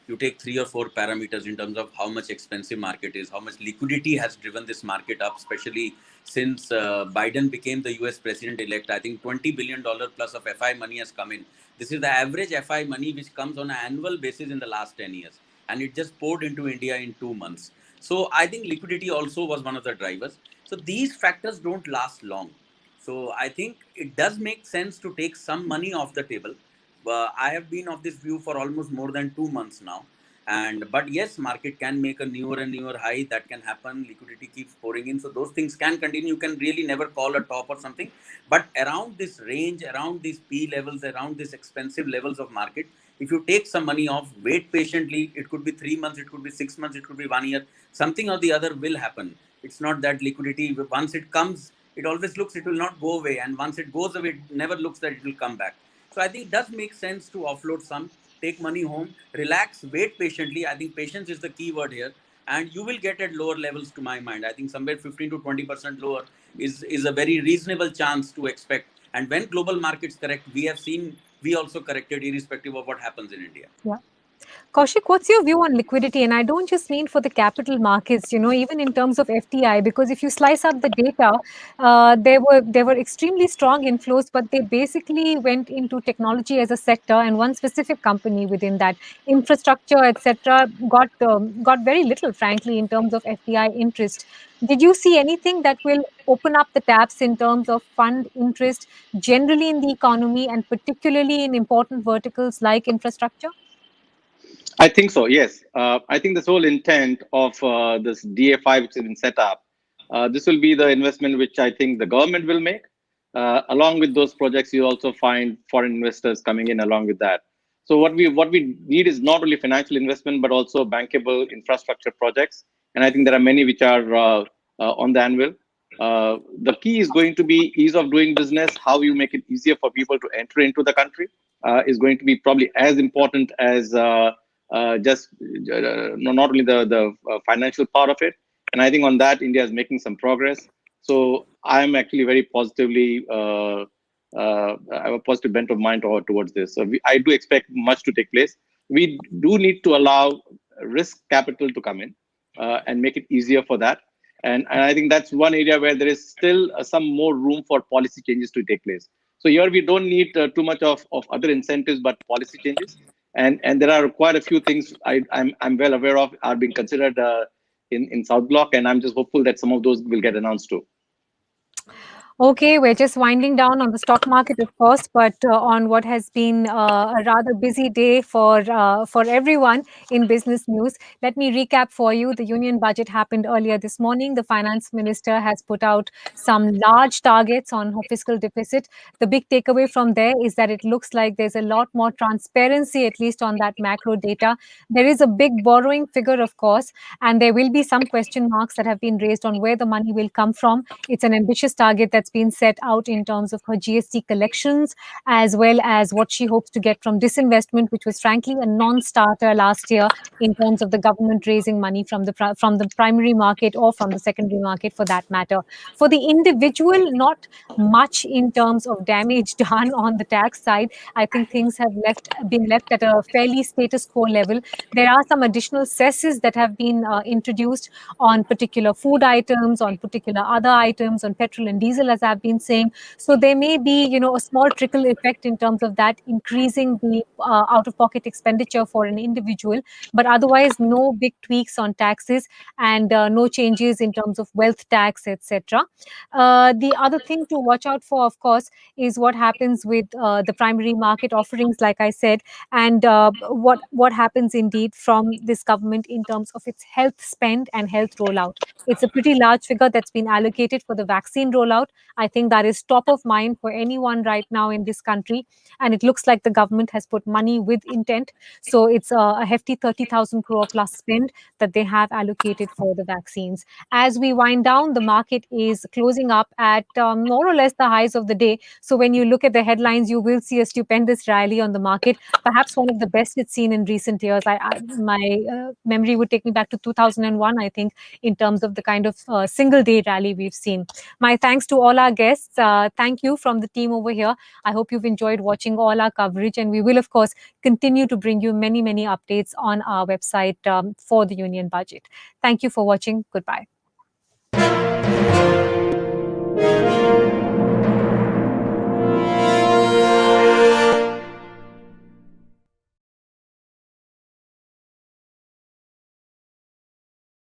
you take 3 or 4 parameters in terms of how much expensive market is, how much liquidity has driven this market up, especially since Biden became the US president-elect. I think $20 billion plus of FI money has come in. This is the average FI money which comes on an annual basis in the last 10 years. And it just poured into India in 2 months. So I think liquidity also was one of the drivers. So these factors don't last long. So I think it does make sense to take some money off the table. I have been of this view for almost more than 2 months now. But yes, market can make a newer and newer high. That can happen. Liquidity keeps pouring in. So those things can continue. You can really never call a top or something. But around this range, around these P levels, around these expensive levels of market, if you take some money off, wait patiently. It could be 3 months, it could be 6 months, it could be 1 year. Something or the other will happen. It's not that liquidity, once it comes, it always looks it will not go away, and once it goes away, it never looks that it will come back. So I think it does make sense to offload some, take money home, relax, wait patiently. I think patience is the key word here. and you will get at lower levels. To my mind, I think somewhere 15 to 20% lower is a very reasonable chance to expect. And when global markets correct, we have seen we also corrected irrespective of what happens in India. Yeah. Kaushik, what's your view on liquidity? And I don't just mean for the capital markets, even in terms of FDI, because if you slice up the data, there were extremely strong inflows, but they basically went into technology as a sector, and one specific company within that, infrastructure, etc., got very little, frankly, in terms of FDI interest. Did you see anything that will open up the taps in terms of fund interest generally in the economy, and particularly in important verticals like infrastructure? I think so, yes. I think this whole intent of this DFI, which has been set up, this will be the investment which I think the government will make. Along with those projects, you also find foreign investors coming in along with that. So what we need is not only financial investment, but also bankable infrastructure projects. And I think there are many which are on the anvil. The key is going to be ease of doing business. How you make it easier for people to enter into the country is going to be probably as important as not only the financial part of it. And I think on that, India is making some progress. So I'm actually very positively, I have a positive bent of mind towards this. So I do expect much to take place. We do need to allow risk capital to come in and make it easier for that. And I think that's one area where there is still some more room for policy changes to take place. So here we don't need too much of other incentives, but policy changes. And there are quite a few things I'm well aware of are being considered in South Block, and I'm just hopeful that some of those will get announced too. Okay, we're just winding down on the stock market, of course, but on what has been a rather busy day for everyone in business news. Let me recap for you. The union budget happened earlier this morning. The finance minister has put out some large targets on fiscal deficit. The big takeaway from there is that it looks like there's a lot more transparency, at least on that macro data. There is a big borrowing figure, of course, and there will be some question marks that have been raised on where the money will come from. It's an ambitious target that's been set out in terms of her GST collections, as well as what she hopes to get from disinvestment, which was frankly a non-starter last year in terms of the government raising money from the primary market or from the secondary market, for that matter. For the individual, not much in terms of damage done on the tax side. I think things have been left at a fairly status quo level. There are some additional cesses that have been introduced on particular food items, on particular other items, on petrol and diesel, as I've been saying. So there may be, a small trickle effect in terms of that increasing the out-of-pocket expenditure for an individual, but otherwise no big tweaks on taxes and no changes in terms of wealth tax, etc. The other thing to watch out for, of course, is what happens with the primary market offerings, like I said, and what happens indeed from this government in terms of its health spend and health rollout. It's a pretty large figure that's been allocated for the vaccine rollout. I think that is top of mind for anyone right now in this country. And it looks like the government has put money with intent. So it's a hefty 30,000 crore plus spend that they have allocated for the vaccines. As we wind down, the market is closing up at more or less the highs of the day. So when you look at the headlines, you will see a stupendous rally on the market, perhaps one of the best it's seen in recent years. My memory would take me back to 2001, I think, in terms of the kind of single day rally we've seen. My thanks to all our guests. Thank you from the team over here. I hope you've enjoyed watching all our coverage, and we will, of course, continue to bring you many, many updates on our website for the union budget. Thank you for watching. Goodbye.